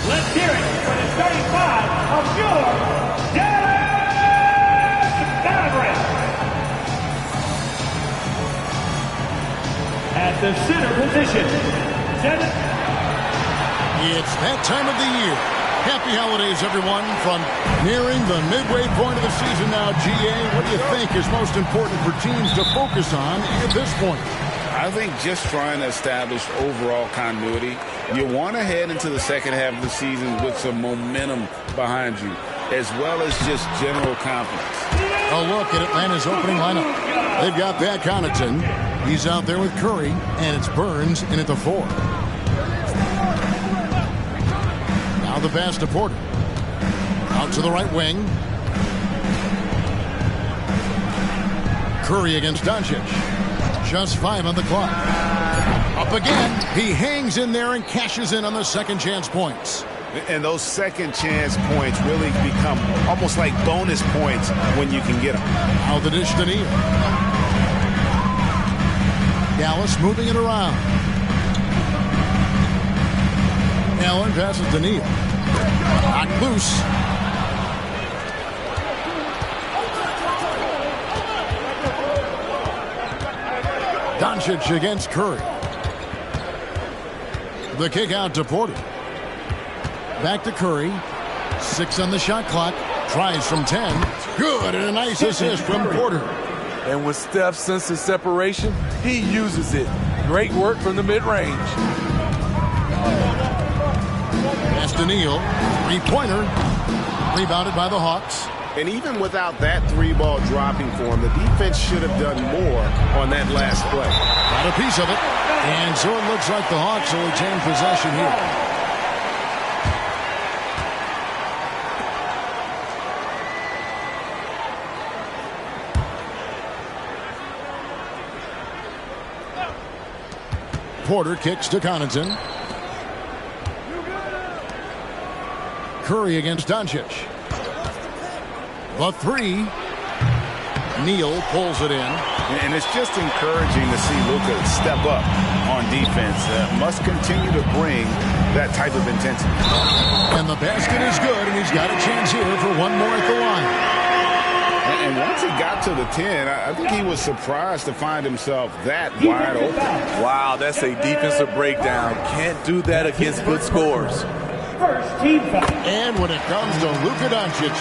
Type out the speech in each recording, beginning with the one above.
Let's hear it for the 35 of your Dallas Mavericks. At the center position, it's that time of the year. Happy holidays, everyone. From nearing the midway point of the season now, GA, what do you think is most important for teams to focus on at this point? I think just trying to establish overall continuity. You want to head into the second half of the season with some momentum behind you, as well as just general confidence. A look at Atlanta's opening lineup. They've got Pat Connaughton. He's out there with Curry, and it's Burns in at the 4. Now the pass to Porter. Out to the right wing. Curry against Doncic. Just 5 on the clock. Up again. He hangs in there and cashes in on the second chance points. And those second chance points really become almost like bonus points when you can get them. Now the dish to Neal. Dallas moving it around. Allen passes to Neal. Knocked loose. Doncic against Curry. The kick out to Porter. Back to Curry. 6 on the shot clock. Tries from 10. Good, and a nice assist from Porter. And when Steph senses separation, he uses it. Great work from the mid-range. Pass to Neal. Three-pointer. Rebounded by the Hawks. And even without that 3-ball dropping for him, the defense should have done more on that last play. Got a piece of it. And so it looks like the Hawks will retain possession here. Porter kicks to Connaughton. Curry against Doncic. The 3. Neal pulls it in. And it's just encouraging to see Luka step up on defense. Must continue to bring that type of intensity. And the basket is good, and he's got a chance here for one more at the line. And once he got to the 10, I think he was surprised to find himself that wide open. Wow, that's a defensive breakdown. Can't do that against good scores. And when it comes to Luka Doncic,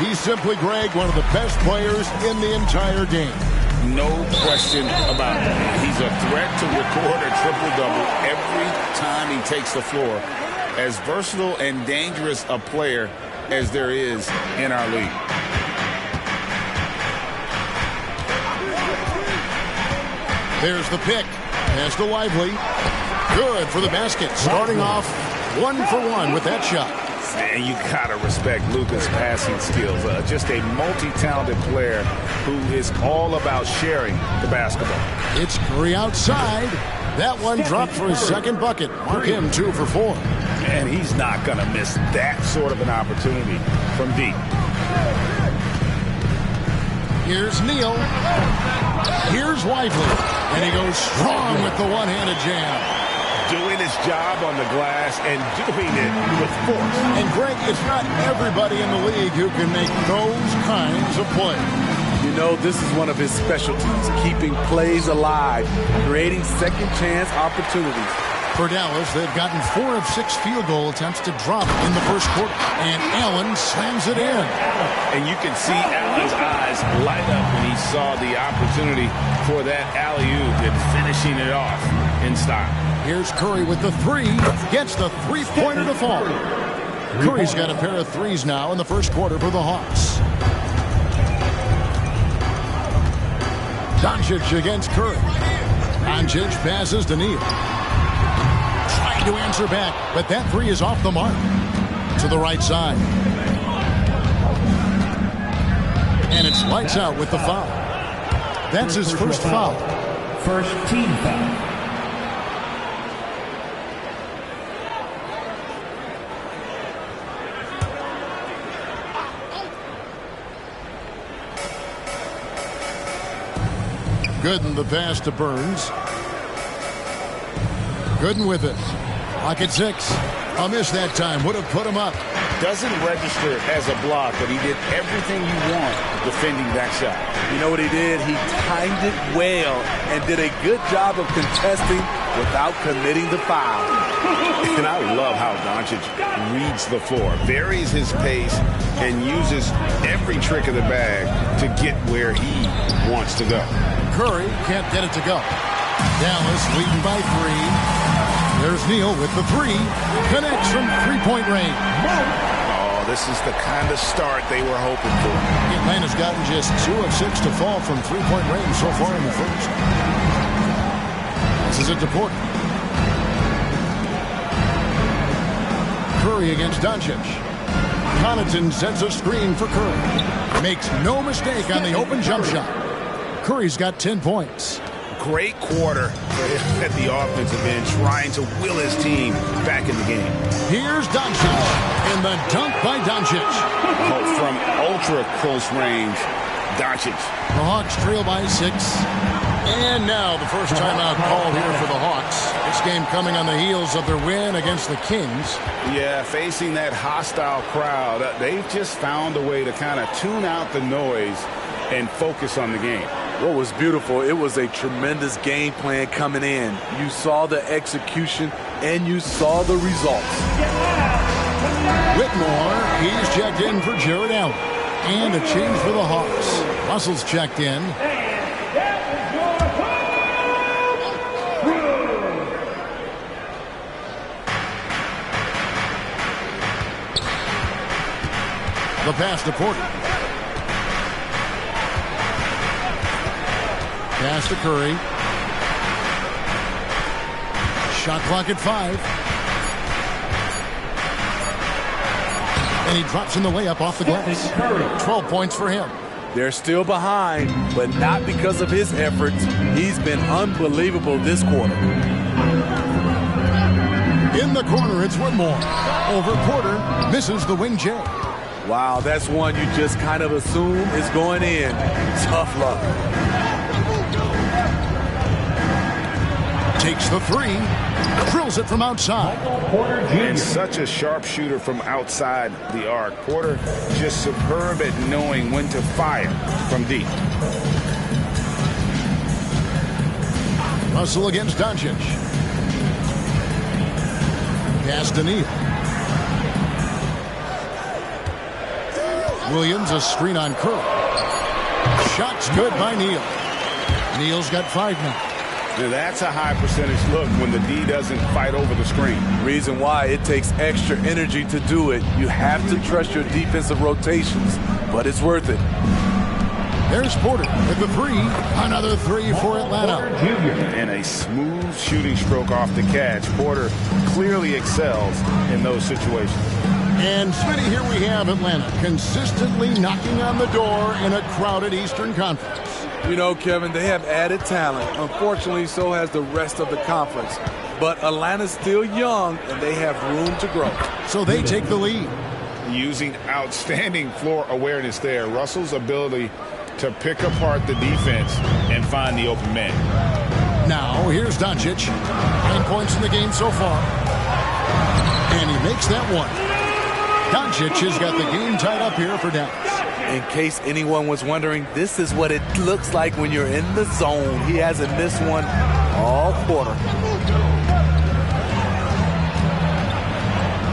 he's simply, Greg, one of the best players in the entire game. No question about it. He's a threat to record a triple-double every time he takes the floor. As versatile and dangerous a player as there is in our league. There's the pick. Pass to Lively. Good for the basket. Starting off 1 for 1 with that shot. And you gotta respect Luka's passing skills. Just a multi-talented player who is all about sharing the basketball. It's Curry outside. That one dropped for his second bucket. Mark him 2 for 4. And he's not gonna miss that sort of an opportunity from deep. Here's Neal. Here's Lively. And he goes strong with the one-handed jam. Doing his job on the glass and doing it with force. And Greg, it's not everybody in the league who can make those kinds of plays. You know, this is one of his specialties, keeping plays alive, creating second chance opportunities. For Dallas, they've gotten 4 of 6 field goal attempts to drop in the first quarter. And Allen slams it in. And you can see Allen's eyes light up when he saw the opportunity for that alley-oop and finishing it off in style. Here's Curry with the 3. Gets the three-pointer to fall. Curry's got a pair of 3s now in the first quarter for the Hawks. Doncic against Curry. Doncic passes to Neal. Trying to answer back, but that 3 is off the mark. To the right side. And it's lights out with the foul. That's his first foul. First team foul. Gooden the pass to Burns. Gooden with it. Clock at 6. A miss that time would have put him up. Doesn't register as a block, but he did everything you want defending that shot. You know what he did? He timed it well and did a good job of contesting without committing the foul. And I love how Doncic reads the floor, varies his pace, and uses every trick of the bag to get where he wants to go. Curry can't get it to go. Dallas leading by 3. There's Neal with the 3. Connects from three-point range. Oh, this is the kind of start they were hoping for. Atlanta's gotten just 2 of 6 to fall from three-point range so far in the first. This is it to Porter. Curry against Doncic. Connaughton sets a screen for Curry. Makes no mistake on the open jump shot. Curry's got 10 points. Great quarter at the offensive end, trying to will his team back in the game. Here's Doncic, and the dunk by Doncic. Oh, from ultra close range, Doncic. The Hawks trail by 6. And now the first timeout call here for the Hawks. This game coming on the heels of their win against the Kings. Yeah, facing that hostile crowd, they've just found a way to kind of tune out the noise and focus on the game. What was beautiful, it was a tremendous game plan coming in. You saw the execution, and you saw the results. Whitmore, he's checked in for Jared Allen. And a change for the Hawks. Russell's checked in. The pass to Porter. Pass to Curry. Shot clock at 5. And he drops in the layup off the glass. 12 points for him. They're still behind, but not because of his efforts. He's been unbelievable this quarter. In the corner, it's Whitmore. Over Porter, misses the wing J. Wow, that's one you just kind of assume is going in. Tough luck. Takes the 3, drills it from outside. And such a sharp shooter from outside the arc. Porter just superb at knowing when to fire from deep. Russell against Doncic. Pass to Neal. Williams, a screen on Curry. Shot's good by Neal. Neal's got 5 now. Now that's a high percentage look when the D doesn't fight over the screen. Reason why it takes extra energy to do it. You have to trust your defensive rotations, but it's worth it. There's Porter with the 3. Another 3 for Atlanta. And a smooth shooting stroke off the catch. Porter clearly excels in those situations. And Smitty, here we have Atlanta consistently knocking on the door in a crowded Eastern Conference. You know, Kevin, they have added talent. Unfortunately, so has the rest of the conference. But Atlanta's still young, and they have room to grow. So they take the lead. Using outstanding floor awareness there. Russell's ability to pick apart the defense and find the open man. Now, here's Doncic. 9 points in the game so far. And he makes that one. Doncic has got the game tied up here for Dallas. In case anyone was wondering, this is what it looks like when you're in the zone. He hasn't missed one all quarter.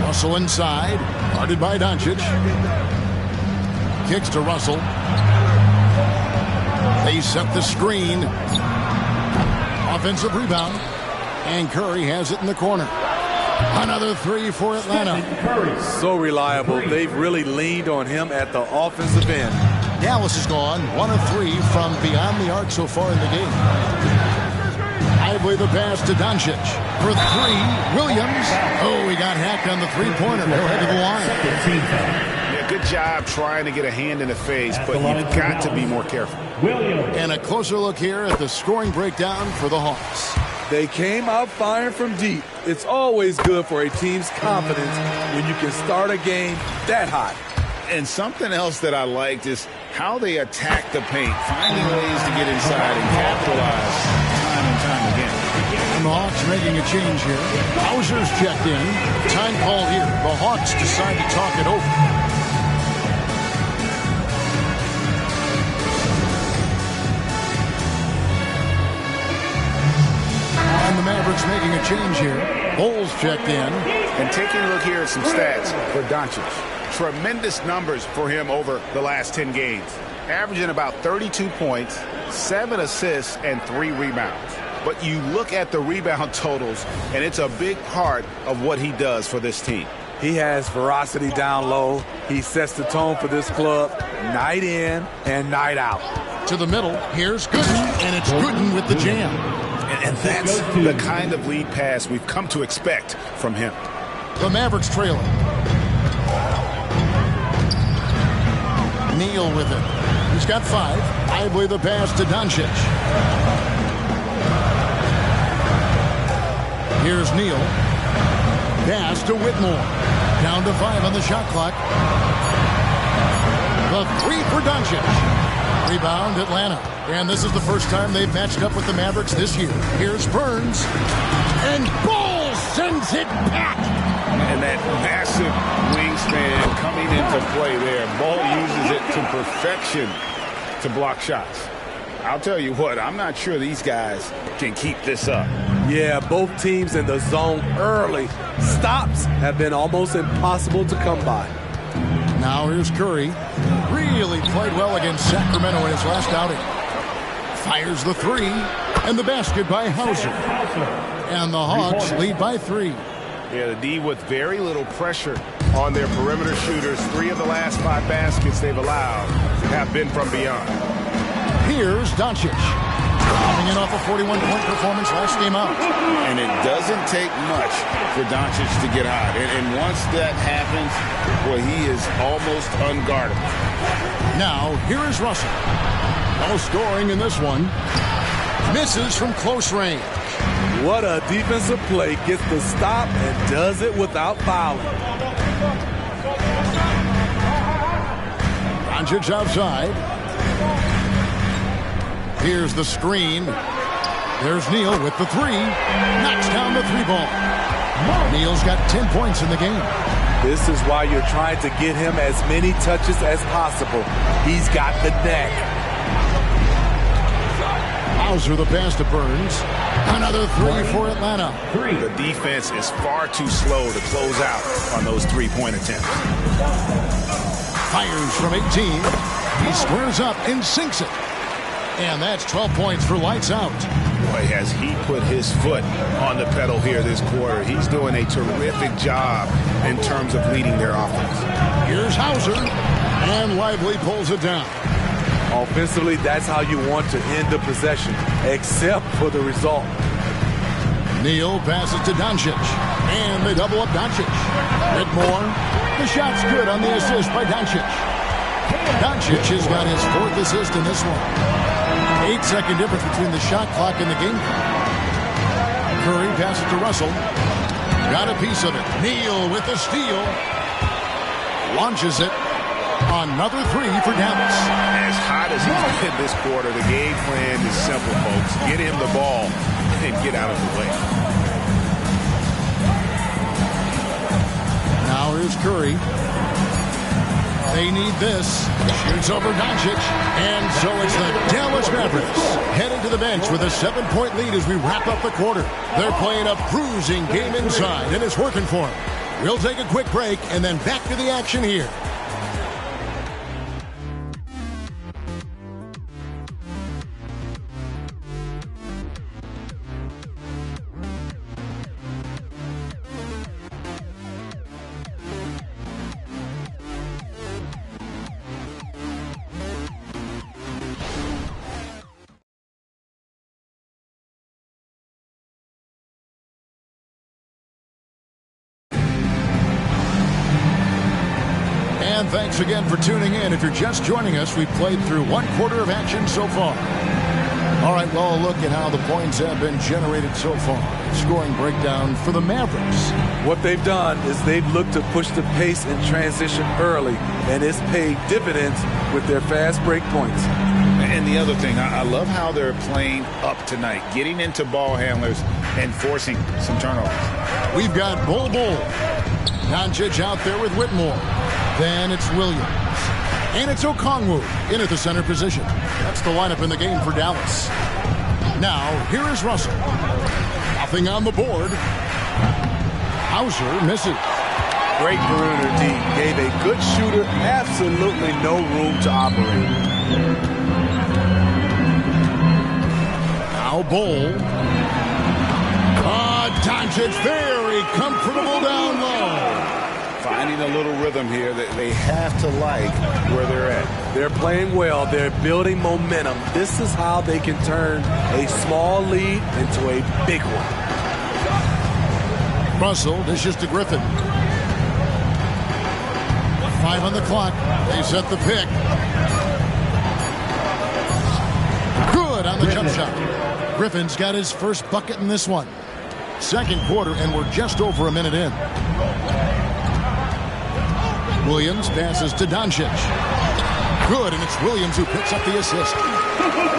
Russell inside, guarded by Doncic. Kicks to Russell. They set the screen. Offensive rebound. And Curry has it in the corner. Another 3 for Atlanta. So reliable. They've really leaned on him at the offensive end. Dallas has gone 1 of 3 from beyond the arc so far in the game. Lively the pass to Doncic. For 3, Williams. Oh, he got hacked on the three-pointer. He'll head to the line. Yeah, good job trying to get a hand in the face, but you've got to be more careful. And a closer look here at the scoring breakdown for the Hawks. They came out firing from deep. It's always good for a team's confidence when you can start a game that hot. And something else that I liked is how they attack the paint, finding ways to get inside and capitalize time and time again. And Hawks making a change here. Hauser's checked in. Time call here. The Hawks decide to talk it over. And the Mavericks making a change here. Bowles checked in. And taking a look here at some stats for Doncic. Tremendous numbers for him over the last 10 games. Averaging about 32 points, 7 assists, and 3 rebounds. But you look at the rebound totals, and it's a big part of what he does for this team. He has ferocity down low. He sets the tone for this club night in and night out. To the middle, here's Gooden, and it's Gooden with the jam. And that's the kind of lead pass we've come to expect from him. The Mavericks trailing. Neal with it. He's got 5. Lively the pass to Doncic. Here's Neal. Pass to Whitmore. Down to 5 on the shot clock. The 3 for Doncic. Rebound Atlanta. And this is the first time they've matched up with the Mavericks this year. Here's Burns. And Ball sends it back. And that massive wingspan coming into play there. Ball uses it to perfection to block shots. I'll tell you what, I'm not sure these guys can keep this up. Yeah, both teams in the zone early. Stops have been almost impossible to come by. Now here's Curry. Really played well against Sacramento in his last outing. Fires the 3. And the basket by Hauser. And the Hawks lead by 3. Yeah, the D with very little pressure on their perimeter shooters. 3 of the last 5 baskets they've allowed have been from beyond. Here's Doncic. Coming in off a 41-point performance last game out. And it doesn't take much for Doncic to get hot. And once that happens, well, he is almost unguardable. Now, here is Russell. No scoring in this one. Misses from close range. What a defensive play. Gets the stop and does it without fouling. Doncic outside. Here's the screen. There's Neal with the 3. Knocks down the 3-ball. Neal's got 10 points in the game. This is why you're trying to get him as many touches as possible. He's got the neck. Hauser the pass to Burns. Another 3 for Atlanta. The defense is far too slow to close out on those 3-point attempts. Fires from 18. He squares up and sinks it. And that's 12 points for lights out. Boy, has he put his foot on the pedal here this quarter. He's doing a terrific job in terms of leading their offense. Here's Hauser. And Lively pulls it down. Offensively, that's how you want to end the possession, except for the result. Neal passes to Doncic. And they double up Doncic. Whitmore. The shot's good on the assist by Doncic. Doncic has got his 4th assist in this one. 8-second difference between the shot clock and the game clock. Curry passes to Russell. Got a piece of it. Neal with the steal. Launches it. Another 3 for Dallas. As hot as he's been this quarter, the game plan is simple, folks. Get him the ball and get out of the way. Now here's Curry. They need this. Shoots over Doncic. And so it's the Dallas Mavericks heading to the bench with a 7-point lead as we wrap up the quarter. They're playing a bruising game inside, and it's working for them. We'll take a quick break and then back to the action here. And thanks again for tuning in. If you're just joining us, we've played through 1 quarter of action so far. All right, well, a look at how the points have been generated so far. Scoring breakdown for the Mavericks. What they've done is they've looked to push the pace in transition early, and it's paid dividends with their fast break points. And the other thing, I love how they're playing up tonight, getting into ball handlers and forcing some turnovers. We've got Bull. Doncic out there with Whitmore. Then it's Williams. And it's Okongwu in at the center position. That's the lineup in the game for Dallas. Now, here is Russell. Nothing on the board. Hauser misses. Great perimeter D. Gave a good shooter absolutely no room to operate. Now Bull. Doncic very comfortable down low. Finding a little rhythm here that they have to like where they're at. They're playing well. They're building momentum. This is how they can turn a small lead into a big one. Russell dishes to Griffin. 5 on the clock. They set the pick. Good on the jump shot. Griffin's got his first bucket in this one. Second quarter, and we're just over a minute in. Williams passes to Doncic. Good, and it's Williams who picks up the assist.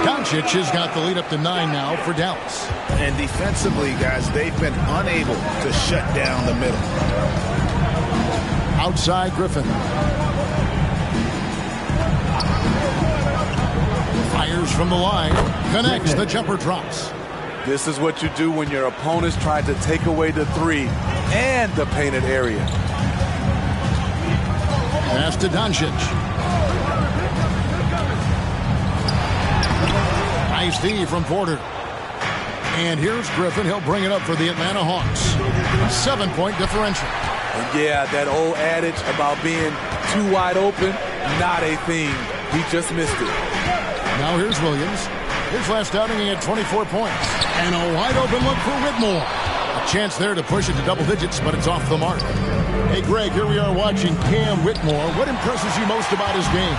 Doncic has got the lead up to 9 now for Dallas. And defensively, guys, they've been unable to shut down the middle. Outside Griffin. Fires from the line. Connects. The jumper drops. This is what you do when your opponents try to take away the three and the painted area. Pass to Doncic. Nice D from Porter. And here's Griffin. He'll bring it up for the Atlanta Hawks. A 7-point differential. And yeah, that old adage about being too wide open, not a thing. He just missed it. Now here's Williams. His last outing, he had 24 points. And a wide open look for Whitmore. A chance there to push it to double digits, but it's off the mark. Hey, Greg, here we are watching Cam Whitmore. What impresses you most about his game?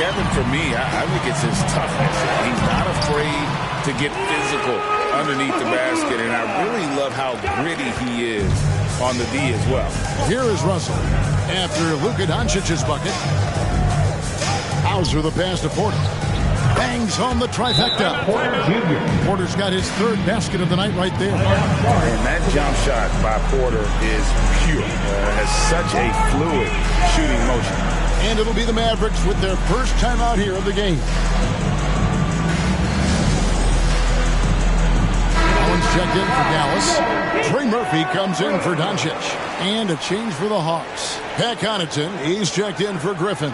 Kevin, for me, I think it's his toughness. He's not afraid to get physical underneath the basket, and I really love how gritty he is on the D as well. Here is Russell. After Luka Doncic's bucket, Hauser the pass to Porter. Bangs home the trifecta. Porter's got his third basket of the night right there. And that jump shot by Porter is pure. Has such a fluid shooting motion. And it'll be the Mavericks with their first time out here of the game. Allen's checked in for Dallas. Trey Murphy comes in for Doncic. And a change for the Hawks. Pat Connaughton, he's checked in for Griffin.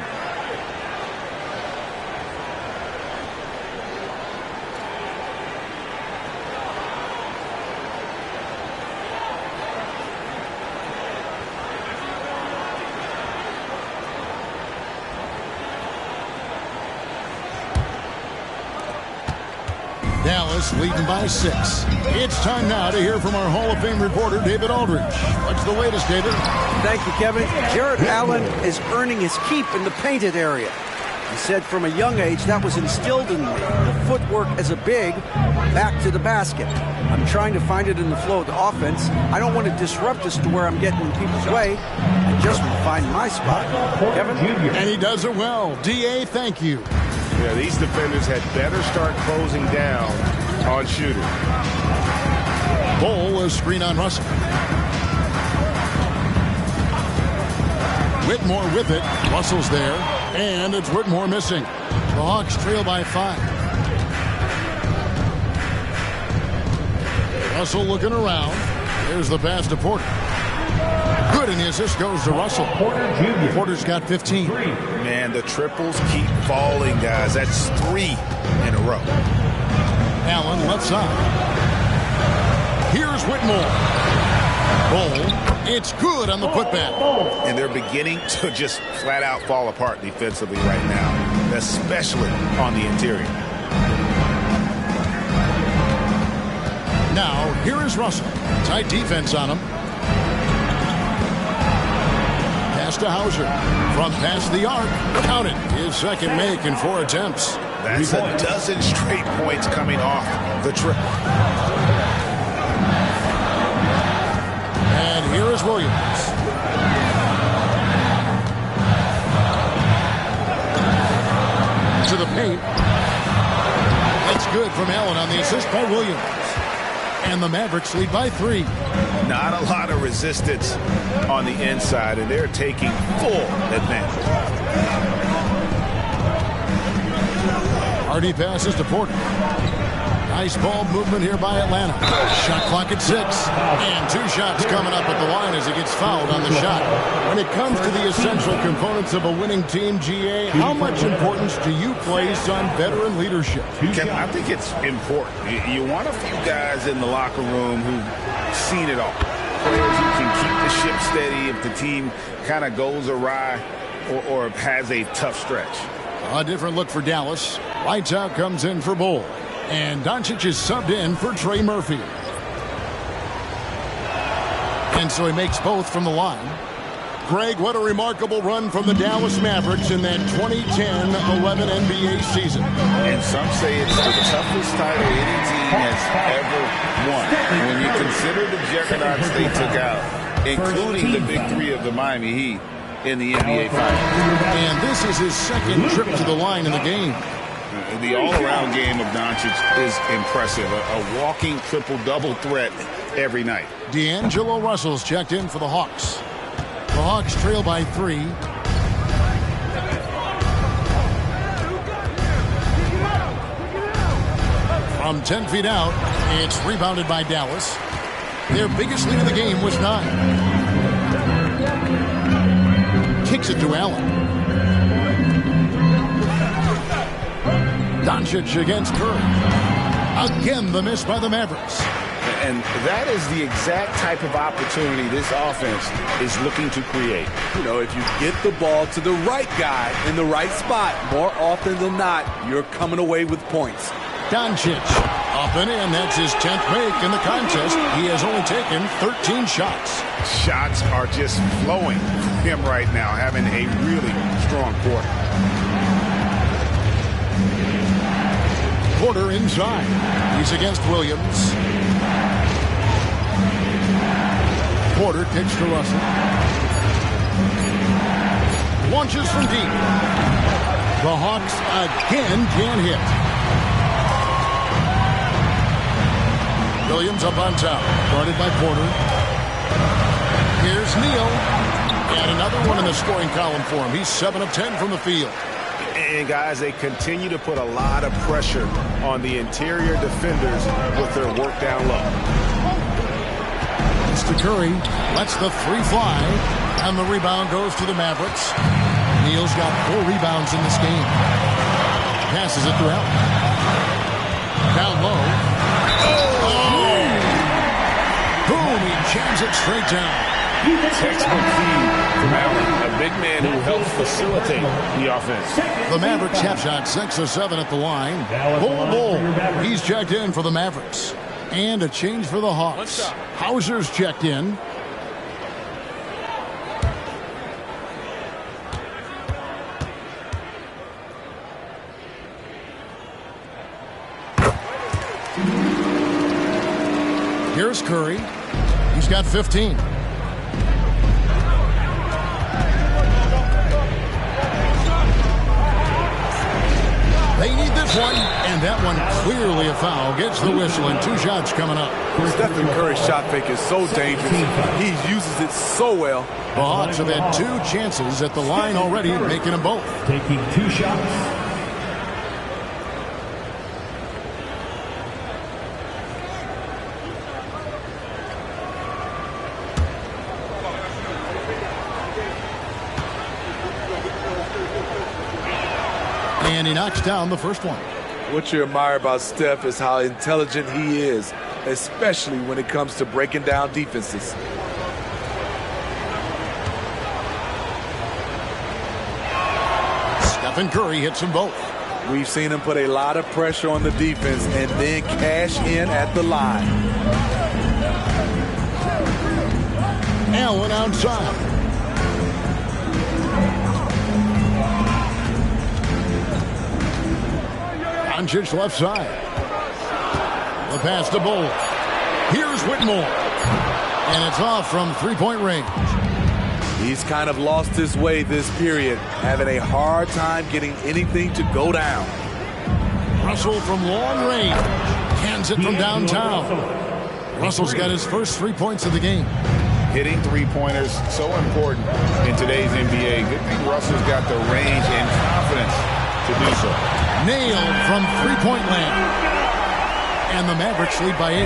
Dallas leading by 6. It's time now to hear from our Hall of Fame reporter, David Aldridge. What's the latest, David? Thank you, Kevin. Jarrett Allen is earning his keep in the painted area. He said from a young age that was instilled in me. The footwork as a big, back to the basket. I'm trying to find it in the flow of the offense. I don't want to disrupt us to where I'm getting in people's way. I just want to find my spot. Kevin? And he does it well. D.A., thank you. Yeah, these defenders had better start closing down on shooting. Bull is screen on Russell. Whitmore with it. Russell's there. And it's Whitmore missing. The Hawks trail by 5. Russell looking around. There's the pass to Porter. Good, and the assist goes to Russell. Porter's got 15. Man, the triples keep falling, guys. That's 3 in a row. Allen left side. Here's Whitmore. Bull. It's good on the putback. And they're beginning to just flat out fall apart defensively right now, especially on the interior. Now, here is Russell. Tight defense on him. Pass to Hauser. From past the arc. Count it. His second make in 4 attempts. That's a dozen straight points coming off the trip. And here is Williams. To the paint. good from Allen on the assist by Williams. And the Mavericks lead by 3. Not a lot of resistance on the inside, and they're taking full advantage. Hardy passes to Porter. Nice ball movement here by Atlanta. Shot clock at 6. And 2 shots coming up at the line as he gets fouled on the shot. When it comes to the essential components of a winning team, GA, how much importance do you place on veteran leadership? I think it's important. You want a few guys in the locker room who've seen it all. Players who can keep the ship steady if the team kind of goes awry or has a tough stretch. A different look for Dallas. Lights out comes in for Bull. And Doncic is subbed in for Trey Murphy. And so he makes both from the line. Greg, what a remarkable run from the Dallas Mavericks in that 2010-11 NBA season. And some say it's the toughest title any team has ever won. When you consider the juggernauts they took out, including the big 3 of the Miami Heat in the NBA Finals. And this is his second trip to the line in the game. The all-around game of Doncic is impressive. A walking triple-double threat every night. D'Angelo Russell's checked in for the Hawks. The Hawks trail by 3. From 10 feet out, it's rebounded by Dallas. Their biggest lead of the game was 9. Kicks it to Allen. Doncic against Curry. Again, the miss by the Mavericks. And that is the exact type of opportunity this offense is looking to create. You know, if you get the ball to the right guy in the right spot, more often than not, you're coming away with points. Doncic up and in. That's his 10th make in the contest. He has only taken 13 shots. Shots are just flowing from him right now, having a really strong quarter. Porter inside. He's against Williams. Porter kicks to Russell. Launches from deep. The Hawks again can't hit. Williams up on top. Guarded by Porter. Here's Neal. And another one in the scoring column for him. He's 7 of 10 from the field. And, guys, they continue to put a lot of pressure on the interior defenders with their work down low. It's to Curry. Lets the 3 fly. And the rebound goes to the Mavericks. Neal's got 4 rebounds in this game. Passes it to Allen. Down low. Oh! Boom! He jams it straight down. Textbook feed from Allen, a big man who helps facilitate the offense. The Mavericks have shot 6 of 7 at the line. Bull. He's checked in for the Mavericks. And a change for the Hawks. Hauser's checked in. Here's Curry. He's got 15. They need this one, and that one clearly a foul. Gets the whistle, and 2 shots coming up. Stephen Curry's shot fake is so dangerous. He uses it so well. The Hawks have had 2 chances at the line already, making them both. Taking 2 shots. And he knocks down the first one. What you admire about Steph is how intelligent he is, especially when it comes to breaking down defenses. Stephen Curry hits them both. We've seen him put a lot of pressure on the defense and then cash in at the line. Allen outside. Doncic left side. The pass to Bull. Here's Whitmore. And it's off from 3-point range. He's kind of lost his way this period, having a hard time getting anything to go down. Russell from long range. Hands it from downtown. Russell's got his first 3 points of the game. Hitting three-pointers, so important in today's NBA. Good thing Russell's got the range and confidence to do so. Nailed from three-point land. And the Mavericks lead by 8.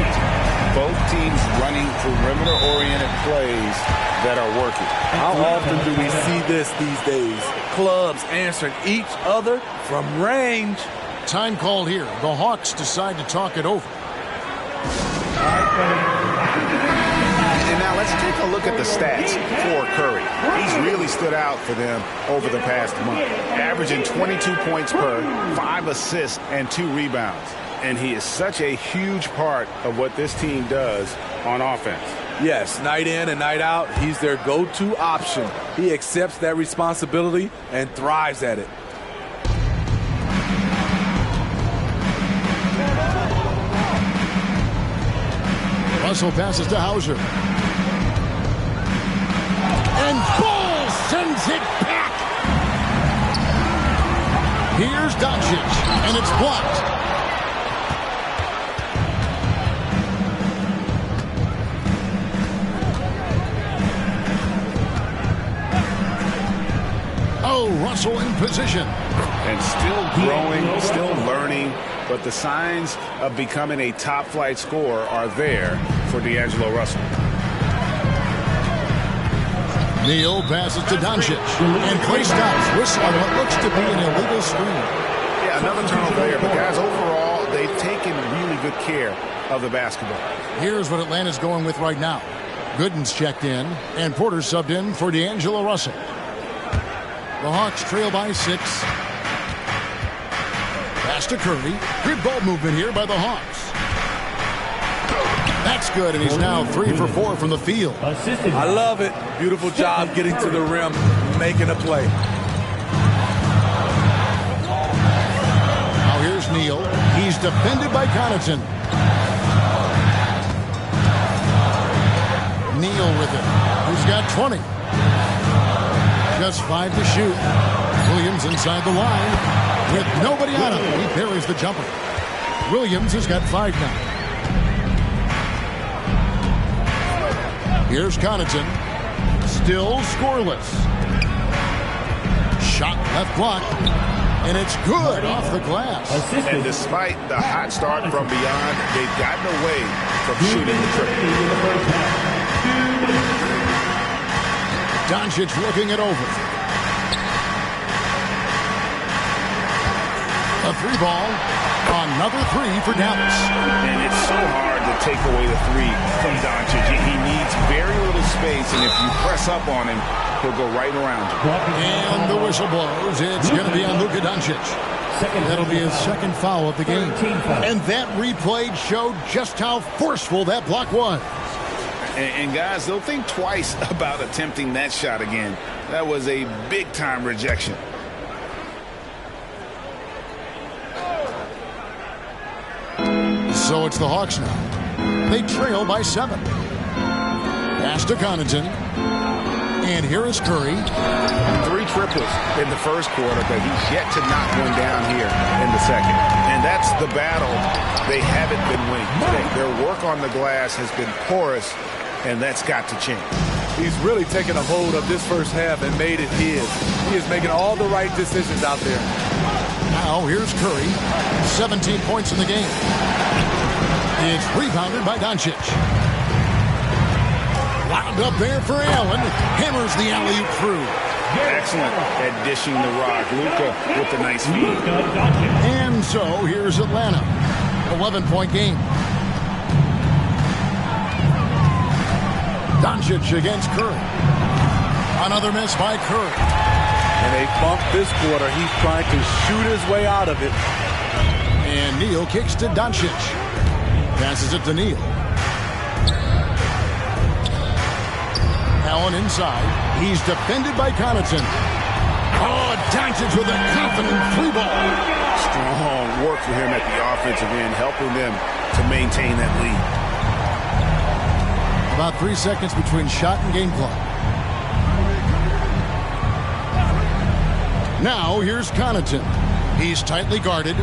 Both teams running perimeter-oriented plays that are working. How often do we see this these days? Clubs answering each other from range. Time called here. The Hawks decide to talk it over. And now let's take a look at the stats for Curry. He's really stood out for them over the past month, averaging 22 points per, 5 assists, and 2 rebounds. And he is such a huge part of what this team does on offense. Yes, night in and night out, he's their go-to option. He accepts that responsibility and thrives at it. Russell passes to Hauser. And Ball sends it back. Here's Doncic, and it's blocked. Oh, Russell in position. And still growing, still learning, but the signs of becoming a top-flight scorer are there for D'Angelo Russell. Neal passes to Doncic, and play stops. Whistle on what looks to be an illegal screen. Yeah, another turnover there, but guys, overall, they've taken really good care of the basketball. Here's what Atlanta's going with right now. Gooden's checked in, and Porter subbed in for D'Angelo Russell. The Hawks trail by 6. Pass to Curry. Good ball movement here by the Hawks. That's good, and he's now 3 for 4 from the field. I love it. Beautiful job getting to the rim, making a play. Now here's Neal. He's defended by Connaughton. Neal with it. He's got 20. Just 5 to shoot. Williams inside the line. With nobody on him, he parries the jumper. Williams has got 5 now. Here's Connaughton. Still scoreless. Shot left block. And it's good off the glass. And despite the hot start from beyond, they've gotten away from shooting the triple. Doncic looking it over. A 3 ball. Another 3 for Dallas. And it's so hard to take away the 3 from Doncic. He needs very little space, and if you press up on him, he'll go right around you. And the whistle blows. It's going to be on Luka Doncic. That'll be his second foul of the game. And that replay showed just how forceful that block was. And guys, they'll think twice about attempting that shot again. That was a big-time rejection. So it's the Hawks now. They trail by 7. Pass to Connaughton. And here is Curry. 3 triples in the first quarter, but he's yet to knock one down here in the second. And that's the battle they haven't been winning today. Their work on the glass has been porous, and that's got to change. He's really taken a hold of this first half and made it his. He is making all the right decisions out there. Now here's Curry. 17 points in the game. It's rebounded by Doncic. Wound up there for Allen. Hammers the alley-oop through. Excellent at dishing the rock. Luka with the nice feed. And so here's Atlanta. 11-point game. Doncic against Curry. Another miss by Curry. And they bumped this quarter. He's trying to shoot his way out of it. And Neal kicks to Doncic. Passes it to Neal. Allen inside. He's defended by Connaughton. Oh, Doncic with a confident 3 ball. Strong work for him at the offensive end, helping them to maintain that lead. About 3 seconds between shot and game clock. Now here's Connaughton. He's tightly guarded.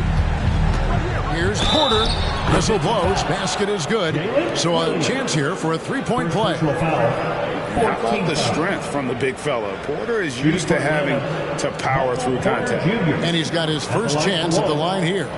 Here's Porter. Whistle blows. Basket is good. So a chance here for a three-point play. How about the strength from the big fella? Porter is used to having to power through contact. And he's got his first chance at the line here.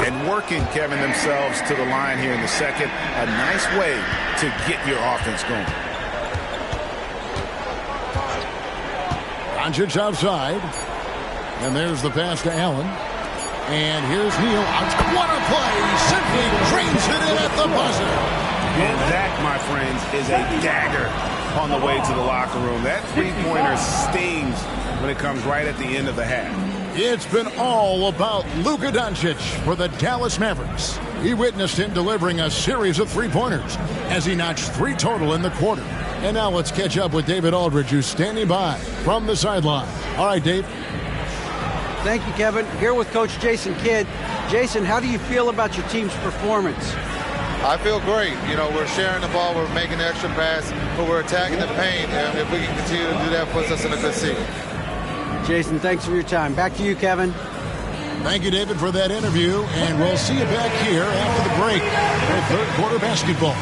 And working, Kevin, themselves to the line here in the second. A nice way to get your offense going. Doncic outside. And there's the pass to Allen. And here's Neal. What a play! Simply drains it in at the buzzer. And that, my friends, is a dagger on the way to the locker room. That three-pointer stings when it comes right at the end of the half. It's been all about Luka Doncic for the Dallas Mavericks. He witnessed him delivering a series of three-pointers as he notched 3 total in the quarter. And now let's catch up with David Aldridge, who's standing by from the sideline. All right, Dave. Thank you, Kevin. Here with Coach Jason Kidd. Jason, how do you feel about your team's performance? I feel great. You know, we're sharing the ball, we're making the extra pass, but we're attacking the paint. And if we can continue to do that, puts us in a good seat. Jason, thanks for your time. Back to you, Kevin. Thank you, David, for that interview. And we'll see you back here after the break for third quarter basketball.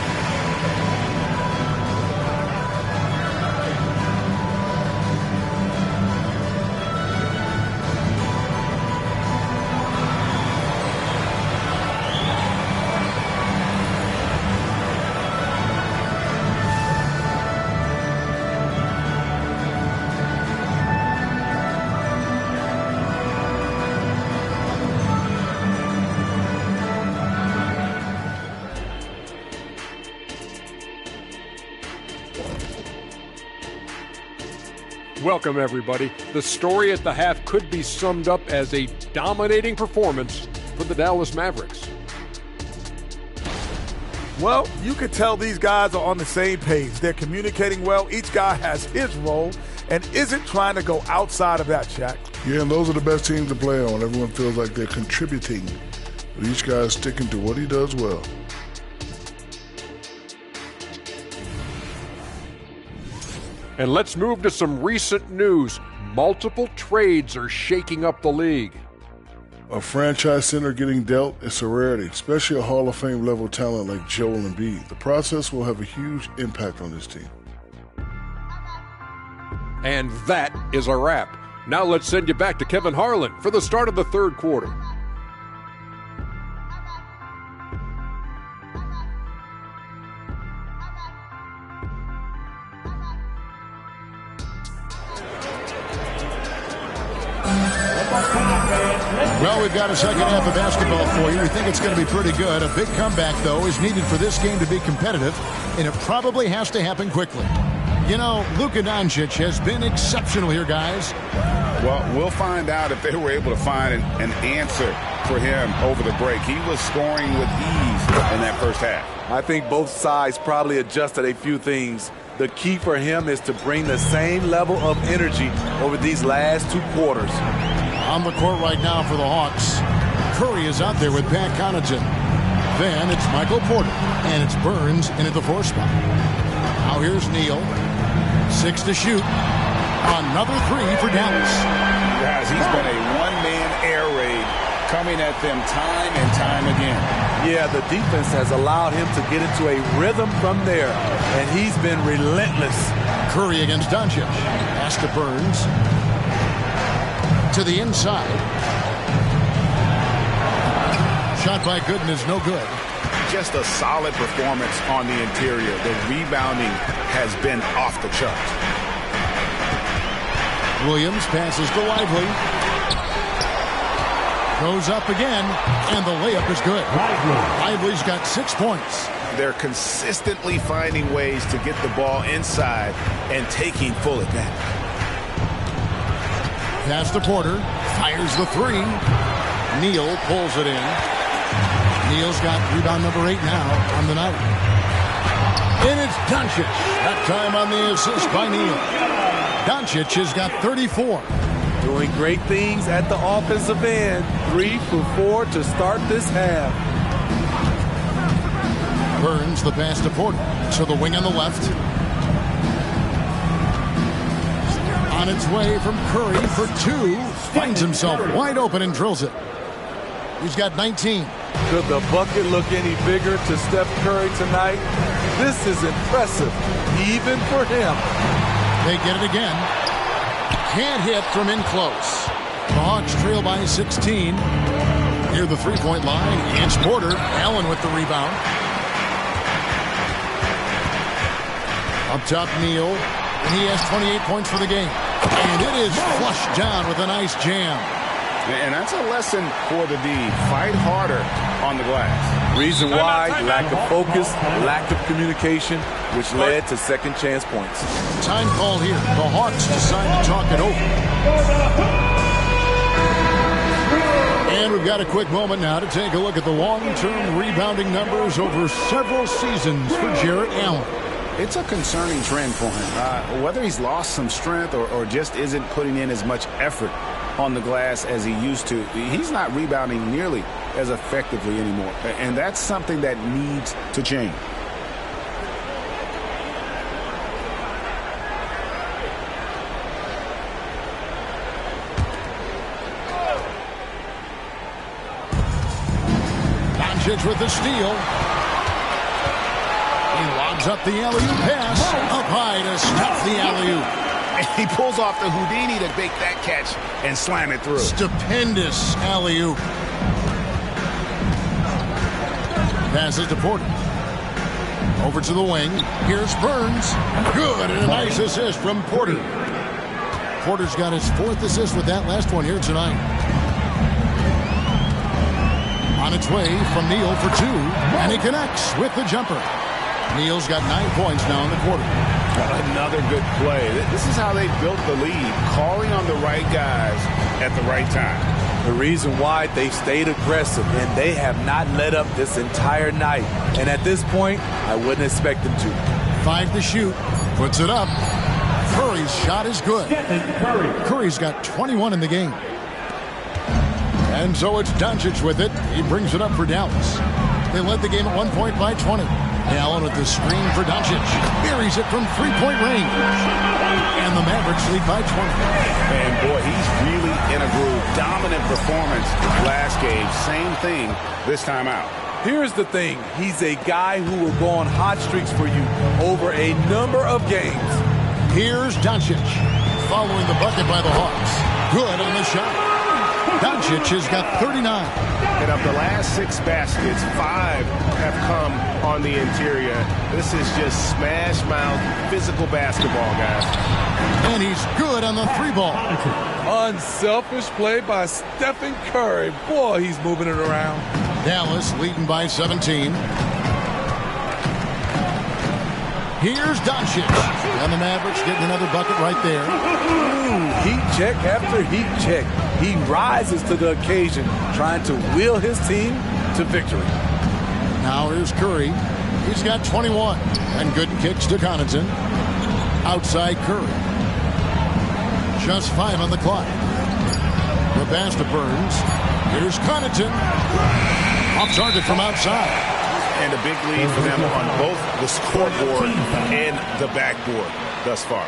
Welcome, everybody. The story at the half could be summed up as a dominating performance for the Dallas Mavericks. Well, you can tell these guys are on the same page. They're communicating well. Each guy has his role and isn't trying to go outside of that, Shaq. Yeah, and those are the best teams to play on. Everyone feels like they're contributing. But each guy is sticking to what he does well. And let's move to some recent news. Multiple trades are shaking up the league. A franchise center getting dealt is a rarity, especially a Hall of Fame level talent like Joel Embiid. The process will have a huge impact on this team. And that is a wrap. Now let's send you back to Kevin Harlan for the start of the third quarter. Well, we've got a second half of basketball for you. We think it's going to be pretty good. A big comeback, though, is needed for this game to be competitive, and it probably has to happen quickly. You know, Luka Doncic has been exceptional here, guys. Well, we'll find out if they were able to find an answer for him over the break. He was scoring with ease in that first half. I think both sides probably adjusted a few things. The key for him is to bring the same level of energy over these last 2 quarters. On the court right now for the Hawks. Curry is out there with Pat Connaughton. Then it's Michael Porter, and it's Burns in at the 4 spot. Now here's Neal. 6 to shoot. Another 3 for Dallas. Guys, he's been a one-man air raid coming at them time and time again. Yeah, the defense has allowed him to get into a rhythm from there, and he's been relentless. Curry against Doncic. Pass to Burns. To the inside. Shot by Gooden is no good. Just a solid performance on the interior. The rebounding has been off the charts. Williams passes to Lively. Goes up again, and the layup is good. Lively's got 6 points. They're consistently finding ways to get the ball inside and taking full advantage. Pass to Porter. Fires the 3. Neal pulls it in. Neal's got rebound number 8 now on the night. And it's Doncic. That time on the assist by Neal. Doncic has got 34. Doing great things at the offensive end. 3 for 4 to start this half. Burns the pass to Porter. To the wing on the left. On its way from Curry for 2. Finds himself wide open and drills it. He's got 19. Could the bucket look any bigger to Steph Curry tonight? This is impressive, even for him. They get it again. Can't hit from in close. The Hawks trail by 16. Near the three-point line, it's Porter. Allen with the rebound. Up top, Neal. And he has 28 points for the game. And it is flushed down with a nice jam. And that's a lesson for the D. Fight harder on the glass. Reason why, lack of focus, lack of communication, which led to second chance points. Time call here. The Hawks decide to talk it over. And we've got a quick moment now to take a look at the long-term rebounding numbers over several seasons for Jarrett Allen. It's a concerning trend for him. Whether he's lost some strength or just isn't putting in as much effort on the glass as he used to, he's not rebounding nearly as effectively anymore. And that's something that needs to change. Doncic with the steal. He lobs up the alley-oop pass. Up high to stop the alley-oop. And he pulls off the Houdini to make that catch and slam it through. Stupendous alley-oop. Passes to Porter. Over to the wing. Here's Burns. Good, and a nice assist from Porter. Porter's got his 4th assist with that last one here tonight. On its way from Neal for 2, and he connects with the jumper. Neal's got 9 points now in the quarter. Another good play. This is how they built the lead, calling on the right guys at the right time. The reason why they've stayed aggressive, and they have not let up this entire night. And at this point, I wouldn't expect them to. 5 to shoot. Puts it up. Curry's shot is good. Curry's got 21 in the game. And so it's Doncic with it. He brings it up for Dallas. They led the game at 1 point by 20. Allen with the screen for Doncic. Buries it from three-point range. And the Mavericks lead by 20. And boy, he's really in a groove. Dominant performance last game. Same thing this time out. Here's the thing. He's a guy who will go on hot streaks for you over a number of games. Here's Doncic. Following the bucket by the Hawks. Good on the shot. Doncic has got 39. And of the last 6 baskets, 5 have come on the interior. This is just smash mouth physical basketball, guys. And he's good on the 3-ball. Unselfish play by Stephen Curry. Boy, he's moving it around. Dallas leading by 17. Here's Doncic. And the Mavericks getting another bucket right there. Ooh, heat check after heat check. He rises to the occasion, trying to wheel his team to victory. Now here's Curry. He's got 21. And good kicks to Connaughton. Outside Curry. Just 5 on the clock. The pass to Burns. Here's Connaughton. Off target from outside. And a big lead for them on both the scoreboard and the backboard thus far.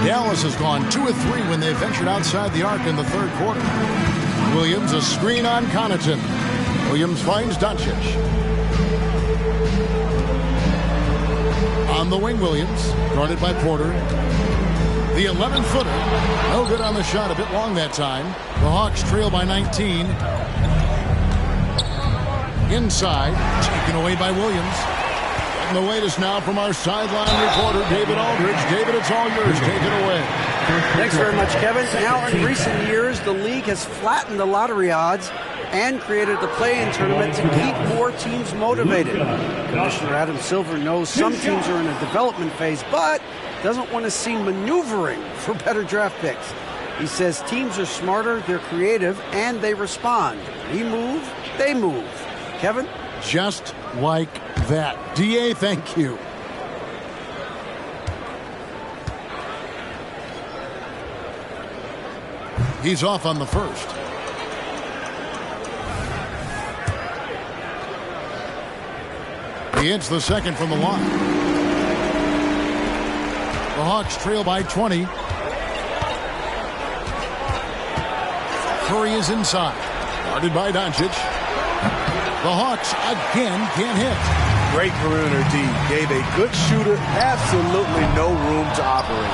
Dallas has gone 2 of 3 when they ventured outside the arc in the 3rd quarter. Williams, a screen on Connaughton. Williams finds Doncic. On the wing, Williams, guarded by Porter. The 11-footer, no good on the shot, a bit long that time. The Hawks trail by 19. Inside, taken away by Williams. And the latest now from our sideline reporter, David Aldridge. David, it's all yours. Take it away. Thanks very much, Kevin. Now, in recent years, the league has flattened the lottery odds and created the play-in tournament to keep more teams motivated. Commissioner Adam Silver knows some teams are in a development phase, but doesn't want to see maneuvering for better draft picks. He says teams are smarter, they're creative, and they respond. We move, they move. Kevin? Just like that. DA, thank you. He's off on the first. He hits the second from the line. The Hawks trail by 20. Curry is inside. Guarded by Doncic. The Hawks again can't hit. Great perimeter D. Gave a good shooter absolutely no room to operate.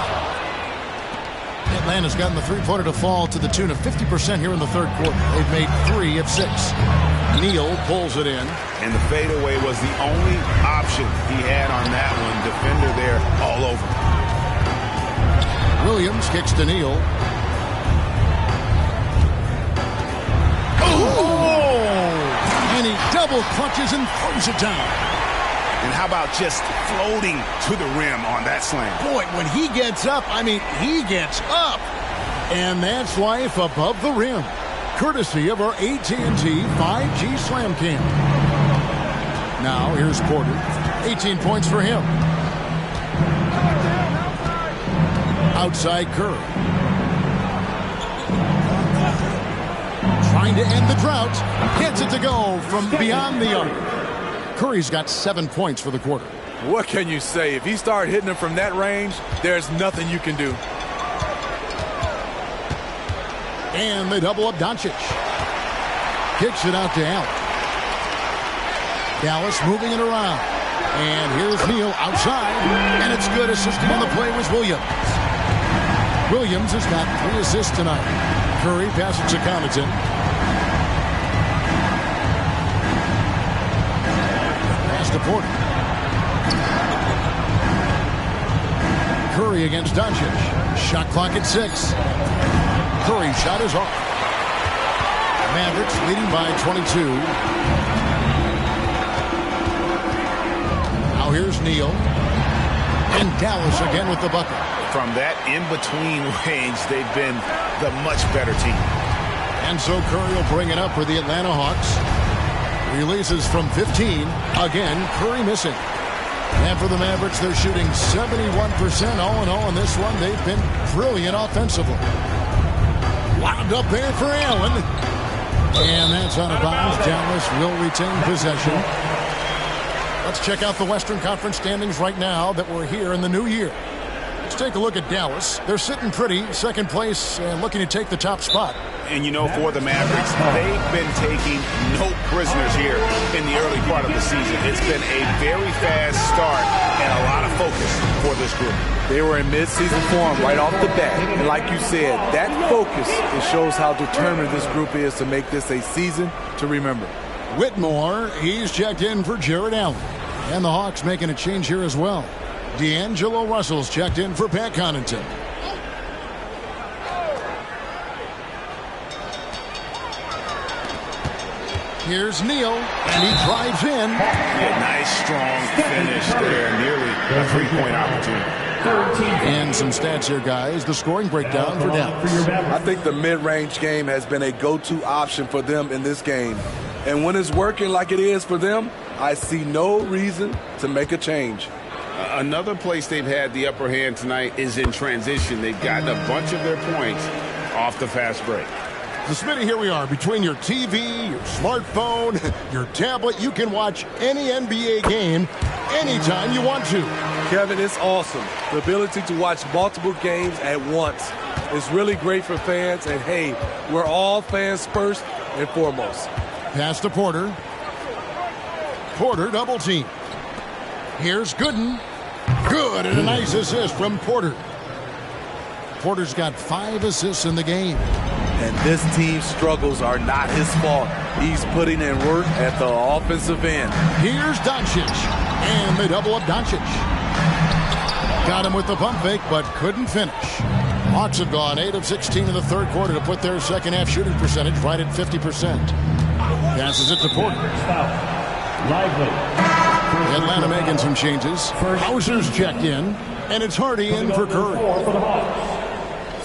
Atlanta's gotten the three-pointer to fall to the tune of 50% here in the third quarter. They've made 3 of 6. Neal pulls it in. And the fadeaway was the only option he had on that one. Defender there all over. Williams kicks to Neal. And he double clutches and throws it down. And how about just floating to the rim on that slam? Boy, when he gets up, I mean, he gets up. And that's life above the rim. Courtesy of our AT&T 5G Slam Cam. Now, here's Porter. 18 points for him. Outside Curry. Trying to end the drought. Gets it to go from beyond the arc. Curry's got 7 points for the quarter. What can you say? If he started hitting them from that range, there's nothing you can do. And they double up Doncic. Kicks it out to Allen. Dallas moving it around. And here's Neal outside. And it's good. Assisting on the play was Williams. Williams has got 3 assists tonight. Curry passes to Connaughton. Pass to Porter. Curry against Doncic. Shot clock at 6. Curry shot is off. Mavericks leading by 22. Now here's Neal. And Dallas again with the bucket. From that in-between range, they've been the much better team. And so Curry will bring it up for the Atlanta Hawks. Releases from 15. Again, Curry missing. And for the Mavericks, they're shooting 71% all in all in this one. They've been brilliant offensively. Wound up there for Allen. And that's out of bounds. Dallas will retain possession. Let's check out the Western Conference standings right now that we're here in the new year. Let's take a look at Dallas. They're sitting pretty, second place, and looking to take the top spot. And you know, for the Mavericks, they've been taking no prisoners here in the early part of the season. It's been a very fast start and a lot of focus for this group. They were in mid-season form right off the bat. And like you said, that focus, it shows how determined this group is to make this a season to remember. Whitmore, he's checked in for Jared Allen. And the Hawks making a change here as well. D'Angelo Russell's checked in for Pat Connaughton. Here's Neal, and he drives in. Yeah, nice, strong finish there. Nearly a three-point opportunity. And some stats here, guys. The scoring breakdown for Dallas. I think the mid-range game has been a go-to option for them in this game. And when it's working like it is for them, I see no reason to make a change. Another place they've had the upper hand tonight is in transition. They've gotten a bunch of their points off the fast break. So, Smitty, here we are. Between your TV, your smartphone, your tablet, you can watch any NBA game anytime you want to. Kevin, it's awesome. The ability to watch multiple games at once is really great for fans. And, hey, we're all fans first and foremost. Pass to Porter. Porter double team. Here's Gooden. Good, and a nice assist from Porter. Porter's got 5 assists in the game. And this team's struggles are not his fault. He's putting in work at the offensive end. Here's Doncic. And they double up Doncic. Got him with the pump fake, but couldn't finish. Hawks have gone 8 of 16 in the third quarter to put their second half shooting percentage right at 50%. Passes it to Porter. Atlanta making some changes. Hauser's checked in, and it's Hardy in for Curry.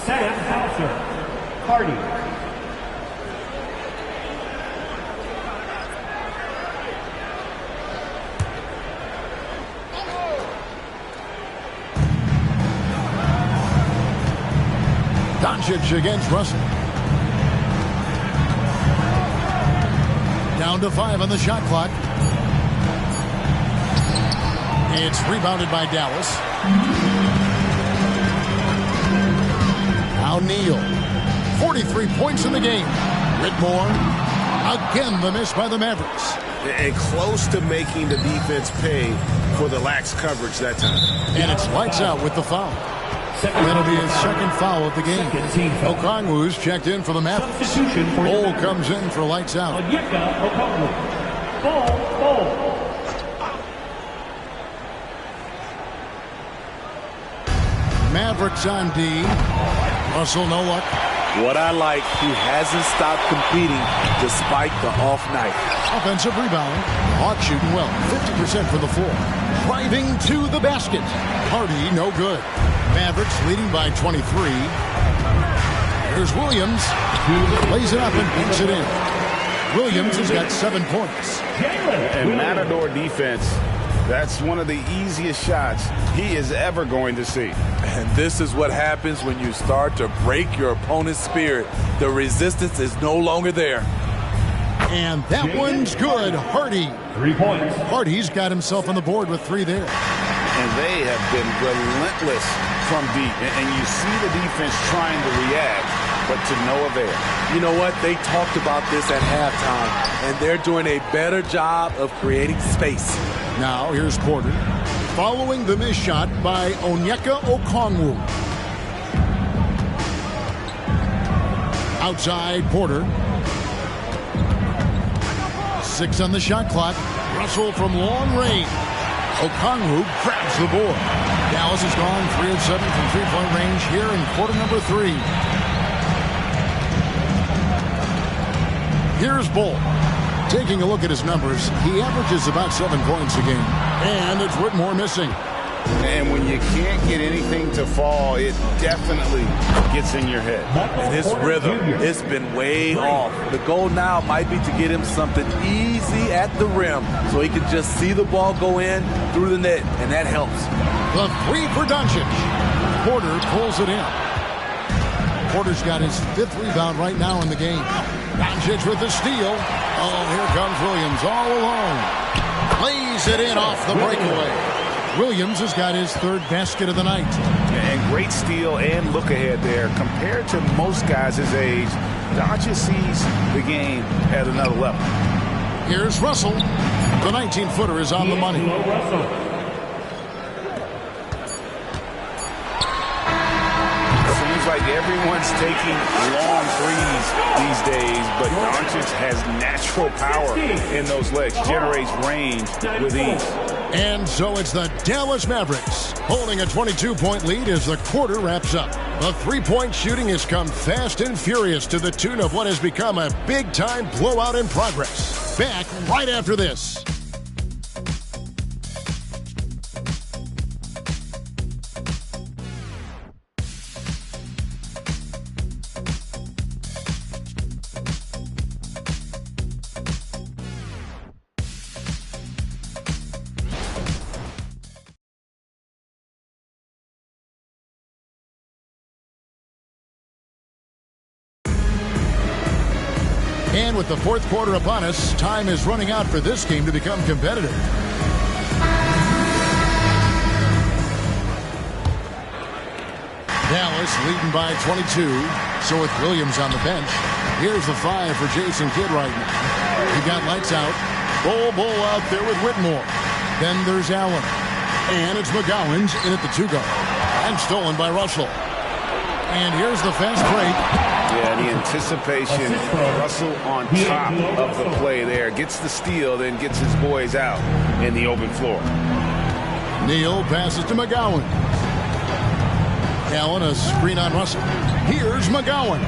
Sam Hauser. Hardy. Doncic against Russell. Down to 5 on the shot clock. It's rebounded by Dallas. Now Neal. 43 points in the game. Whitmore. Again, the miss by the Mavericks. And close to making the defense pay for the lax coverage that time. And it's lights out with the foul. That'll be his second foul of the game. Okongwu's checked in for the Mavericks. Bol comes in for lights out. Mavericks on D. Russell, no luck. What I like, he hasn't stopped competing despite the off night. Offensive rebound. Hawks shooting well. 50% from the floor. Driving to the basket. Hardy, no good. Mavericks leading by 23. Here's Williams. Lays it up and puts it in. Williams has got 7 points. And Matador defense, that's one of the easiest shots he is ever going to see. And this is what happens when you start to break your opponent's spirit. The resistance is no longer there. And that one's good. Hardy. 3 points. Hardy's got himself on the board with 3 there. And they have been relentless from deep. And you see the defense trying to react, but to no avail. You know what? They talked about this at halftime, and they're doing a better job of creating space. Now here's Porter. Following the missed shot by Onyeka Okongwu. Outside Porter. 6 on the shot clock. Russell from long range. Okongwu grabs the board. Dallas has gone 3 of 7 from three-point range here in quarter number 3. Here's Bol. Taking a look at his numbers, he averages about 7 points a game. And it's Whitmore missing. And when you can't get anything to fall, it definitely gets in your head. And his rhythm, it's been way off. The goal now might be to get him something easy at the rim so he can just see the ball go in through the net, and that helps. The 3 for Doncic. Porter pulls it in. Porter's got his 5th rebound right now in the game. Doncic with the steal. Oh, here comes Williams all alone. Lays it in off the breakaway. Williams has got his 3rd basket of the night. And great steal and look ahead there. Compared to most guys his age, Doncic sees the game at another level. Here's Russell. The 19-footer is on the money. Seems like everyone's taking long threes these days, but Doncic has natural power in those legs, generates range with ease. And so it's the Dallas Mavericks holding a 22-point lead as the quarter wraps up. The three-point shooting has come fast and furious to the tune of what has become a big-time blowout in progress. Back right after this. And with the 4th quarter upon us, time is running out for this game to become competitive. Dallas leading by 22. So with Williams on the bench, here's the 5 for Jason Kidd right now. He got lights out. Bol out there with Whitmore. Then there's Allen. And it's McGowan's in at the 2-guard. And stolen by Russell. And here's the fast break. Yeah, the anticipation, Russell on top of the play there. Gets the steal, then gets his boys out in the open floor. Neal passes to McGowan. Allen, a screen on Russell. Here's McGowan.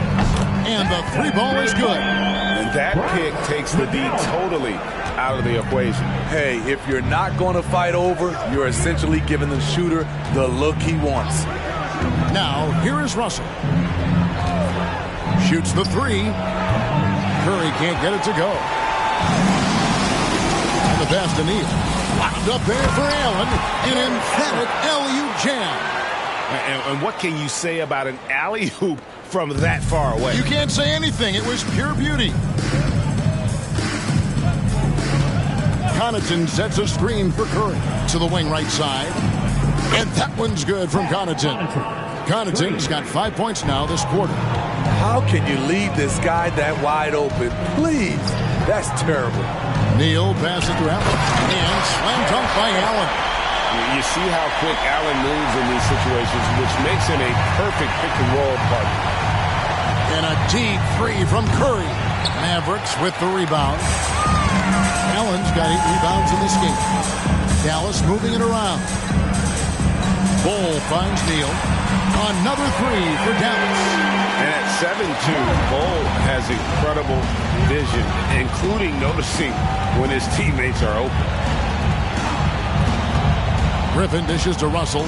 And the 3 ball is good. And that pick takes the D totally out of the equation. Hey, if you're not going to fight over, you're essentially giving the shooter the look he wants. Now, here is Russell. Shoots the 3. Curry can't get it to go. And the pass to Neal. Wound up there for Allen. An emphatic alley-oop jam. And what can you say about an alley-oop from that far away? You can't say anything. It was pure beauty. Connaughton sets a screen for Curry to the wing right side. And that one's good from Connaughton. Connaughton's got 5 points now this quarter. How can you leave this guy that wide open? Please. That's terrible. Neal passes to Allen. And slam dunk by Allen. You see how quick Allen moves in these situations, which makes him a perfect pick-and-roll partner. And a deep three from Curry. Mavericks with the rebound. Allen's got 8 rebounds in this game. Dallas moving it around. Bull finds Neal. Another three for Dallas. And at 7'2", Bull has incredible vision, including noticing when his teammates are open. Griffin dishes to Russell.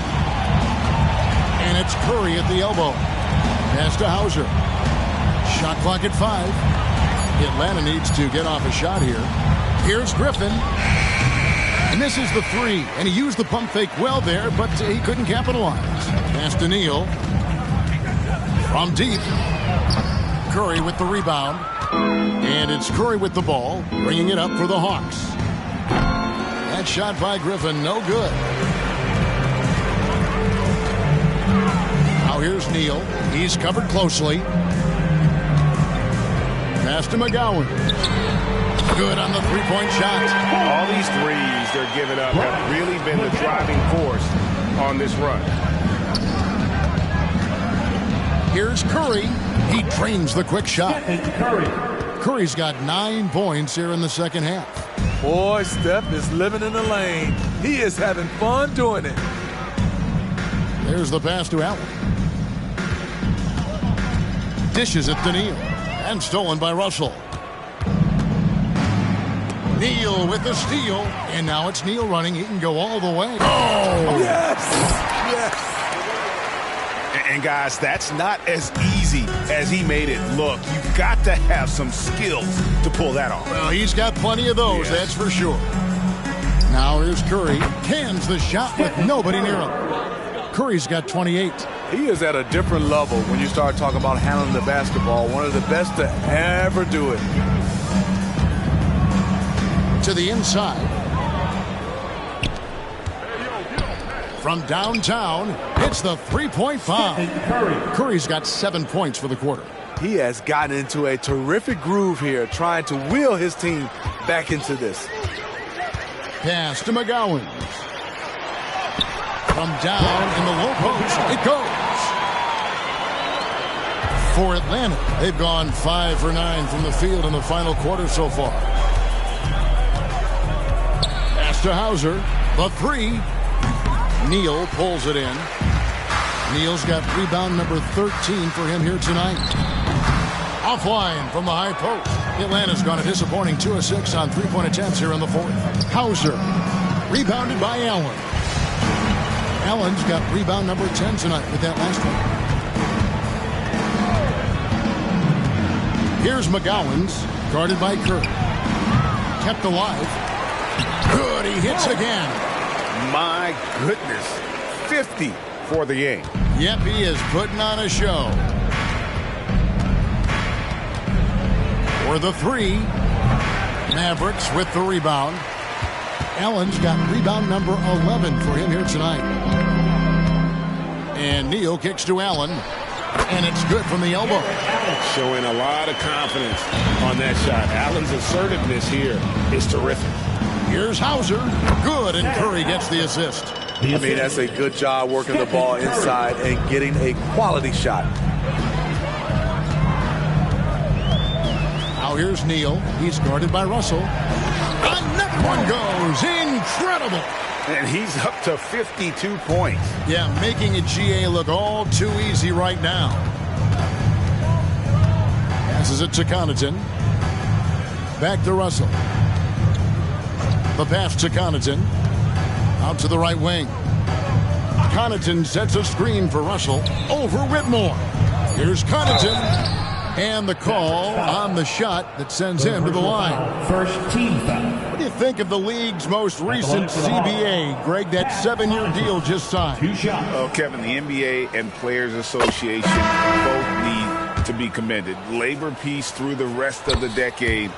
And it's Curry at the elbow. Pass to Hauser. Shot clock at 5. Atlanta needs to get off a shot here. Here's Griffin. Misses the three, and he used the pump fake well there, but he couldn't capitalize. Pass to Neal. From deep. Curry with the rebound. And it's Curry with the ball, bringing it up for the Hawks. That shot by Griffin, no good. Now here's Neal. He's covered closely. Pass to McGowan. Good on the three-point shot. All these threes they're giving up have really been the driving force on this run. Here's Curry. He drains the quick shot. Curry's got 9 points here in the second half. Boy, Steph is living in the lane. He is having fun doing it. There's the pass to Allen. Dishes it to Neal. And stolen by Russell. Neal with the steal. And now it's Neal running. He can go all the way. Oh! Yes! Yes! And guys, that's not as easy as he made it look. You've got to have some skills to pull that off. Well, he's got plenty of those, that's for sure. Now here's Curry. Cans the shot with nobody near him. Curry's got 28. He is at a different level when you start talking about handling the basketball. One of the best to ever do it. To the inside. From downtown, it's the three-point foul. Curry's got 7 points for the quarter. He has gotten into a terrific groove here, trying to wheel his team back into this. Pass to McGowan. From down in the low post, it goes. For Atlanta, they've gone 5 for 9 from the field in the final quarter so far. Pass to Hauser. The three. Neal pulls it in. Neal's got rebound number 13 for him here tonight. Offline from the high post. Atlanta's gone a disappointing 2 of 6 on three-point attempts here in the fourth. Hauser. Rebounded by Allen. Allen's got rebound number 10 tonight with that last one. Here's McGowan's. Guarded by Curry. Kept alive. Good. He hits again. My goodness. 50 for the game. Yep, he is putting on a show. For the three. Mavericks with the rebound. Allen's got rebound number 11 for him here tonight. And Neal kicks to Allen. And it's good from the elbow. Showing a lot of confidence on that shot. Allen's assertiveness here is terrific. Here's Hauser. Good, and Curry gets the assist. I mean, that's a good job working the ball inside and getting a quality shot. Now here's Neal. He's guarded by Russell. Another one goes. Incredible. And he's up to 52 points. Yeah, making a GA look all too easy right now. Passes it to Connaughton. Back to Russell. The pass to Connaughton. Out to the right wing. Connaughton sets a screen for Russell over Whitmore. Here's Connaughton. And the call on the shot that sends him to the line. First team foul. What do you think of the league's most recent CBA? Greg, that 7-year deal just signed. Oh, Kevin, the NBA and Players Association both need to be commended. Labor peace through the rest of the decade.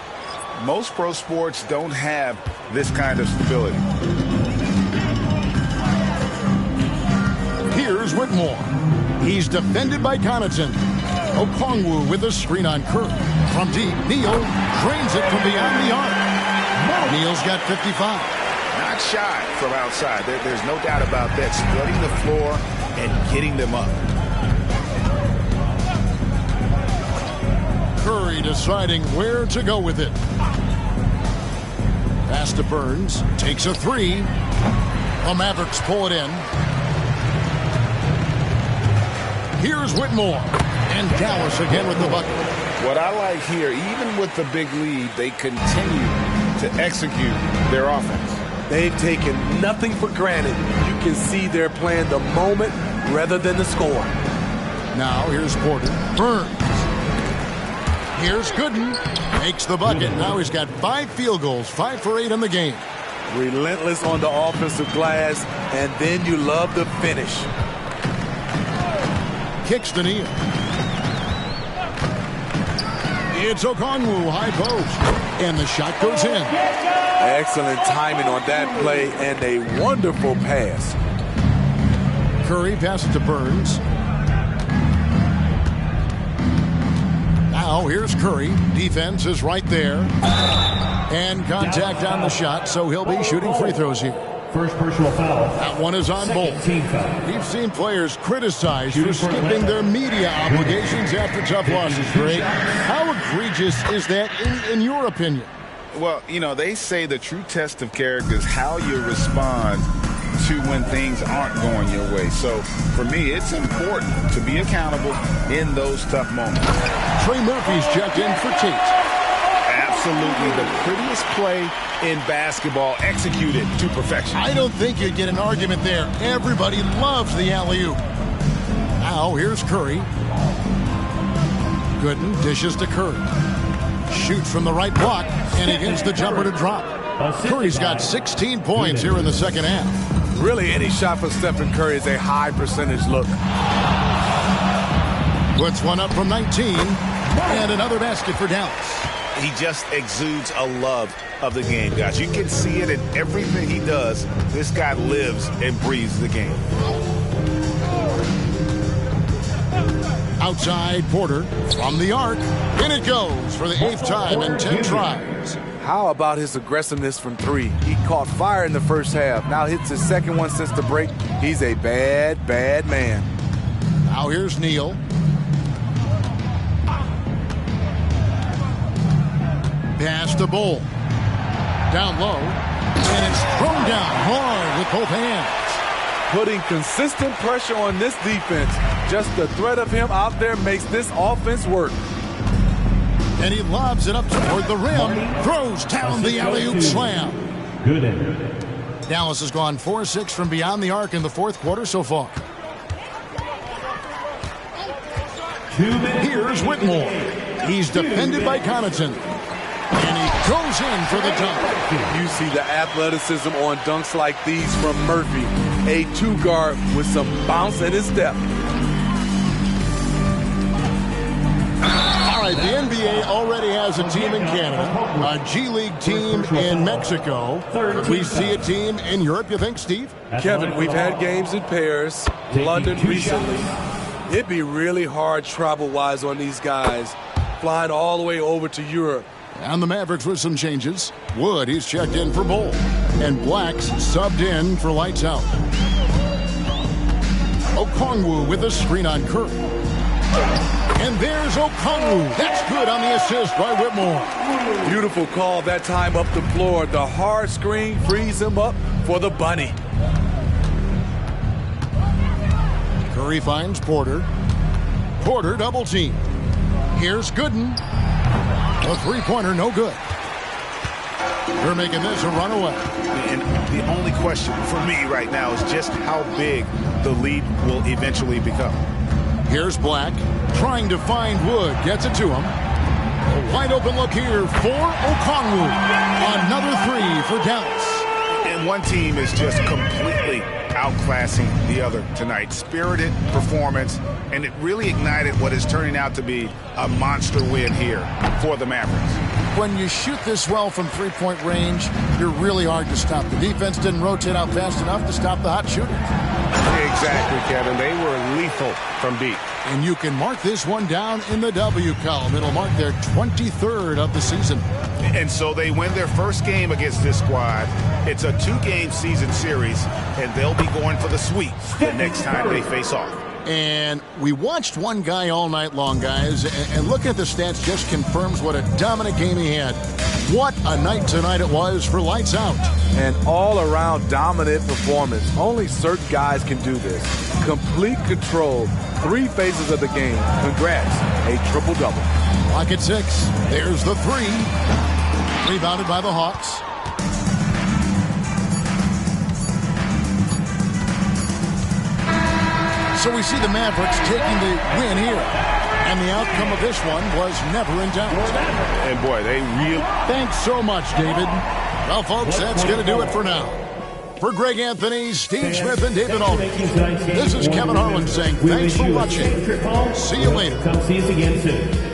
Most pro sports don't have this kind of stability. Here's Whitmore. He's defended by Connaughton. Okongwu with a screen on Kirk. From deep, Neal drains it from beyond the arc. Neal's got 55. Not shy from outside. There's no doubt about that. Spreading the floor and getting them up. Curry deciding where to go with it. Pass to Burns. Takes a three. The Mavericks pull it in. Here's Whitmore. And Dallas again with the bucket. What I like here, even with the big lead, they continue to execute their offense. They've taken nothing for granted. You can see they're playing the moment rather than the score. Now here's Porter. Burns. Here's Gooden. Makes the bucket. Now he's got 5 field goals, 5 for 8 in the game. Relentless on the offensive glass, and then you love the finish. Kicks to Neal. It's Okongwu, high post. And the shot goes in. Excellent timing on that play and a wonderful pass. Curry passes to Burns. Now here's Curry. Defense is right there. And contact on the shot, so he'll be shooting free throws here. First personal foul. That one is on Bolt. We've seen players criticized for skipping their media obligations after tough losses, Greg. How egregious is that in your opinion? Well, you know, they say the true test of character is how you respond to when things aren't going your way. So, for me, it's important to be accountable in those tough moments. Trey Murphy's checked in for Tate. Absolutely the prettiest play in basketball, executed to perfection. I don't think you'd get an argument there. Everybody loves the alley-oop. Now here's Curry. Gooden dishes to Curry. Shoots from the right block, and he gets the jumper to drop. Curry's got 16 points here in the second half. Really, any shot for Stephen Curry is a high percentage look. Puts one up from 19, and another basket for Dallas. He just exudes a love of the game, guys. You can see it in everything he does. This guy lives and breathes the game. Outside Porter from the arc. And it goes for the 8th time in 10 tries. How about his aggressiveness from 3? He caught fire in the first half. Now hits his second one since the break. He's a bad, bad man. Now here's Neal. Pass to Bull. Down low. And it's thrown down hard with both hands. Putting consistent pressure on this defense. Just the threat of him out there makes this offense work. And he lobs it up toward the rim. Throws down the alley-oop slam. Good. Dallas has gone 4-6 from beyond the arc in the fourth quarter so far. 2 minutes. Here's Whitmore. He's defended by Connaughton. And he goes in for the dunk. You see the athleticism on dunks like these from Murphy. A 2-guard with some bounce in his step. All right, the NBA already has a team in Canada, a G League team in Mexico. We see a team in Europe, you think, Steve? Kevin, we've had games in Paris, London recently. It'd be really hard travel-wise on these guys, flying all the way over to Europe. And the Mavericks with some changes. Wood, he's checked in for Bull. And Black's subbed in for Lights Out. Okongwu with a screen on Kirk. And there's Okongwu. That's good on the assist by Whitmore. Beautiful call that time up the floor. The hard screen frees him up for the bunny. Curry finds Porter. Porter double team. Here's Gooden. A three-pointer, no good. They're making this a runaway. And the only question for me right now is just how big the lead will eventually become. Here's Black trying to find Wood. Gets it to him. A wide open look here for Okongwu. Another 3 for Dallas. And one team is just completely outclassing the other tonight. Spirited performance, and it really ignited what is turning out to be a monster win here for the Mavericks. when you shoot this well from three-point range, you're really hard to stop. The defense didn't rotate out fast enough to stop the hot shooter. Exactly, Kevin. They were lethal from deep. And you can mark this one down in the W column. It'll mark their 23rd of the season. And so they win their first game against this squad. It's a 2-game season series, and they'll be going for the sweep the next time they face off. And we watched one guy all night long, guys, and looking at the stats just confirms what a dominant game he had. What a night tonight it was for Lights Out. An all-around dominant performance. Only certain guys can do this. Complete control, 3 phases of the game. Congrats, a triple-double. Clock at 6. There's the 3. Rebounded by the Hawks. So we see the Mavericks taking the win here. And the outcome of this one was never in doubt. And boy, they really... Thanks so much, David. Well, folks, that's going to do it for now. For Greg Anthony, Steve Smith, and David Aldridge, this is Kevin Harlan saying thanks for watching. See you later. Come see us again soon.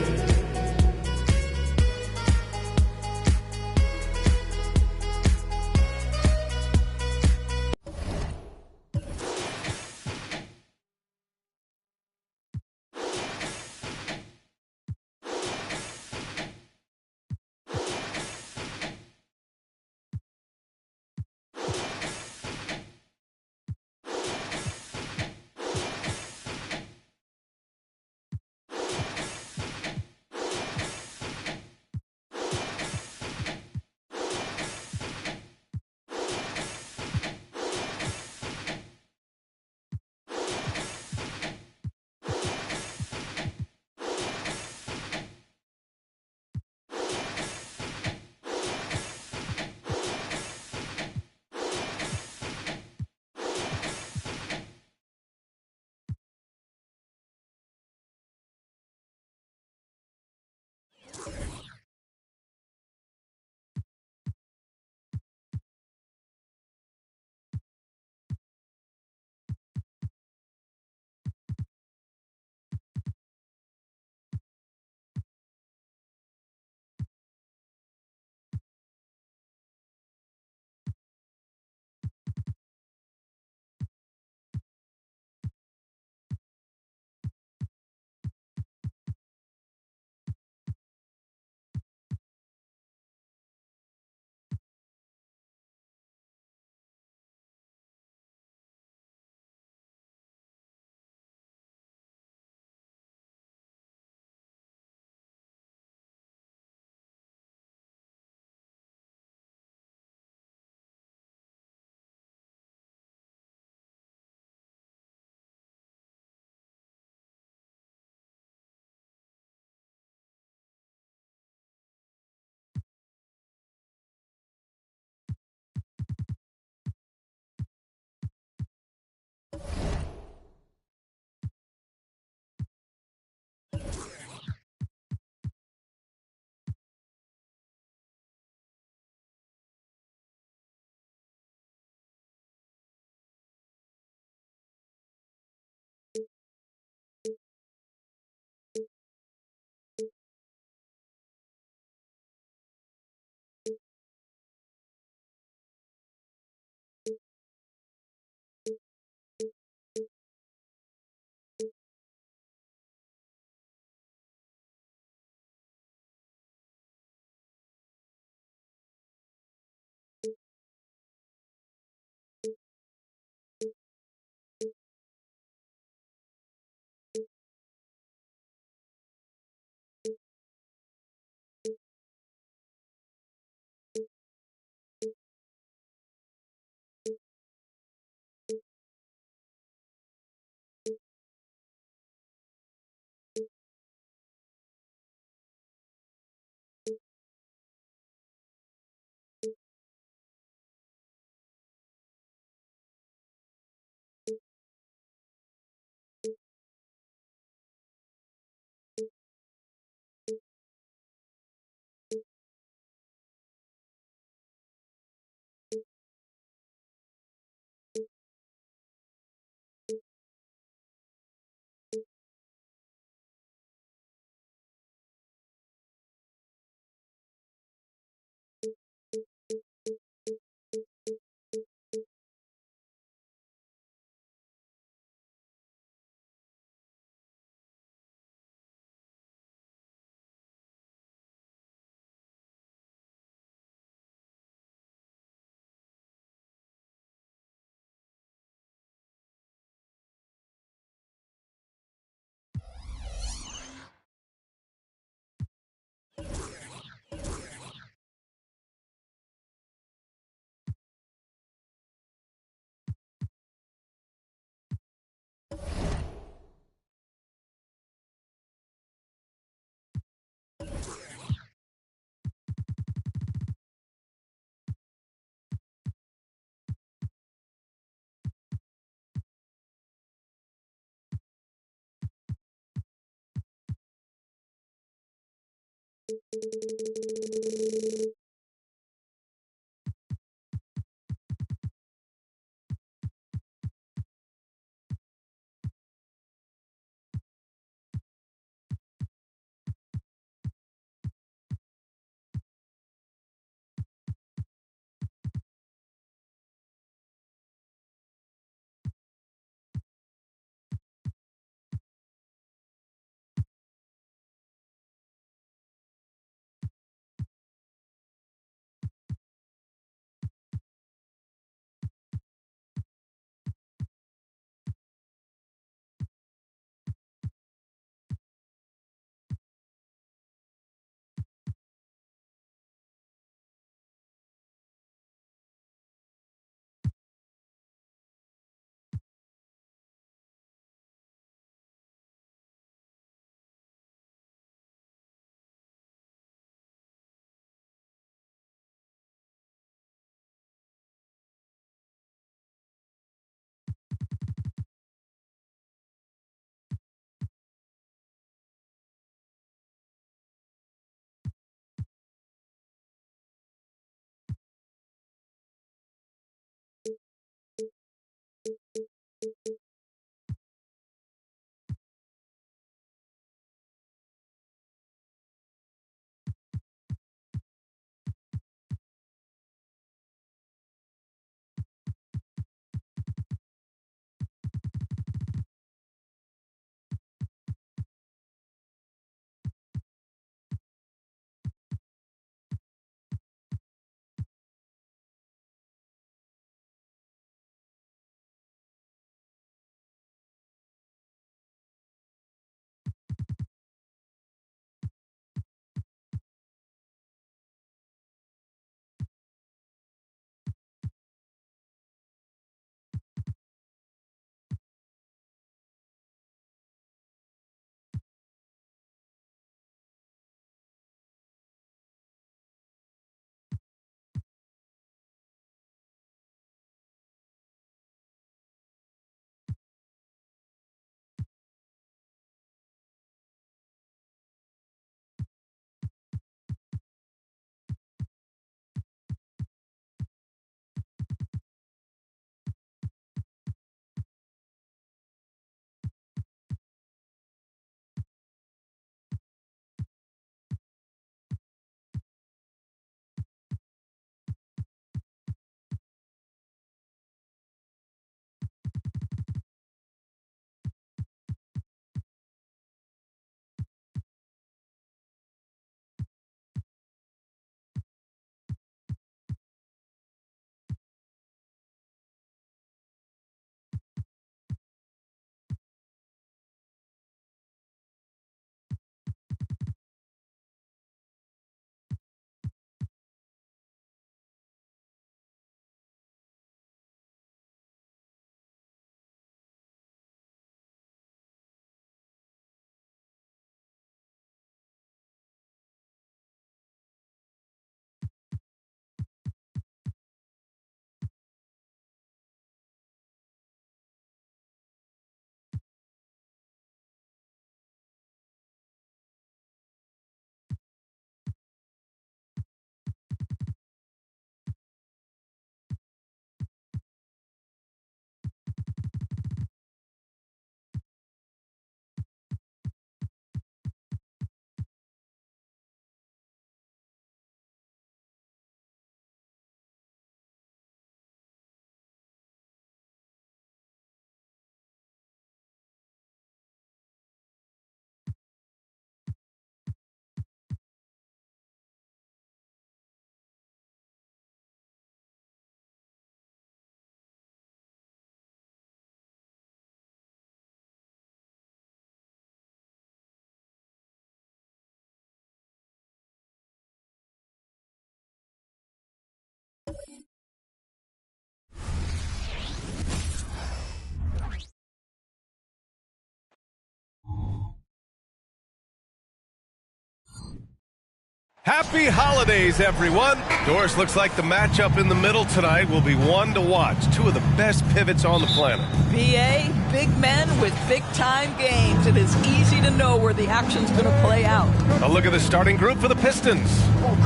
Happy holidays, everyone. Doris, looks like the matchup in the middle tonight will be one to watch. Two of the best pivots on the planet. PA, big men with big-time games. It is easy to know where the action's going to play out. A look at the starting group for the Pistons.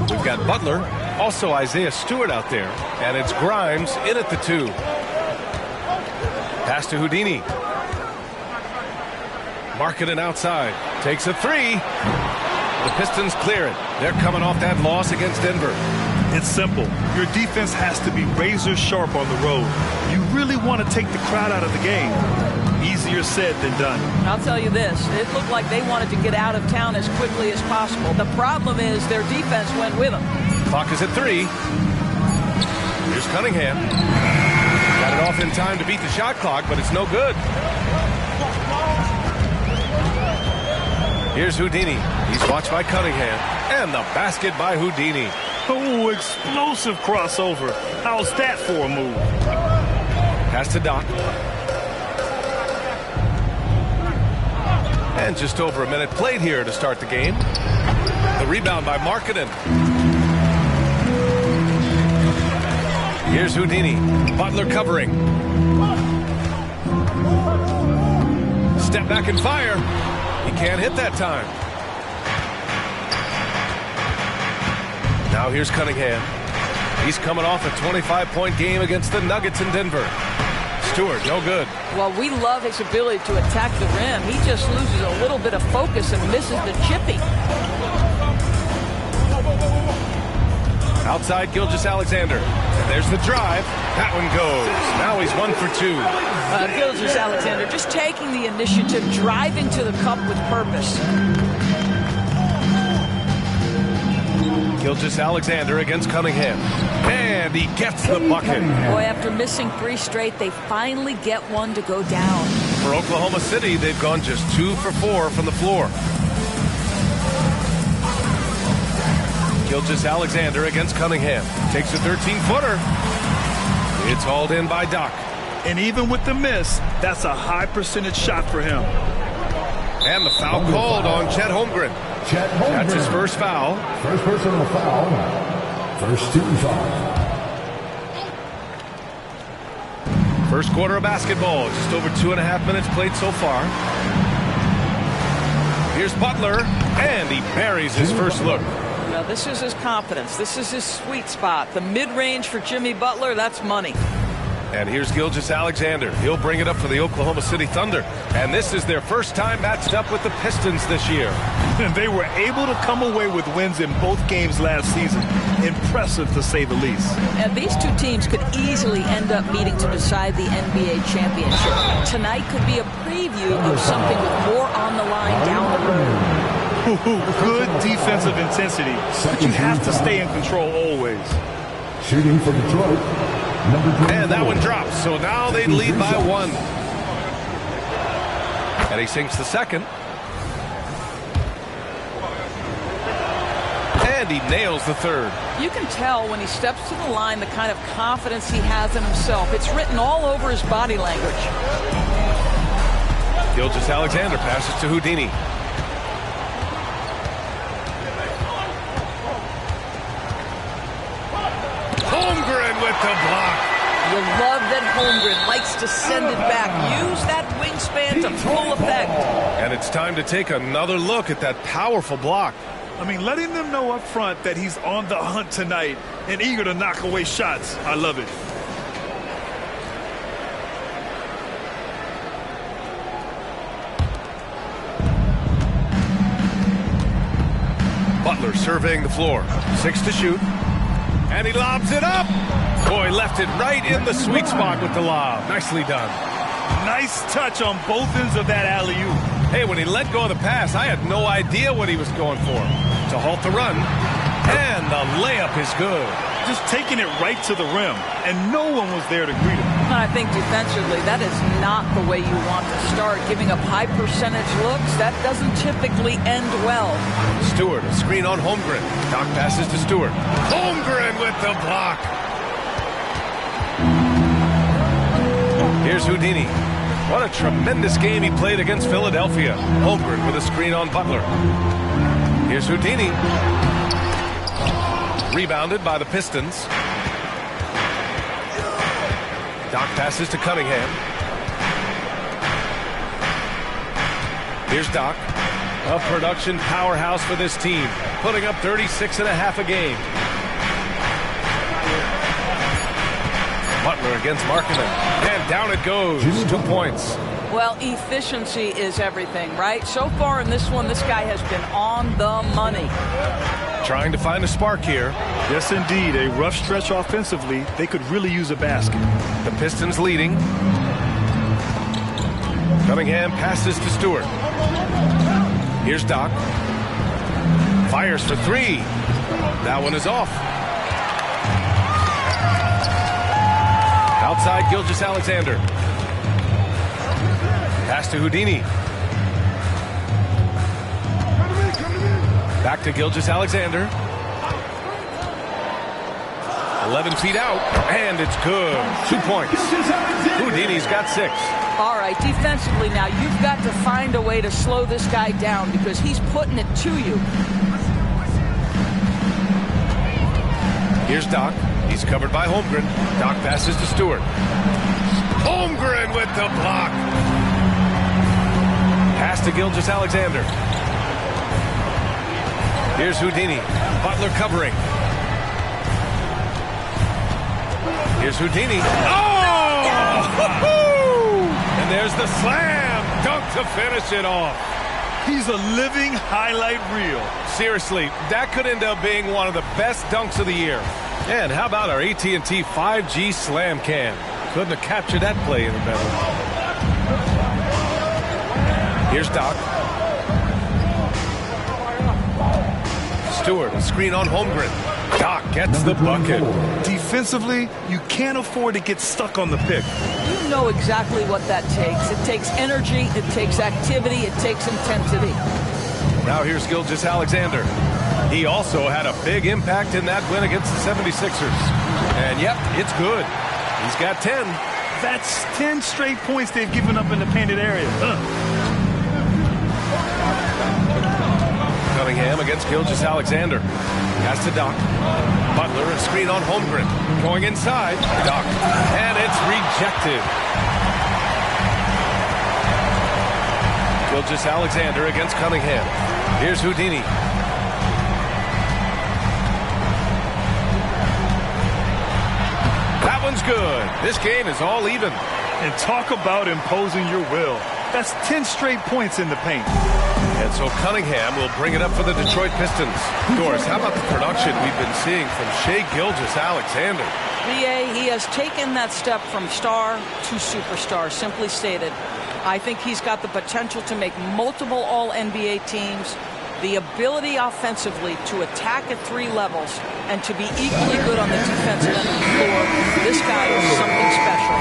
We've got Butler, also Isaiah Stewart out there, and it's Grimes in at the 2. Pass to Houdini. Markkanen outside. Takes a 3. The Pistons clear it. They're coming off that loss against Denver. It's simple. Your defense has to be razor sharp on the road. You really want to take the crowd out of the game. Easier said than done. I'll tell you this. It looked like they wanted to get out of town as quickly as possible. The problem is their defense went with them. Clock is at 3. Here's Cunningham. Got it off in time to beat the shot clock, but it's no good. Here's Houdini. He's watched by Cunningham. And the basket by Houdini. Oh, explosive crossover. How's that for a move? Pass to Doc. And just over a minute played here to start the game. The rebound by Markkanen. Here's Houdini. Butler covering. Step back and fire. He can't hit that time. Now here's Cunningham. He's coming off a 25-point game against the Nuggets in Denver. Stewart, no good. Well, we love his ability to attack the rim. He just loses a little bit of focus and misses the chippy. Outside Gilgeous-Alexander. And there's the drive. That one goes. Now he's 1 for 2. Gilgeous-Alexander just taking the initiative, driving to the cup with purpose. Gilgeous-Alexander against Cunningham. And he gets the bucket. Boy, after missing 3 straight, they finally get one to go down. For Oklahoma City, they've gone just 2 for 4 from the floor. Gilgeous-Alexander against Cunningham. Takes a 13-footer. It's hauled in by Doc. And even with the miss, that's a high percentage shot for him. And the foul called on Chet Holmgren. That's his first foul. First personal foul. First team foul. First quarter of basketball. Just over 2.5 minutes played so far. Here's Butler. And he buries his first look. Now, this is his confidence. This is his sweet spot. The mid-range for Jimmy Butler, that's money. And here's Gilgeous-Alexander. He'll bring it up for the Oklahoma City Thunder. And this is their first time matched up with the Pistons this year. And they were able to come away with wins in both games last season. Impressive, to say the least. And these two teams could easily end up meeting to decide the NBA championship. Tonight could be a preview of something with more on the line down the road. Good defensive intensity, but you have to stay in control always. Shooting for Detroit. And that one drops, so now they lead by 1. And he sinks the second. And he nails the third. You can tell when he steps to the line the kind of confidence he has in himself. It's written all over his body language. Gilgeous-Alexander passes to Houdini. Holmgren with the block. You love that Holmgren likes to send it back. Use that wingspan to full effect. And it's time to take another look at that powerful block. I mean, letting them know up front that he's on the hunt tonight and eager to knock away shots. I love it. Butler surveying the floor. 6 to shoot. And he lobs it up. Boy, left it right in the sweet spot with the lob. Nicely done. Nice touch on both ends of that alley-oop. Hey, when he let go of the pass, I had no idea what he was going for. To halt the run. And the layup is good. Just taking it right to the rim, and no one was there to greet him. I think defensively, that is not the way you want to start. Giving up high percentage looks, that doesn't typically end well. Stewart, a screen on Holmgren. Doc passes to Stewart. Holmgren with the block. Here's Houdini. What a tremendous game he played against Philadelphia. Holmgren with a screen on Butler. Here's Houdini. Rebounded by the Pistons. Doc passes to Cunningham. Here's Doc. A production powerhouse for this team, putting up 36.5 a game. Butler against Markkanen, and down it goes. 2 points. Well, efficiency is everything, right? So far in this one, this guy has been on the money. Trying to find a spark here. Yes, indeed. A rough stretch offensively. They could really use a basket. The Pistons leading. Cunningham passes to Stewart. Here's Doc. Fires for 3. That one is off. Outside Gilgeous-Alexander. Pass to Houdini. Back to Gilgeous-Alexander. 11 feet out, and it's good. 2 points. Houdini's got 6. All right, defensively now, you've got to find a way to slow this guy down because he's putting it to you. Here's Doc. He's covered by Holmgren. Doc passes to Stewart. Holmgren with the block. Pass to Gilgeous-Alexander. Here's Houdini. Butler covering. Here's Houdini. Oh! And there's the slam dunk to finish it off. He's a living highlight reel. Seriously, that could end up being one of the best dunks of the year. And how about our AT&T 5G slam cam? Couldn't have captured that play any better. Here's Doc. Stewart, a screen on Holmgren. Doc gets the bucket. Defensively, you can't afford to get stuck on the pick. You know exactly what that takes. It takes energy, it takes activity, it takes intensity. Now here's Gilgeous-Alexander. He also had a big impact in that win against the 76ers. And yep, it's good. He's got 10. That's 10 straight points they've given up in the painted area. Cunningham against Gilgeous-Alexander. Pass to Doc. Butler, a screen on Holmgren. Going inside. Doc. And it's rejected. Gilgeous-Alexander against Cunningham. Here's Houdini. That one's good. This game is all even. And talk about imposing your will. That's 10 straight points in the paint. And so Cunningham will bring it up for the Detroit Pistons. Doris, how about the production we've been seeing from Shai Gilgeous-Alexander? B.A., he has taken that step from star to superstar, simply stated. I think he's got the potential to make multiple All-NBA teams, the ability offensively to attack at 3 levels, and to be equally good on the defensive end of the floor. This guy is something special.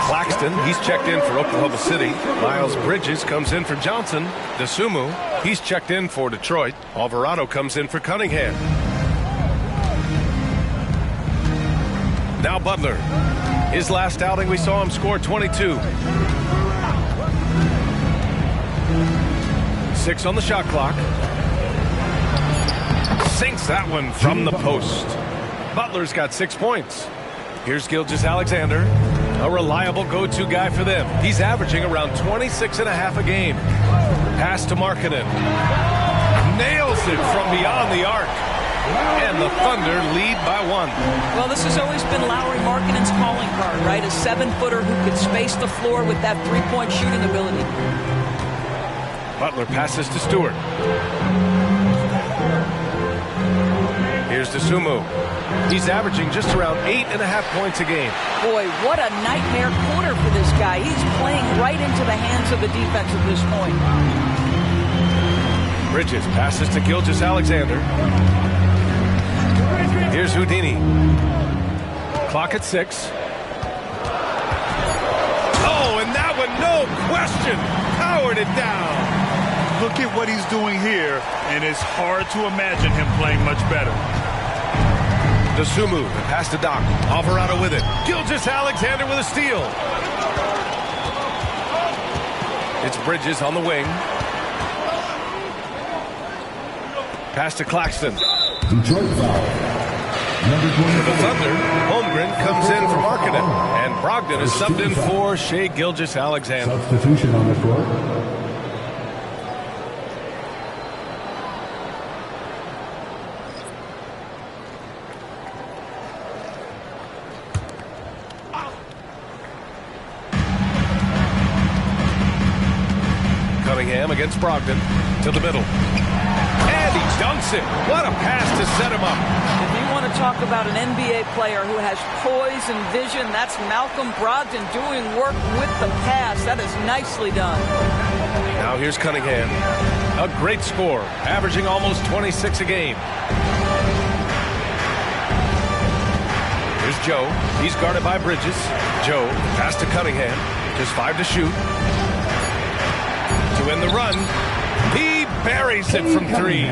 Claxton, he's checked in for Oklahoma City. Miles Bridges comes in for Johnson. DeSumo, he's checked in for Detroit. Alvarado comes in for Cunningham. Now Butler. His last outing, we saw him score 22. 6 on the shot clock. Sinks that one from the post. Butler's got 6 points. Here's Gilgeous-Alexander, a reliable go-to guy for them. He's averaging around 26.5 a game. Pass to Markkanen. Nails it from beyond the arc. And the Thunder lead by 1. Well, this has always been Lauri Markkanen's calling card, right? A 7-footer who could space the floor with that 3-point shooting ability. Butler passes to Stewart. Here's DeSumo. He's averaging just around 8.5 points a game. Boy, what a nightmare quarter for this guy. He's playing right into the hands of the defense at this point. Bridges passes to Gilgeous-Alexander. Here's Houdini. Clock at 6. Oh, and that one, no question, powered it down. Look at what he's doing here, and it's hard to imagine him playing much better. DeSumo, pass to Doc. Alvarado with it. Gilgeous-Alexander with a steal. It's Bridges on the wing. Pass to Claxton. Detroit foul. For the Thunder, Holmgren comes in for Markkanen, and Brogdon is subbed in for Shai Gilgeous-Alexander. Substitution on the court. Cunningham against Brogdon to the middle. And he dunks it. What a pass to set him up. If you want to talk about an NBA player who has poise and vision, that's Malcolm Brogdon doing work with the pass. That is nicely done. Now here's Cunningham. A great score, averaging almost 26 a game. Here's Joe. He's guarded by Bridges. Joe, pass to Cunningham. Just 5 to shoot. To win the run. He buries it from 3.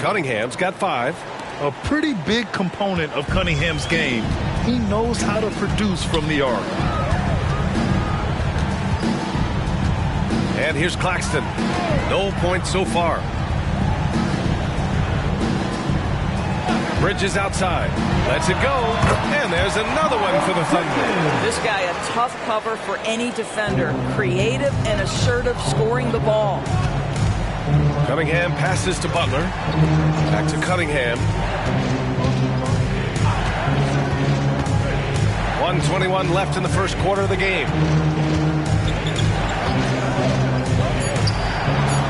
Cunningham's got 5. A pretty big component of Cunningham's game. He knows how to produce from the arc. And here's Claxton. No points so far. Bridges outside. Lets it go. And there's another one for the Thunder. This guy a tough cover for any defender. Creative and assertive scoring the ball. Cunningham passes to Butler. Back to Cunningham. 1:21 left in the first quarter of the game.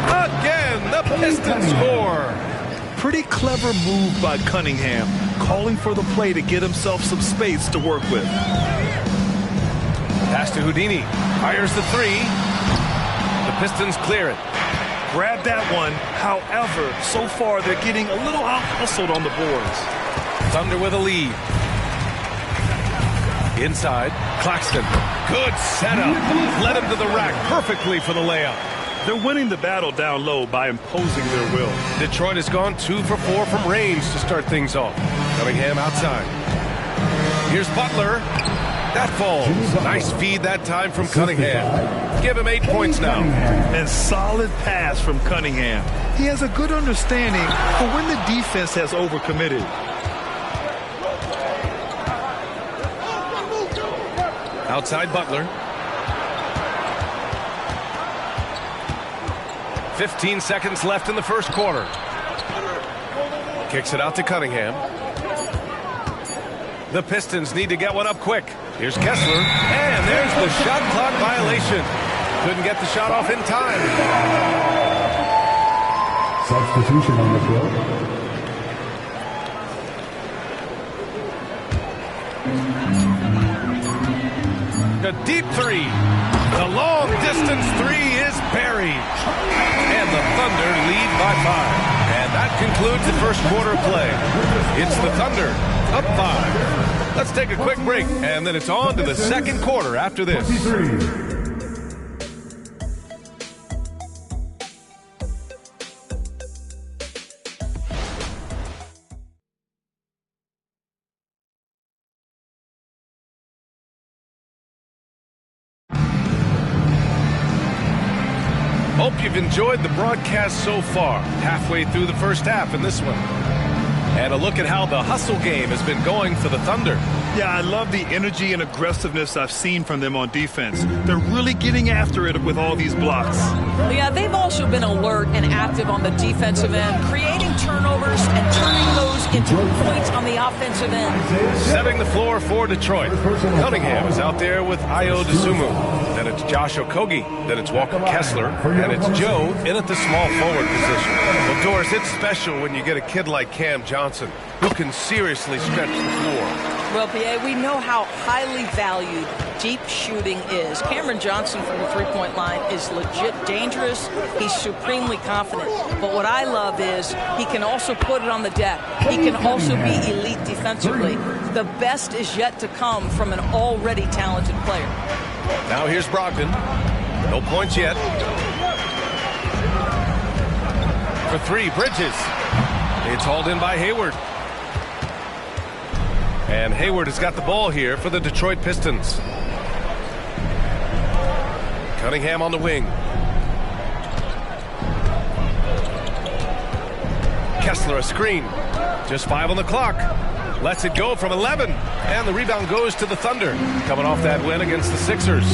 Again, the Pistons score. Pretty clever move by Cunningham, calling for the play to get himself some space to work with. Pass to Houdini. Fires the 3. The Pistons clear it. Grab that one. However, so far they're getting a little out-hustled on the boards. Thunder with a lead. Inside, Claxton. Good setup. Led him to the rack perfectly for the layup. They're winning the battle down low by imposing their will. Detroit has gone 2 for 4 from range to start things off. Cunningham outside. Here's Butler. That falls. Nice feed that time from Cunningham. Give him 8 points now. And solid pass from Cunningham. He has a good understanding for when the defense has overcommitted. Outside Butler. 15 seconds left in the first quarter. Kicks it out to Cunningham. The Pistons need to get one up quick. Here's Kessler, and there's the shot clock violation. Couldn't get the shot off in time. Substitution on the floor. A deep 3. The long distance 3 is buried. And the Thunder lead by 5. And that concludes the first quarter of play. It's the Thunder up 5. Let's take a quick break, and then it's on to the second quarter after this. 23. Hope you've enjoyed the broadcast so far. Halfway through the first half in this one. And a look at how the hustle game has been going for the Thunder. Yeah, I love the energy and aggressiveness I've seen from them on defense. They're really getting after it with all these blocks. Yeah, they've also been alert and active on the defensive end, creating turnovers and turning those into points on the offensive end. Setting the floor for Detroit. Cunningham is out there with Ayo Dosunmu. Then it's Josh Okogie. Then it's Walker Kessler. And it's Joe in at the small forward position. Well, Doris, it's special when you get a kid like Cam Johnson who can seriously stretch the floor. Well, P.A., we know how highly valued deep shooting is. Cameron Johnson from the three-point line is legit dangerous. He's supremely confident. But what I love is he can also put it on the deck. He can also be elite defensively. The best is yet to come from an already talented player. Now here's Brogdon. No points yet. For 3, Bridges. It's hauled in by Hayward. And Hayward has got the ball here for the Detroit Pistons. Cunningham on the wing. Kessler a screen. Just 5 on the clock. Lets it go from 11. And the rebound goes to the Thunder. Coming off that win against the Sixers.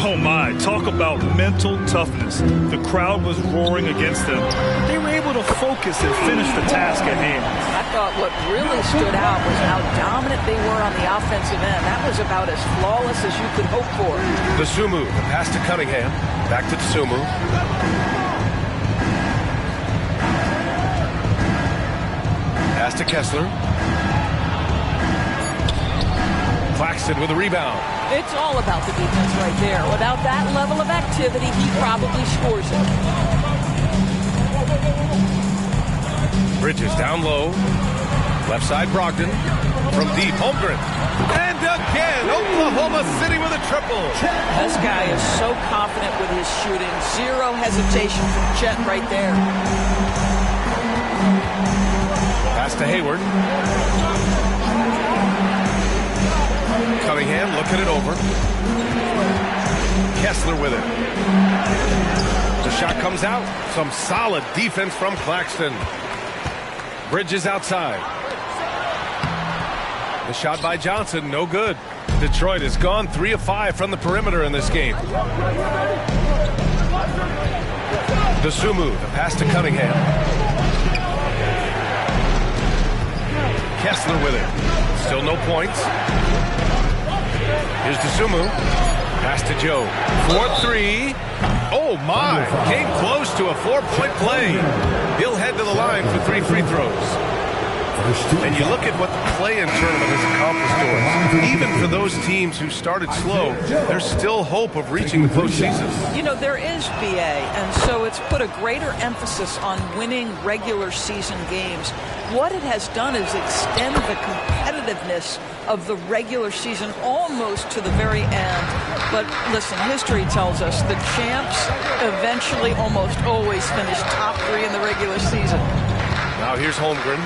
Oh, my. Talk about mental toughness. The crowd was roaring against them. They were able to focus and finish the task at hand. I thought what really stood out was how dominant they were on the offensive end. That was about as flawless as you could hope for. Dosunmu, the pass to Cunningham. Back to Dosunmu. Pass to Kessler. Claxton with a rebound. It's all about the defense right there. Without that level of activity, he probably scores it. Bridges down low. Left side Brogdon. From deep, Holmgren. And again, Oklahoma City with a triple. This guy is so confident with his shooting. Zero hesitation from Chet right there. Pass to Hayward. Cunningham looking it over. Kessler with it. The shot comes out. Some solid defense from Claxton. Bridges outside. The shot by Johnson, no good. Detroit has gone 3 of 5 from the perimeter in this game. Dosunmu, the pass to Cunningham. Kessler with it. Still no points. Here's Dosunmu. Pass to Joe. 4-3. Oh, my. Came close to a 4-point play. He'll head to the line for 3 free throws. And you look at what the play-in tournament has accomplished for us. Even for those teams who started slow, there's still hope of reaching the postseason. You know, there is BA, and so it's put a greater emphasis on winning regular season games. What it has done is extend the competitiveness of the regular season almost to the very end. But listen, history tells us the champs eventually almost always finish top 3 in the regular season. Now here's Holmgren.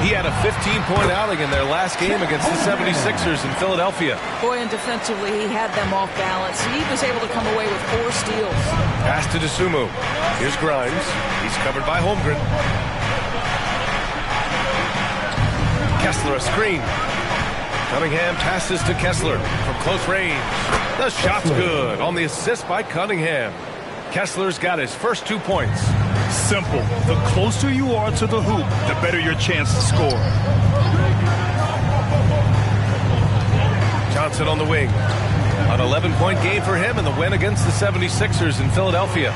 He had a 15-point outing in their last game against the 76ers in Philadelphia. Boy, and defensively, he had them off balance. He was able to come away with 4 steals. Pass to Dosunmu. Here's Grimes. He's covered by Holmgren. Kessler a screen. Cunningham passes to Kessler from close range. The shot's good on the assist by Cunningham. Kessler's got his first 2 points. Simple. The closer you are to the hoop, the better your chance to score. Johnson on the wing. An 11-point game for him in the win against the 76ers in Philadelphia.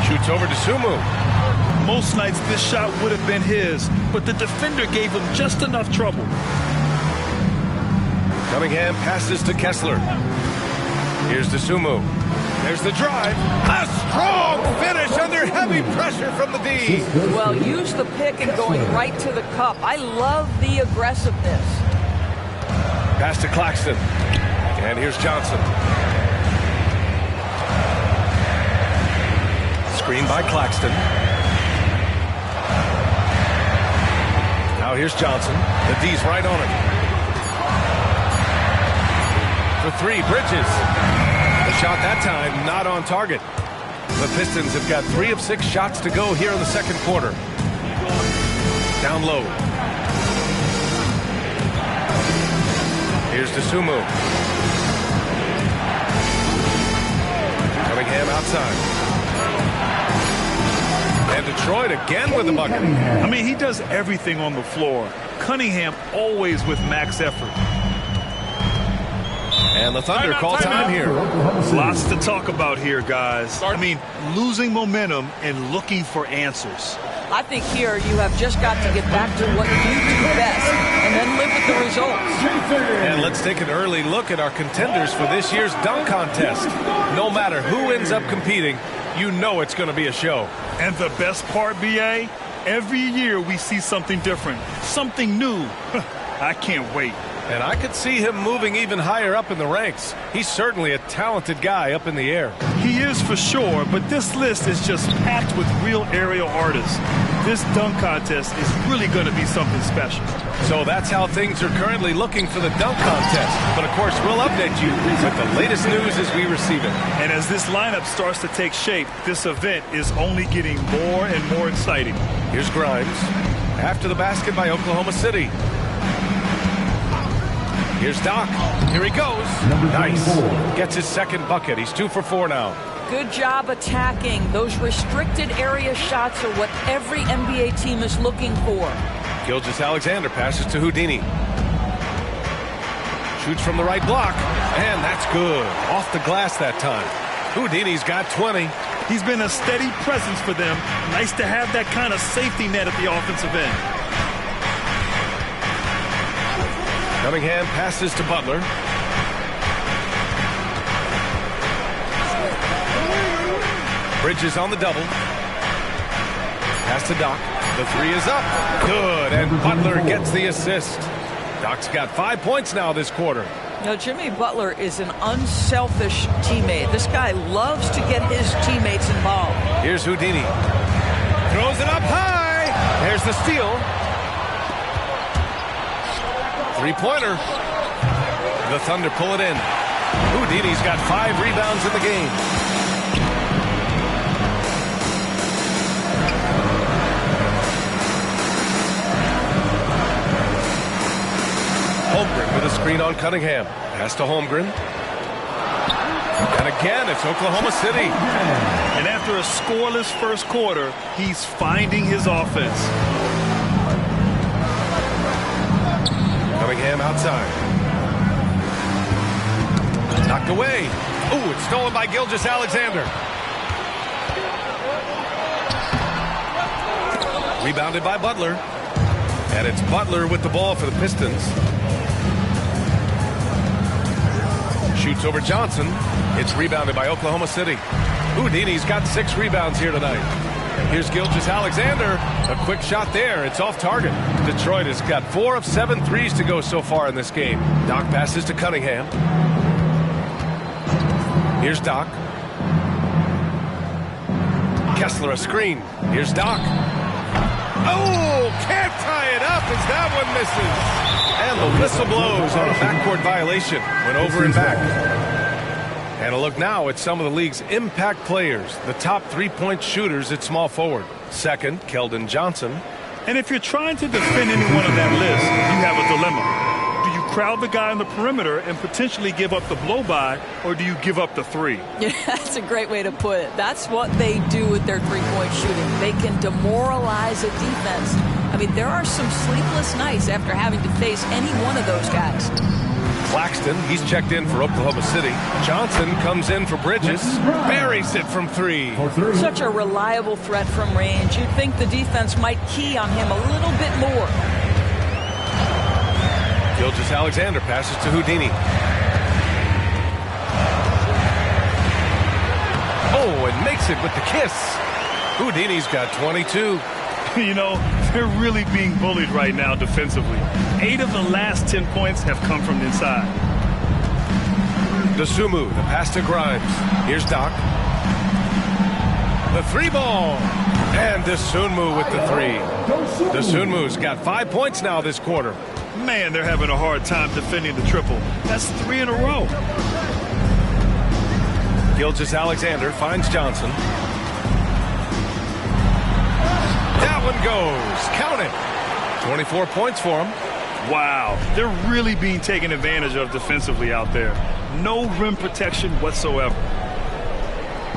Shoots over to Dosunmu. Most nights this shot would have been his, but the defender gave him just enough trouble. Cunningham passes to Kessler. Here's Dosunmu. There's the drive. A strong finish under heavy pressure from the D. Well, use the pick and going right to the cup. I love the aggressiveness. Pass to Claxton. And here's Johnson. Screen by Claxton. Now here's Johnson. The D's right on it. For 3, Bridges. The shot that time not on target. The Pistons have got 3 of 6 shots to go here in the second quarter. Down low. Here's Dosunmu. Cunningham outside. And Detroit again with the bucket. I mean, he does everything on the floor. Cunningham always with max effort. And the Thunder call time here. Lots to talk about here, guys. I mean, losing momentum and looking for answers. I think here you have just got to get back to what you do best and then live with the results. And let's take an early look at our contenders for this year's dunk contest. No matter who ends up competing, you know it's going to be a show. And the best part, BA, every year we see something different, something new. I can't wait. And I could see him moving even higher up in the ranks. He's certainly a talented guy up in the air. He is for sure, but this list is just packed with real aerial artists. This dunk contest is really going to be something special. So that's how things are currently looking for the dunk contest. But of course, we'll update you with the latest news as we receive it. And as this lineup starts to take shape, this event is only getting more and more exciting. Here's Grimes. After the basket by Oklahoma City. Here's Doc. Here he goes. Nice. Gets his second bucket. He's 2 for 4 now. Good job attacking. Those restricted area shots are what every NBA team is looking for. Gilgeous-Alexander passes to Houdini. Shoots from the right block, and that's good. Off the glass that time. Houdini's got 20. He's been a steady presence for them. Nice to have that kind of safety net at the offensive end. Cunningham passes to Butler. Bridges on the double. Pass to Doc. The 3 is up. Good, and Butler gets the assist. Doc's got 5 points now this quarter. You know, Jimmy Butler is an unselfish teammate. This guy loves to get his teammates involved. Here's Houdini. Throws it up high. There's the steal. 3-pointer. The Thunder pull it in. Houdini's got 5 rebounds in the game. Holmgren with a screen on Cunningham. Pass to Holmgren. And again, it's Oklahoma City. And after a scoreless first quarter, he's finding his offense. Cunningham outside. Knocked away. Ooh, it's stolen by Gilgeous-Alexander. Rebounded by Butler. And it's Butler with the ball for the Pistons. Shoots over Johnson. It's rebounded by Oklahoma City. Houdini's got 6 rebounds here tonight. Here's Gilgeous-Alexander. A quick shot there. It's off target. Detroit has got 4 of 7 threes to go so far in this game. Doc passes to Cunningham. Here's Doc. Kessler a screen. Here's Doc. Oh, can't tie it up as that one misses. And the whistle blows on a backcourt violation. Went over and back. And a look now at some of the league's impact players, the top 3-point shooters at small forward. Second, Keldon Johnson. And if you're trying to defend anyone on that list, you have a dilemma. Do you crowd the guy on the perimeter and potentially give up the blow-by, or do you give up the 3? Yeah, that's a great way to put it. That's what they do with their 3-point shooting. They can demoralize a defense. I mean, there are some sleepless nights after having to face any one of those guys. Claxton, he's checked in for Oklahoma City. Johnson comes in for Bridges. Buries it from 3. Such a reliable threat from range. You'd think the defense might key on him a little bit more. Gilgeous-Alexander passes to Houdini. Oh, and makes it with the kiss. Houdini's got 22. You know, they're really being bullied right now defensively. 8 of the last 10 points have come from inside. Dosunmu, the pass to Grimes. Here's Doc. The 3 ball. And Dosunmu with the 3. Dosunmu's got 5 points now this quarter. Man, they're having a hard time defending the triple. That's 3 in a row. Gilgeous-Alexander finds Johnson. That one goes. Count it. 24 points for him. Wow, they're really being taken advantage of defensively out there. No rim protection whatsoever.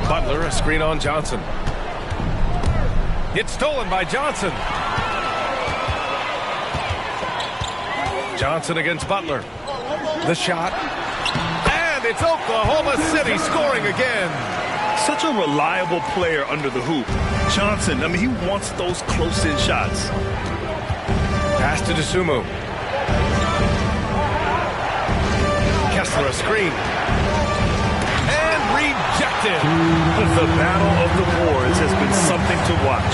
Butler, a screen on Johnson. It's stolen by Johnson. Johnson against Butler. The shot. And it's Oklahoma City scoring again. Such a reliable player under the hoop. Johnson, I mean, he wants those close-in shots. Pass to Dosunmu. Kessler a screen. And rejected. The battle of the boards has been something to watch.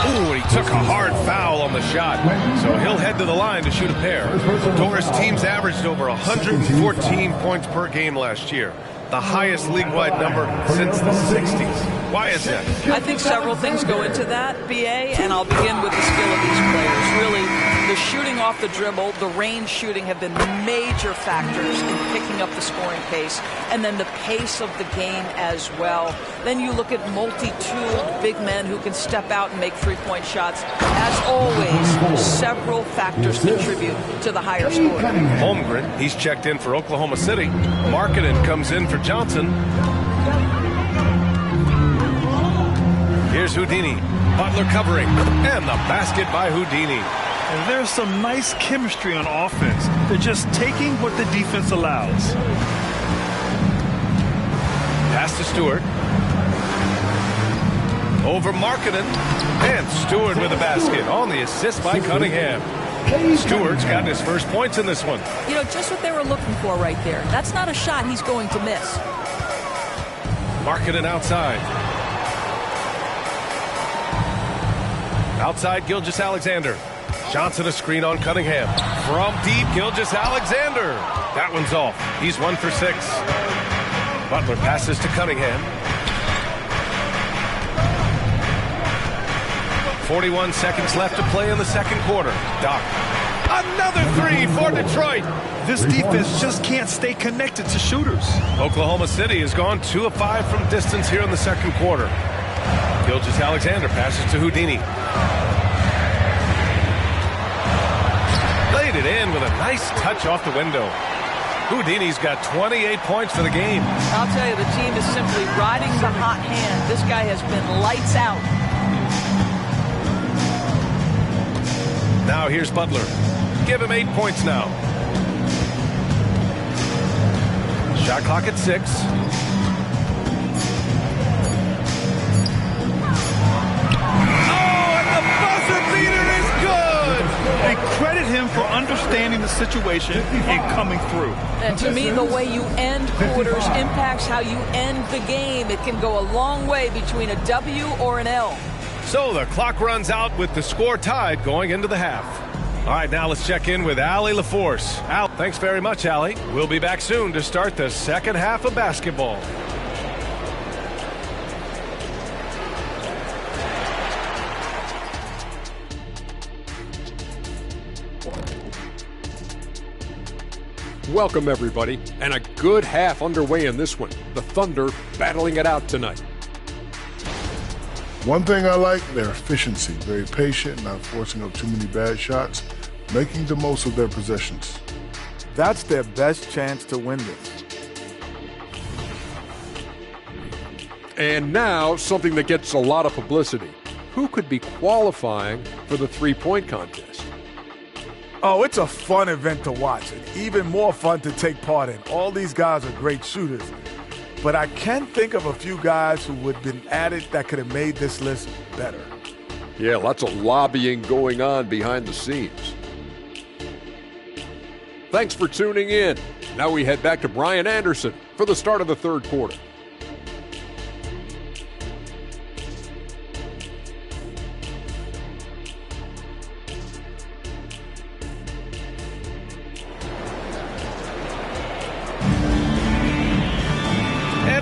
Ooh, he took a hard foul on the shot. So he'll head to the line to shoot a pair. Doris teams averaged over 114 points per game last year. The highest league-wide number since the 60s. Why is that? I think several things go into that, BA, and I'll begin with the skill of these players. Really, The shooting off the dribble, the range shooting have been major factors in picking up the scoring pace, and then the pace of the game as well. Then you look at multi-tooled big men who can step out and make three-point shots. As always, several factors contribute to the higher score. Holmgren, he's checked in for Oklahoma City. Markkanen comes in for Johnson. Here's Houdini. Butler covering, and the basket by Houdini. And there's some nice chemistry on offense. They're just taking what the defense allows. Pass to Stewart. Over Markkanen. And Stewart with a basket on the assist by Cunningham. Stewart's gotten his first points in this one. You know, just what they were looking for right there. That's not a shot he's going to miss. Markkanen outside. Outside, Gilgeous-Alexander. Johnson a screen on Cunningham. From deep, Gilgeous-Alexander. That one's off. He's 1 for 6. Butler passes to Cunningham. 41 seconds left to play in the second quarter. Doc. Another three for Detroit. This defense just can't stay connected to shooters. Oklahoma City has gone 2 of 5 from distance here in the second quarter. Gilgeous-Alexander passes to Houdini. Laid it in with a nice touch off the window. Houdini's got 28 points for the game. I'll tell you, the team is simply riding the hot hand. This guy has been lights out. Now here's Butler. Give him 8 points now. Shot clock at 6. And credit him for understanding the situation and coming through. And to me, the way you end quarters impacts how you end the game. It can go a long way between a W or an L. So the clock runs out with the score tied going into the half. All right, now let's check in with Allie LaForce. Al, thanks very much, Allie. We'll be back soon to start the second half of basketball. Welcome, everybody, and a good half underway in this one. The Thunder battling it out tonight. One thing I like, their efficiency. Very patient, not forcing up too many bad shots, making the most of their possessions. That's their best chance to win this. And now, something that gets a lot of publicity. Who could be qualifying for the three-point contest? Oh, it's a fun event to watch, and even more fun to take part in. All these guys are great shooters, but I can think of a few guys who would have been added that could have made this list better. Yeah, lots of lobbying going on behind the scenes. Thanks for tuning in. Now we head back to Brian Anderson for the start of the third quarter.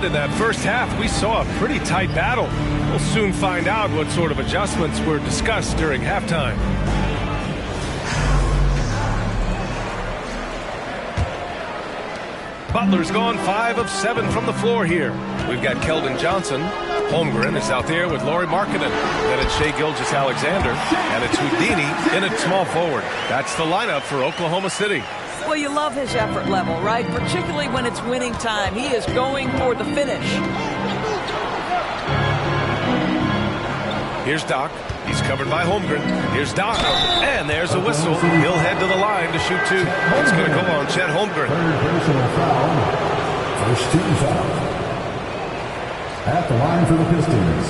In that first half, we saw a pretty tight battle. We'll soon find out what sort of adjustments were discussed during halftime. Butler's gone 5 of 7 from the floor here. We've got Keldon Johnson. Holmgren is out there with Lauri Markkanen. Then it's Shai Gilgeous-Alexander. And it's Houdini in at small forward. That's the lineup for Oklahoma City. Well, you love his effort level, right? Particularly when it's winning time. He is going for the finish. Here's Doc. He's covered by Holmgren. Here's Doc. And there's a whistle. He'll head to the line to shoot 2. It's going to go on Chet Holmgren. Third personal foul. First team foul. At the line for the Pistons,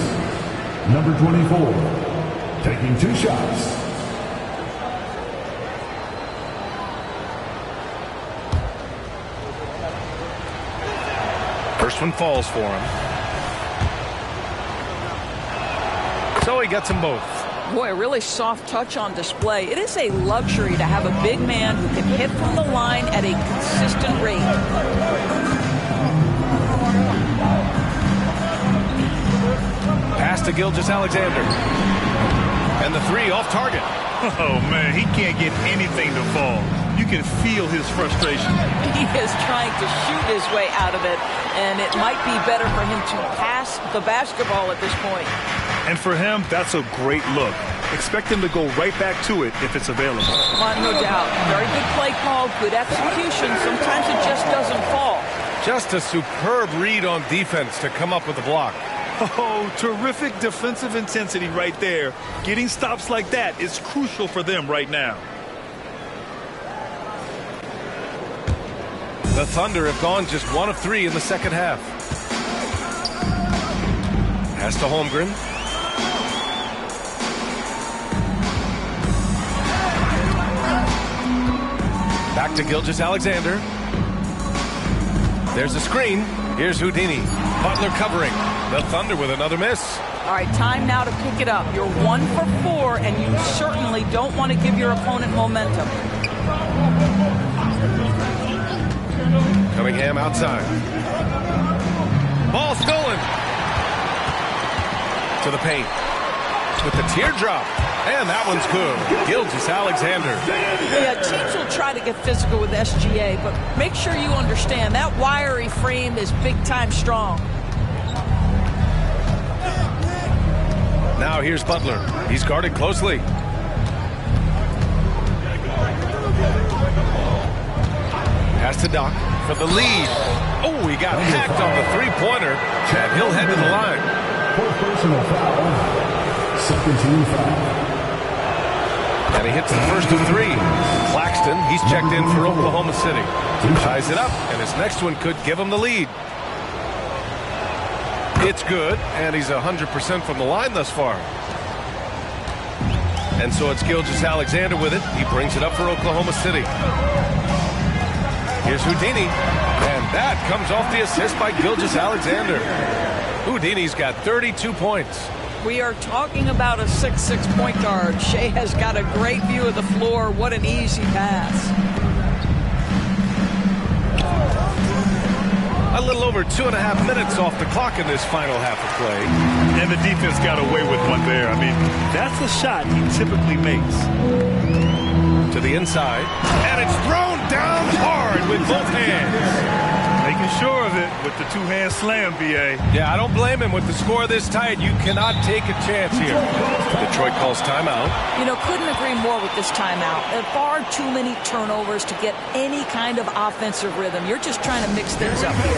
number 24, taking 2 shots. First one falls for him. So he gets them both. Boy, a really soft touch on display. It is a luxury to have a big man who can hit from the line at a consistent rate. Pass to Gilgeous-Alexander. And the three off target. Oh, man, he can't get anything to fall. You can feel his frustration. He is trying to shoot his way out of it, and it might be better for him to pass the basketball at this point. And for him, that's a great look. Expect him to go right back to it if it's available. No doubt. Very good play call, good execution. Sometimes it just doesn't fall. Just a superb read on defense to come up with the block. Oh, terrific defensive intensity right there. Getting stops like that is crucial for them right now. The Thunder have gone just 1 of 3 in the second half. Pass to Holmgren. Back to Gilgeous-Alexander. There's a screen. Here's Houdini. Butler covering. The Thunder with another miss. All right, time now to pick it up. You're 1 for 4, and you certainly don't want to give your opponent momentum. Cunningham outside. Ball stolen. To the paint. With the teardrop. And that one's good. Gilgeous-Alexander. Yeah, teams will try to get physical with SGA, but make sure you understand that wiry frame is big-time strong. Now here's Butler. He's guarded closely. Pass to Doc for the lead. Oh, he got hacked on the three-pointer, and he'll head to the line. Personal foul. Second team foul. And he hits the first of 3. Claxton, he's checked in for Oklahoma City. He ties it up, and his next one could give him the lead. It's good, and he's 100% from the line thus far. And so it's Gilgeous-Alexander with it. He brings it up for Oklahoma City. Here's Houdini, and that comes off the assist by Gilgeous-Alexander. Houdini's got 32 points. We are talking about a 6'6" point guard. Shea has got a great view of the floor. What an easy pass. A little over 2.5 minutes off the clock in this final half of play. And the defense got away with one there. I mean, that's a shot he typically makes. To the inside, and it's thrown down hard with both hands. Making sure of it with the two-hand slam, B.A. Yeah, I don't blame him. With the score this tight, you cannot take a chance here. Detroit calls timeout. You know, couldn't agree more with this timeout. Far too many turnovers to get any kind of offensive rhythm. You're just trying to mix things up here.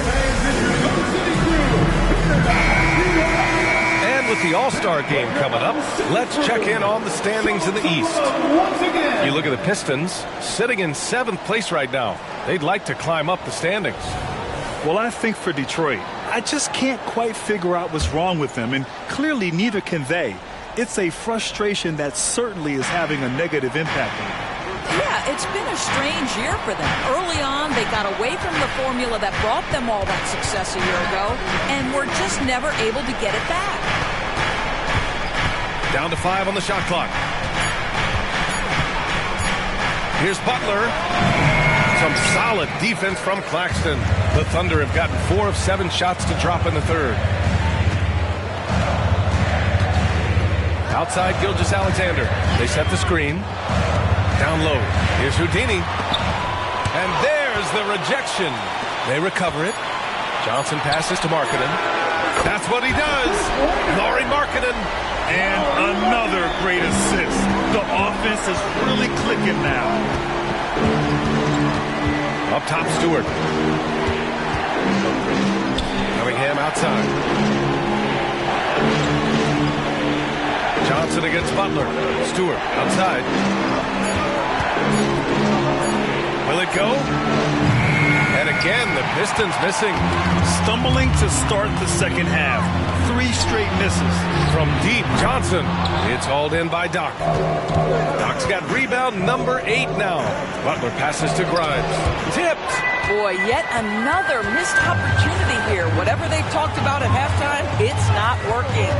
And with the All-Star game coming up, let's check in on the standings in the East. You look at the Pistons, sitting in 7th place right now. They'd like to climb up the standings. Well, I think for Detroit, I just can't quite figure out what's wrong with them, and clearly neither can they. It's a frustration that certainly is having a negative impact on them. Yeah, it's been a strange year for them. Early on, they got away from the formula that brought them all that success a year ago, and were just never able to get it back. Down to 5 on the shot clock. Here's Butler. Some solid defense from Claxton. The Thunder have gotten 4 of 7 shots to drop in the third. Outside Gilgeous-Alexander. They set the screen. Down low. Here's Houdini. And there's the rejection. They recover it. Johnson passes to Markkanen. That's what he does. Lauri Markkanen. And another great assist. The offense is really clicking now. Up top, Stewart. Cunningham outside. Johnson against Butler. Stewart outside. Will it go? And again, the Pistons missing. Stumbling to start the second half. 3 straight misses. From deep, Johnson. It's hauled in by Doc. Doc's got rebound number 8 now. Butler passes to Grimes. Tipped. Boy, yet another missed opportunity here. Whatever they've talked about at halftime, it's not working.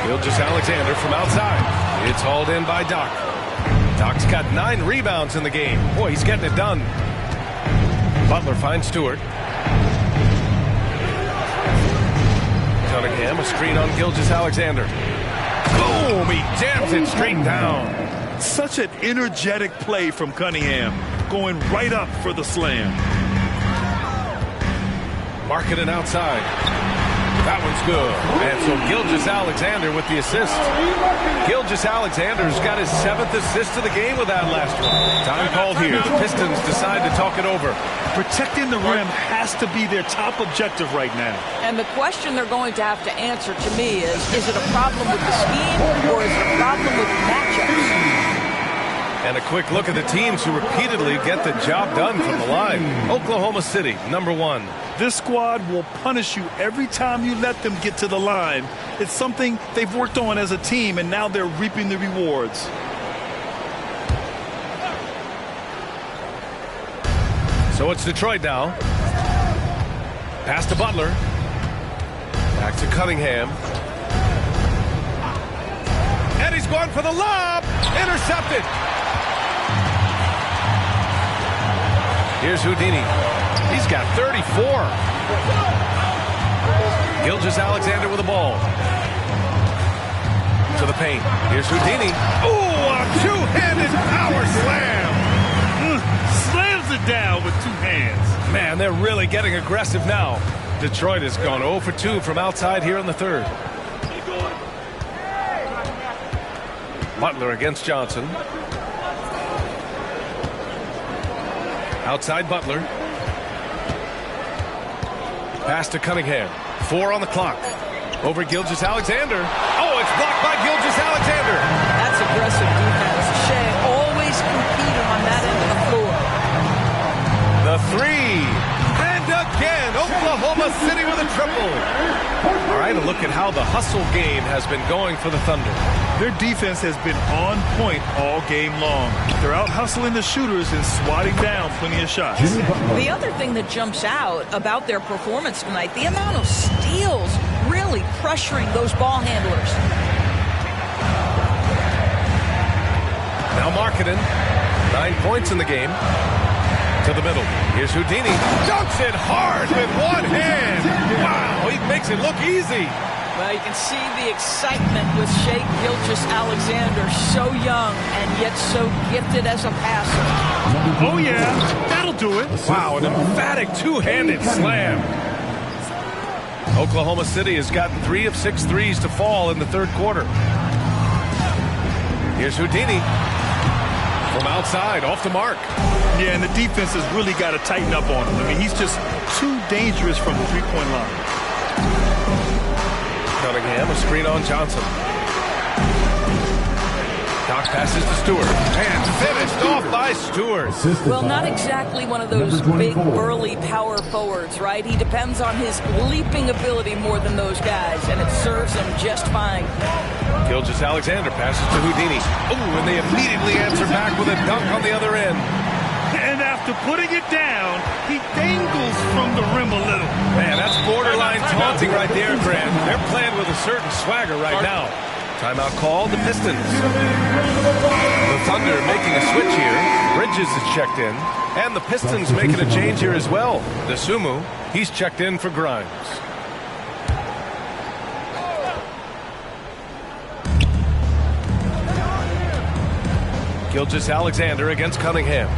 Gilgeous-Alexander from outside. It's hauled in by Doc. Doc's got 9 rebounds in the game. Boy, he's getting it done. Butler finds Stewart. Cunningham, a screen on Gilgeous-Alexander. Boom! He jams it straight down. Such an energetic play from Cunningham, going right up for the slam. Marking it outside. That one's good. And so Gilgeous-Alexander with the assist. Gilgeous-Alexander's got his 7th assist of the game with that last one. Time called here. The Pistons decide to talk it over. Protecting the rim has to be their top objective right now. And the question they're going to have to answer to me is it a problem with the scheme or is it a problem with matchups? And a quick look at the teams who repeatedly get the job done from the line. Oklahoma City, number 1. This squad will punish you every time you let them get to the line. It's something they've worked on as a team, and now they're reaping the rewards. So it's Detroit now. Pass to Butler. Back to Cunningham. And he's going for the lob. Intercepted. Here's Houdini. He's got 34. Gilgeous-Alexander with the ball. To the paint. Here's Houdini. Ooh, a two-handed power slam. Slams it down with 2 hands. Man, they're really getting aggressive now. Detroit has gone 0 for 2 from outside here in the 3rd. Butler against Johnson. Outside Butler. Pass to Cunningham. 4 on the clock. Over Gilgeous-Alexander. Oh, it's blocked by Gilgeous-Alexander. That's aggressive defense. Shea always competing on that end of the floor. The 3. And again, Oklahoma City with a triple. All right, a look at how the hustle game has been going for the Thunder. Their defense has been on point all game long. They're out hustling the shooters and swatting down plenty of shots. The other thing that jumps out about their performance tonight, the amount of steals really pressuring those ball handlers. Now Markkanen, 9 points in the game. To the middle. Here's Houdini. Dunks it hard with one hand. Wow, he makes it look easy. Well, you can see the excitement with Shea Gilgeous-Alexander, so young and yet so gifted as a passer. Oh, yeah, that'll do it. Wow, an emphatic two-handed slam. Oklahoma City has gotten 3 of 6 threes to fall in the 3rd quarter. Here's Houdini. From outside, off the mark. Yeah, and the defense has really got to tighten up on him. I mean, he's just too dangerous from the three-point line. Cunningham, a screen on Johnson. Doc passes to Stewart. And finished off by Stewart. Well, not exactly one of those big, burly power forwards, right? He depends on his leaping ability more than those guys, and it serves him just fine. Gilgeous-Alexander passes to Houdini. Ooh, and they immediately answer back with a dunk on the other end. And after putting it down, he dangles from the rim a little. Man, that's borderline taunting right there, Grant. They're playing with a certain swagger right now. Timeout called, the Pistons. The Thunder making a switch here. Bridges is checked in. And the Pistons making a change here as well. Dosunmu, he's checked in for Grimes. Gilgeous-Alexander against Cunningham.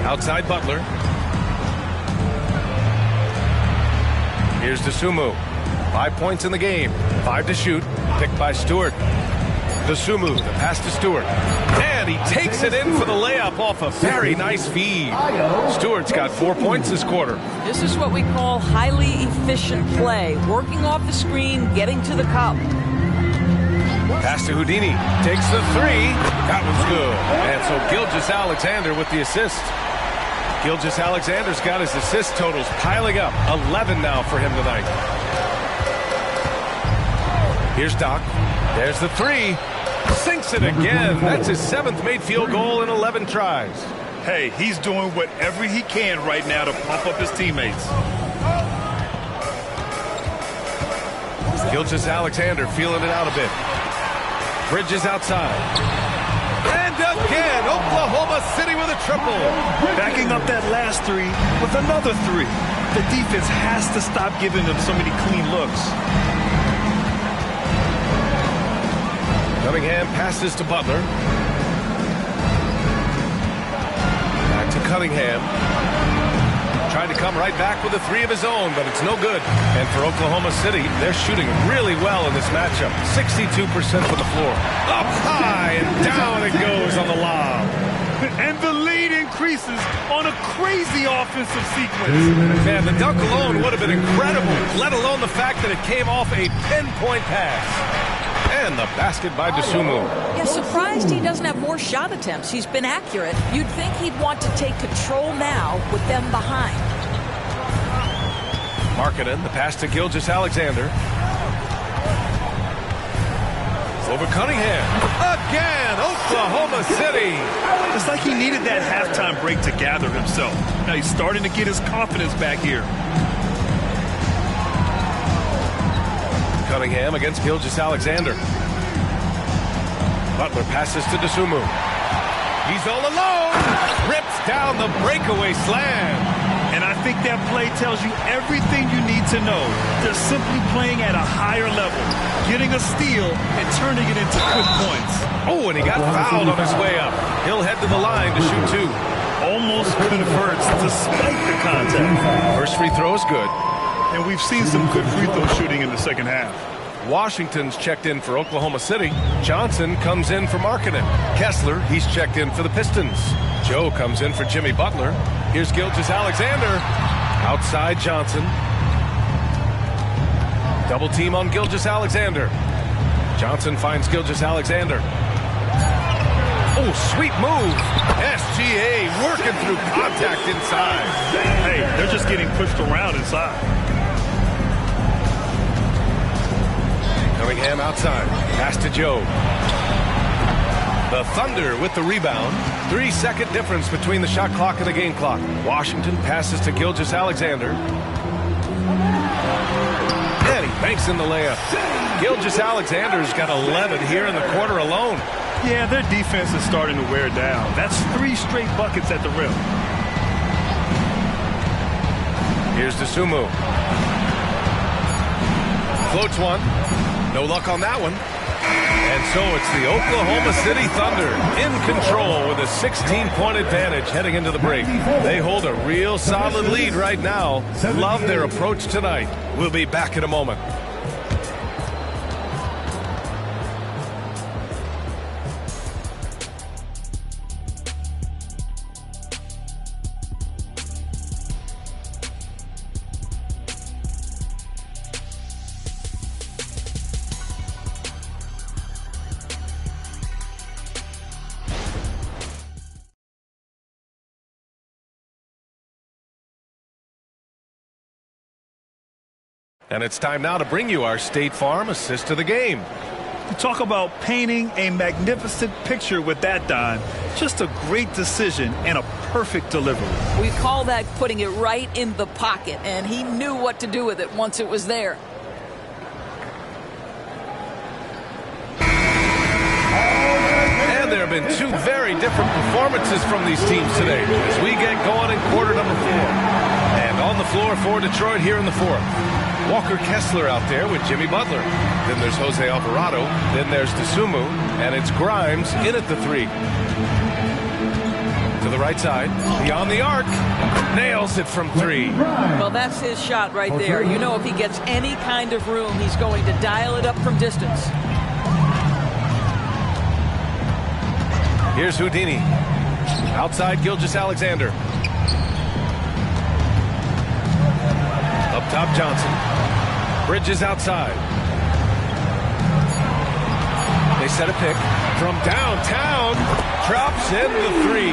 Outside Butler. Here's Dosunmu. 5 points in the game. 5 to shoot. Picked by Stewart. Dosunmu, the pass to Stewart. And he takes it in for the layup off a very nice feed. Stewart's got 4 points this quarter. This is what we call highly efficient play. Working off the screen, getting to the cup. Pass to Houdini. Takes the 3. That one's good. And so Gilgeous-Alexander with the assist. Gilgeous-Alexander's got his assist totals piling up. 11 now for him tonight. Here's Doc. There's the 3. Sinks it again. That's his 7th made field goal in 11 tries. Hey, he's doing whatever he can right now to pump up his teammates. Gilgeous-Alexander feeling it out a bit. Bridges outside. And again, Oklahoma City with a triple. Backing up that last 3 with another 3. The defense has to stop giving them so many clean looks. Cunningham passes to Butler. Back to Cunningham. Trying to come right back with a three of his own, but it's no good. And for Oklahoma City, they're shooting really well in this matchup. 62% from the floor. Up high and down it goes on the lob. And the lead increases on a crazy offensive sequence. Man, the dunk alone would have been incredible, let alone the fact that it came off a 10-point pass. And the basket by Dosunmu. Yeah, surprised he doesn't have more shot attempts. He's been accurate. You'd think he'd want to take control now with them behind. Markkanen, the pass to Gilgeous-Alexander. Over Cunningham. Again, Oklahoma City. It's like he needed that halftime break to gather himself. Now he's starting to get his confidence back here. Cunningham against Gilgeous-Alexander. Butler passes to Dosunmu. He's all alone. Rips down the breakaway slam. And I think that play tells you everything you need to know. They're simply playing at a higher level, getting a steal and turning it into quick points. Oh, and he got fouled on his way up. He'll head to the line to shoot two. Almost converts despite the contact. First free throw is good. And we've seen some good free throw shooting in the second half. Washington's checked in for Oklahoma City. Johnson comes in for Markkanen. Kessler, he's checked in for the Pistons. Joe comes in for Jimmy Butler. Here's Gilgeous-Alexander. Outside Johnson. Double team on Gilgeous-Alexander. Johnson finds Gilgeous-Alexander. Oh, sweet move. SGA working through contact inside. Hey, they're just getting pushed around inside. Cunningham outside. Pass to Joe. The Thunder with the rebound. 3-second difference between the shot clock and the game clock. Washington passes to Gilgeous-Alexander. And he banks in the layup. Gilgeous-Alexander's got 11 here in the quarter alone. Yeah, their defense is starting to wear down. That's 3 straight buckets at the rim. Here's Dosunmu. Floats one. No luck on that one. And so it's the Oklahoma City Thunder in control with a 16-point advantage heading into the break. They hold a real solid lead right now. Love their approach tonight. We'll be back in a moment. And it's time now to bring you our State Farm assist of the game. You talk about painting a magnificent picture with that, Don. Just a great decision and a perfect delivery. We call that putting it right in the pocket, and he knew what to do with it once it was there. And there have been 2 very different performances from these teams today as we get going in quarter number 4. And on the floor for Detroit here in the 4th. Walker Kessler out there with Jimmy Butler. Then there's Jose Alvarado. Then there's Dosunmu. And it's Grimes in at the 3. To the right side. Beyond the arc. Nails it from 3. Well, that's his shot right there. You know, if he gets any kind of room, he's going to dial it up from distance. Here's Houdini. Outside Gilgeous-Alexander. Up top Johnson. Bridges outside. They set a pick from downtown. Drops in the 3.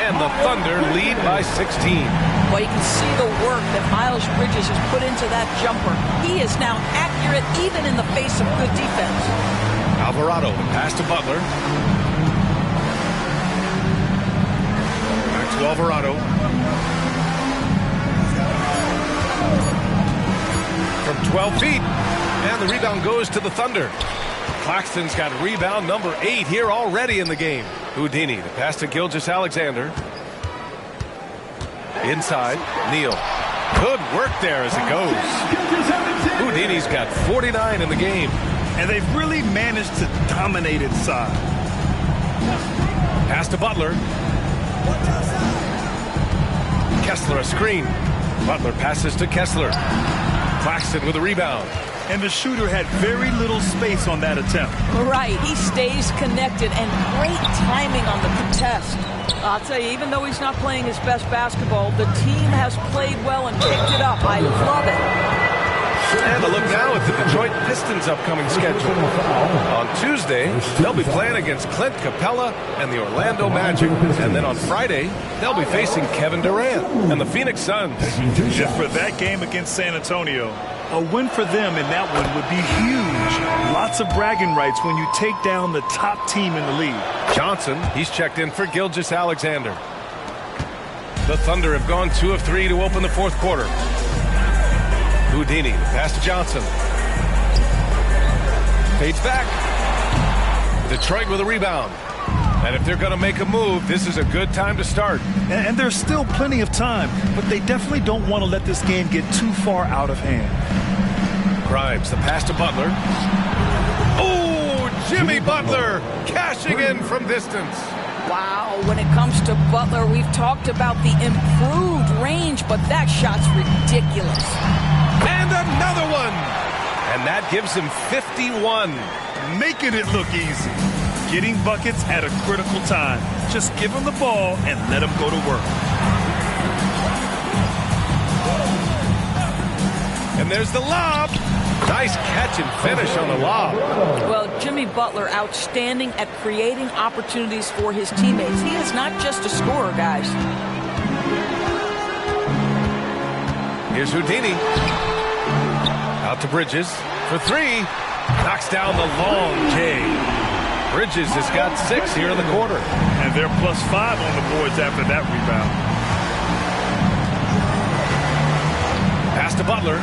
And the Thunder lead by 16. Well, you can see the work that Miles Bridges has put into that jumper. He is now accurate even in the face of good defense. Alvarado, pass to Butler. Back to Alvarado. From 12 feet. And the rebound goes to the Thunder. Claxton's got rebound number 8 here already in the game. Houdini, the pass to Gilgeous-Alexander. Inside, Neal. Good work there as it goes. Houdini's got 49 in the game. and they've really managed to dominate inside. Pass to Butler. Kessler a screen. Butler passes to Kessler. Claxton with a rebound. And the shooter had very little space on that attempt. Right, he stays connected and great timing on the contest. I'll tell you, even though he's not playing his best basketball, the team has played well and picked it up. I love it. And a look now at the Detroit Pistons' upcoming schedule. On Tuesday, they'll be playing against Clint Capella and the Orlando Magic. And then on Friday, they'll be facing Kevin Durant and the Phoenix Suns. And for that game against San Antonio, a win for them in that one would be huge. Lots of bragging rights when you take down the top team in the league. Johnson, he's checked in for Gilgeous-Alexander. The Thunder have gone 2 of 3 to open the fourth quarter. Houdini, pass to Johnson. Fades back. Detroit with a rebound. And if they're going to make a move, this is a good time to start. And there's still plenty of time, but they definitely don't want to let this game get too far out of hand. Grimes, the pass to Butler. Oh, Jimmy Butler cashing in from distance. Wow, when it comes to Butler, we've talked about the improved range, but that shot's ridiculous. And another one. And that gives him 51. Making it look easy. Getting buckets at a critical time. Just give him the ball and let him go to work. And there's the lob. Nice catch and finish on the lob. Well, Jimmy Butler, outstanding at creating opportunities for his teammates. He is not just a scorer, guys. Here's Houdini. Out to Bridges for 3. Knocks down the long J. Bridges has got 6 here in the quarter. And they're +5 on the boards after that rebound. Pass to Butler.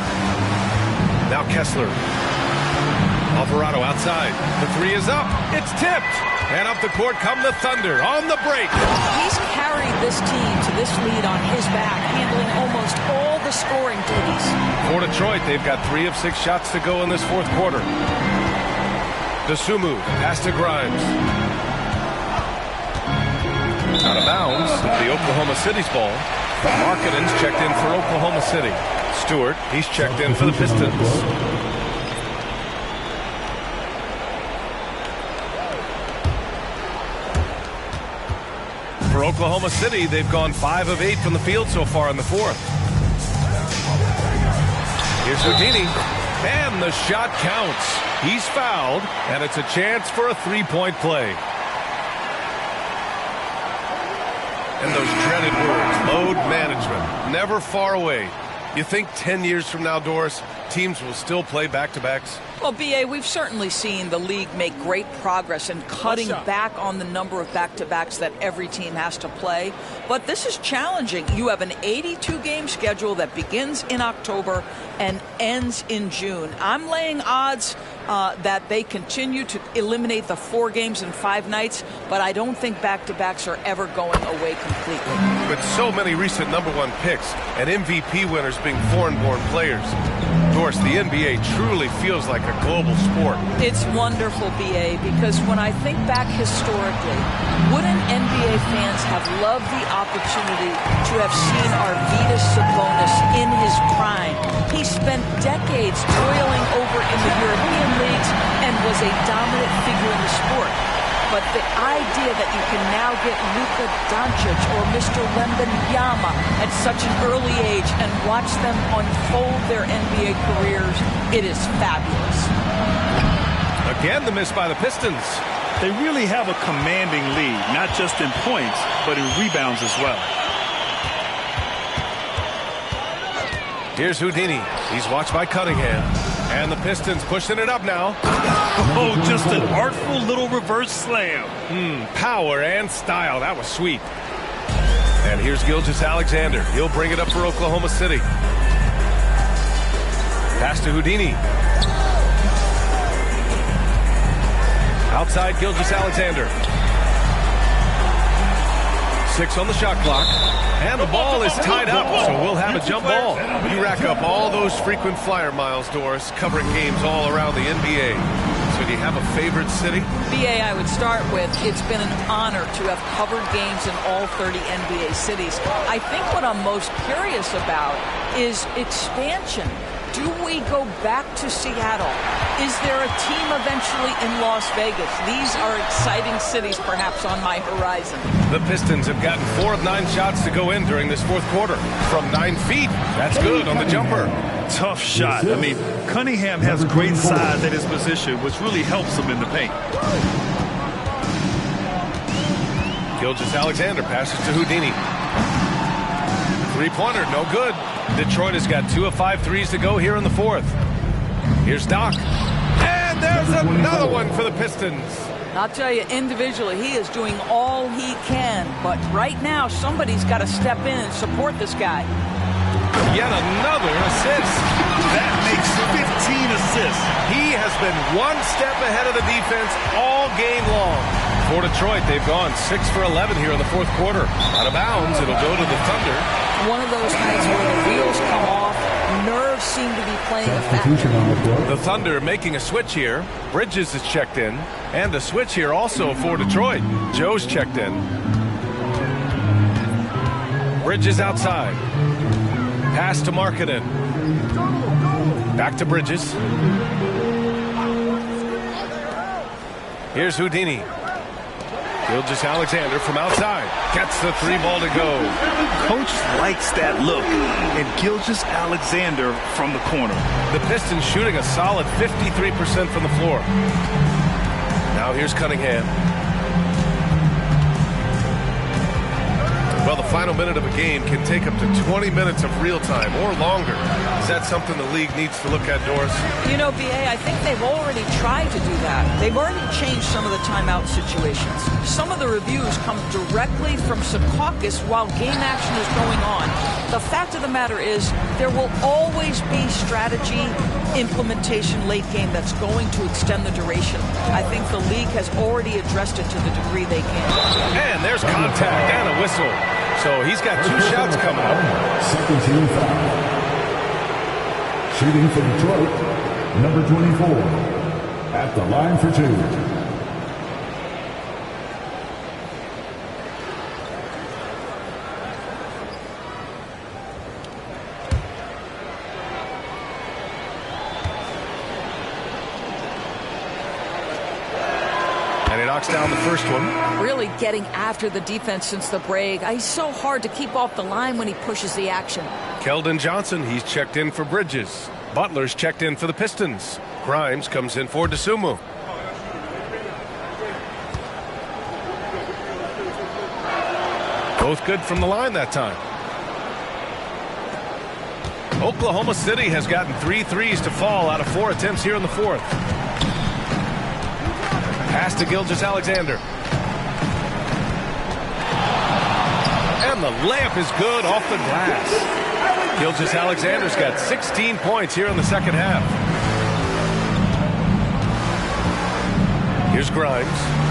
Now Kessler. Alvarado outside. The 3 is up. It's tipped. And up the court come the Thunder on the break. He's carried this team to this lead on his back, handling almost all the scoring duties. For Detroit, they've got 3 of 6 shots to go in this fourth quarter. DeSumo, pass to Grimes. Out of bounds, the Oklahoma City's ball. Markkanen's checked in for Oklahoma City. Stewart, he's checked in for the Pistons. For Oklahoma City, they've gone 5 of 8 from the field so far in the fourth. Here's Houdini. And the shot counts. He's fouled, and it's a chance for a 3-point play. And those dreaded words, load management, never far away. You think 10 years from now, Doris, teams will still play back-to-backs? Well, B.A., we've certainly seen the league make great progress in cutting back on the number of back-to-backs that every team has to play. But this is challenging. You have an 82-game schedule that begins in October and ends in June. I'm laying odds that they continue to eliminate the 4 games in 5 nights, but I don't think back-to-backs are ever going away completely. With so many recent #1 picks and MVP winners being foreign-born players, Doris, the NBA truly feels like a global sport. It's wonderful, B.A., because when I think back historically, wouldn't NBA fans have loved the opportunity to have seen Arvydas Sabonis in his prime? He spent decades toiling over in the European leagues and was a dominant figure in the sport. But the idea that you can now get Luka Doncic or Mr. Wembanyama at such an early age and watch them unfold their NBA careers, it is fabulous. Again, the miss by the Pistons. They really have a commanding lead, not just in points, but in rebounds as well. Here's Houdini. He's watched by Cunningham. And the Pistons pushing it up now. Oh, just an artful little reverse slam. Power and style. That was sweet. And here's Gilgeous-Alexander. He'll bring it up for Oklahoma City. Pass to Houdini. Outside Gilgeous-Alexander. 6 on the shot clock. And the ball is tied up, so we'll have a jump ball. You rack up all those frequent flyer miles, Doris, covering games all around the NBA. So do you have a favorite city? BA, I would start with, it's been an honor to have covered games in all 30 NBA cities. I think what I'm most curious about is expansion. Do we go back to Seattle? Is there a team eventually in Las Vegas? These are exciting cities perhaps on my horizon. The Pistons have gotten 4 of 9 shots to go in during this fourth quarter. From 9 feet, that's good on the jumper. Tough shot. I mean, Cunningham has great size at his position, which really helps him in the paint. Gilgeous-Alexander passes to Houdini. Three-pointer, no good. Detroit has got 2 of 5 threes to go here in the fourth. Here's Doc. And there's another one for the Pistons. I'll tell you, individually, he is doing all he can. But right now, somebody's got to step in and support this guy. Yet another assist. That makes 15 assists. He has been one step ahead of the defense all game long. For Detroit, they've gone 6 for 11 here in the fourth quarter. Out of bounds, it'll go to the Thunder. One of those nights where the wheels come off, nerves seem to be playing a factor. The Thunder making a switch here. Bridges is checked in. And a switch here also for Detroit. Joe's checked in. Bridges outside. Pass to Markkanen. Back to Bridges. Here's Houdini. Gilgeous-Alexander from outside. Gets the 3 ball to go. Coach likes that look. And Gilgeous-Alexander from the corner. The Pistons shooting a solid 53% from the floor. Now here's Cunningham. Well, the final minute of a game can take up to 20 minutes of real time or longer. Is that something the league needs to look at, Doris? You know, BA, I think they've already tried to do that. They've already changed some of the timeout situations. Some of the reviews come directly from Secaucus while game action is going on. The fact of the matter is there will always be strategy implementation late game that's going to extend the duration. I think the league has already addressed it to the degree they can. And there's contact and a whistle. So he's got 2 shots coming up. Second team foul. Shooting for Detroit, number 24. At the line for 2. And he knocks down the first one. Really getting after the defense since the break. He's so hard to keep off the line when he pushes the action. Keldon Johnson, he's checked in for Bridges. Butler's checked in for the Pistons. Grimes comes in for DeSumo. Both good from the line that time. Oklahoma City has gotten 3 threes to fall out of 4 attempts here in the fourth. Pass to Gilgeous-Alexander. And the layup is good off the glass. Gilgeous-Alexander's got 16 points here in the second half. Here's Grimes,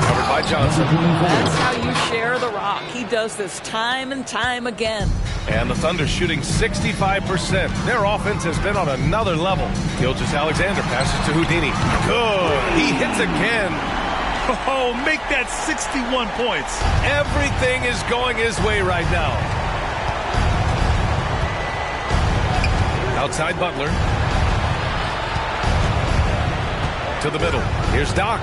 covered by Johnson. That's how you share the rock. He does this time and time again. And the Thunder shooting 65%. Their offense has been on another level. Gilgeous-Alexander passes to Houdini. Good. He hits again. Oh, make that 61 points. Everything is going his way right now. Outside Butler. To the middle. Here's Doc.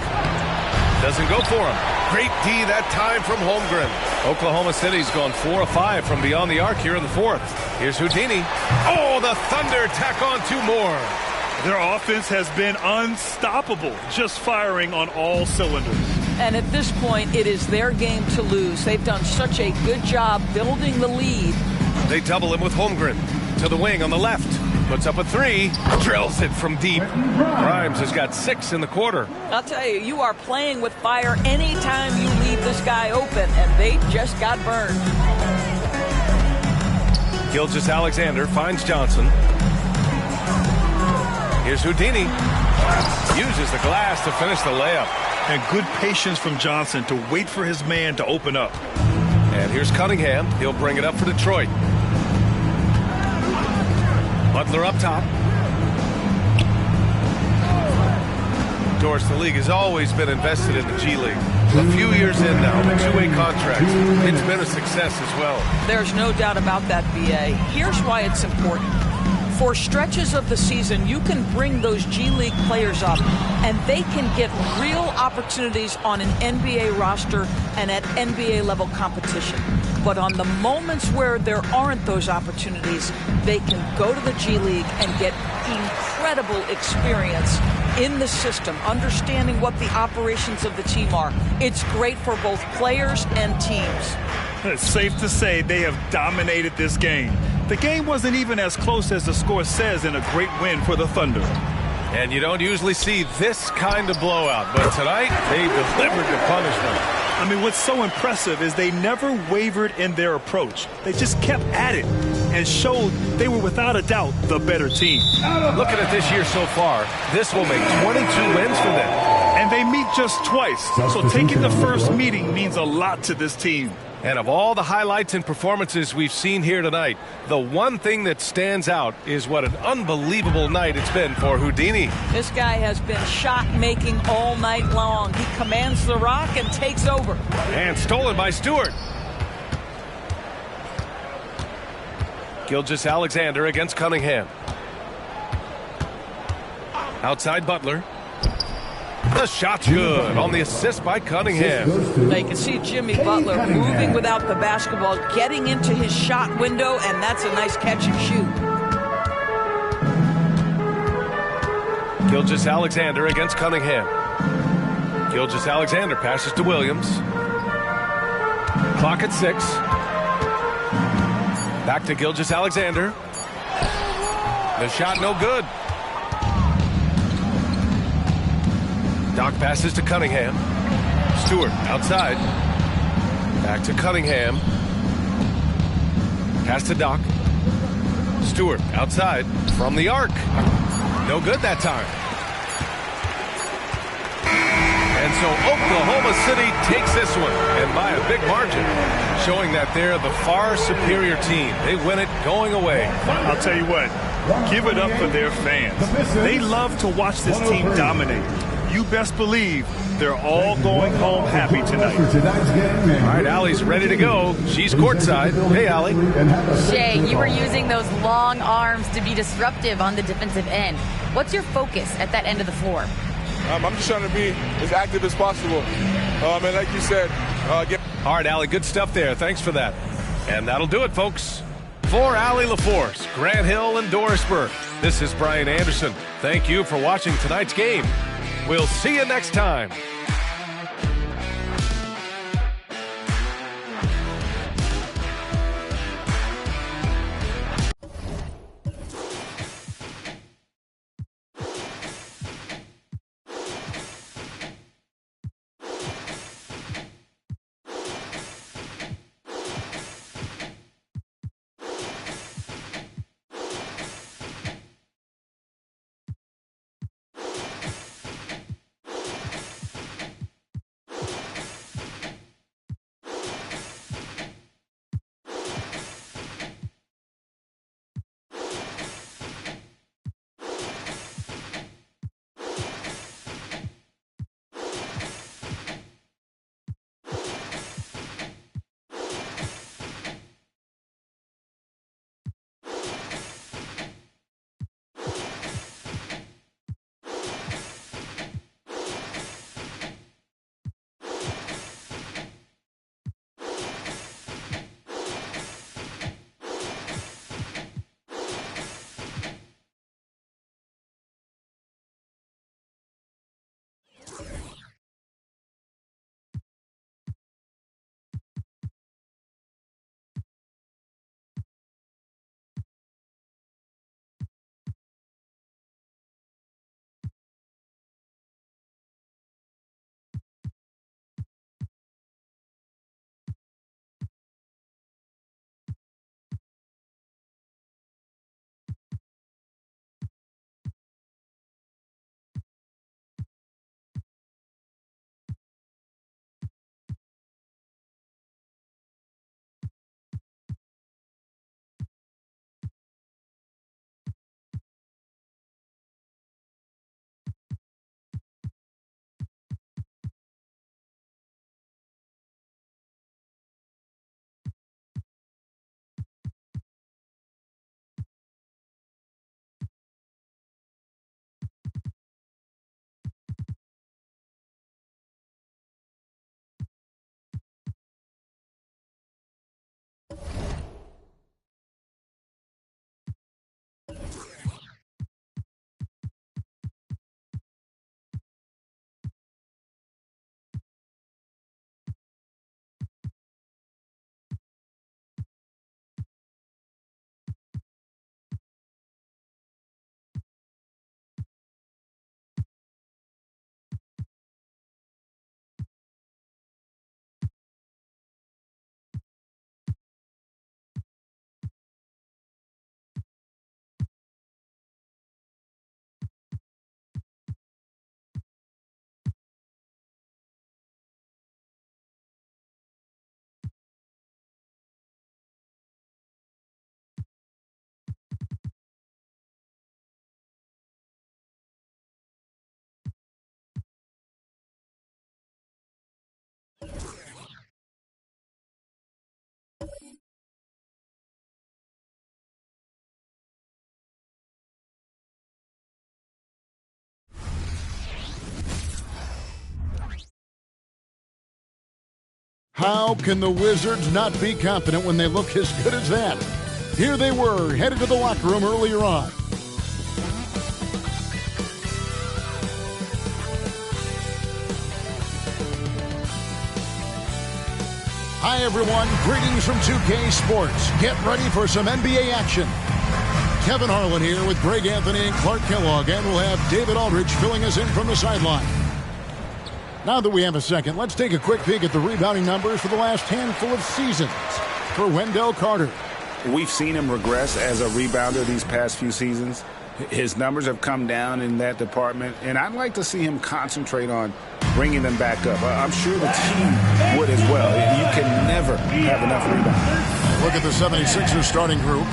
Doesn't go for him. Great D that time from Holmgren. Oklahoma City's gone 4 of 5 from beyond the arc here in the fourth. Here's Houdini. Oh, the Thunder tack on 2 more. Their offense has been unstoppable, just firing on all cylinders. And at this point, it is their game to lose. They've done such a good job building the lead. They double him with Holmgren. To the wing on the left. Puts up a 3. Drills it from deep. Grimes has got 6 in the quarter. I'll tell you, you are playing with fire anytime you leave this guy open, and they just got burned. Gilgeous-Alexander finds Johnson. Here's Houdini. Uses the glass to finish the layup. And good patience from Johnson to wait for his man to open up. And here's Cunningham. He'll bring it up for Detroit. Butler up top. Doris, the league has always been invested in the G League. A few years in now, the two-way contracts, it's been a success as well. There's no doubt about that, BA. Here's why it's important. For stretches of the season, you can bring those G League players up, and they can get real opportunities on an NBA roster and at NBA level competition. But on the moments where there aren't those opportunities, they can go to the G League and get incredible experience in the system, understanding what the operations of the team are. It's great for both players and teams. It's safe to say they have dominated this game. The game wasn't even as close as the score says in a great win for the Thunder. And you don't usually see this kind of blowout, but tonight they delivered the punishment. I mean, what's so impressive is they never wavered in their approach. They just kept at it and showed they were without a doubt the better team. Looking at this year so far, this will make 22 wins for them. And they meet just twice, so taking the first meeting means a lot to this team. And of all the highlights and performances we've seen here tonight, the one thing that stands out is what an unbelievable night it's been for Houdini. This guy has been shot-making all night long. He commands the rock and takes over. And stolen by Stewart. Gilgeous-Alexander against Cunningham. Outside Butler. The shot's good on the assist by Cunningham. Now you can see Jimmy Butler moving without the basketball, getting into his shot window, and that's a nice catch and shoot. Gilgeous-Alexander against Cunningham. Gilgeous-Alexander passes to Williams. Clock at 6. Back to Gilgeous-Alexander. The shot no good. Doc passes to Cunningham. Stewart outside. Back to Cunningham. Pass to Doc. Stewart outside from the arc. No good that time. And so Oklahoma City takes this one, and by a big margin, showing that they're the far superior team. They win it going away. I'll tell you what, give it up for their fans. They love to watch this team dominate. You best believe they're all going home happy tonight. All right, Allie's ready to go. She's courtside. Hey, Allie. Shay, you were using those long arms to be disruptive on the defensive end. What's your focus at that end of the floor? I'm just trying to be as active as possible. And like you said, All right, Allie, good stuff there. Thanks for that. And that'll do it, folks. For Allie LaForce, Grant Hill, and Doris Burke, this is Brian Anderson. Thank you for watching tonight's game. We'll see you next time. How can the Wizards not be confident when they look as good as that? Here they were, headed to the locker room earlier on. Hi, everyone. Greetings from 2K Sports. Get ready for some NBA action. Kevin Harlan here with Greg Anthony and Clark Kellogg, and we'll have David Aldridge filling us in from the sideline. Now that we have a second, let's take a quick peek at the rebounding numbers for the last handful of seasons for Wendell Carter. We've seen him regress as a rebounder these past few seasons. His numbers have come down in that department, and I'd like to see him concentrate on bringing them back up. I'm sure the team would as well. You can never have enough rebounds. Look at the 76ers starting group.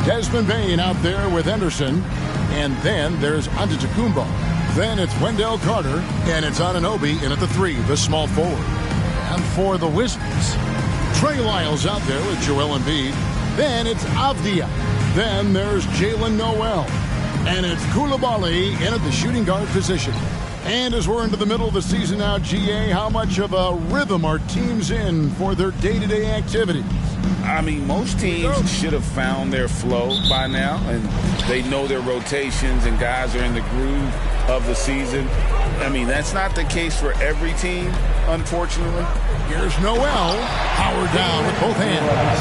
Desmond Bane out there with Henderson, and then there's Antetokounmpo. Then it's Wendell Carter, and it's Anunoby in at the 3, the small forward. And for the Wizards, Trey Lyles out there with Joel Embiid. Then it's Avdia. Then there's Jalen Noel. And it's Koulibaly in at the shooting guard position. And as we're into the middle of the season now, GA, how much of a rhythm are teams in for their day-to-day activities? I mean, most teams should have found their flow by now, and they know their rotations, and guys are in the groove of the season. I mean, that's not the case for every team, unfortunately. Here's Noel, powered down with both hands.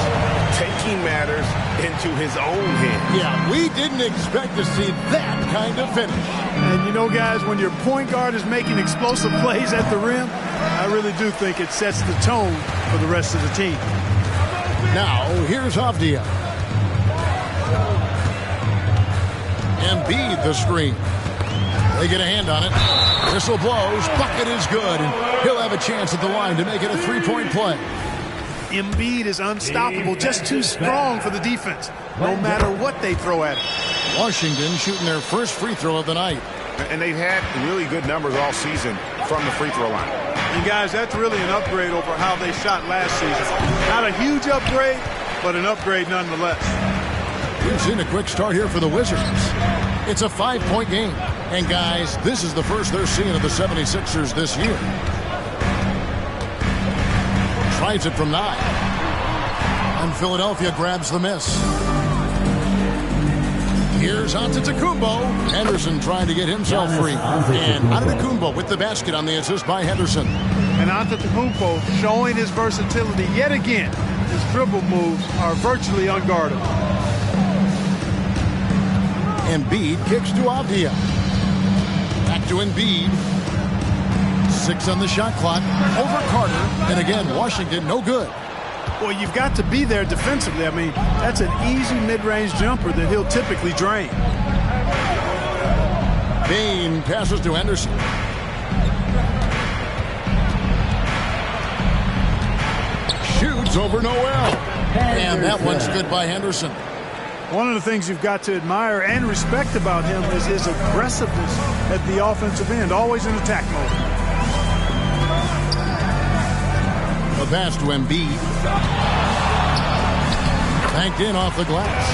Taking matters into his own hands. Yeah, we didn't expect to see that kind of finish. And you know, guys, when your point guard is making explosive plays at the rim, I really do think it sets the tone for the rest of the team. Now, here's Avdia. Embiid the screen. They get a hand on it. Whistle blows. Bucket is good. And he'll have a chance at the line to make it a three-point play. Embiid is unstoppable. Just too strong for the defense, no matter what they throw at him. Washington shooting their first free throw of the night. And they've had really good numbers all season from the free throw line. And, guys, that's really an upgrade over how they shot last season. Not a huge upgrade, but an upgrade nonetheless. We've seen a quick start here for the Wizards. It's a 5-point game. And, guys, this is the first they're seeing of the 76ers this year. Tries it from 9. And Philadelphia grabs the miss. Here's Antetokounmpo. Henderson trying to get himself free. And Antetokounmpo with the basket on the assist by Henderson. And Antetokounmpo showing his versatility yet again. His dribble moves are virtually unguardable. Embiid kicks to Avdia. Back to Embiid. 6 on the shot clock. Over Carter. And again, Washington no good. Well, you've got to be there defensively. I mean, that's an easy mid-range jumper that he'll typically drain. Bane passes to Henderson. Shoots over Noel. And that one's good by Henderson. One of the things you've got to admire and respect about him is his aggressiveness at the offensive end, always in attack mode. The pass to Embiid. Banked in off the glass.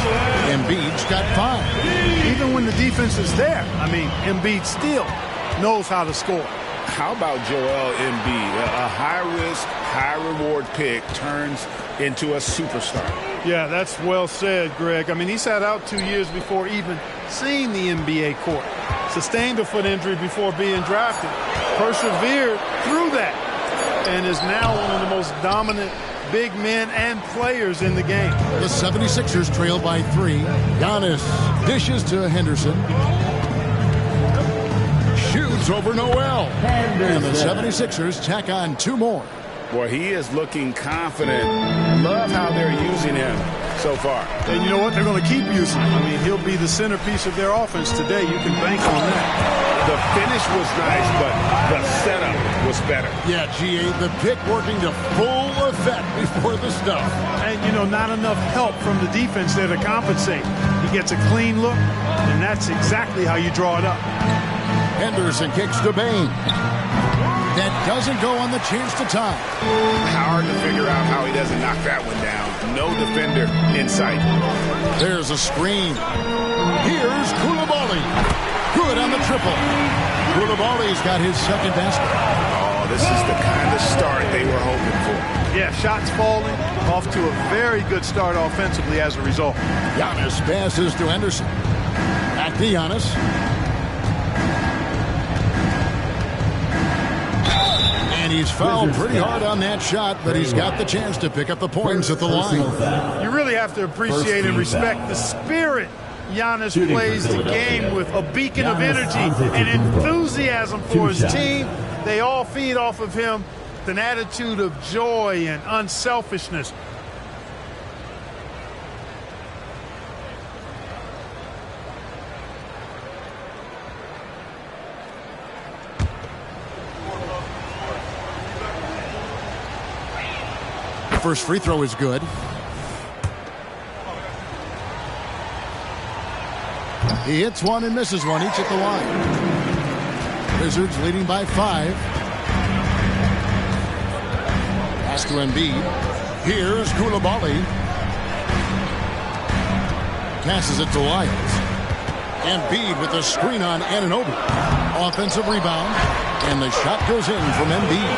Embiid's got 5. Even when the defense is there, I mean, Embiid still knows how to score. How about Joel Embiid? A high-risk, high-reward pick turns into a superstar. Yeah, that's well said, Greg. I mean, he sat out 2 years before even seeing the NBA court. Sustained a foot injury before being drafted. Persevered through that. And is now one of the most dominant big men and players in the game. The 76ers trail by 3. Giannis dishes to Henderson. Shoots over Noel. And the 76ers tack on 2 more. Boy, he is looking confident. Love how they're using him so far. And you know what? They're going to keep using him. I mean, he'll be the centerpiece of their offense today. You can bank on that. The finish was nice, but the setup was better. Yeah, GA, the pick working to full effect before the stuff. And, you know, not enough help from the defense there to compensate. He gets a clean look, and that's exactly how you draw it up. Henderson kicks to Bane. That doesn't go on the chance to tie. Hard to figure out how he doesn't knock that one down. No defender in sight. There's a screen. Here's Koulibaly. Good on the triple. Koulibaly's got his second basket. Oh, this is the kind of start they were hoping for. Yeah, shots falling, off to a very good start offensively as a result. Giannis passes to Henderson. Back to Giannis. And he's fouled pretty hard on that shot, but he's got the chance to pick up the points at the line. You really have to appreciate and respect the spirit Giannis plays the game with, a beacon of energy and enthusiasm for his team. They all feed off of him with an attitude of joy and unselfishness. First free throw is good. He hits one and misses one, each at the line. Wizards leading by 5. Pass to Embiid. Here's Koulibaly. Passes it to Lyles. Embiid with a screen on Anunoby. Offensive rebound. And the shot goes in from Embiid.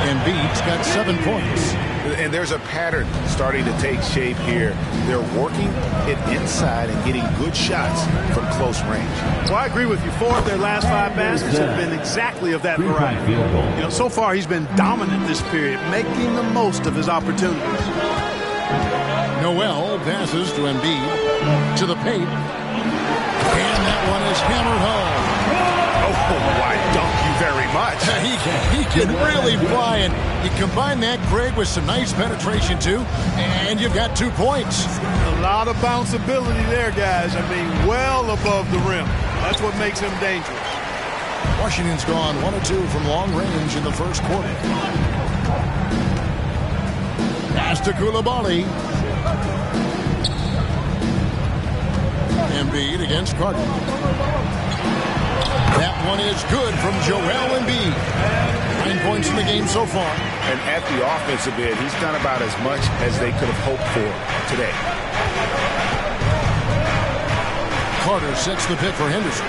Embiid's got 7 points. And there's a pattern starting to take shape here. They're working it inside and getting good shots from close range. Well, I agree with you. 4 of their last 5 baskets have been exactly of that variety. You know, so far he's been dominant this period, making the most of his opportunities. Noel passes to Embiid to the paint. And that one is hammered home. Oh, I dunk you very much. He can really fly, and you combine that, Greg, with some nice penetration, too, and you've got 2 points. A lot of bounceability there, guys. I mean, well above the rim. That's what makes him dangerous. Washington's gone 1 of 2 from long range in the first quarter. Pass to Koulibaly. Embiid against Carter. That one is good from Joel Embiid. 9 points in the game so far. And at the offensive end, he's done about as much as they could have hoped for today. Carter sets the pick for Henderson.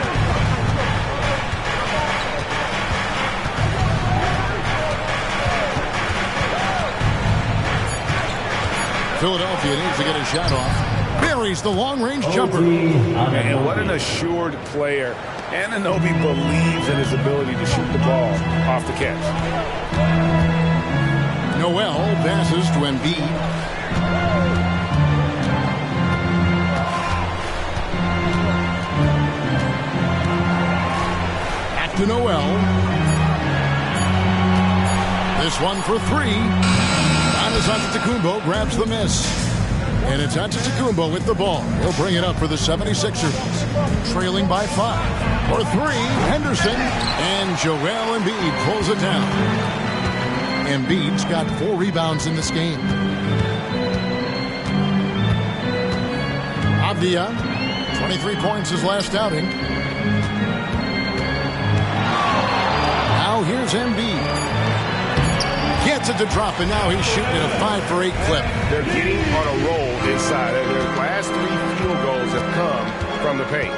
Philadelphia needs to get a shot off. Buries the long-range jumper. And what an assured player. Anunoby believes in his ability to shoot the ball off the catch. Noel passes to Embiid. Back to Noel. This one for 3. Giannis Antetokounmpo grabs the miss. And it's Antetokounmpo with the ball. He'll bring it up for the 76ers. Trailing by 5. For 3, Henderson. And Joel Embiid pulls it down. Embiid's got 4 rebounds in this game. Avdia, 23 points his last outing. Now here's Embiid. Gets it to drop, and now he's shooting at a 5 for 8 clip. They're getting on a roll inside. Their last 3 field goals have come from the paint.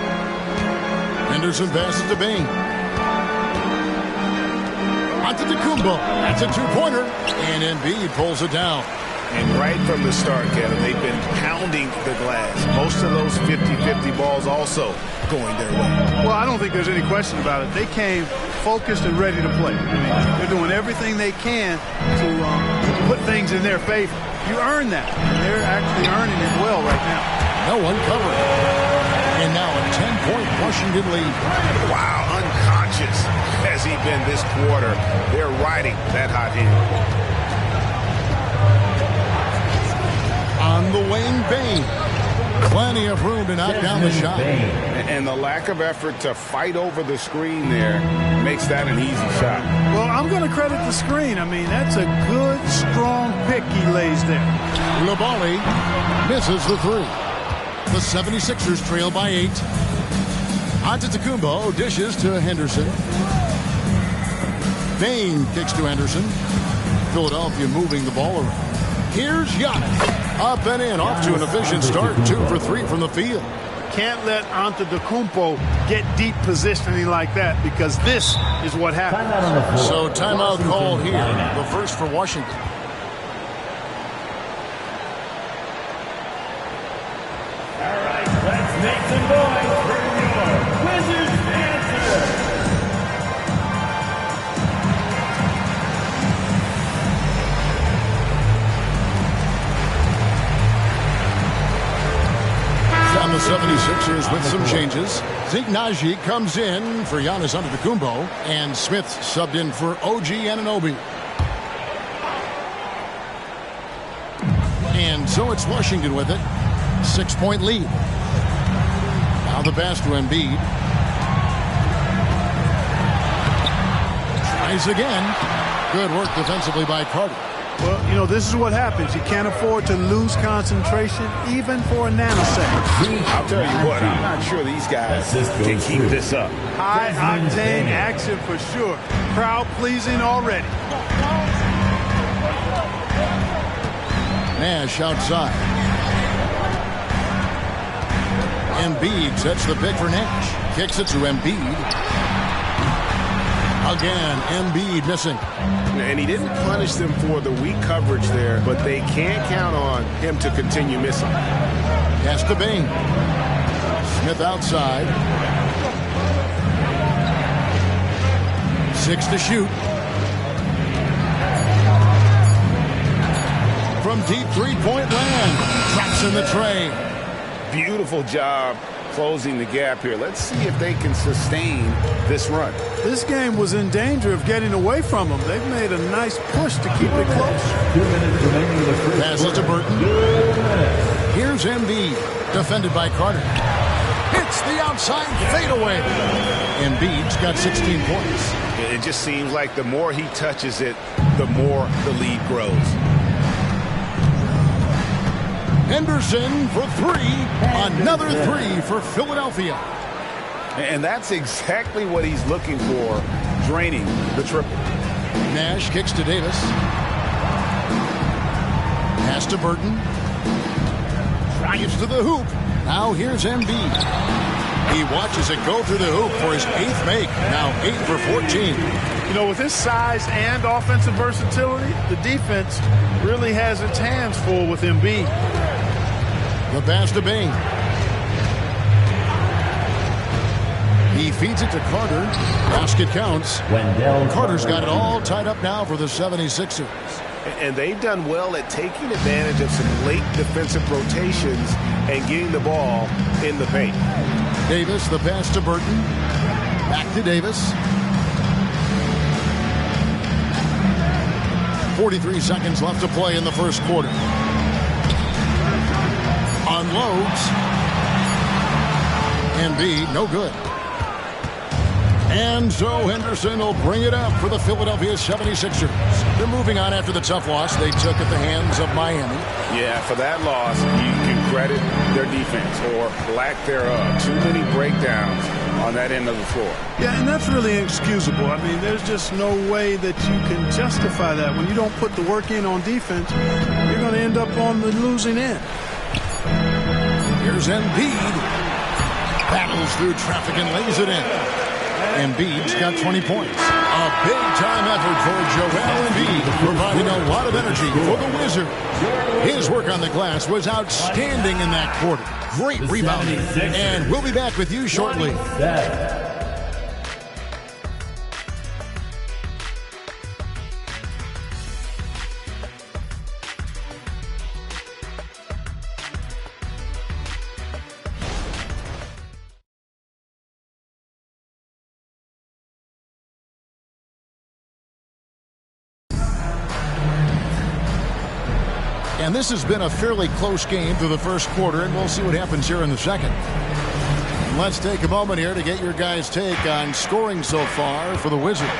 Henderson passes to Bain. Antetokounmpo. That's a 2-pointer. And Embiid pulls it down. And right from the start, Kevin, they've been pounding the glass. Most of those 50-50 balls also going their way. Well, I don't think there's any question about it. They came focused and ready to play. I mean, they're doing everything they can to put things in their favor. You earn that. And they're actually earning it well right now. No one covering. And now a 10-point Washington lead. Wow, unconscious has he been this quarter. They're riding that hot hand. On the wing, Bain. Plenty of room to knock down the shot. And the lack of effort to fight over the screen there makes that an easy shot. Well, I'm going to credit the screen. I mean, that's a good, strong pick he lays there. Koulibaly misses the 3. The 76ers trail by 8. Antetokounmpo dishes to Henderson. Bain kicks to Henderson. Philadelphia moving the ball around. Here's Giannis. Up and in, off to an efficient start. 2 for 3 from the field. Can't let Antetokounmpo get deep positioning like that, because this is what happens. So timeout called here. The first for Washington. All right, let's make some noise for your Wizards answer. On the 76ers with some changes. Zeke Naji comes in for Giannis Antetokounmpo, and Smith subbed in for OG Anunoby. And so it's Washington with it. 6-point lead. Now the pass to Embiid. Tries again. Good work defensively by Carter. Well, you know, this is what happens. You can't afford to lose concentration, even for a nanosecond. I'll tell you what, I'm not sure these guys can keep this up. High-octane action for sure. Crowd-pleasing already. Nash outside. Embiid sets the pick for Nash. Kicks it to Embiid. Again, Embiid missing. And he didn't punish them for the weak coverage there, but they can't count on him to continue missing. Pass to Bain. Smith outside. 6 to shoot. From deep three-point land. Traps in the tray. Beautiful job closing the gap here. Let's see if they can sustain this run. This game was in danger of getting away from them. They've made a nice push to keep it close. 2 minutes remaining in the first. Pass it to Burton. Here's Embiid, defended by Carter. Hits the outside fadeaway. Embiid's got 16 points. It just seems like the more he touches it, the more the lead grows. Henderson for 3. Another 3 for Philadelphia. And that's exactly what he's looking for, draining the triple. Nash kicks to Davis. Pass to Burton. Drives to the hoop. Now here's Embiid. He watches it go through the hoop for his 8th make. Now 8 for 14. You know, with his size and offensive versatility, the defense really has its hands full with Embiid. The pass to Bain. He feeds it to Carter. Basket counts. Carter's got it all tied up now for the 76ers. And they've done well at taking advantage of some late defensive rotations and getting the ball in the paint. Davis, the pass to Burton. Back to Davis. 43 seconds left to play in the first quarter. Unloads. Embiid, no good. And so Henderson will bring it up for the Philadelphia 76ers. They're moving on after the tough loss they took at the hands of Miami. Yeah, for that loss, you can credit their defense or lack thereof. Too many breakdowns on that end of the floor. Yeah, and that's really inexcusable. I mean, there's just no way that you can justify that. When you don't put the work in on defense, you're going to end up on the losing end. Here's Embiid. Battles through traffic and lays it in. Embiid's got 20 points. A big-time effort for Joel Embiid, providing a lot of energy for the Wizards. His work on the glass was outstanding in that quarter. Great rebounding. And we'll be back with you shortly. And this has been a fairly close game through the first quarter, and we'll see what happens here in the second. Let's take a moment here to get your guys' take on scoring so far for the Wizards.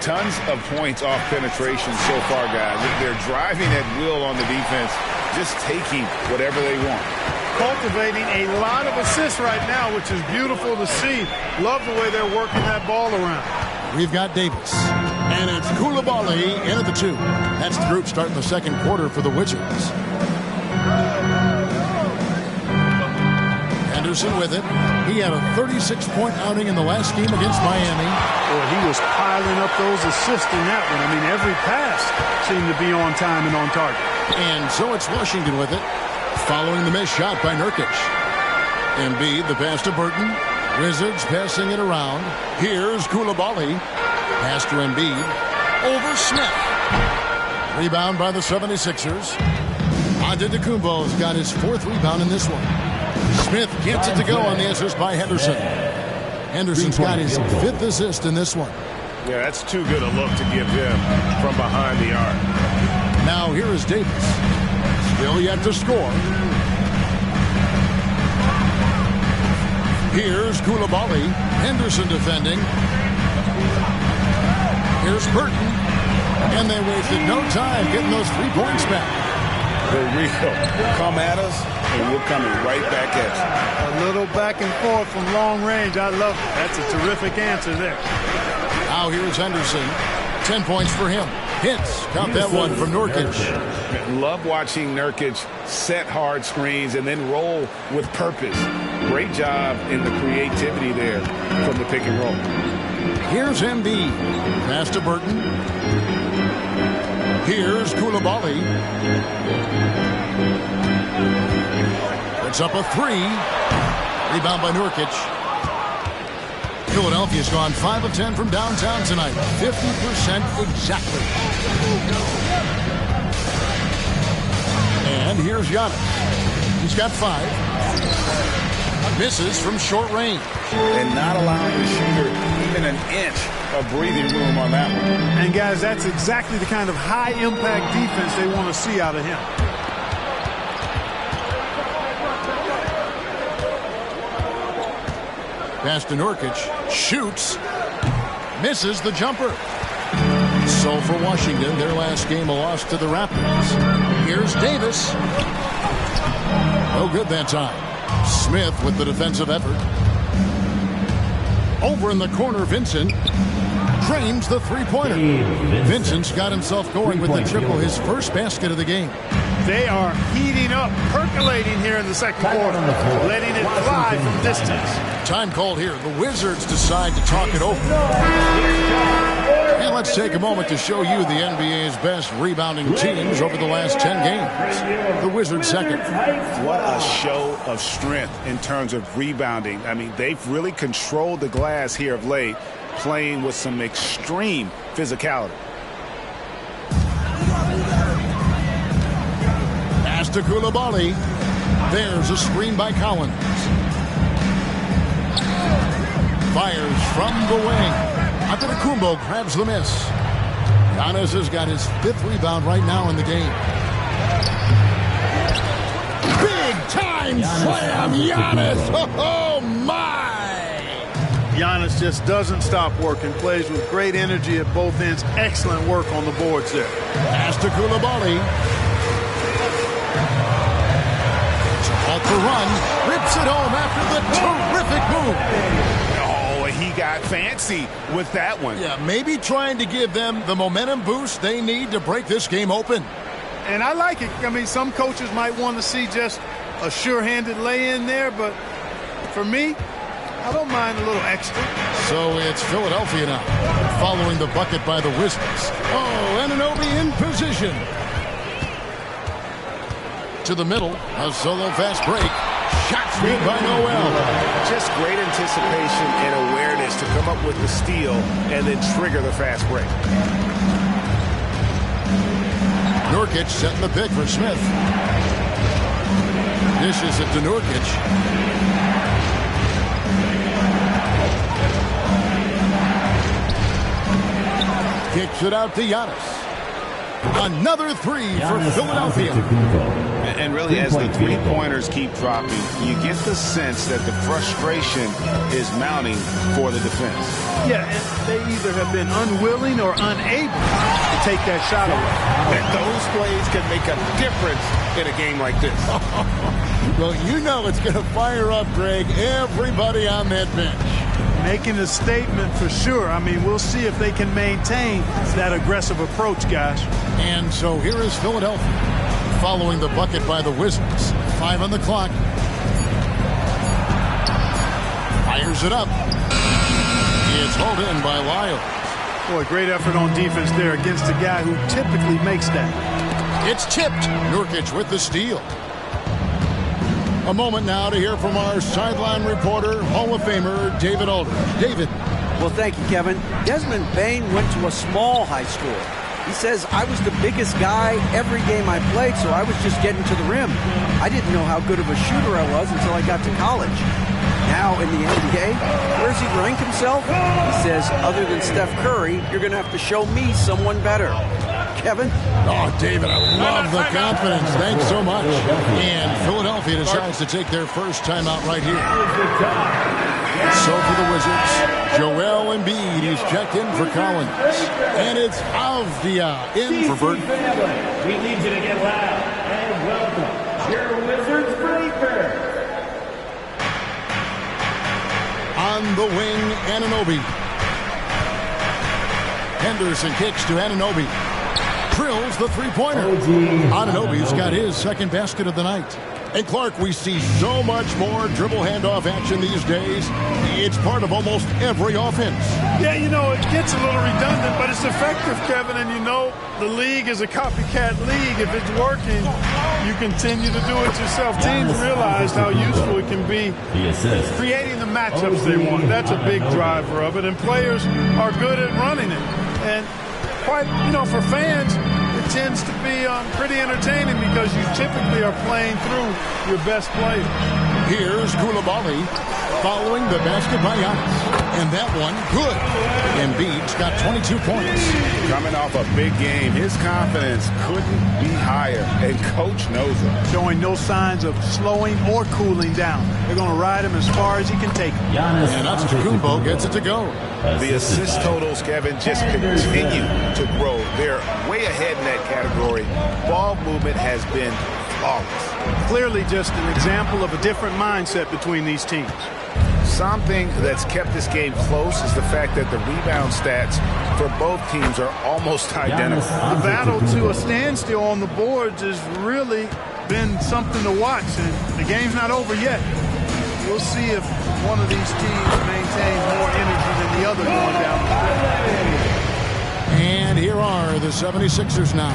Tons of points off penetration so far, guys. They're driving at will on the defense, just taking whatever they want. Cultivating a lot of assists right now, which is beautiful to see. Love the way they're working that ball around. We've got Davis. And it's Koulibaly in at the 2. That's the group starting the second quarter for the Wizards. Henderson with it. He had a 36-point outing in the last game against Miami. Boy, he was piling up those assists in that one. I mean, every pass seemed to be on time and on target. And so it's Washington with it, following the missed shot by Nurkic. Embiid, the pass to Burton. Wizards passing it around. Here's Koulibaly. Pass to Embiid. Over Smith. Rebound by the 76ers. Antetokounmpo's got his 4th rebound in this one. Smith gets it to go on the assist by Henderson. Henderson's got his 5th assist in this one. Yeah, that's too good a look to give him from behind the arc. Now here is Davis. Still yet to score. Here's Koulibaly. Henderson defending. Here's Burton. And they wasted no time getting those 3 points back. For real. Come at us, and we're coming right back at you. A little back and forth from long range. I love it. That's a terrific answer there. Now here's Henderson. 10 points for him. Hits. Count that one from Nurkic. Love watching Nurkic set hard screens and then roll with purpose. Great job in the creativity there from the pick and roll. Here's Embiid. Pass to Burton. Here's Koulibaly. Puts up a 3. Rebound by Nurkic. Philadelphia's gone 5 of 10 from downtown tonight. 50% exactly. And here's Giannis. He's got 5. Misses from short range. And not allowing the shooter even an inch of breathing room on that one. And guys, that's exactly the kind of high-impact defense they want to see out of him. Pass to Nurkic. Shoots. Misses the jumper. So for Washington, their last game a loss to the Raptors. Here's Davis. No good that time. Smith with the defensive effort. Over in the corner, Vincent drains the 3-pointer. Vincent's got himself going with the triple, his first basket of the game. They are heating up, percolating here in the second quarter, letting it fly from distance. Time called here. The Wizards decide to talk it over. And let's take a moment to show you the NBA's best rebounding teams over the last 10 games. The Wizards second. What a show of strength in terms of rebounding. I mean, they've really controlled the glass here of late, playing with some extreme physicality. Pass to Koulibaly. There's a screen by Collins. Fires from the wing. Antetokounmpo grabs the miss. Giannis has got his 5th rebound right now in the game. Big time slam, Giannis. Oh my! Giannis just doesn't stop working. Plays with great energy at both ends. Excellent work on the boards there. Pass to Koulibaly. Off the run. Rips it home after the terrific move. He got fancy with that one. Yeah, maybe trying to give them the momentum boost they need to break this game open. And I like it. I mean, some coaches might want to see just a sure-handed lay-in there, but for me, I don't mind a little extra. So it's Philadelphia now, following the bucket by the Wizards. Oh, Anunoby in position. To the middle, a solo fast break. Shots made by Noel. Just great anticipation and awareness to come up with the steal and then trigger the fast break. Nurkic setting the pick for Smith. Dishes it to Nurkic. Kicks it out to Giannis. Another 3 for Philadelphia. And really, as the three-pointers keep dropping, you get the sense that the frustration is mounting for the defense. Yeah, and they either have been unwilling or unable to take that shot away. And those plays can make a difference in a game like this. Well, you know it's going to fire up, Greg, everybody on that bench. Making a statement for sure. I mean, we'll see if they can maintain that aggressive approach, guys. And so here is Philadelphia following the bucket by the Wizards. 5 on the clock. Fires it up. It's hauled in by Lyles. Boy, great effort on defense there against a guy who typically makes that. It's tipped. Nurkic with the steal. A moment now to hear from our sideline reporter, Hall of Famer David Aldridge. David. Well, thank you, Kevin. Desmond Bain went to a small high school. He says, I was the biggest guy every game I played, so I was just getting to the rim. I didn't know how good of a shooter I was until I got to college. Now in the NBA, where does he rank himself? He says, other than Steph Curry, you're going to have to show me someone better. Kevin? Oh, David, I love the confidence. Thanks so much. And Philadelphia decides to take their first timeout right here. So for the Wizards, Joel Embiid, he's checked in for Collins. And it's Avdia in for Burton. We need you to get loud and welcome your Wizards Breaker. On the wing, Anunoby. Henderson kicks to Anunoby. Drills the three-pointer. Anunoby's got his second basket of the night. And Clark, we see so much more dribble handoff action these days. It's part of almost every offense. Yeah, you know, it gets a little redundant, but it's effective, Kevin. And you know, the league is a copycat league. If it's working, you continue to do it yourself. Teams realize how useful it can be creating the matchups they want. That's a big driver of it. And players are good at running it. And quite, you know, for fans, it tends to be pretty entertaining because you typically are playing through your best player. Here's Koulibaly following the basket by Giannis. And that one, good. Embiid's got 22 points. Coming off a big game, his confidence couldn't be higher, and coach knows it. Showing no signs of slowing or cooling down. They're going to ride him as far as he can take him. And Antetokounmpo gets it to go. The assist totals, Kevin, just continue to grow. They're way ahead in that category. Ball movement has been flawless. Clearly just an example of a different mindset between these teams. Something that's kept this game close is the fact that the rebound stats for both teams are almost identical. The battle to a standstill on the boards has really been something to watch, and the game's not over yet. We'll see if one of these teams maintains more energy than the other going down the stretch. And here are the 76ers now.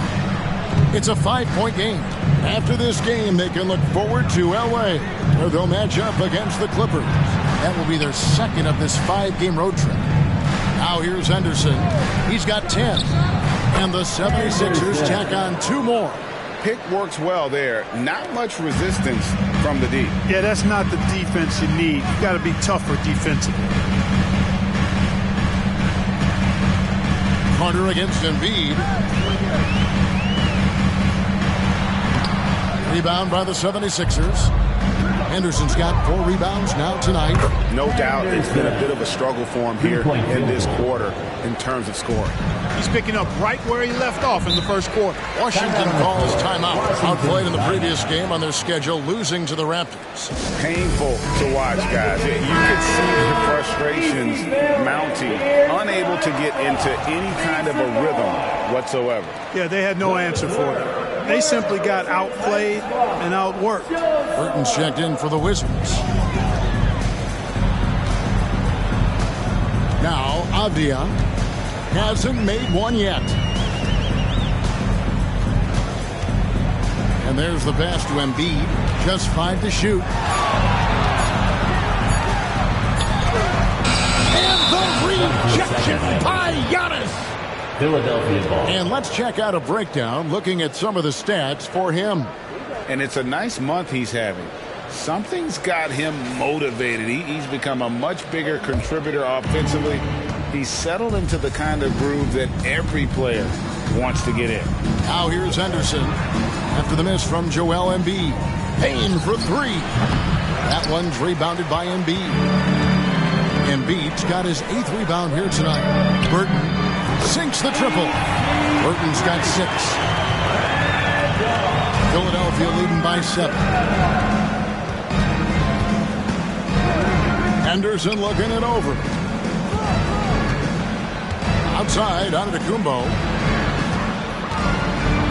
It's a 5-point game. After this game, they can look forward to L.A., where they'll match up against the Clippers. That will be their second of this 5-game road trip. Now here's Henderson. He's got 10. And the 76ers tack on 2 more. Pick works well there. Not much resistance from the D. Yeah, that's not the defense you need. You got to be tougher defensively. Carter against Embiid. Rebound by the 76ers. Henderson's got 4 rebounds now tonight. No doubt it's been a bit of a struggle for him here in this quarter in terms of scoring. He's picking up right where he left off in the first quarter. Washington calls timeout. Outplayed in the previous game on their schedule, losing to the Raptors. Painful to watch, guys. You can see the frustrations mounting, unable to get into any kind of a rhythm whatsoever. Yeah, they had no answer for it. They simply got outplayed and outworked. Burton's checked in for the Wizards. Now, Avdia hasn't made one yet. And there's the pass to Embiid. Just 5 to shoot. And the rejection by Giannis. Philadelphia ball. And let's check out a breakdown looking at some of the stats for him. And it's a nice month he's having. Something's got him motivated. He's become a much bigger contributor offensively. He's settled into the kind of groove that every player wants to get in. Now here's Henderson after the miss from Joel Embiid. Payne for 3. That one's rebounded by Embiid. Embiid's got his 8th rebound here tonight. Burton sinks the triple. Burton's got 6. Philadelphia leading by 7. Henderson looking it over. Outside, Antetokounmpo.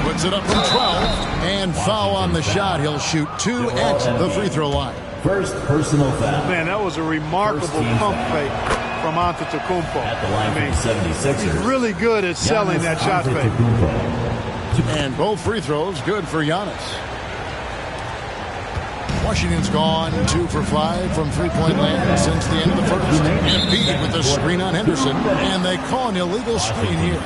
Puts it up from 12. And foul on the shot. He'll shoot 2 at the free throw line. First personal foul. Man, that was a remarkable pump fake from Antetokounmpo. At the line for the 76ers. He's really good at selling that shot fake. And both free throws good for Giannis. Washington's gone 2 for 5 from three-point land since the end of the first. Embiid with the screen on Henderson, and they call an illegal screen here.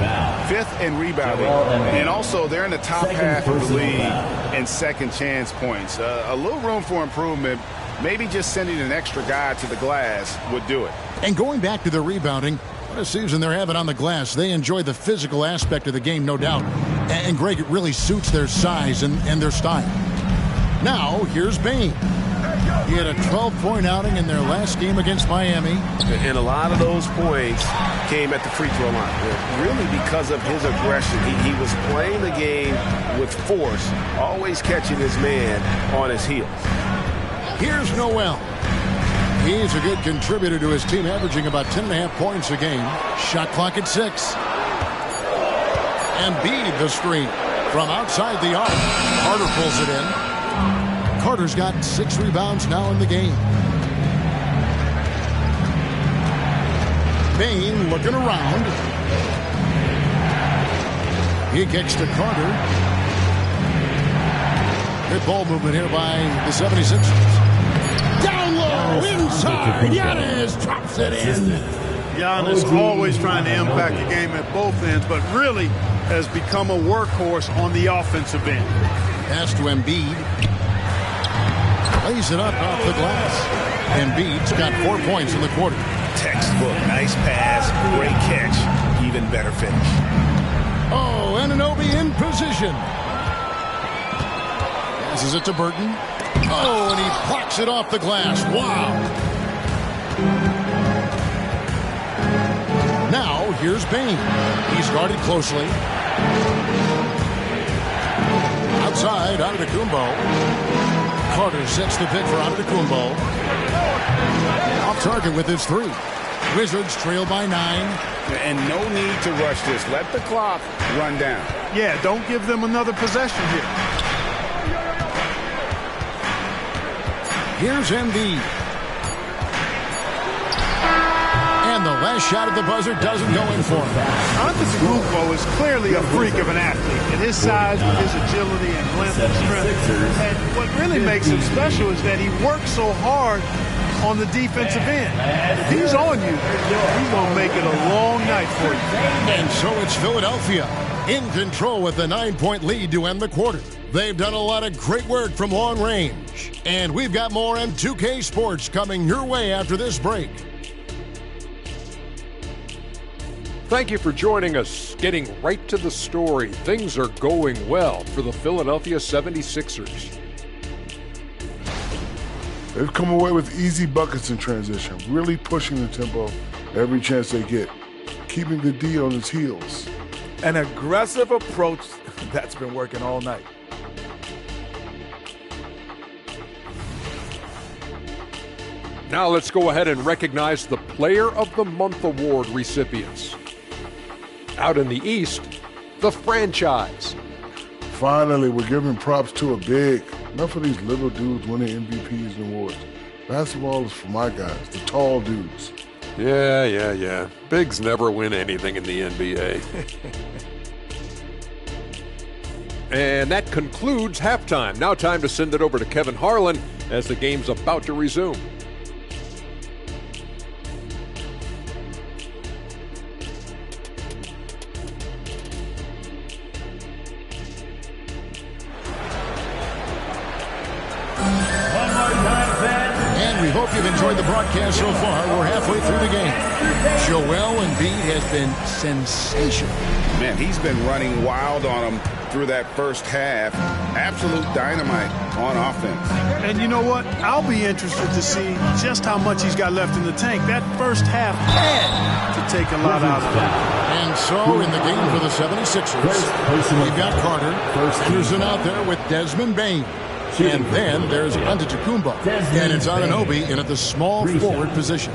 5th in rebounding, and also they're in the top half of the league in second chance points. A little room for improvement. Maybe just sending an extra guy to the glass would do it. And going back to the rebounding, what a season they're having on the glass. They enjoy the physical aspect of the game, no doubt. And Greg, it really suits their size and their style. Now, here's Bane. He had a 12-point outing in their last game against Miami. And a lot of those points came at the free throw line. Really because of his aggression. He was playing the game with force, always catching his man on his heels. Here's Noel. He's a good contributor to his team, averaging about 10.5 points a game. Shot clock at 6. Embiid the screen from outside the arc. Carter pulls it in. Carter's got 6 rebounds now in the game. Bane looking around. He kicks to Carter. Good ball movement here by the 76ers. Down low, inside. Giannis drops it in. Giannis always trying to impact the game at both ends, but really has become a workhorse on the offensive end. Pass to Embiid. Lays it up off the glass. Embiid's got 4 points in the quarter. Textbook. Nice pass. Great catch. Even better finish. Oh, Anunoby in position. Passes it to Burton. Oh, and he blocks it off the glass. Wow. Now, here's Bane. He's guarded closely. Outside, Antetokounmpo. Carter sets the pick for Antetokounmpo. Off target with his 3. Wizards trail by 9. And no need to rush this. Let the clock run down. Yeah, don't give them another possession here. Here's Embiid. And the last shot at the buzzer doesn't go in for him. Antetokounmpo is clearly a freak of an athlete. And his size, with his agility and length and strength. And what really makes him special is that he works so hard on the defensive end. If he's on you, he's going to make it a long night for you. And so it's Philadelphia in control with a 9-point lead to end the quarter. They've done a lot of great work from long range. And we've got more M2K Sports coming your way after this break. Thank you for joining us. Getting right to the story, things are going well for the Philadelphia 76ers. They've come away with easy buckets in transition, really pushing the tempo every chance they get, keeping the D on its heels. An aggressive approach that's been working all night. Now let's go ahead and recognize the Player of the Month Award recipients. Out in the East, the franchise. Finally, we're giving props to a big. Enough of these little dudes winning MVPs and awards. Basketball is for my guys, the tall dudes. Yeah. Bigs never win anything in the NBA. And that concludes halftime. Now time to send it over to Kevin Harlan as the game's about to resume. Hope you've enjoyed the broadcast so far. We're halfway through the game. Joel Embiid has been sensational. Man, he's been running wild on them through that first half. Absolute dynamite on offense. And you know what? I'll be interested to see just how much he's got left in the tank. That first half had to take a lot out of it. And so in the game for the 76ers, we've got Carter. Henderson out there with Desmond Bane. And then there's Antetokounmpo. And it's Anunoby in at the small forward position.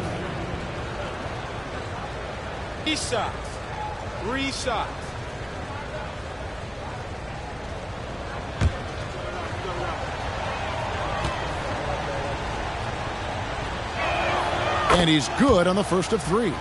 East side. 3 shots. And he's good on the first of 3.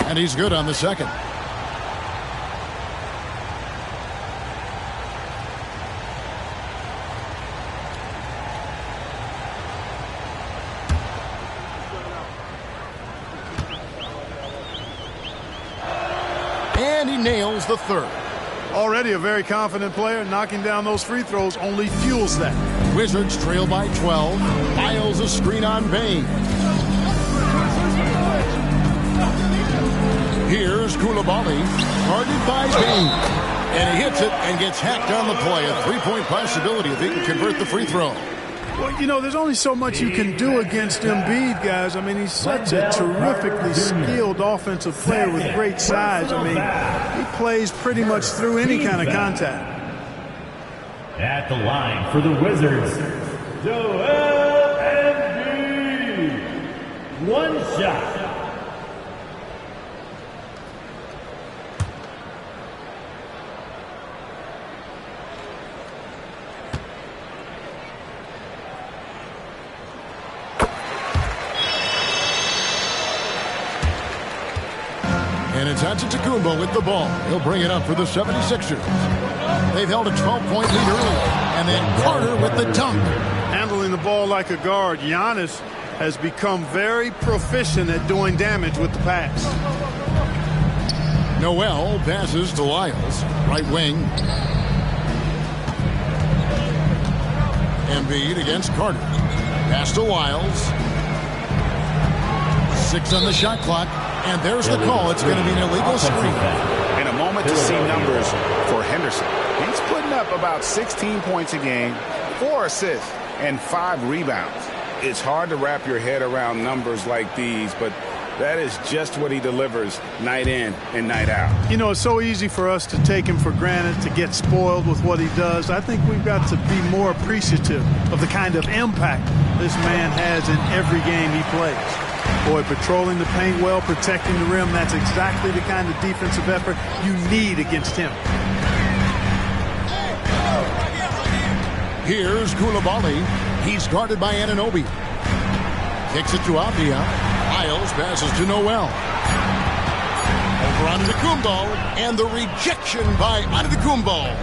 And he's good on the second. And he nails the third. Already a very confident player. Knocking down those free throws only fuels that. Wizards trail by 12. Miles a screen on Bain. Here's Koulibaly, guarded by Bain. And he hits it and gets hacked on the play. A three-point possibility if he can convert the free throw. Well, you know, there's only so much you can do against Embiid, guys. I mean, he's such a terrifically skilled offensive player with great size. I mean, he plays pretty much through any kind of contact. At the line for the Wizards, Joel Embiid. 1 shot. And it's Antetokounmpo with the ball. He'll bring it up for the 76ers. They've held a 12-point lead early. And then Carter with the dunk. Handling the ball like a guard. Giannis has become very proficient at doing damage with the pass. Noel passes to Lyles. Right wing. Embiid against Carter. Pass to Lyles. 6 on the shot clock. And there's the call. It's going to be an illegal screen. And a moment to see numbers for Henderson. He's putting up about 16 points a game, 4 assists, and 5 rebounds. It's hard to wrap your head around numbers like these, but that is just what he delivers night in and night out. You know, it's so easy for us to take him for granted, to get spoiled with what he does. I think we've got to be more appreciative of the kind of impact this man has in every game he plays. Boy, patrolling the paint well, protecting the rim, that's exactly the kind of defensive effort you need against him. Here's Koulibaly. He's guarded by Anunoby. Kicks it to Avdia. Miles passes to Noel. Over Antetokounmpo, and the rejection by Antetokounmpo.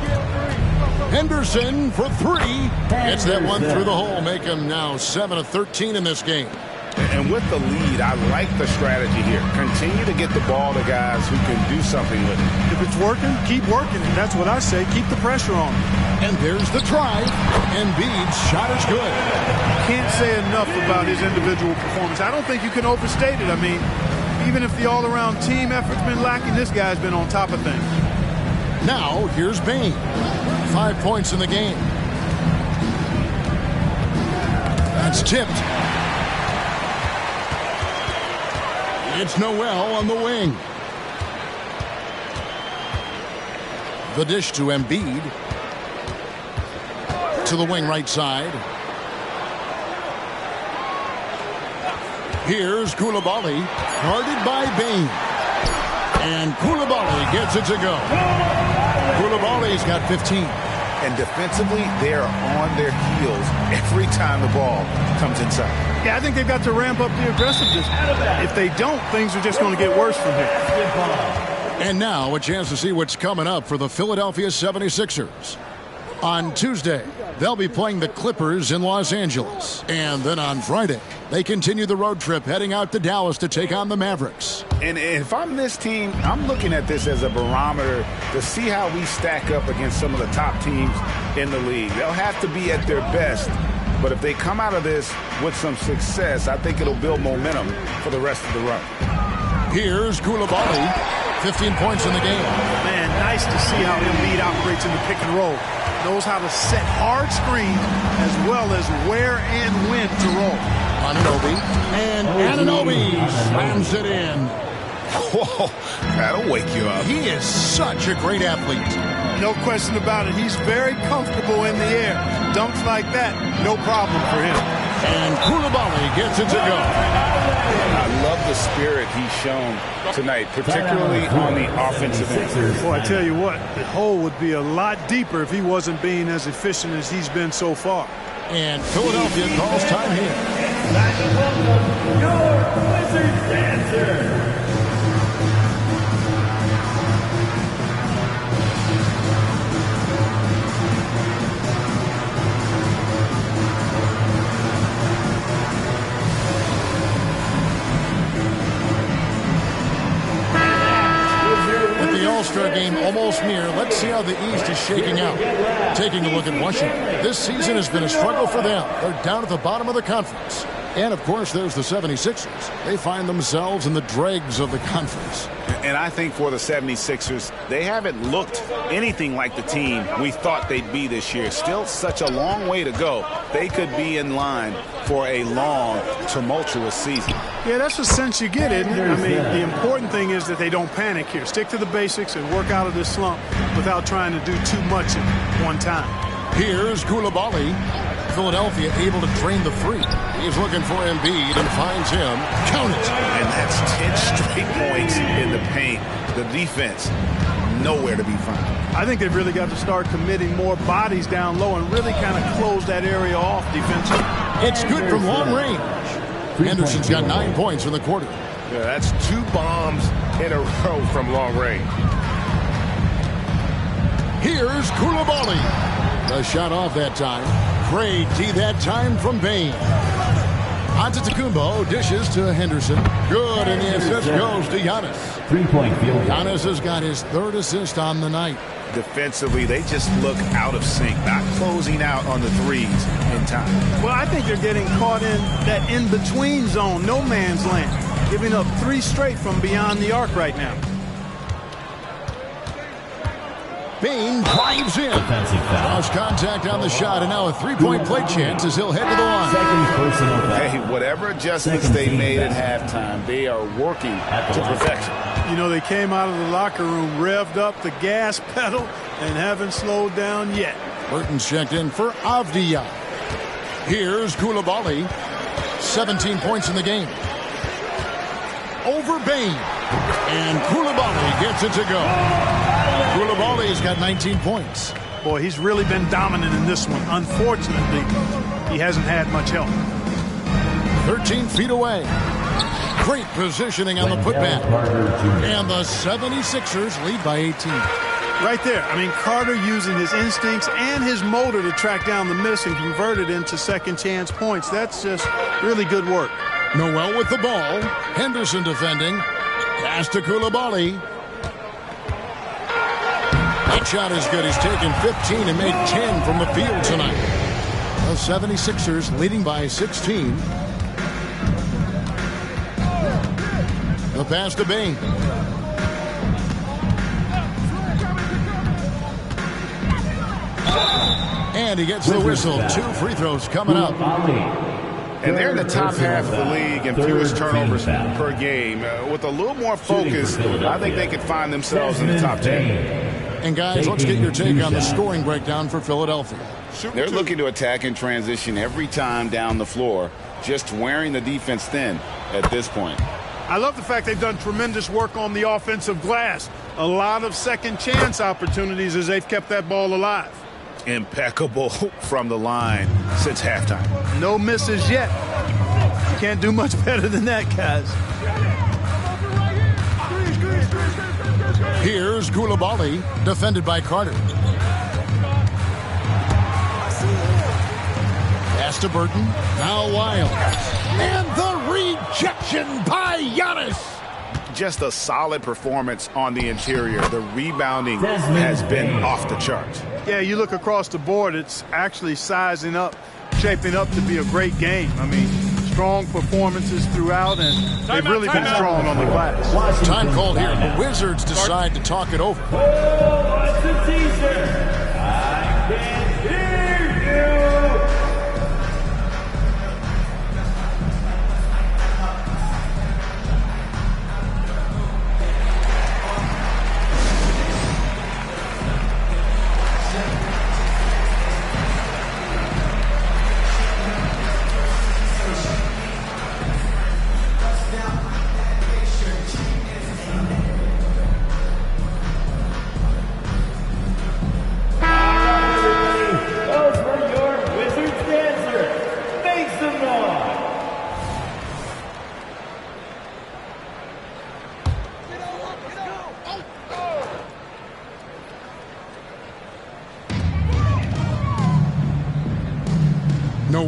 Henderson for 3. Gets that one through the hole. Make him now 7 of 13 in this game. And with the lead, I like the strategy here. Continue to get the ball to guys who can do something with it. If it's working, keep working. And that's what I say. Keep the pressure on. And there's the try. Embiid's shot is good. Can't say enough about his individual performance. I don't think you can overstate it. I mean, even if the all-around team effort's been lacking, this guy's been on top of things. Now, here's Bain. 5 points in the game. That's tipped. It's Noel on the wing. The dish to Embiid. To the wing right side. Here's Koulibaly, guarded by Bain. And Koulibaly gets it to go. Koulibaly's got 15. And defensively, they're on their heels every time the ball comes inside. Yeah, I think they've got to ramp up the aggressiveness. If they don't, things are just going to get worse from here. And now a chance to see what's coming up for the Philadelphia 76ers. On Tuesday, they'll be playing the Clippers in Los Angeles. And then on Friday, they continue the road trip heading out to Dallas to take on the Mavericks. And if I'm this team, I'm looking at this as a barometer to see how we stack up against some of the top teams in the league. They'll have to be at their best. But if they come out of this with some success, I think it'll build momentum for the rest of the run. Here's Koulibaly. 15 points in the game. Man, nice to see how Embiid operates in the pick and roll. Knows how to set hard screens as well as where and when to roll. Anunoby. And Anunoby slams it in. Whoa, that'll wake you up. He is such a great athlete. No question about it. He's very comfortable in the air. Dunks like that, no problem for him. And Koulibaly gets it to go. I love the spirit he's shown tonight, particularly on the offensive end. Well, I tell you what, the hole would be a lot deeper if he wasn't being as efficient as he's been so far. And Philadelphia calls time here. Your Wizards dancer. All-Star game almost near. Let's see how the East is shaking out. Taking a look at Washington. This season has been a struggle for them. They're down at the bottom of the conference. And, of course, there's the 76ers. They find themselves in the dregs of the conference. And I think for the 76ers, they haven't looked anything like the team we thought they'd be this year. Still such a long way to go. They could be in line for a long, tumultuous season. Yeah, that's the sense you get, isn't it? I mean, the important thing is that they don't panic here. Stick to the basics and work out of this slump without trying to do too much at one time. Here's Koulibaly. Philadelphia able to drain the three. He's looking for Embiid and finds him. Count it. And that's 10 straight points in the paint. The defense, nowhere to be found. I think they've really got to start committing more bodies down low and really kind of close that area off defensively. It's good from long range. Henderson's got 9 points in the quarter. Yeah, that's 2 bombs in a row from long range. Here's Koulibaly. The shot off that time. Great D that time from Bain. Antetokounmpo dishes to Henderson. Good, and the assist goes to Giannis. 3-point field. Giannis has got his 3rd assist on the night. Defensively, they just look out of sync, not closing out on the threes in time. Well, I think they're getting caught in that in-between zone, no man's land, giving up 3 straight from beyond the arc right now. Bain drives in. Lost contact on the shot, and now a 3-point play chance as he'll head to the line. Hey, whatever adjustments they made at halftime, they are working to perfection. You know, they came out of the locker room, revved up the gas pedal, and haven't slowed down yet. Burton's checked in for Avdia. Here's Koulibaly. 17 points in the game. Over Bain. And Koulibaly gets it to go. Koulibaly's got 19 points. Boy, he's really been dominant in this one. Unfortunately, he hasn't had much help. 13 feet away. Great positioning on the putback. And the 76ers lead by 18. Right there. I mean, Carter using his instincts and his motor to track down the miss and convert it into second chance points. That's just really good work. Noel with the ball. Henderson defending. Pass to Koulibaly. That shot is good. He's taken 15 and made 10 from the field tonight. The 76ers leading by 16. The pass to Bain. And he gets the whistle. 2 free throws coming up. And they're in the top half of the league in fewest turnovers per game. With a little more focus, I think they could find themselves in the top 10. And guys, let's get your take on the scoring breakdown for Philadelphia. They're looking to attack and transition every time down the floor, just wearing the defense thin at this point. I love the fact they've done tremendous work on the offensive glass. A lot of second chance opportunities as they've kept that ball alive. Impeccable from the line since halftime. No misses yet. You can't do much better than that, guys. Here's Koulibaly, defended by Carter. Pass to Burton. Now Wild. And the rejection by Giannis. Just a solid performance on the interior. The rebounding has been off the charts. Yeah, you look across the board, it's actually sizing up, shaping up to be a great game. I mean, strong performances throughout, and they've really been strong on the glass. Time called here. The Wizards decide to talk it over. What's the teaser? I can't hear you.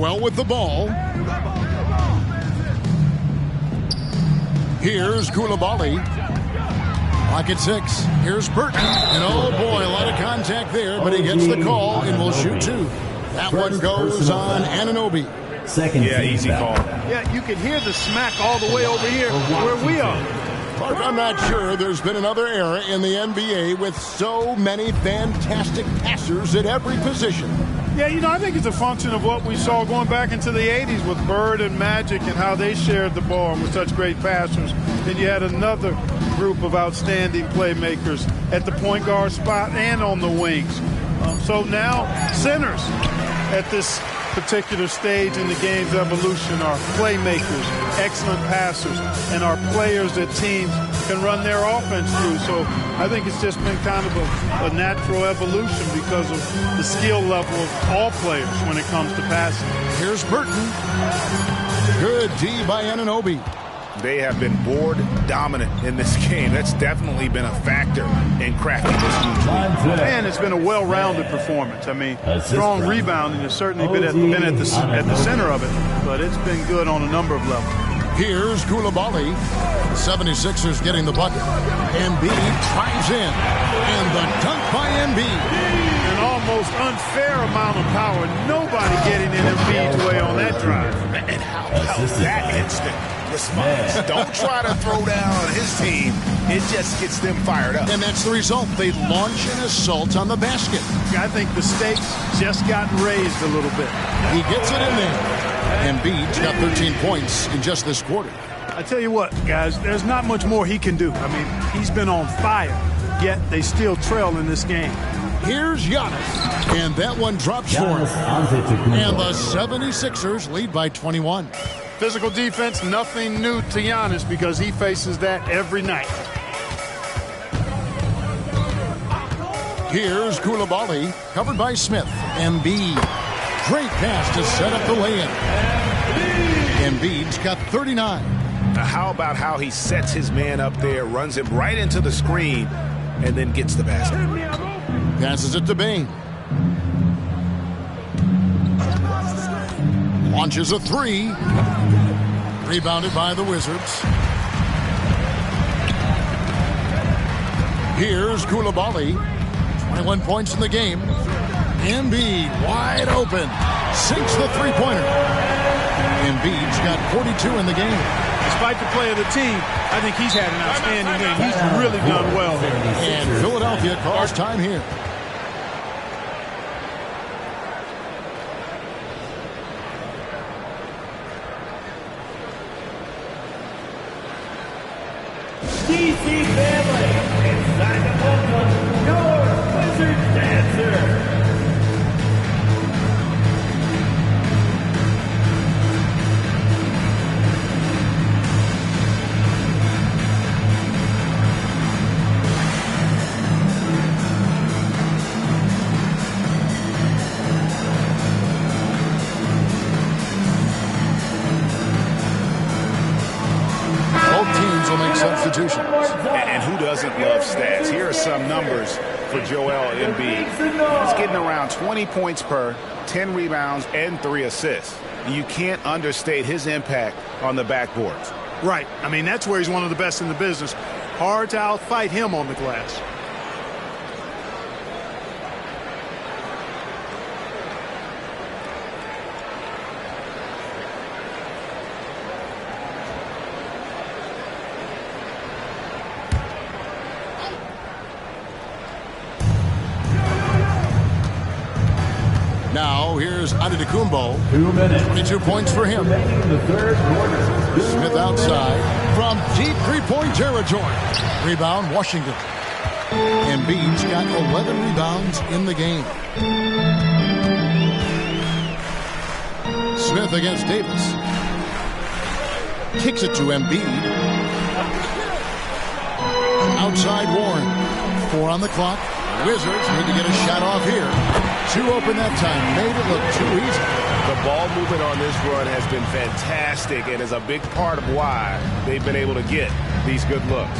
well with the ball. Here's Koulibaly. Lock at 6. Here's Burton. And oh boy, a lot of contact there, but he gets the call and will shoot 2. That one goes on Anunoby. Second. Yeah, easy call. Yeah, you can hear the smack all the way over here where we are. Clark, I'm not sure there's been another era in the NBA with so many fantastic passers at every position. Yeah, I think it's a function of what we saw going back into the 80s with Bird and Magic and how they shared the ball and were such great passers. Then you had another group of outstanding playmakers at the point guard spot and on the wings. So now centers at this particular stage in the game's evolution are playmakers, excellent passers, and are players that teams can run their offense through. So I think it's just been kind of a natural evolution because of the skill level of all players when it comes to passing. Here's Burton. Good D by Anunoby. They have been board dominant in this game. That's definitely been a factor in cracking this huge lead. And it's been a well-rounded performance. I mean, strong rebounding has certainly been at the center of it, but it's been good on a number of levels. Here's Koulibaly. The 76ers getting the bucket. Embiid drives in. And the dunk by Embiid. An almost unfair amount of power. Nobody getting in Embiid's way on that drive. And how that instant response. Don't try to throw down his team. It just gets them fired up. And that's the result. They launch an assault on the basket. I think the stakes just got raised a little bit. He gets it in there. Embiid's got 13 points in just this quarter. I tell you what, guys, there's not much more he can do. I mean, he's been on fire, yet they still trail in this game. Here's Giannis, and that one drops for him. And the 76ers lead by 21. Physical defense, nothing new to Giannis because he faces that every night. Here's Koulibaly, covered by Smith. Embiid, great pass to set up the lay-in. Embiid's got 39. Now how about how he sets his man up there, runs him right into the screen, and then gets the basket. Passes it to Bain. Launches a 3. Rebounded by the Wizards. Here's Koulibaly. 21 points in the game. Embiid wide open. Sinks the three-pointer. Embiid's got 42 in the game. Despite the play of the team, I think he's had an outstanding game. He's really done well. And Philadelphia calls time here. DC family, it's time to welcome your Wizard Dancer. Substitutions. And who doesn't love stats? Here are some numbers for Joel Embiid. He's getting around 20 points per, 10 rebounds, and 3 assists. You can't understate his impact on the backboards. Right. I mean, that's where he's one of the best in the business. Hard to outfight him on the glass. Now, here's Antetokounmpo. 2 minutes. 22 points for him. The third quarter. Smith outside from deep three-point territory. Rebound, Washington. Embiid's got 11 rebounds in the game. Smith against Davis. Kicks it to Embiid. Outside Warren. 4 on the clock. Wizards need to get a shot off here. 2 open that time. Made it look too easy. The ball movement on this run has been fantastic and is a big part of why they've been able to get these good looks.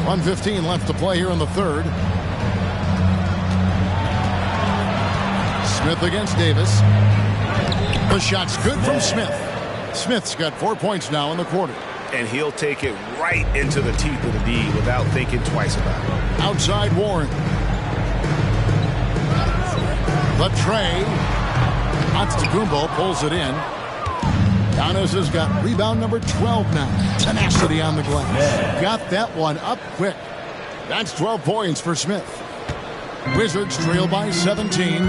1:15 left to play here in the third. Smith against Davis. The shot's good from Smith. Smith's got 4 points now in the quarter. And he'll take it right into the teeth of the D without thinking twice about it. Outside Warren. The tray. Antetokounmpo pulls it in. Giannis has got rebound number 12 now. Tenacity on the glass. Got that one up quick. That's 12 points for Smith. Wizards trail by 17.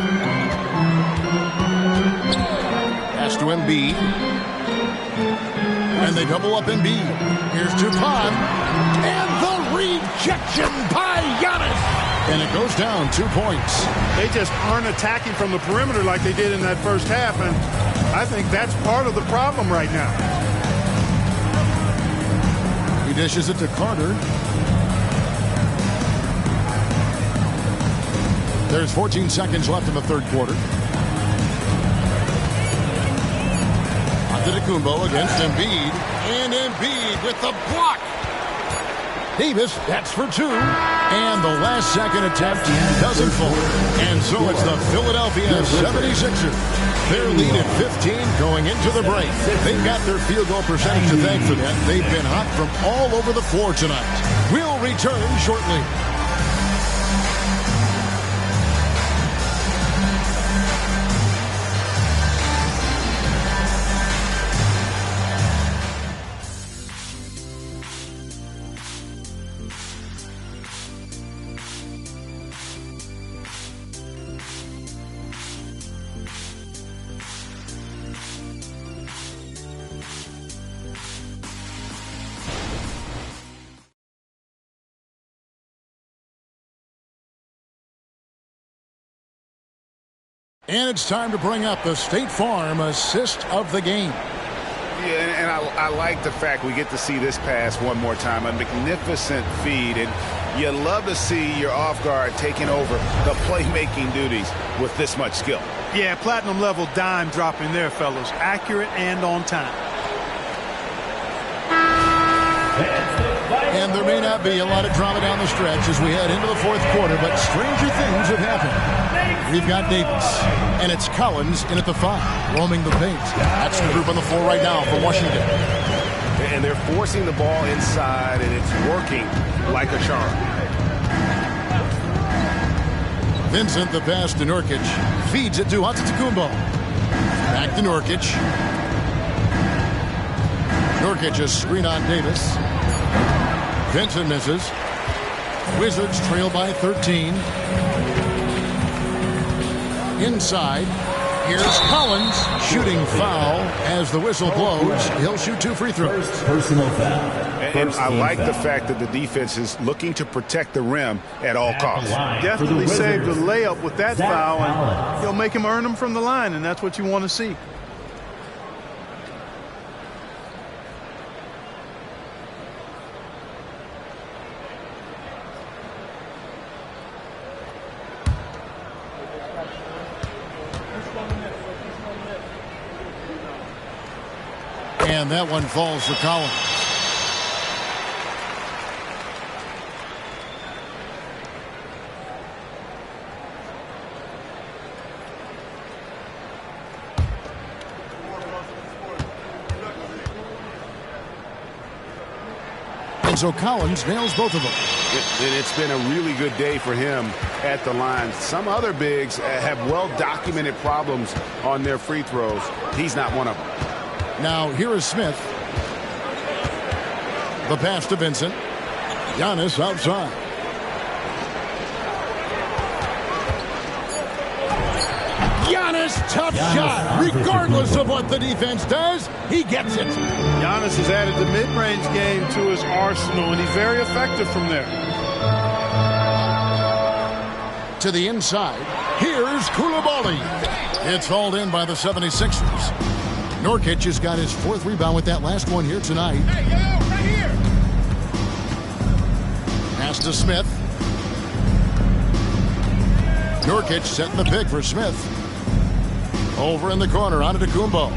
Pass to Embiid. And they double up Embiid. Here's Dupont. And the rejection by Giannis. And it goes down 2 points. They just aren't attacking from the perimeter like they did in that first half, and I think that's part of the problem right now. He dishes it to Carter. There's 14 seconds left in the third quarter. Antetokounmpo against Embiid. And Embiid with the block. Davis, that's for 2. And the last second attempt doesn't fall. And so it's the Philadelphia 76ers. Their lead at 15 going into the break. They've got their field goal percentage to thank for that. They've been hot from all over the floor tonight. We'll return shortly. And it's time to bring up the State Farm assist of the game. Yeah, and I like the fact we get to see this pass one more time. A magnificent feed. And you love to see your off guard taking over the playmaking duties with this much skill. Yeah, platinum level dime dropping there, fellas. Accurate and on time. And there may not be a lot of drama down the stretch as we head into the fourth quarter, but stranger things have happened. We've got Davis, and it's Collins in at the 5, roaming the paint. That's the group on the floor right now for Washington. And they're forcing the ball inside, and it's working like a charm. Vincent, the pass to Nurkic, feeds it to Antetokounmpo. Back to Nurkic. Nurkic a screen on Davis. Vincent misses. Wizards trail by 13. Inside. Here's Collins shooting foul as the whistle blows. He'll shoot 2 free throws. Personal foul. And I like the fact that the defense is looking to protect the rim at all costs. Definitely saved a layup with that foul, and he'll make him earn them from the line, and that's what you want to see. And that one falls for Collins. And so Collins nails both of them. It's been a really good day for him at the line. Some other bigs have well-documented problems on their free throws. He's not one of them. Now, here is Smith. The pass to Vincent. Giannis outside. Giannis, tough shot. Regardless of what the defense does, he gets it. Giannis has added the mid-range game to his arsenal, and he's very effective from there. To the inside. Here's Koulibaly. It's hauled in by the 76ers. Nurkic has got his 4th rebound with that last one here tonight. Hey, yo, right here. Pass to Smith. Nurkic setting the pick for Smith. Over in the corner, Antetokounmpo.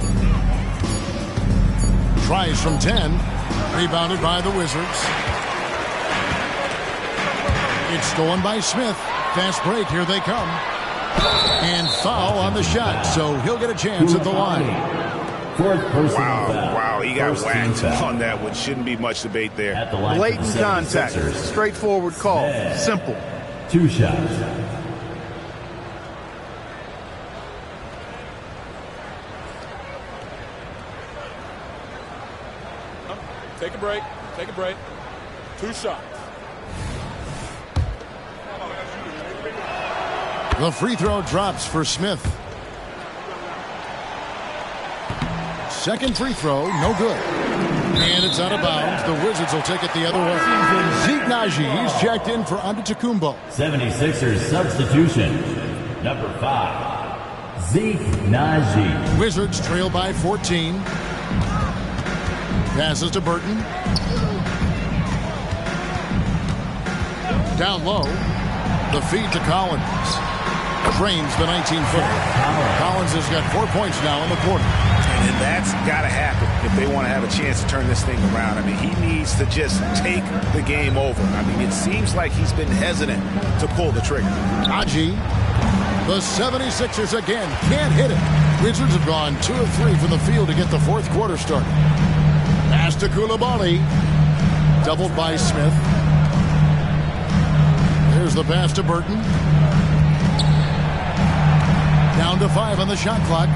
Tries from 10. Rebounded by the Wizards. It's stolen by Smith. Fast break, here they come. And foul on the shot, so he'll get a chance at the line. Wow, he got whacked on that one. Shouldn't be much debate there. Blatant contact. Straightforward call. Simple. 2 shots. Take a break. Take a break. 2 shots. The free throw drops for Smith. Second free throw, no good. And it's out of bounds. The Wizards will take it the other way. Zeke Naji, he's checked in for Antetokounmpo. 76ers substitution. Number 5, Zeke Naji. Wizards trail by 14. Passes to Burton. Down low. The feed to Collins. Drains the 19-footer. Collins has got 4 points now in the quarter. And that's got to happen if they want to have a chance to turn this thing around. I mean, he needs to just take the game over. I mean, it seems like he's been hesitant to pull the trigger. Naji, the 76ers again can't hit it. Wizards have gone 2 of 3 from the field to get the fourth quarter started. Pass to Coulibaly. Doubled by Smith. Here's the pass to Burton. Down to 5 on the shot clock.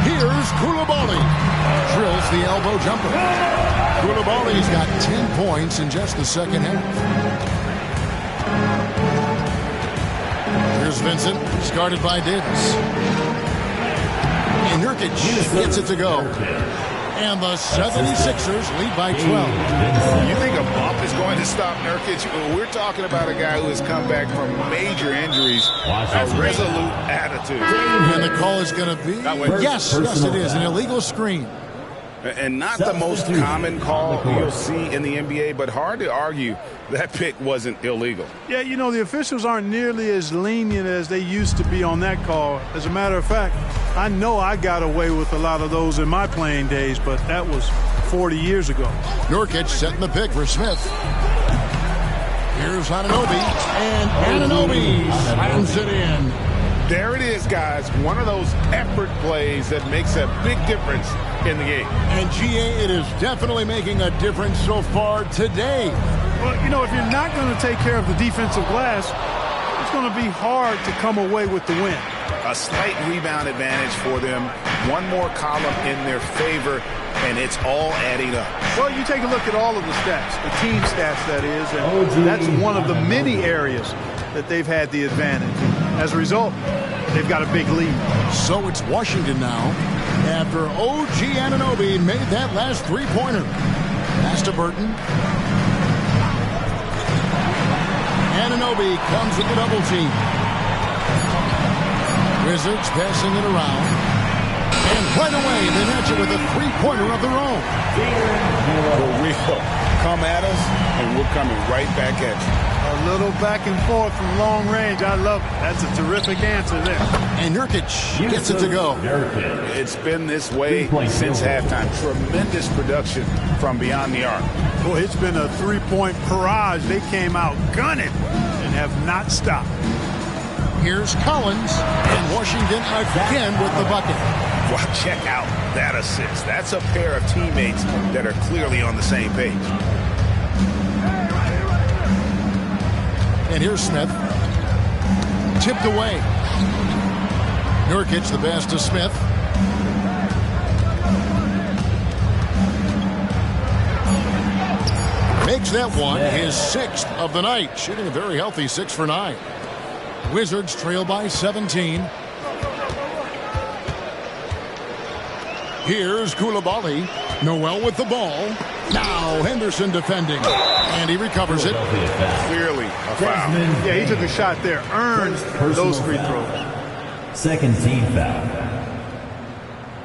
Here's Coulibaly. Drills the elbow jumper. Coulibaly's got 10 points in just the second half. Here's Vincent. He's guarded by Davis. And Nurkic gets it to go. And the 76ers lead by 12. You think a bump is going to stop Nurkic? We're talking about a guy who has come back from major injuries. A resolute attitude. And the call is going to be? Yes, it is. An illegal screen. And not the most common call you'll see in the NBA, but hard to argue that pick wasn't illegal. Yeah, you know, the officials aren't nearly as lenient as they used to be on that call. As a matter of fact, I know I got away with a lot of those in my playing days, but that was 40 years ago. Nurkic setting the pick for Smith. Here's Anunoby, and Anunoby slams it in. There it is, guys. One of those effort plays that makes a big difference in the game. And GA, it is definitely making a difference so far today. Well, you know, if you're not going to take care of the defensive glass, it's going to be hard to come away with the win. A slight rebound advantage for them. One more column in their favor, and it's all adding up. Well, you take a look at all of the stats, the team stats, that is, and that's one of the many areas that they've had the advantage. As a result, they've got a big lead. So it's Washington now after OG Anunoby made that last three-pointer. Pass to Burton. Anunoby comes with the double team. Wizards passing it around. And right away, they match it with a three-pointer of their own. For real. Come at us, and we're coming right back at you. A little back and forth from long range. I love it. That's a terrific answer there. And Nurkic gets it to go. It's been this way since halftime. Tremendous production from beyond the arc. Boy, it's been a three-point barrage. They came out gunning and have not stopped. Here's Collins, and Washington again with the bucket. Well, check out that assist. That's a pair of teammates that are clearly on the same page. And here's Smith. Tipped away. Nurkic the pass to Smith. Makes that one his 6th of the night. Shooting a very healthy 6 for 9. Wizards trail by 17. Here's Coulibaly. Noel with the ball. Now Henderson defending. And he recovers it. Clearly a foul. Yeah, he took a shot there. Earned those free throws. Second team foul.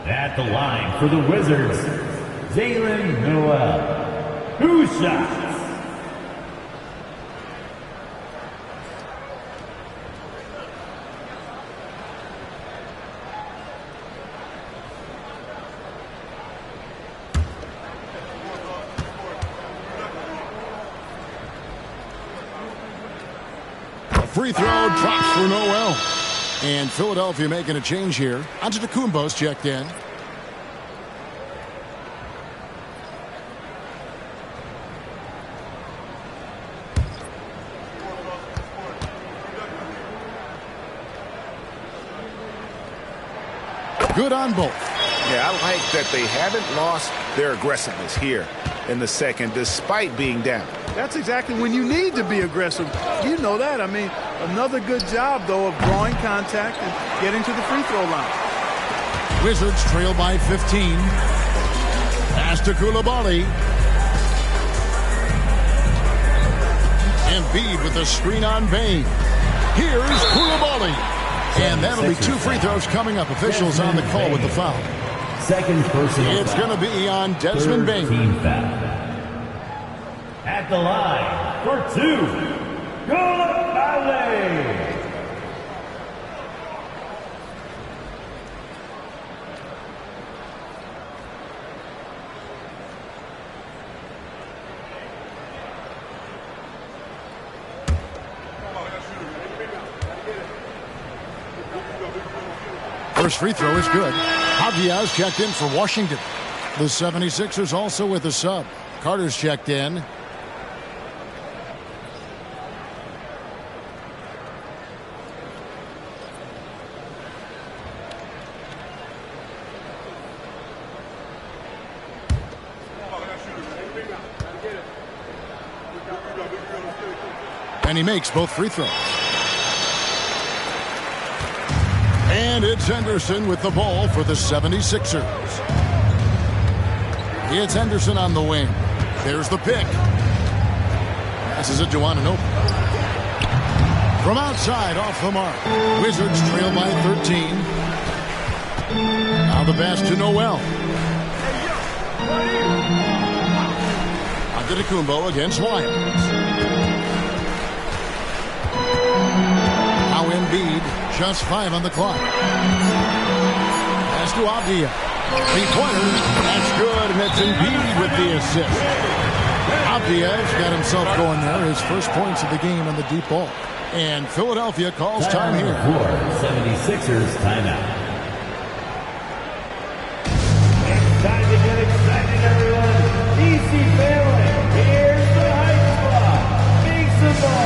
At the line for the Wizards, Jalen Noel. 2 shots. Free throw drops for Noel. And Philadelphia making a change here. Antetokounmpo's checked in. Good on both. Yeah, I like that they haven't lost their aggressiveness here in the second, despite being down. That's exactly when you need to be aggressive. You know that. I mean, another good job, though, of drawing contact and getting to the free throw line. Wizards trail by 15. Pass to Coulibaly. Embiid with a screen on Bain. Here's Coulibaly. And that'll be 2 free throws coming up. Officials on the call with the foul. Second personal It's going to be on Desmond Bain. Team foul. At the line for 2, Coulibaly. First free throw is good. Diaz checked in for Washington. The 76ers also with a sub. Carter's checked in. And he makes both free throws. And it's Henderson with the ball for the 76ers. It's Henderson on the wing. There's the pick. Passes it to Anunoby. From outside, off the mark. Wizards trail by 13. Now the pass to Noel. Antetokounmpo against Lyons. Now Embiid, just 5 on the clock. Pass to Avdia. 3-pointer, that's good, and it's Embiid with the assist. Avdia's got himself going there, his first points of the game on the deep ball. And Philadelphia calls time here. 76ers timeout. It's time to get excited, everyone. DC family, here's the hype squad. Make some ball.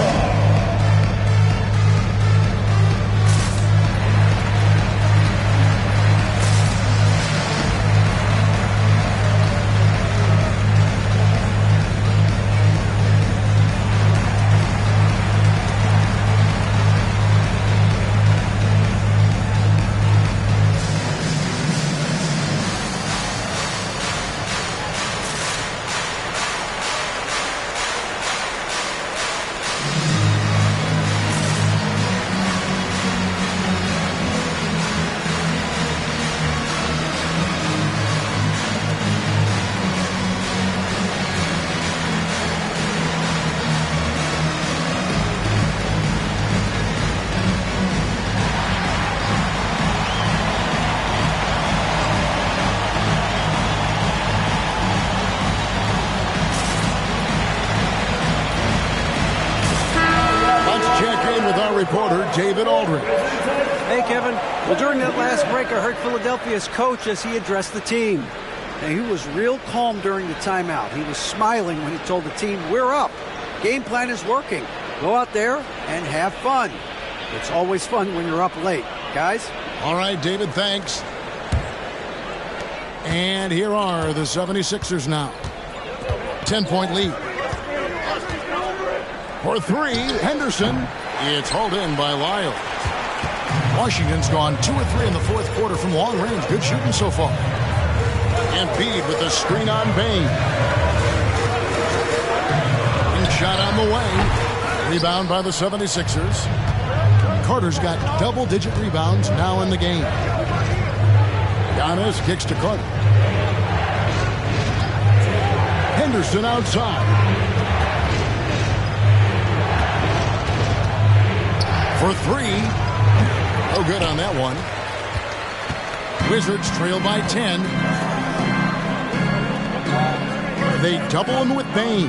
Reporter David Aldridge. Hey, Kevin. Well, during that last break, I heard Philadelphia's coach as he addressed the team. And he was real calm during the timeout. He was smiling when he told the team, we're up. Game plan is working. Go out there and have fun. It's always fun when you're up late. Guys? All right, David, thanks. And here are the 76ers now. 10-point lead. For 3, Henderson. It's hauled in by Lyles. Washington's gone 2 or 3 in the fourth quarter from long range. Good shooting so far. Embiid with the screen on Bain. And shot on the way. Rebound by the 76ers. Carter's got double-digit rebounds now in the game. Giannis kicks to Carter. Henderson outside. For 3. No good on that one. Wizards trail by 10. They double him with Bain.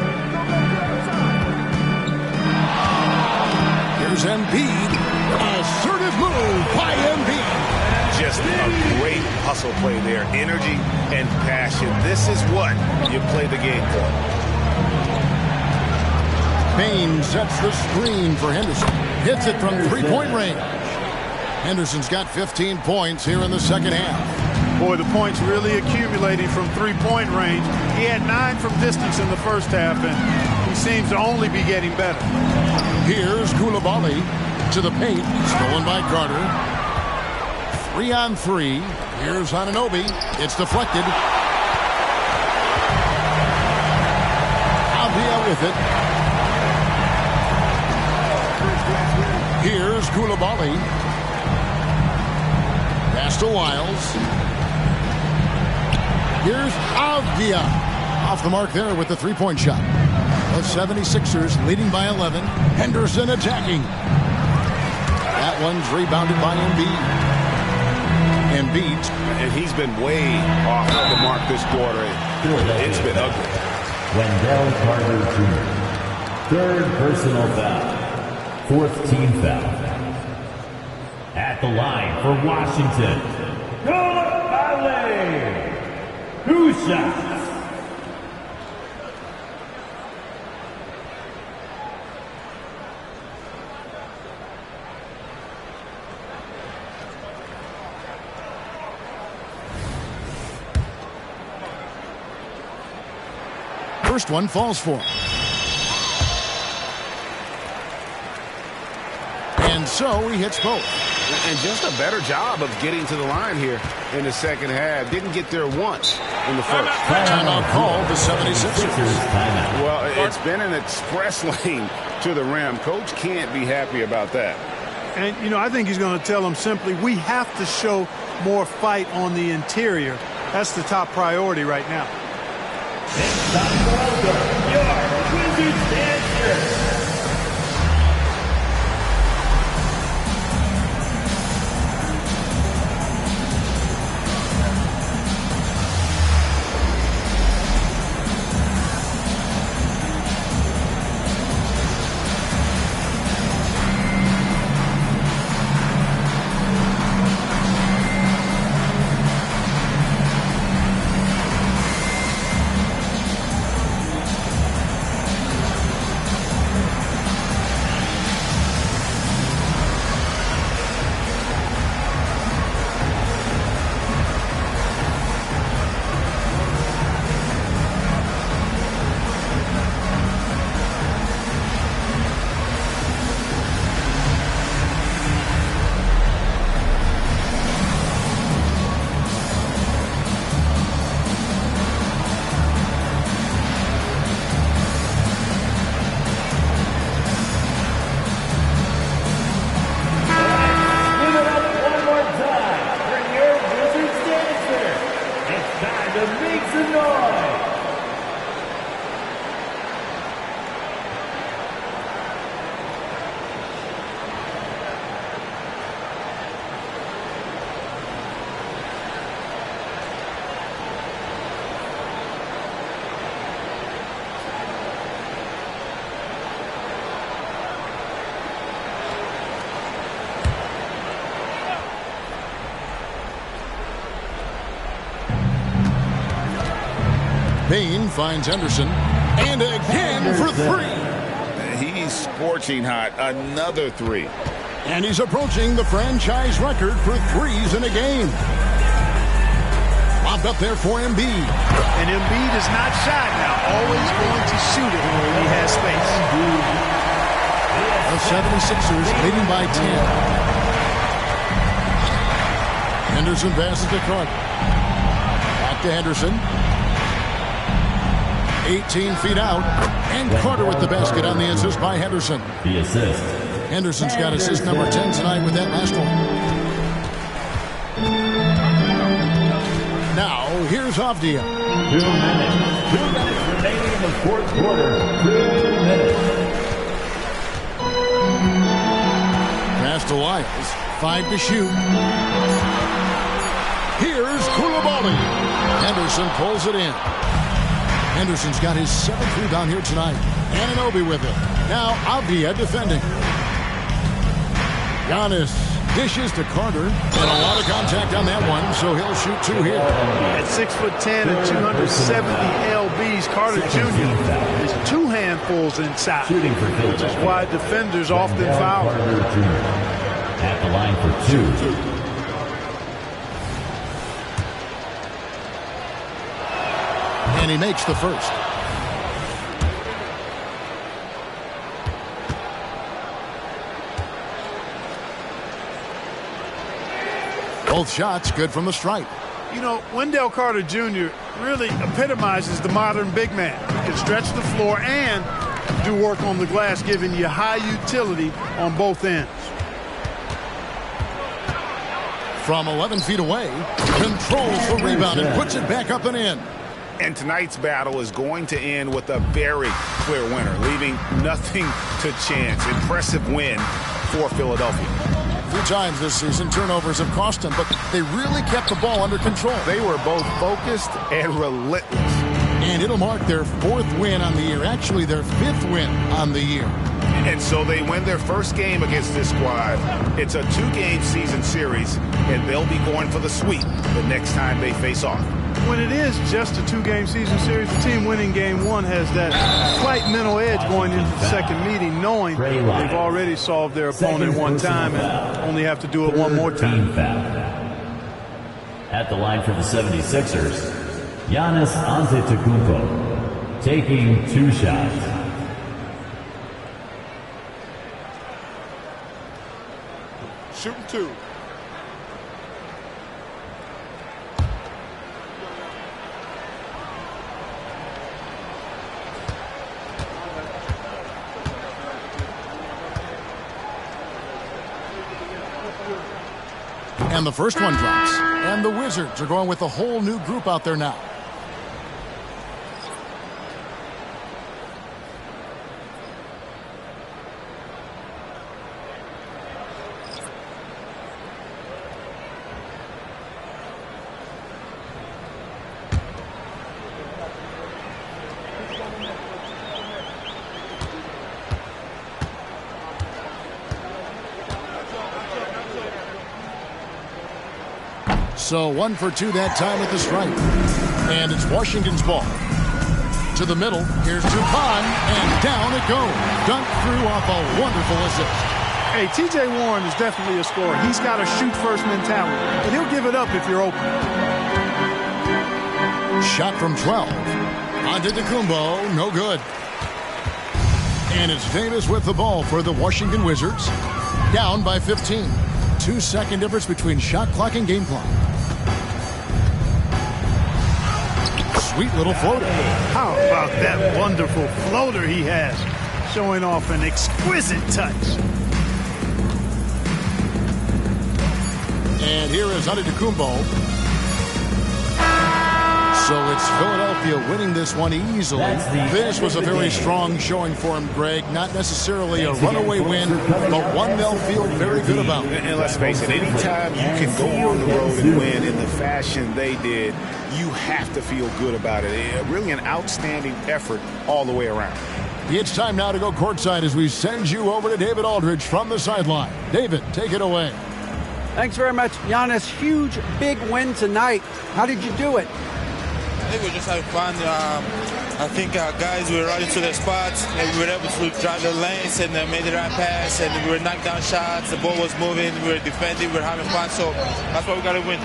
Here's Embiid. Assertive move by Embiid. Just a great hustle play there. Energy and passion. This is what you play the game for. Payne sets the screen for Henderson. Hits it from three-point range. Henderson's got 15 points here in the second half. Boy, the points really accumulating from three-point range. He had 9 from distance in the first half, and he seems to only be getting better. Here's Koulibaly to the paint. Stolen by Carter. 3-on-3. Here's Anunoby. It's deflected. Avdia with it. Here's Koulibaly. Pass to Wiles. Here's Avdia. Off the mark there with the three-point shot. The 76ers leading by 11. Henderson attacking. That one's rebounded by Embiid. And he's been way off of the mark this quarter. It's been ugly. Wendell Carter Jr. Third personal foul. Fourth team foul. At the line for Washington, Koulibaly. Who shots? First one falls for him. And so he hits both. And just a better job of getting to the line here in the second half. Didn't get there once in the first. Timeout called the 76ers. Well, it's been an express lane to the rim. Coach can't be happy about that. And, you know, I think he's going to tell them simply, we have to show more fight on the interior. That's the top priority right now. It's time to welcome your Wizards dancers. Payne finds Henderson, and again for three. He's scorching hot. Another three. And he's approaching the franchise record for threes in a game. Lobbed up there for Embiid. And Embiid is not shy now. Always going to shoot it when he has space. The 76ers leading by 10. Henderson passes to Carter. Back to Henderson. 18 feet out. And Carter with the basket on the assist by Henderson. The assist. Henderson's got assist number 10 tonight with that last one. Now, here's Avdia. 2 minutes. 2 minutes remaining in the fourth quarter. 2 minutes. Pass to Wiles. 5 to shoot. Here's Koulibaly. Henderson pulls it in. Henderson's got his 7th rebound here tonight. Anunoby with it. Now Avdia defending. Giannis dishes to Carter, and a lot of contact on that one, so he'll shoot 2 here. At 6'10" and 270 lbs, Carter Jr. is 2 handfuls inside, which is why defenders often foul. At the line for 2. And he makes the first. Both shots good from the stripe. You know, Wendell Carter Jr. really epitomizes the modern big man. He can stretch the floor and do work on the glass, giving you high utility on both ends. From 11 feet away, controls the rebound and puts it back up and in. And tonight's battle is going to end with a very clear winner, leaving nothing to chance. Impressive win for Philadelphia. 3 times this season, turnovers have cost them, but they really kept the ball under control. They were both focused and relentless. And it'll mark their 4th win on the year, actually their 5th win on the year. And so they win their first game against this squad. It's a 2-game season series, and they'll be going for the sweep the next time they face off. When it is just a 2-game season series, the team winning game 1 has that slight mental edge going into the second meeting, knowing they've already solved their opponent one time and only have to do it one more time. At the line for the 76ers, Giannis Antetokounmpo taking 2 shots. Shooting 2. And the first one drops. And the Wizards are going with a whole new group out there now. So 1 for 2 that time at the stripe. And it's Washington's ball. To the middle. Here's Dupont. And down it goes. Dunked through off a wonderful assist. Hey, T.J. Warren is definitely a scorer. He's got a shoot-first mentality, and he'll give it up if you're open. Shot from 12. Antetokounmpo, no good. And it's Davis with the ball for the Washington Wizards. Down by 15. 2-second difference between shot clock and game clock. Sweet little floater. How about that wonderful floater he has, showing off an exquisite touch. And here is Antetokounmpo. So it's Philadelphia winning this one easily. This was a very strong showing for him, Greg. Not necessarily a runaway win, but one they'll feel very good about. And let's face it, anytime you can go on the road and win in the fashion they did, you have to feel good about it. Really an outstanding effort all the way around. It's time now to go courtside as we send you over to David Aldridge from the sideline. David, take it away. Thanks very much, Giannis. Huge, big win tonight. How did you do it? I think we're just having fun. I think our guys were running to their spots, and we were able to drive the lanes and made the right pass, and we were knocking down shots. The ball was moving, we were defending, we were having fun. So that's why we got to win.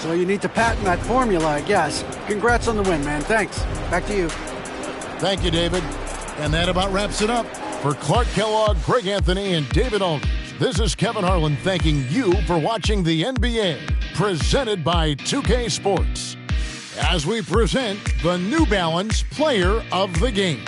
So you need to patent that formula, I guess. Congrats on the win, man. Thanks. Back to you. Thank you, David. And that about wraps it up. For Clark Kellogg, Greg Anthony, and David Aldridge, this is Kevin Harlan thanking you for watching the NBA, presented by 2K Sports, as we present the New Balance Player of the Game.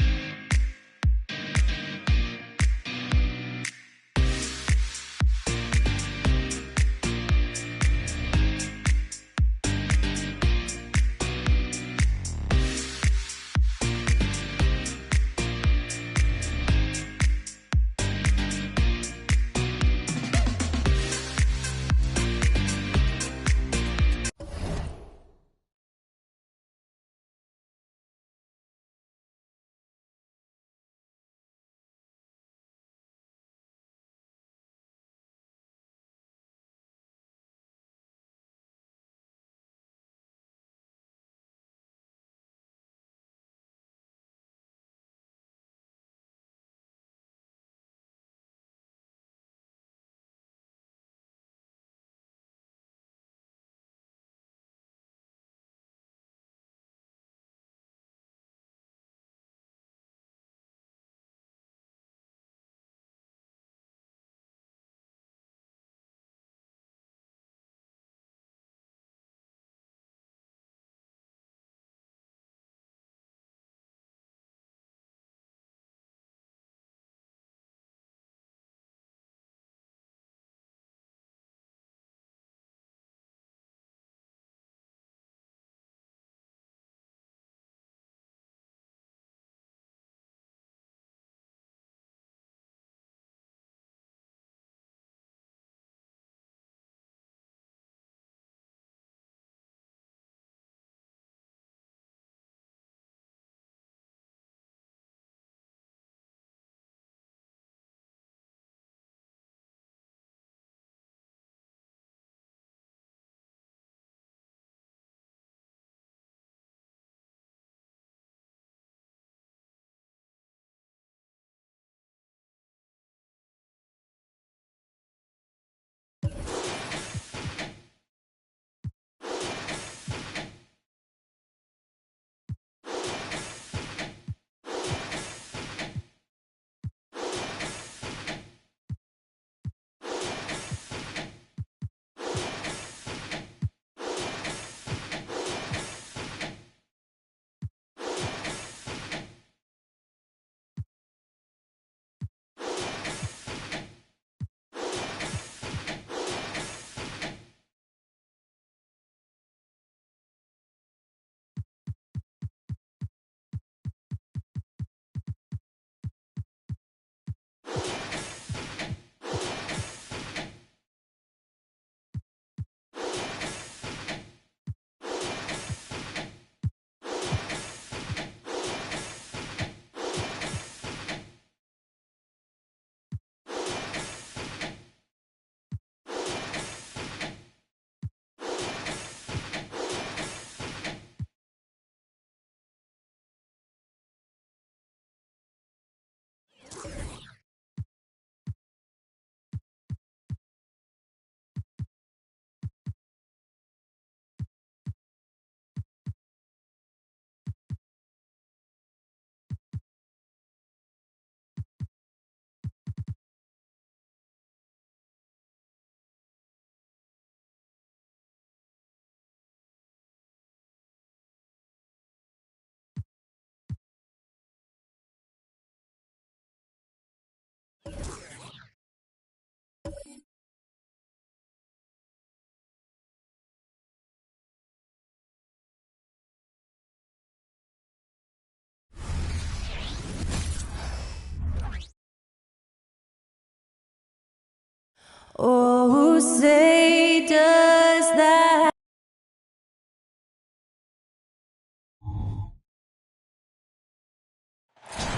Oh, who say does that?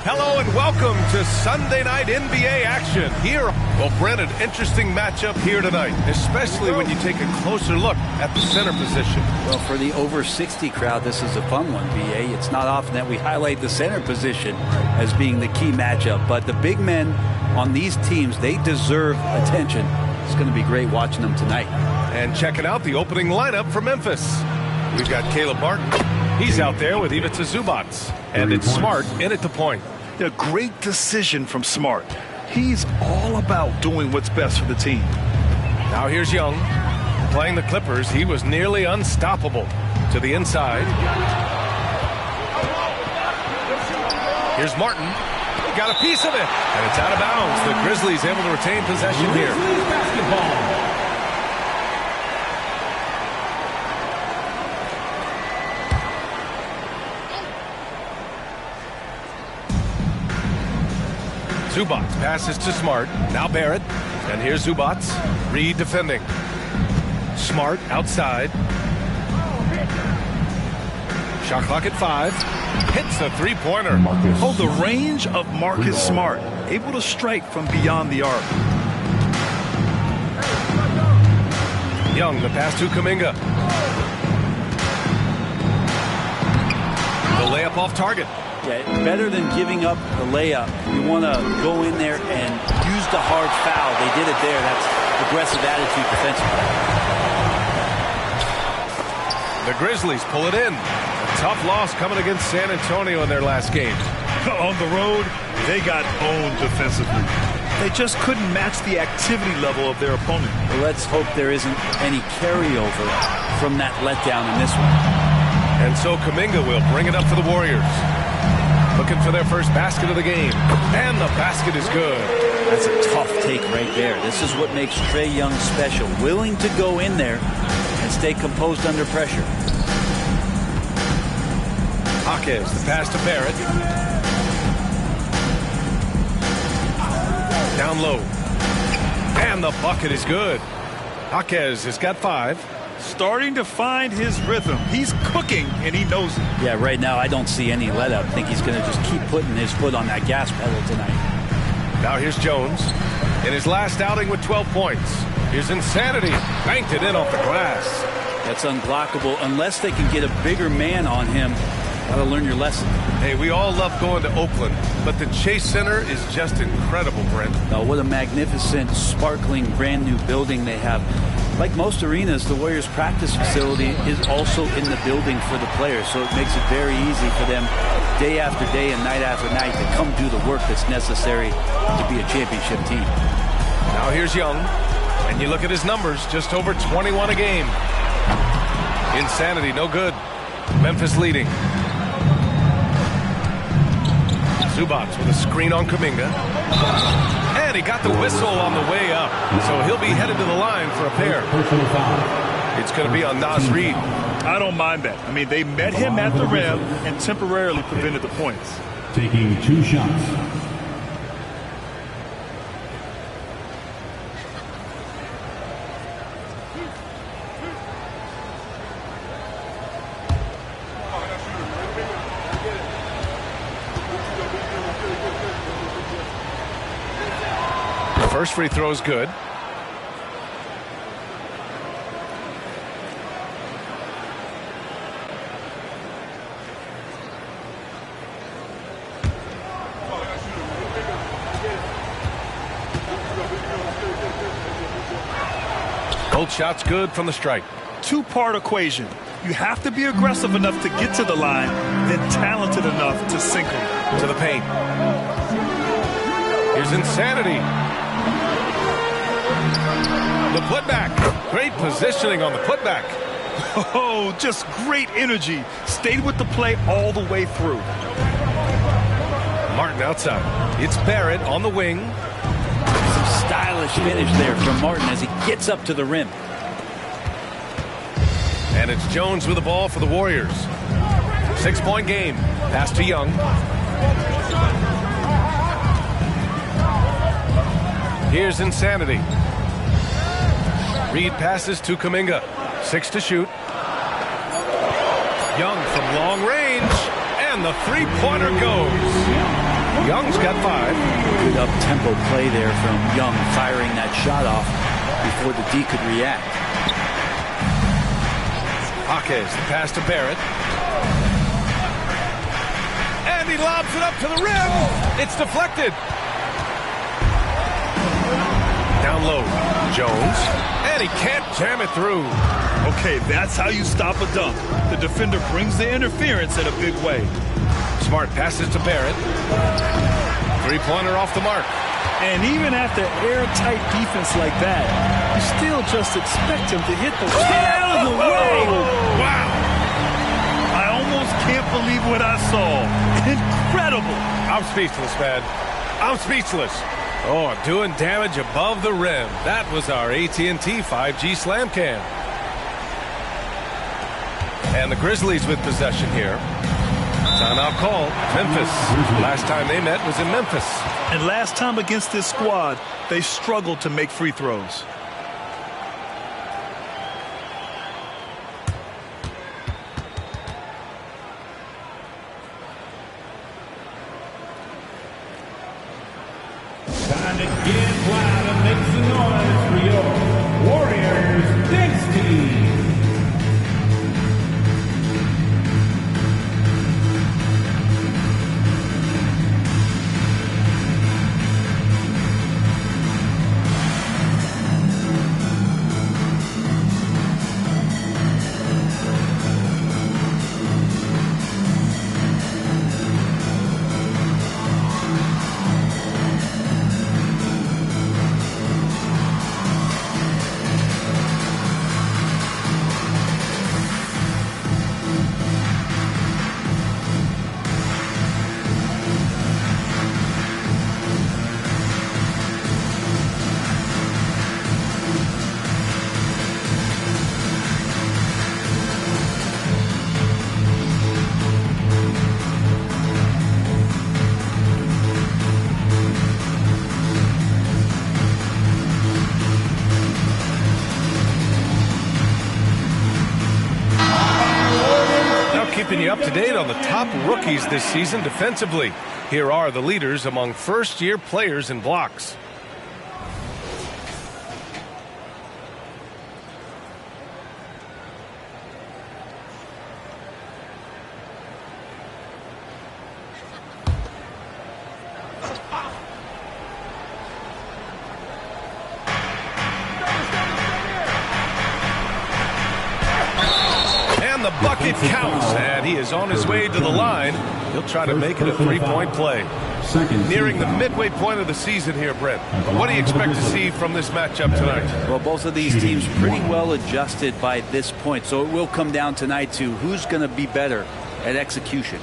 Hello and welcome to Sunday night NBA action here. Well, Brent, an interesting matchup here tonight, especially when you take a closer look at the center position. Well, for the over 60 crowd, this is a fun one, BA. It's not often that we highlight the center position as being the key matchup, but the big men on these teams, they deserve attention. It's going to be great watching them tonight. And checking out the opening lineup for Memphis. We've got Caleb Martin. He's out there with Ivica Zubac. And it's Smart in at the point. A great decision from Smart. He's all about doing what's best for the team. Now here's Young. Playing the Clippers, he was nearly unstoppable. To the inside. Here's Martin. Got a piece of it. And it's out of bounds. The Grizzlies able to retain possession here. Basketball. Zubac passes to Smart. Now Barrett. And here's Zubac. Reed defending. Smart outside. Shot clock at 5. Hits the three-pointer. Oh, the range of Marcus Smart. Able to strike from beyond the arc. Young, the pass to Kuminga. The layup off target. Yeah, better than giving up the layup. You want to go in there and use the hard foul. They did it there. That's aggressive attitude defensively. The Grizzlies pull it in. A tough loss coming against San Antonio in their last game. On the road, they got owned defensively. They just couldn't match the activity level of their opponent. Well, let's hope there isn't any carryover from that letdown in this one. And so Kuminga will bring it up for the Warriors. Looking for their first basket of the game. And the basket is good. That's a tough take right there. This is what makes Trae Young special. Willing to go in there and stay composed under pressure. Jaquez, the pass to Barrett. Down low. And the bucket is good. Jaquez has got 5. Starting to find his rhythm. He's cooking, and he knows it. Yeah, right now I don't see any let up. I think he's going to just keep putting his foot on that gas pedal tonight. Now here's Jones. In his last outing with 12 points. Here's Insanity. Banked it in off the glass. That's unblockable unless they can get a bigger man on him. Got to learn your lesson. Hey, we all love going to Oakland, but the Chase Center is just incredible, Brent. Oh, what a magnificent, sparkling, brand new building they have. Like most arenas, the Warriors practice facility is also in the building for the players, so it makes it very easy for them day after day and night after night to come do the work that's necessary to be a championship team. Now here's Young, and you look at his numbers, just over 21 a game. Insanity, no good. Memphis leading. Zubac with a screen on Kuminga. And he got the whistle on the way up. So he'll be headed to the line for a pair. It's going to be on Nas Reed. I don't mind that. I mean, they met him at the rim and temporarily prevented the points. Taking 2 shots. First free throw is good. Both shots good from the stripe. Two-part equation. You have to be aggressive enough to get to the line, then talented enough to sink them. To the paint. Here's Insanity. The putback. Great positioning on the putback. Oh, just great energy. Stayed with the play all the way through. Martin outside. It's Barrett on the wing. Some stylish finish there from Martin as he gets up to the rim. And it's Jones with the ball for the Warriors. 6-point game. Pass to Young. Here's Insanity. Reed passes to Kuminga. 6 to shoot. Young from long range. And the three-pointer goes. Young's got 5. Good up-tempo play there from Young, firing that shot off before the D could react. Jaquez, the pass to Barrett. And he lobs it up to the rim. It's deflected. Down low, Jones. And he can't jam it through. Okay, that's how you stop a dunk. The defender brings the interference in a big way. Smart passes to Barrett. Three-pointer off the mark. And even after airtight defense like that, you still just expect him to hit the out of the way. Wow. I almost can't believe what I saw. Incredible. I'm speechless, man. I'm speechless. Oh, doing damage above the rim. That was our AT&T 5G Slam Cam. And the Grizzlies with possession here. Timeout call. Memphis. Last time they met was in Memphis. And last time against this squad, they struggled to make free throws. Time to get loud and make some noise for your Warriors Dance Team. Keeping you up to date on the top rookies this season defensively. Here are the leaders among first-year players in blocks. The bucket counts, and he is on his way to the line. He'll try to make it a three-point play. Nearing the midway point of the season here, Brent. What do you expect to see from this matchup tonight? Well, both of these teams pretty well adjusted by this point, so it will come down tonight to who's going to be better at execution.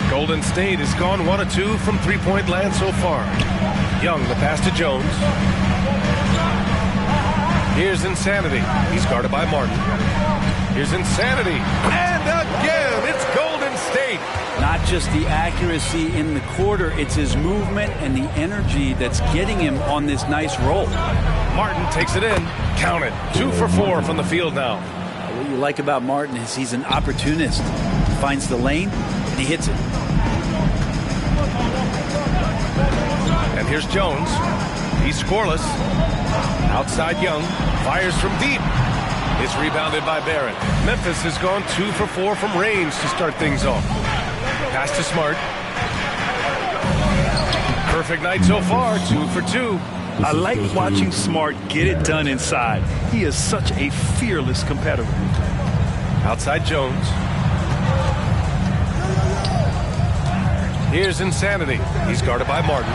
Golden State has gone 1 of 2 from three-point land so far. Young, the pass to Jones. Here's Insanity. He's guarded by Martin. Here's Insanity. And again, it's Golden State. Not just the accuracy in the quarter, it's his movement and the energy that's getting him on this nice roll. Martin takes it in. Count it. 2 for 4 from the field now. What you like about Martin is he's an opportunist. He finds the lane, and he hits it. And here's Jones. He's scoreless. Outside Young. Fires from deep. It's rebounded by Barrett. Memphis has gone 2 for 4 from range to start things off. Pass to Smart. Perfect night so far. 2 for 2. I like watching Smart get it done inside. He is such a fearless competitor. Outside Jones. Here's Insanity. He's guarded by Martin.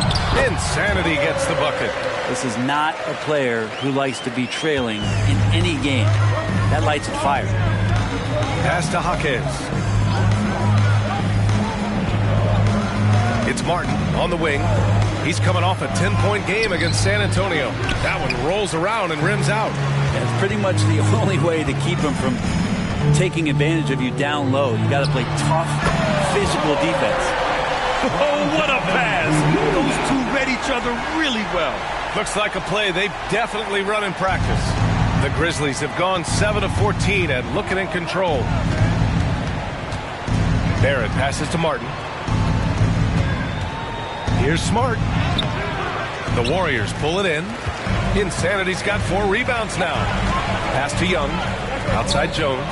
Insanity gets the bucket. This is not a player who likes to be trailing in any game. That lights a fire. Pass to Jaquez. It's Martin on the wing. He's coming off a 10-point game against San Antonio. That one rolls around and rims out. And it's pretty much the only way to keep him from taking advantage of you down low. You got to play tough, physical defense. Oh, what a pass! Those two read each other really well. Looks like a play they've definitely run in practice. The Grizzlies have gone 7 of 14 and looking in control. Barrett passes to Martin. Here's Smart. The Warriors pull it in. Insanity's got 4 rebounds now. Pass to Young. Outside Jones.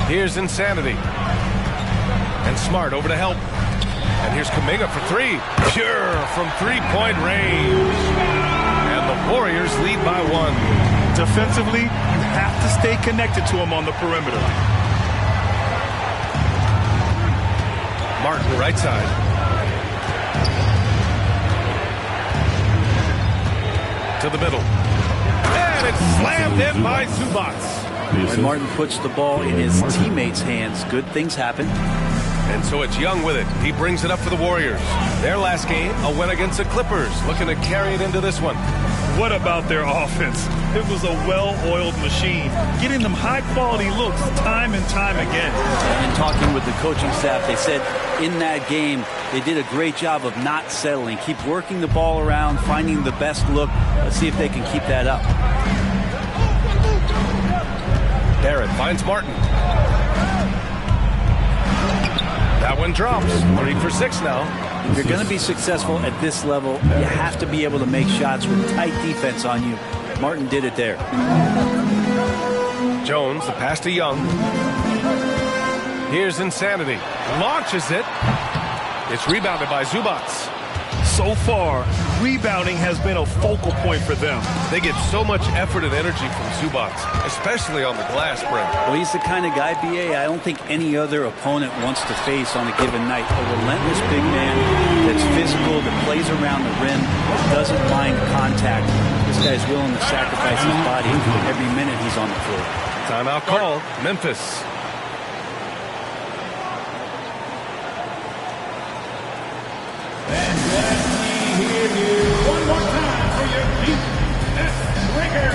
Here's Insanity. And Smart over to help. And here's Kuminga for 3. Pure from 3-point range. And the Warriors lead by 1. Defensively, you have to stay connected to him on the perimeter. Martin right side. To the middle. And it's slammed in by Zubac. When Martin puts the ball in his teammates' hands, good things happen. And so it's Young with it. He brings it up for the Warriors. Their last game, a win against the Clippers. Looking to carry it into this one. What about their offense? It was a well-oiled machine, getting them high-quality looks time and time again. And talking with the coaching staff, they said in that game, they did a great job of not settling. Keep working the ball around, finding the best look. Let's see if they can keep that up. Barrett finds Martin. That one drops. 3 for 6 now. If you're going to be successful at this level, you have to be able to make shots with tight defense on you. Martin did it there. Jones, the pass to Young. Here's Insanity. Launches it. It's rebounded by Zubac. So far, rebounding has been a focal point for them. They get so much effort and energy from Zubac, especially on the glass break. Well, he's the kind of guy, B.A., I don't think any other opponent wants to face on a given night. A relentless big man that's physical, that plays around the rim, doesn't mind contact. This guy's willing to sacrifice his body every minute he's on the floor. Timeout called. Memphis. One more time for your defense breaker.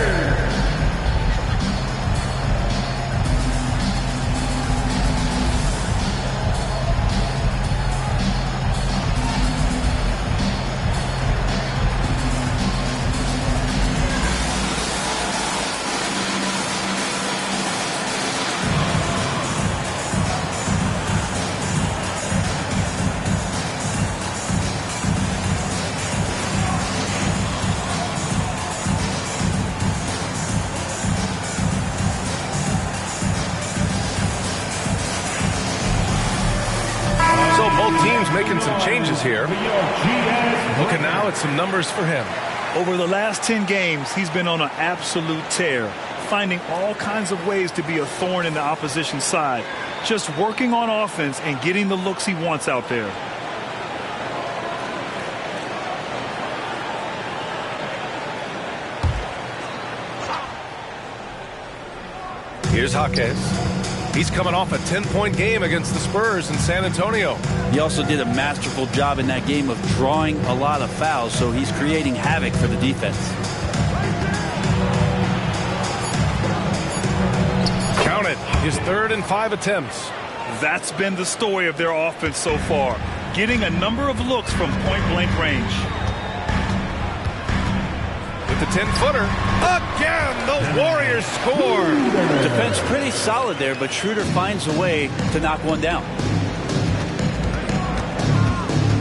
Making some changes here. Looking now at some numbers for him. Over the last 10 games, he's been on an absolute tear, finding all kinds of ways to be a thorn in the opposition side, just working on offense and getting the looks he wants out there. Here's Jaquez. He's coming off a 10-point game against the Spurs in San Antonio. He also did a masterful job in that game of drawing a lot of fouls, so he's creating havoc for the defense. Count it. His 3rd and 5 attempts. That's been the story of their offense so far, getting a number of looks from point-blank range. With the 10-footer. Again, the Warriors score. Defense pretty solid there, but Schroeder finds a way to knock one down.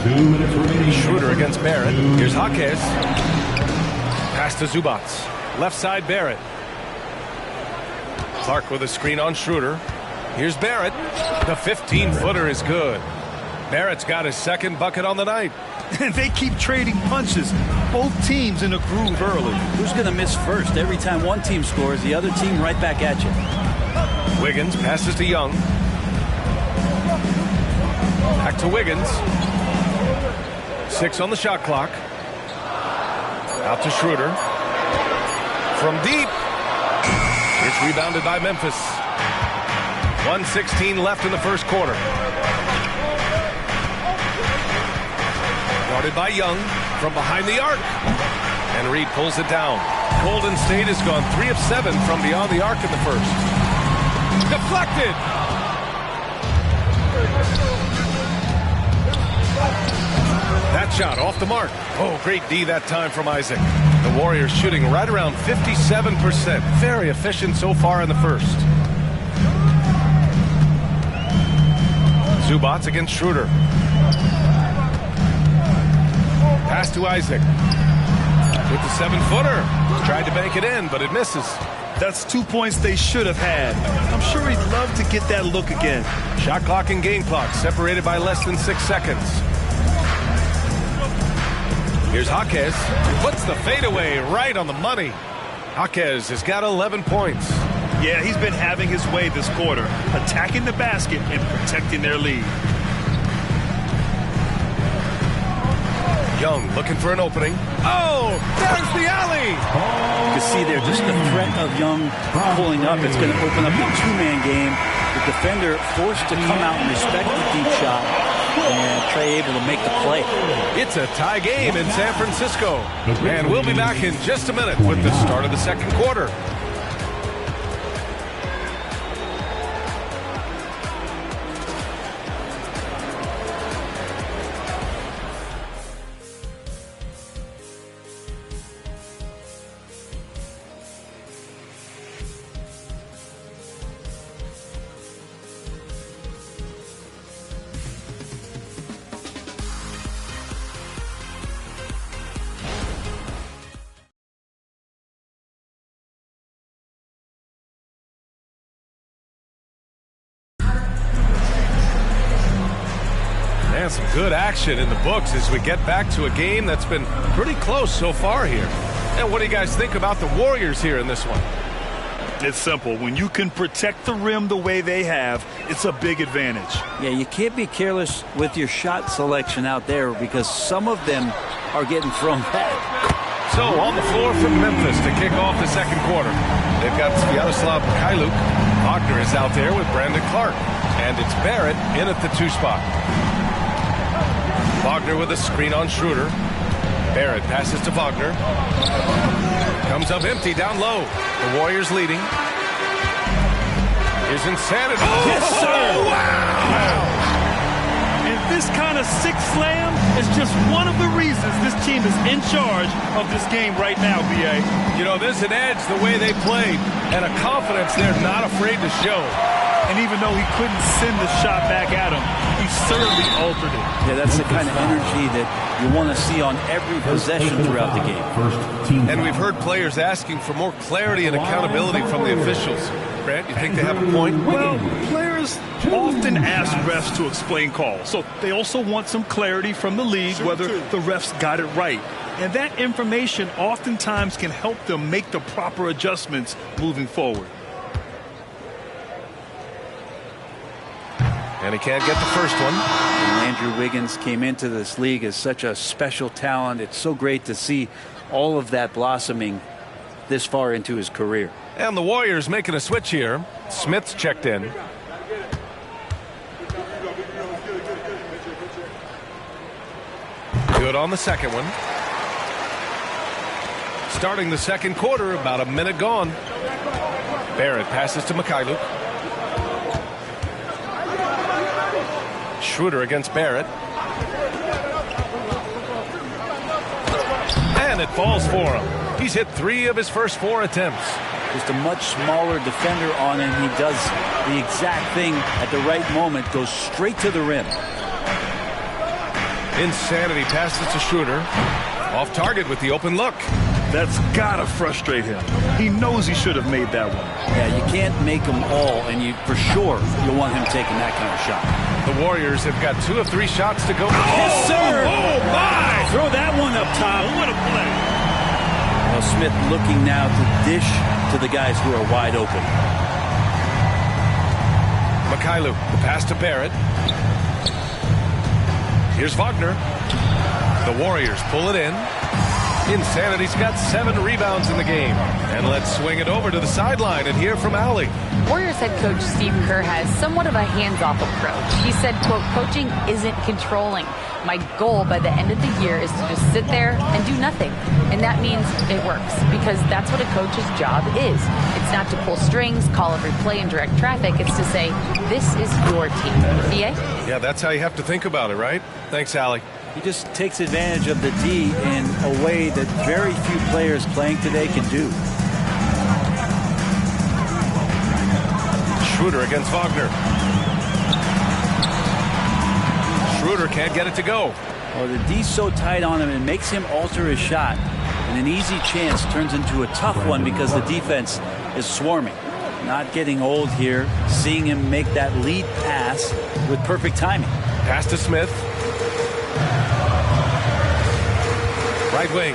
2 minutes remaining. Schroeder against Barrett. Here's Jaquez. Pass to Zubac. Left side, Barrett. Clark with a screen on Schroeder. Here's Barrett. The 15-footer is good. Barrett's got his 2nd bucket on the night. And they keep trading punches. Both teams in a groove early. Who's going to miss first? Every time one team scores, the other team right back at you. Wiggins passes to Young. Back to Wiggins. 6 on the shot clock. Out to Schroeder. From deep. It's rebounded by Memphis. 1:16 left in the first quarter. Guarded by Young from behind the arc. And Reed pulls it down. Golden State has gone 3 of 7 from beyond the arc in the first. Deflected. That shot off the mark. Oh, great D that time from Isaac. The Warriors shooting right around 57%. Very efficient so far in the first. Zubats against Schroeder. Pass to Isaac. With the 7-footer. Tried to bank it in, but it misses. That's 2 points they should have had. I'm sure he'd love to get that look again. Shot clock and game clock separated by less than 6 seconds. Here's Jaquez. Puts the fadeaway right on the money. Jaquez has got 11 points. Yeah, he's been having his way this quarter, attacking the basket and protecting their lead. Young looking for an opening. Oh, there's the alley. You can see there just the threat of Young pulling up. It's going to open up a two-man game. The defender forced to come out and respect the deep shot. And Trey able to make the play. It's a tie game in San Francisco. And we'll be back in just a minute with the start of the second quarter. And some good action in the books as we get back to a game that's been pretty close so far here. And what do you guys think about the Warriors here in this one? It's simple. When you can protect the rim the way they have, it's a big advantage. Yeah, you can't be careless with your shot selection out there because some of them are getting thrown back. So on the floor from Memphis to kick off the second quarter. They've got Sviatoslav Mikhailuk. Wagner is out there with Brandon Clark. And it's Barrett in at the 2 spot. Wagner with a screen on Schroeder. Barrett passes to Wagner. Comes up empty down low. The Warriors leading. Here's Insanity. Oh, yes, sir! Wow! And this kind of sick slam is just one of the reasons this team is in charge of this game right now, B.A. You know, there's an edge the way they played and a confidence they're not afraid to show. And even though he couldn't send the shot back at him, he certainly altered it. Yeah, that's the kind of energy that you want to see on every possession throughout the game. And we've heard players asking for more clarity and accountability from the officials. Brent, you think they have a point? Well, players often ask refs to explain calls. So they also want some clarity from the league whether the refs got it right. And that information oftentimes can help them make the proper adjustments moving forward. And he can't get the first one. And Andrew Wiggins came into this league as such a special talent. It's so great to see all of that blossoming this far into his career. And the Warriors making a switch here. Smith's checked in. Good on the second one. Starting the second quarter, about a minute gone. Barrett passes to Mikhailuk. Schroeder against Barrett. And it falls for him. He's hit 3 of his first 4 attempts. Just a much smaller defender on him. He does the exact thing at the right moment. Goes straight to the rim. Insanity passes to Schroeder. Off target with the open look. That's gotta frustrate him. He knows he should have made that one. Yeah, you can't make them all, and you for sure you'll want him taking that kind of shot. The Warriors have got 2 of 3 shots to go. Yes, sir! Oh, my! Throw that one up top. What a play. Well, Smith looking now to dish to the guys who are wide open. Mikhailuk, the pass to Barrett. Here's Wagner. The Warriors pull it in. Insanity's got 7 rebounds in the game. And let's swing it over to the sideline and hear from Allie. Warriors head coach Steve Kerr has somewhat of a hands-off approach. He said, quote, coaching isn't controlling. My goal by the end of the year is to just sit there and do nothing. And that means it works, because that's what a coach's job is. It's not to pull strings, call every play, and direct traffic. It's to say, this is your team. DA? Yeah, that's how you have to think about it, right? Thanks, Allie. He just takes advantage of the D in a way that very few players playing today can do. Schroeder against Wagner. Schroeder can't get it to go. Well, the D's so tight on him, it makes him alter his shot. And an easy chance turns into a tough one because the defense is swarming. Not getting old here, seeing him make that lead pass with perfect timing. Pass to Smith. Right wing.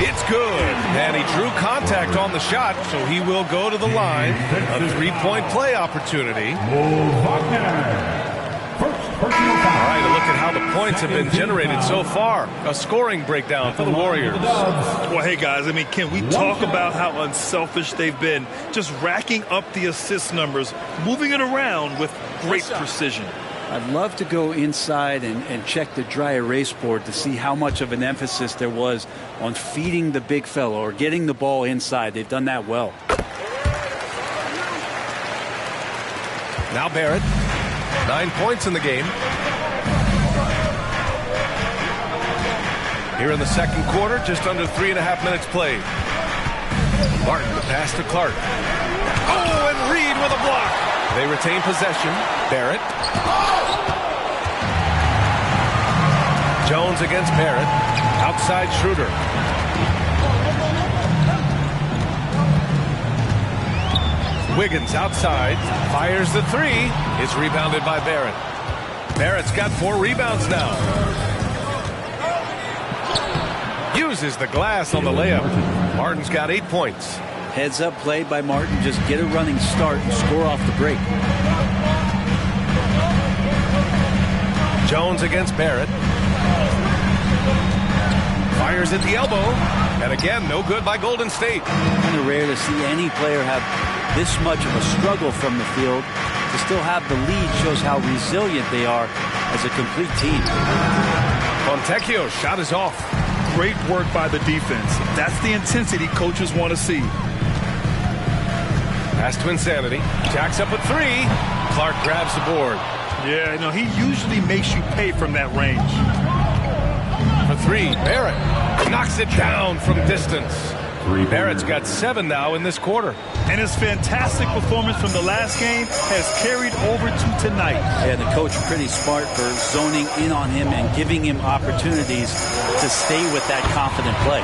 It's good. And he drew contact on the shot, so he will go to the line. A 3-point play opportunity. All right, a look at how the points have been generated so far. A scoring breakdown for the Warriors. Well, hey, guys, I mean, can we talk about how unselfish they've been? Just racking up the assist numbers, moving it around with great precision. I'd love to go inside and check the dry erase board to see how much of an emphasis there was on feeding the big fellow or getting the ball inside. They've done that well. Now Barrett. 9 points in the game. Here in the second quarter, just under 3.5 minutes played. Martin, the pass to Clark. Oh, and Reed with a block. They retain possession. Barrett. Jones against Barrett. Outside Schroeder. Wiggins outside. Fires the 3. It's rebounded by Barrett. Barrett's got 4 rebounds now. Uses the glass on the layup. Martin's got 8 points. Heads up play by Martin. Just get a running start and score off the break. Jones against Barrett. Fires at the elbow. And again, no good by Golden State. Kind of rare to see any player have this much of a struggle from the field. To still have the lead shows how resilient they are as a complete team. Fontecchio's shot is off. Great work by the defense. That's the intensity coaches want to see. Pass to Insanity. Jacks up a 3. Clark grabs the board. Yeah, no, he usually makes you pay from that range. For 3, Barrett knocks it down from distance. Barrett's got 7 now in this quarter. And his fantastic performance from the last game has carried over to tonight. Yeah, the coach pretty smart for zoning in on him and giving him opportunities to stay with that confident play.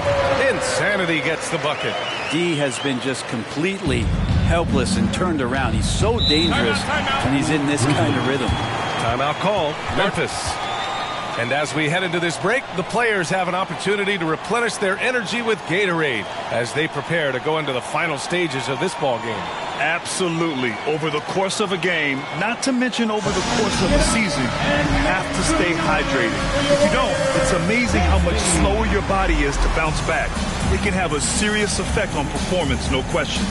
Insanity gets the bucket. D has been just completely helpless and turned around. He's so dangerous when he's in this kind of rhythm. Timeout call, Memphis. And as we head into this break, the players have an opportunity to replenish their energy with Gatorade as they prepare to go into the final stages of this ball game. Absolutely. Over the course of a game, not to mention over the course of a season, you have to stay hydrated. If you don't, it's amazing how much slower your body is to bounce back. It can have a serious effect on performance, no question.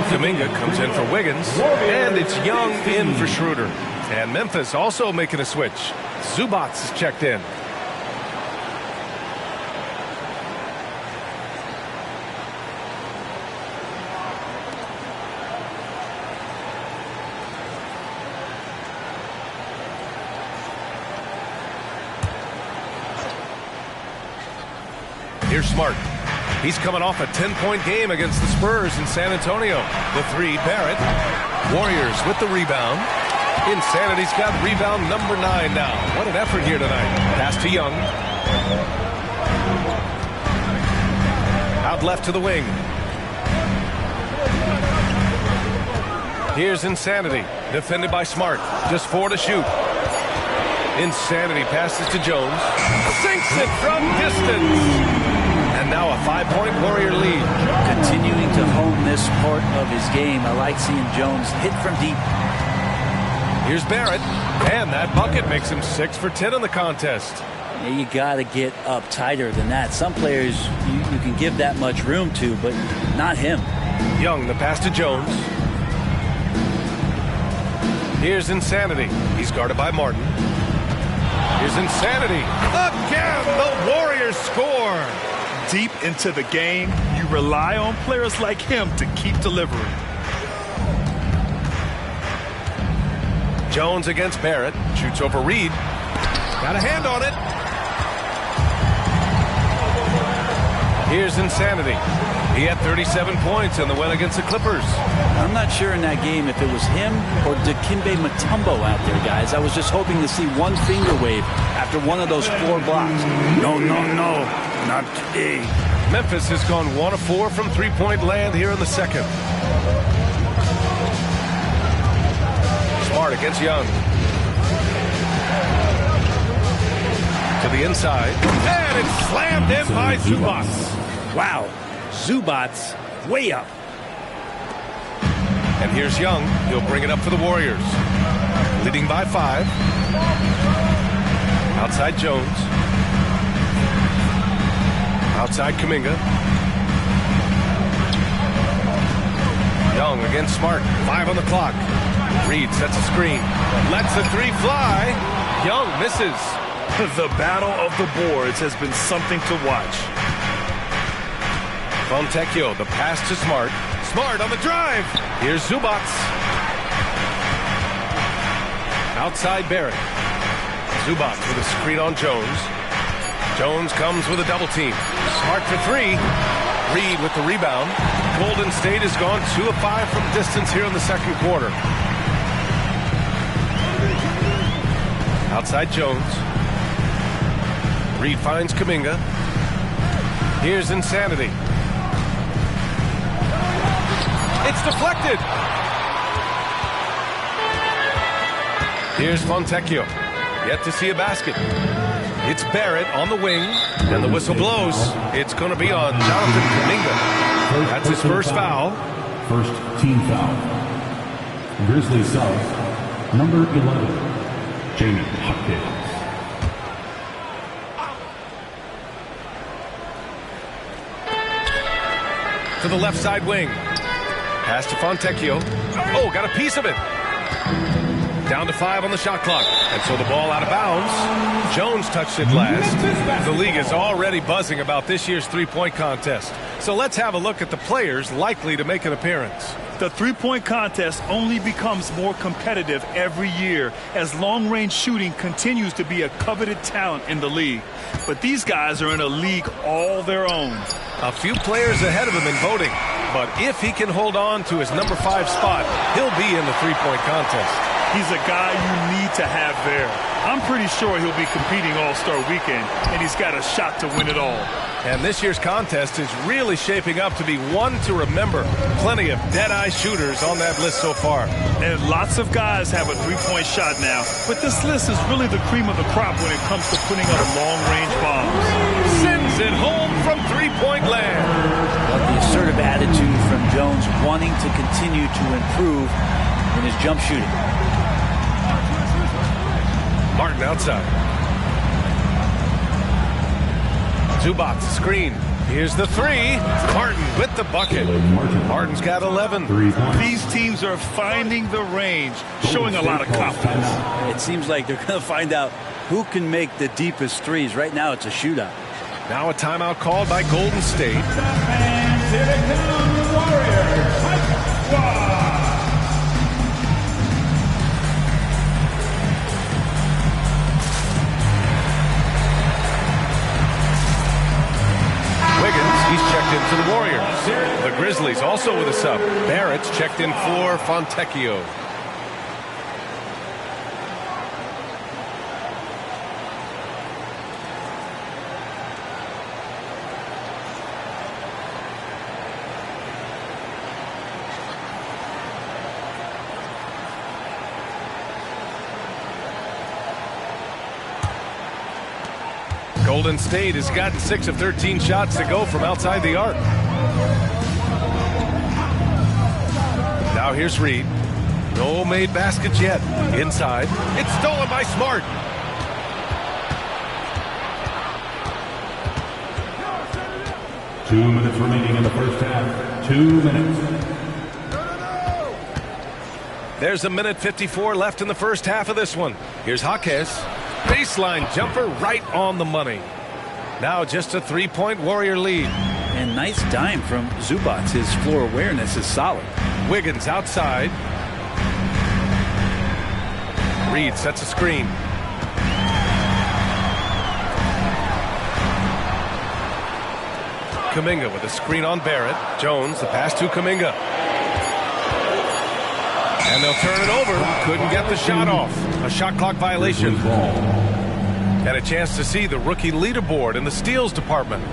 Kuminga comes in for Wiggins, and it's Young in for Schroeder. And Memphis also making a switch. Zubats is checked in. Here's Smart. He's coming off a 10-point game against the Spurs in San Antonio. The three, Barrett. Warriors with the rebound. Insanity's got rebound number 9 now. What an effort here tonight. Pass to Young. Out left to the wing. Here's Insanity, defended by Smart. Just 4 to shoot. Insanity passes to Jones. Sinks it from distance. And now a 5-point Warrior lead. Continuing to hone this part of his game. I like seeing Jones hit from deep. Here's Barrett. And that bucket makes him 6 for 10 in the contest. Yeah, you got to get up tighter than that. Some players you can give that much room to, but not him. Young, the pass to Jones. Here's Insanity. He's guarded by Martin. Here's Insanity. Again, the Warriors score. Deep into the game, you rely on players like him to keep delivering. Jones against Barrett. Shoots over Reed. Got a hand on it. Here's Insanity. He had 37 points in the win against the Clippers. I'm not sure in that game if it was him or Dikembe Mutombo out there, guys. I was just hoping to see one finger wave after one of those 4 blocks. No, not today. Memphis has gone 1 of 4 from three-point land here in the second. Smart against Young. To the inside. And it's slammed in by Zubats. Wow. Zubats way up. And here's Young. He'll bring it up for the Warriors. Leading by 5. Outside Jones. Outside Kuminga. Young against Smart. 5 on the clock. Reed sets a screen. Lets the 3 fly. Young misses. The battle of the boards has been something to watch. Fontecchio, the pass to Smart. Smart on the drive. Here's Zubats. Outside Barrett. Zubats with a screen on Jones. Jones comes with a double team. Smart for 3. Reed with the rebound. Golden State has gone 2 of 5 from distance here in the second quarter. Outside Jones. Reed finds Kuminga. Here's Insanity. It's deflected. Here's Fontecchio. Yet to see a basket. It's Barrett on the wing, and the whistle blows. It's going to be on Jonathan Kuminga. That's his first foul. First team foul. Grizzlies sub, number 11, Jamie Hopkins. To the left side wing. Pass to Fontecchio. Oh, got a piece of it. Down to 5 on the shot clock. And so the ball out of bounds. Jones touched it last. The league is already buzzing about this year's three-point contest. So let's have a look at the players likely to make an appearance. The three-point contest only becomes more competitive every year as long-range shooting continues to be a coveted talent in the league. But these guys are in a league all their own. A few players ahead of him in voting. But if he can hold on to his number 5 spot, he'll be in the three-point contest. He's a guy you need to have there. I'm pretty sure he'll be competing All-Star Weekend, and he's got a shot to win it all. And this year's contest is really shaping up to be one to remember. Plenty of dead-eye shooters on that list so far. And lots of guys have a three-point shot now. But this list is really the cream of the crop when it comes to putting up long-range bombs. Sends it home from three-point land. But the assertive attitude from Jones wanting to continue to improve in his jump shooting. Martin outside. Zubats screen. Here's the 3. Martin with the bucket. Martin's got 11. These teams are finding the range, showing a lot of confidence. It seems like they're going to find out who can make the deepest threes. Right now, it's a shootout. Now a timeout called by Golden State. into the Warriors. The Grizzlies also with a sub. Barrett's checked in for Fontecchio. Golden State has gotten 6 of 13 shots to go from outside the arc. Now here's Reed. No made baskets yet. Inside. It's stolen by Smart. Two minutes remaining in the first half. 2 minutes. There's a minute 54 left in the first half of this one. Here's Jaquez. Baseline jumper right on the money. Now just a 3-point Warrior lead. And nice dime from Zubac. His floor awareness is solid. Wiggins outside. Reed sets a screen. Kuminga with a screen on Barrett. Jones, the pass to Kuminga. And they'll turn it over. Couldn't get the shot off. A shot clock violation. And a chance to see the rookie leaderboard in the steals department.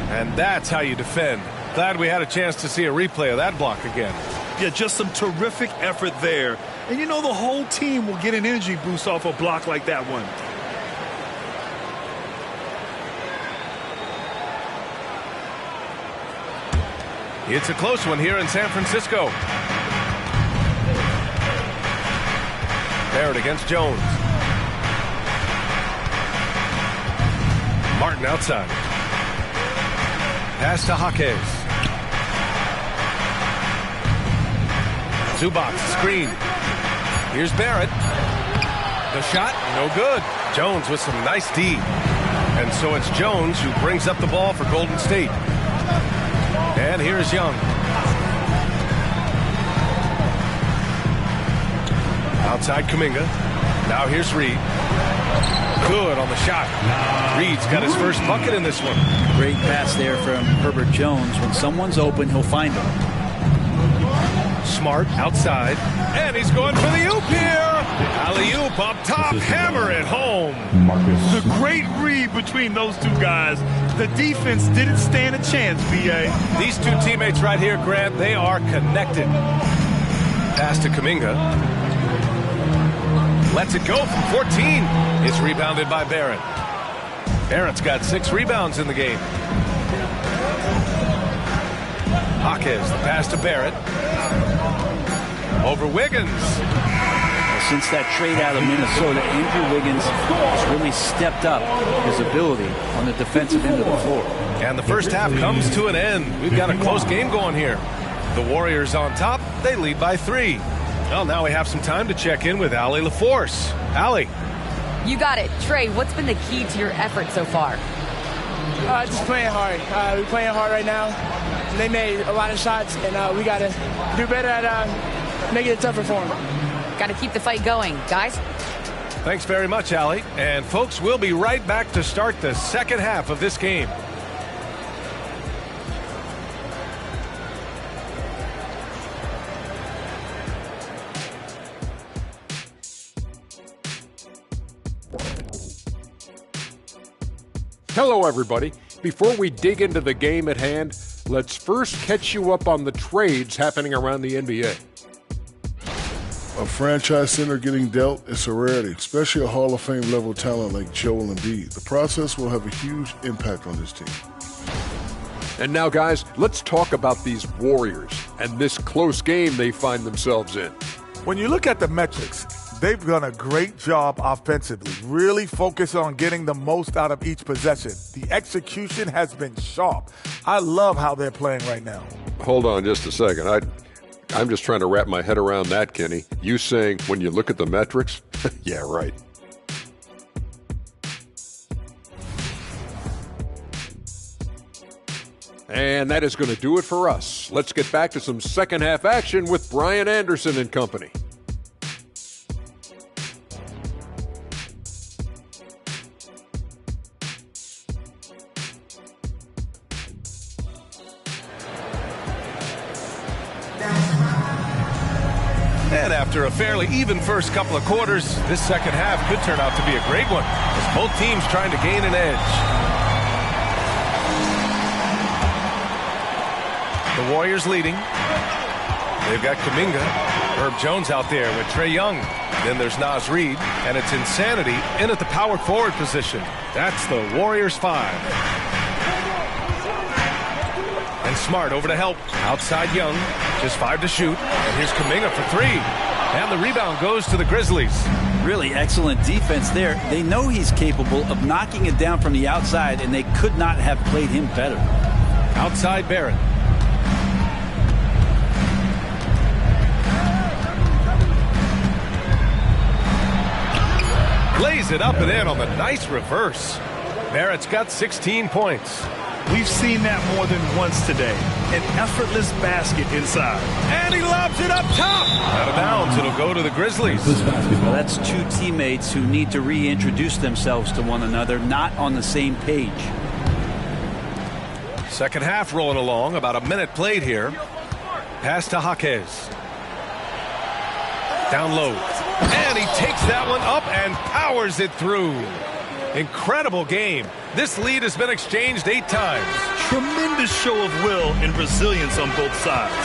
And that's how you defend. Glad we had a chance to see a replay of that block again. Yeah, just some terrific effort there. And you know the whole team will get an energy boost off a block like that one. It's a close one here in San Francisco. Barrett against Jones. Martin outside. Pass to Jaquez. Zubac screen. Here's Barrett. The shot, no good. Jones with some nice D. And so it's Jones who brings up the ball for Golden State. And here's Young. Outside Kuminga. Now here's Reed. Good on the shot. Reed's got his first bucket in this one. Great pass there from Herbert Jones. When someone's open, he'll find them. Smart outside. And he's going for the oop here. Alley-oop up top. Hammer it home. The great read between those two guys. The defense didn't stand a chance, B.A. These two teammates right here, Grant, they are connected. Pass to Kuminga. Lets it go from 14. It's rebounded by Barrett. Barrett's got 6 rebounds in the game. Jaquez, the pass to Barrett. Over Wiggins. Since that trade out of Minnesota, Andrew Wiggins has really stepped up his ability on the defensive end of the floor. And the first half comes to an end. We've got a close game going here. The Warriors on top. They lead by 3. Well, now we have some time to check in with Allie LaForce. Allie. You got it. Trey, what's been the key to your effort so far? Just playing hard. We're playing hard right now. They made a lot of shots, and we got to do better at making it tougher for them. Got to keep the fight going, guys. Thanks very much, Allie. And, folks, we'll be right back to start the second half of this game. Hello, everybody. Before we dig into the game at hand, let's first catch you up on the trades happening around the NBA. A franchise center getting dealt is a rarity, especially a Hall of Fame level talent like Joel Embiid. The process will have a huge impact on this team. And now, guys, let's talk about these Warriors and this close game they find themselves in. When you look at the metrics, they've done a great job offensively, really focus on getting the most out of each possession. The execution has been sharp. I love how they're playing right now. Hold on just a second. I'm just trying to wrap my head around that, Kenny. You saying when you look at the metrics? Yeah, right. And that is going to do it for us. Let's get back to some second half action with Brian Anderson and company. after a fairly even first couple of quarters, this second half could turn out to be a great one, as both teams trying to gain an edge. The Warriors leading. They've got Kuminga, Herb Jones out there with Trae Young. Then there's Naz Reid, and it's Insanity in at the power forward position. That's the Warriors 5. And Smart over to help. Outside Young, just 5 to shoot. And here's Kuminga for 3. And the rebound goes to the Grizzlies. Really excellent defense there. They know he's capable of knocking it down from the outside, and they could not have played him better. Outside Barrett. Lays it up and in on the nice reverse. Barrett's got 16 points. We've seen that more than once today. An effortless basket inside. And he lobs it up top. Out of bounds, it'll go to the Grizzlies. Well, that's two teammates who need to reintroduce themselves to one another, not on the same page. Second half rolling along, about a minute played here. Pass to Jaquez. Down low. And he takes that one up and powers it through. Incredible game. This lead has been exchanged 8 times. Tremendous show of will and resilience on both sides.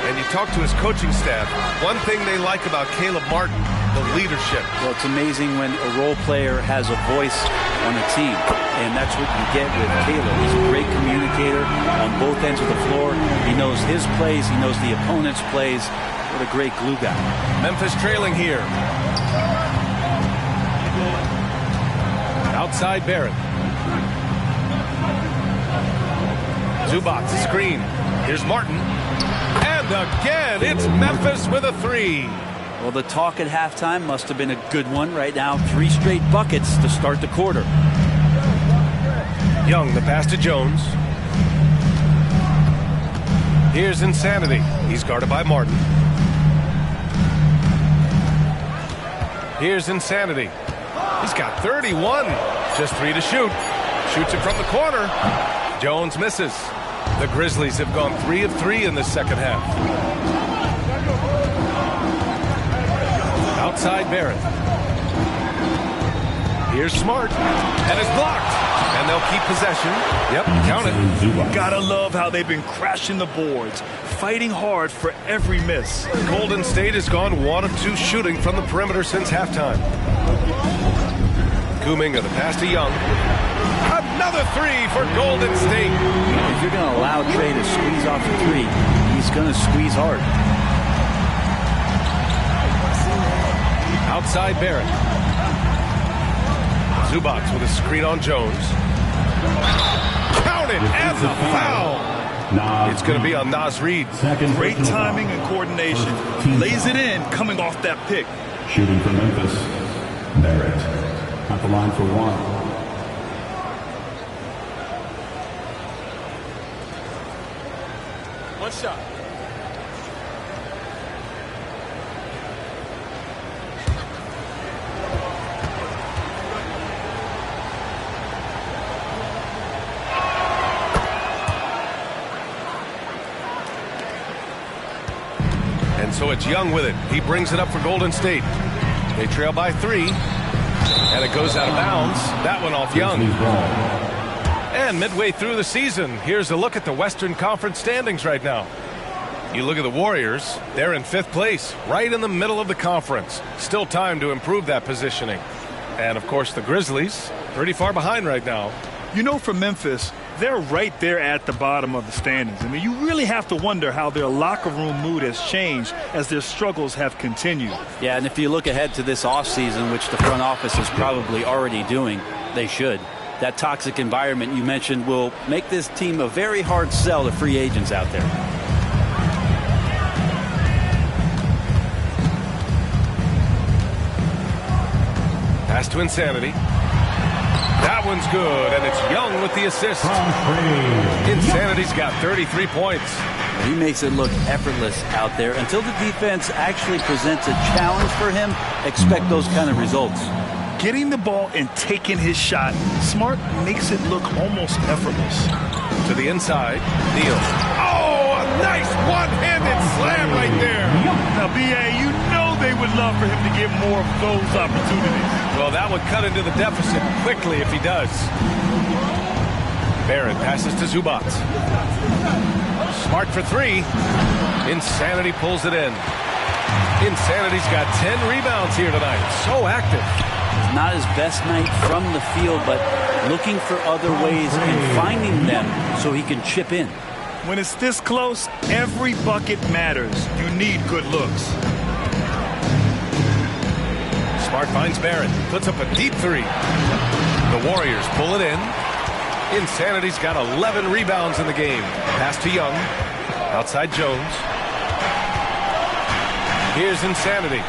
And you talk to his coaching staff, one thing they like about Caleb Martin, the leadership. Well, it's amazing when a role player has a voice on a team, and that's what you get with Caleb. He's a great communicator on both ends of the floor. He knows his plays. He knows the opponent's plays. What a great glue guy. Memphis trailing here. Outside Barrett. Zubac screen. Here's Martin. And again, it's Memphis with a 3. Well, the talk at halftime must have been a good one. Right now, 3 straight buckets to start the quarter. Young, the pass to Jones. Here's Insanity. He's guarded by Martin. Here's Insanity. He's got 31. Just 3 to shoot. Shoots it from the corner. Jones misses. The Grizzlies have gone 3 of 3 in this second half. Outside Barrett. Here's Smart. And it's blocked. And they'll keep possession. Yep, count it. Gotta love how they've been crashing the boards, fighting hard for every miss. Golden State has gone 1 of 2 shooting from the perimeter since halftime. Kuminga, the pass to Young. Another 3 for Golden State. If you're going to allow Trae to squeeze off a 3, he's going to squeeze hard. Outside Barrett. Zubac with a screen on Jones. Count it, and the foul. It's going to be on Naz Reid. Great timing and coordination. Lays it in coming off that pick. Shooting for Memphis. Barrett at the line for 1. One shot. And so it's Young with it. He brings it up for Golden State. They trail by 3. And it goes out of bounds. That one off Young. And midway through the season, here's a look at the Western Conference standings right now. You look at the Warriors, they're in 5th place, right in the middle of the conference. Still time to improve that positioning. And, of course, the Grizzlies, pretty far behind right now. You know, for Memphis, they're right there at the bottom of the standings. I mean, you really have to wonder how their locker room mood has changed as their struggles have continued. Yeah, and if you look ahead to this offseason, which the front office is probably already doing, they should. That toxic environment you mentioned will make this team a very hard sell to free agents out there. Pass to Insanity. That one's good, and it's Young with the assist. Insanity's got 33 points. He makes it look effortless out there. Until the defense actually presents a challenge for him, expect those kind of results. Getting the ball and taking his shot, Smart makes it look almost effortless. To the inside, Neal. Oh, a nice one-handed slam right there. Now, B.A., you know they would love for him to get more of those opportunities. Well, that would cut into the deficit quickly if he does. Barrett passes to Zubac. Smart for three. Insanity pulls it in. Insanity's got 10 rebounds here tonight. So active. Not his best night from the field, but looking for other ways and finding them so he can chip in. When it's this close, every bucket matters. You need good looks. Smart finds Barrett. Puts up a deep three. The Warriors pull it in. Insanity's got 11 rebounds in the game. Pass to Young. Outside Jones. Here's Insanity.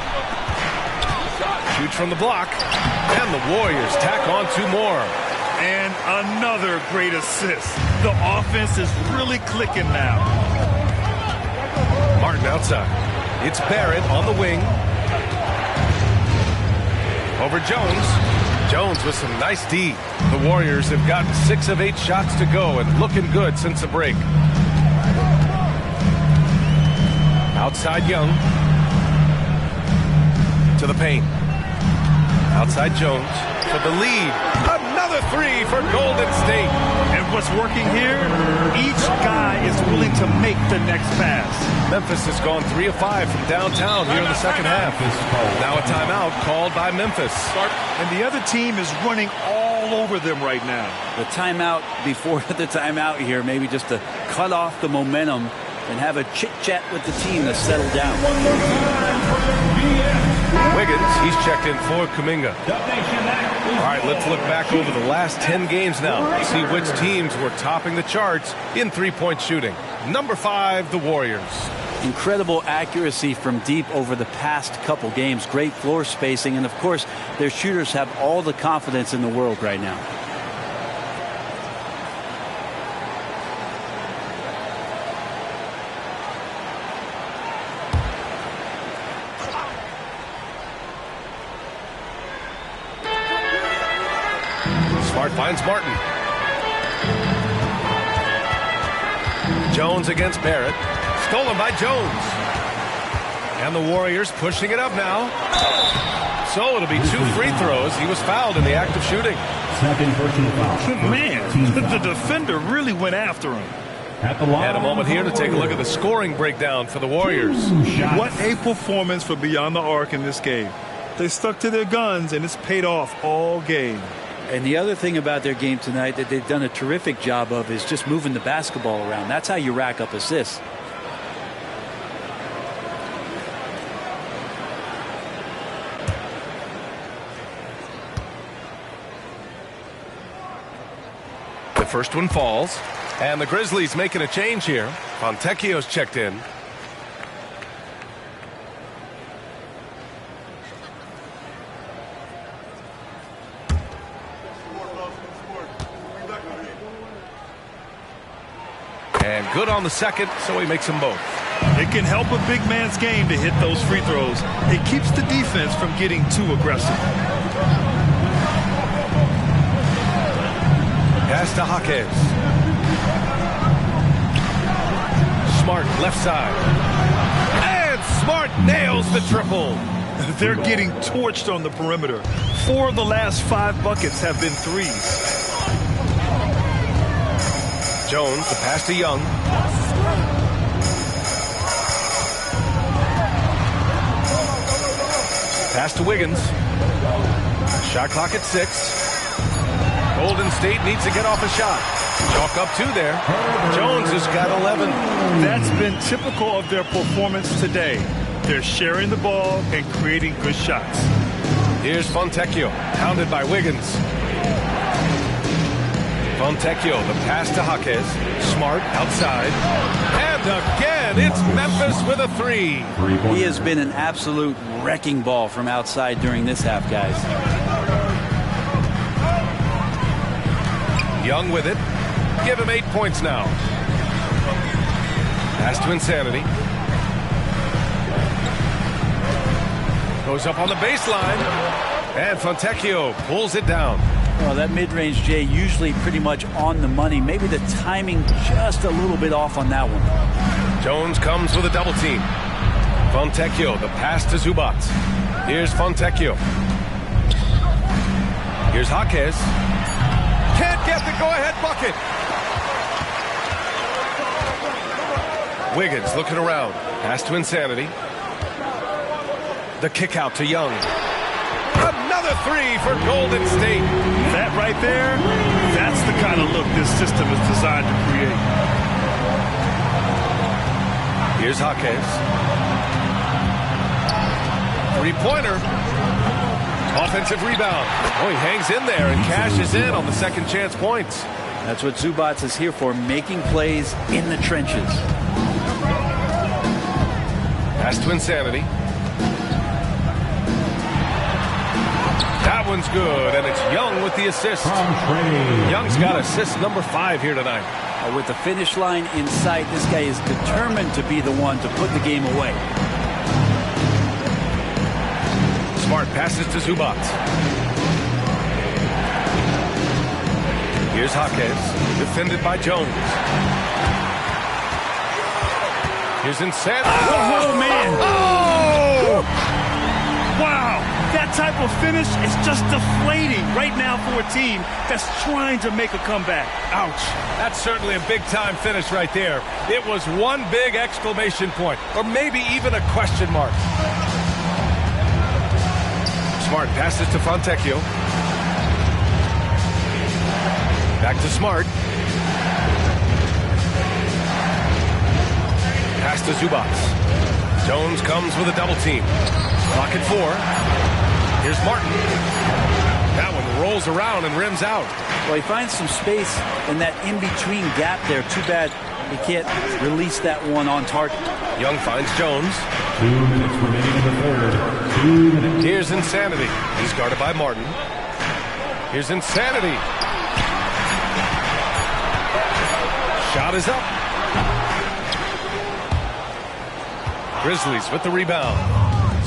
Shoots from the block. And the Warriors tack on 2 more. And another great assist. The offense is really clicking now. Martin outside. It's Barrett on the wing. Over Jones. Jones with some nice D. The Warriors have gotten 6 of 8 shots to go and looking good since the break. Outside Young. To the paint. Outside Jones for the lead. Another three for Golden State. And what's working here? Each guy is willing to make the next pass. Memphis has gone 3 of 5 from downtown here in the second half. Now a timeout called by Memphis. And the other team is running all over them right now. The timeout before the timeout here, maybe just to cut off the momentum and have a chit-chat with the team to settle down. Wiggins, he's checked in for Kuminga. All right, let's look back over the last 10 games now. See which teams were topping the charts in three-point shooting. Number 5, the Warriors. Incredible accuracy from deep over the past couple games. Great floor spacing, and of course, their shooters have all the confidence in the world right now. Smart finds Martin. Jones against Barrett. Stolen by Jones. And the Warriors pushing it up now. So it'll be 2 free throws. He was fouled in the act of shooting. Second personal foul. Man, the defender really went after him. And a moment here to take a look at the scoring breakdown for the Warriors. What a performance for Beyond the Arc in this game. They stuck to their guns, and it's paid off all game. And the other thing about their game tonight that they've done a terrific job of is just moving the basketball around. That's how you rack up assists. The first one falls. And the Grizzlies making a change here. Fontecchio's checked in. And good on the second, so he makes them both. It can help a big man's game to hit those free throws. It keeps the defense from getting too aggressive. Pass to Jaquez. Smart left side. And Smart nails the triple. They're getting torched on the perimeter. 4 of the last 5 buckets have been threes. Jones, the pass to Young. Pass to Wiggins. Shot clock at 6. Golden State needs to get off a shot. Chalk up 2 there. Jones has got 11. That's been typical of their performance today. They're sharing the ball and creating good shots. Here's Fontecchio, pounded by Wiggins. Fontecchio, the pass to Jaquez. Smart outside. And again, it's Memphis with a 3. He has been an absolute wrecking ball from outside during this half, guys. Young with it. Give him 8 points now. Pass to Insanity. Goes up on the baseline. And Fontecchio pulls it down. Well, that mid-range, Jay, usually pretty much on the money. Maybe the timing just a little bit off on that one. Jones comes with a double team. Fontecchio, the pass to Zubac. Here's Fontecchio. Here's Jaquez. Can't get the go-ahead bucket. Wiggins looking around. Pass to Insanity. The kick out to Young. Another three for Golden State. That right there, that's the kind of look this system is designed to create. Here's Jaquez. Three-pointer. Offensive rebound. Oh, he hangs in there and cashes in on the second chance points. That's what Zubac is here for, making plays in the trenches. Pass to Insanity. That one's good, and it's Young with the assist. Young's got assist number 5 here tonight. With the finish line in sight, this guy is determined to be the one to put the game away. Smart passes to Zubac. Here's Jaquez, defended by Jones. Here's Insanity. Oh, man. Oh! Wow. That type of finish is just deflating right now for a team that's trying to make a comeback. Ouch. That's certainly a big-time finish right there. It was one big exclamation point, or maybe even a question mark. Smart passes to Fontecchio. Back to Smart. Pass to Zubac. Jones comes with a double team. Clock at 4. Here's Martin. That one rolls around and rims out. Well, he finds some space in that in-between gap there. Too bad he can't release that one on target. Young finds Jones. 2 minutes remaining in the third. 2 minutes. Here's Insanity. He's guarded by Martin. Here's Insanity. Shot is up. Grizzlies with the rebound.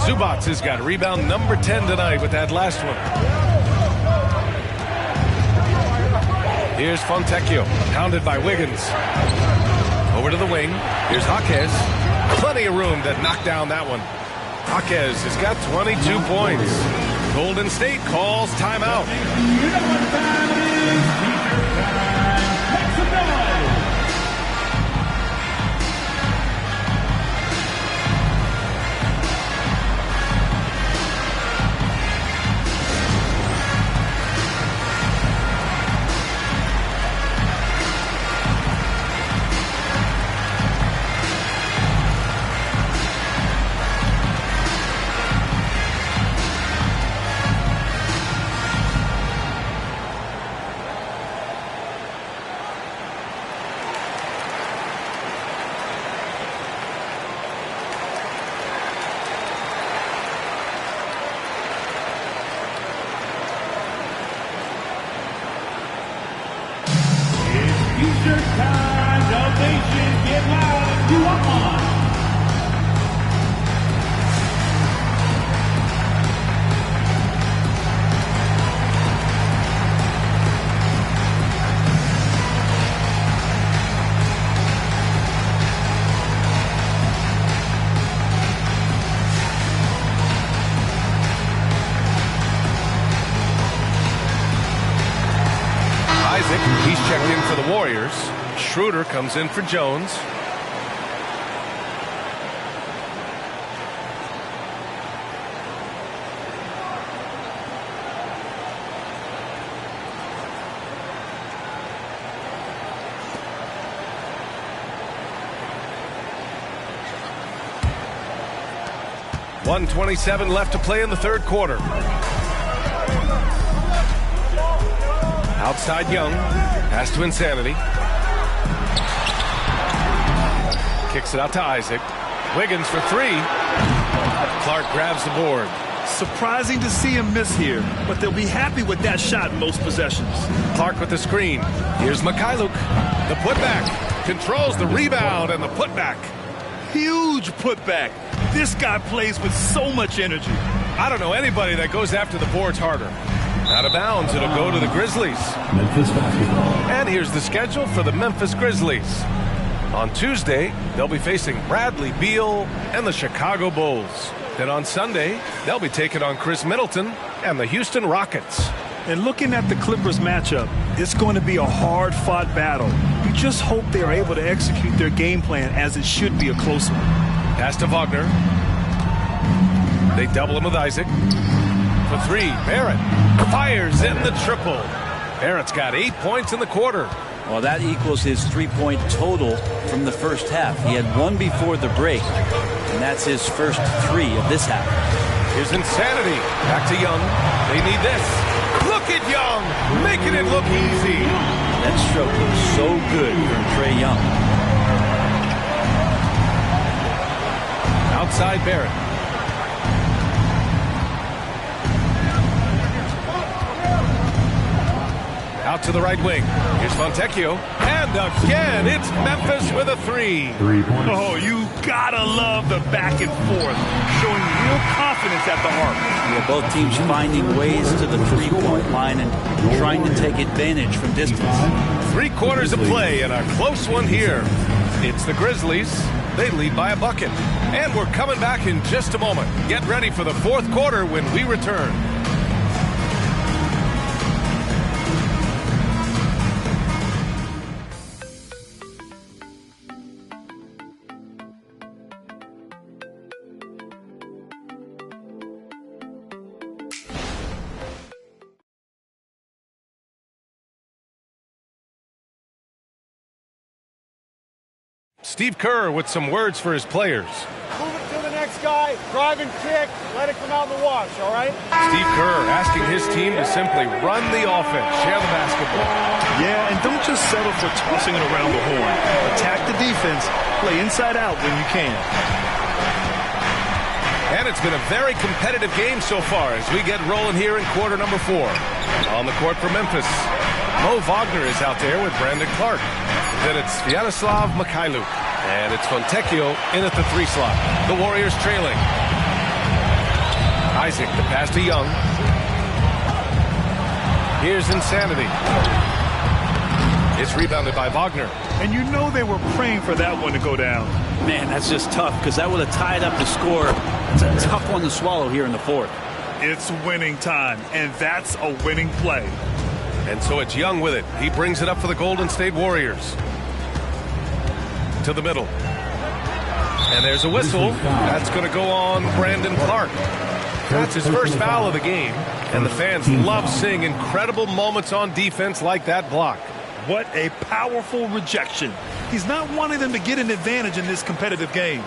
Zubac has got rebound number 10 tonight with that last one. Here's Fontecchio, pounded by Wiggins. Over to the wing. Here's Jaquez. Plenty of room to knock down that one. Jaquez has got 22 points. Golden State calls timeout. T-shirt time, Salvation, get loud if you want one. He's checked in for the Warriors. Schroeder comes in for Jones. .127 left to play in the third quarter. Outside Young. Pass to Insanity. Kicks it out to Isaac. Wiggins for 3. Clark grabs the board. Surprising to see him miss here, but they'll be happy with that shot most possessions. Clark with the screen. Here's Mikhailuk. The putback. Controls the rebound and the putback. Huge putback. This guy plays with so much energy. I don't know anybody that goes after the boards harder. Out of bounds, it'll go to the Grizzlies. Memphis basketball. And here's the schedule for the Memphis Grizzlies. On Tuesday, they'll be facing Bradley Beal and the Chicago Bulls. Then on Sunday, they'll be taking on Chris Middleton and the Houston Rockets. And looking at the Clippers matchup, it's going to be a hard-fought battle. You just hope they are able to execute their game plan as it should be a close one. Pass to Wagner. They double him with Isaac. For three, Barrett fires in the triple. Barrett's got 8 points in the quarter. Well, that equals his 3-point total from the first half. He had one before the break, and that's his first 3 of this half. Here's Insanity. Back to Young. They need this. Look at Young, making it look easy. That stroke looks so good from Trae Young. Outside Barrett. Out to the right wing. Here's Fontecchio. And again, it's Memphis with a 3. 3 points. Oh, you gotta love the back and forth, showing real confidence at the arc. Yeah, both teams finding ways to the 3-point line and trying to take advantage from distance. 3 quarters of play and a close one here. It's the Grizzlies. They lead by a bucket. And we're coming back in just a moment. Get ready for the 4th quarter when we return. Steve Kerr with some words for his players. Move it to the next guy, drive and kick, let it come out in the wash, all right? Steve Kerr asking his team to simply run the offense, share the basketball. Yeah, and don't just settle for tossing it around the horn. Attack the defense, play inside out when you can. And it's been a very competitive game so far as we get rolling here in quarter number 4. On the court for Memphis, Mo Wagner is out there with Brandon Clark. Then it's Sviatoslav Mikhailuk. And it's Fontecchio in at the 3 slot. The Warriors trailing. Isaac, the pass to Young. Here's Insanity. It's rebounded by Wagner. And you know they were praying for that one to go down. Man, that's just tough because that would have tied up the score. It's a tough one to swallow here in the 4th. It's winning time, and that's a winning play. And so it's Young with it. He brings it up for the Golden State Warriors. To the middle. And there's a whistle. That's going to go on Brandon Clark. That's his first foul of the game. And the fans love seeing incredible moments on defense like that block. What a powerful rejection. He's not wanting them to get an advantage in this competitive game.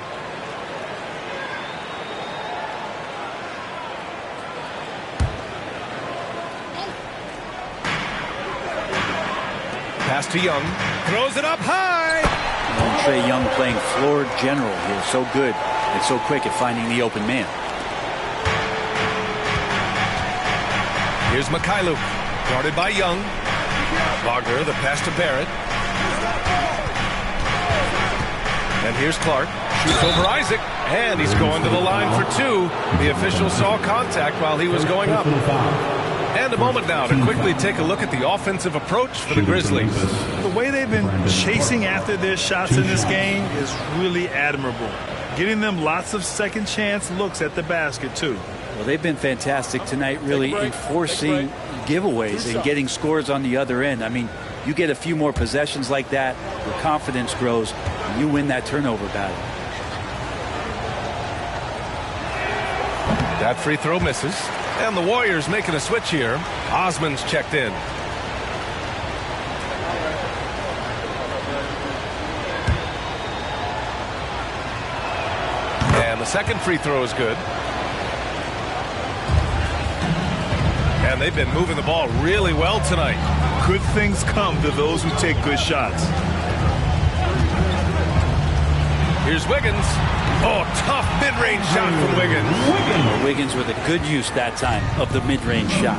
Pass to Young. Throws it up high. Trae Young playing floor general here. So good and so quick at finding the open man. Here's Mikhailuk. Guarded by Young. Wagner, the pass to Barrett. And here's Clark. Shoots over Isaac. And he's going to the line for 2. The official saw contact while he was going up. And a moment now to quickly take a look at the offensive approach for the Grizzlies. The way they've been chasing after their shots in this game is really admirable. Getting them lots of second chance looks at the basket, too. Well, they've been fantastic tonight, really enforcing giveaways and getting scores on the other end. I mean, you get a few more possessions like that, your confidence grows, and you win that turnover battle. That free throw misses. And the Warriors making a switch here. Osman's checked in. And the second free throw is good. And they've been moving the ball really well tonight. Good things come to those who take good shots. Here's Wiggins. Oh, tough mid-range shot from Wiggins. Wiggins with a good use that time of the mid-range shot.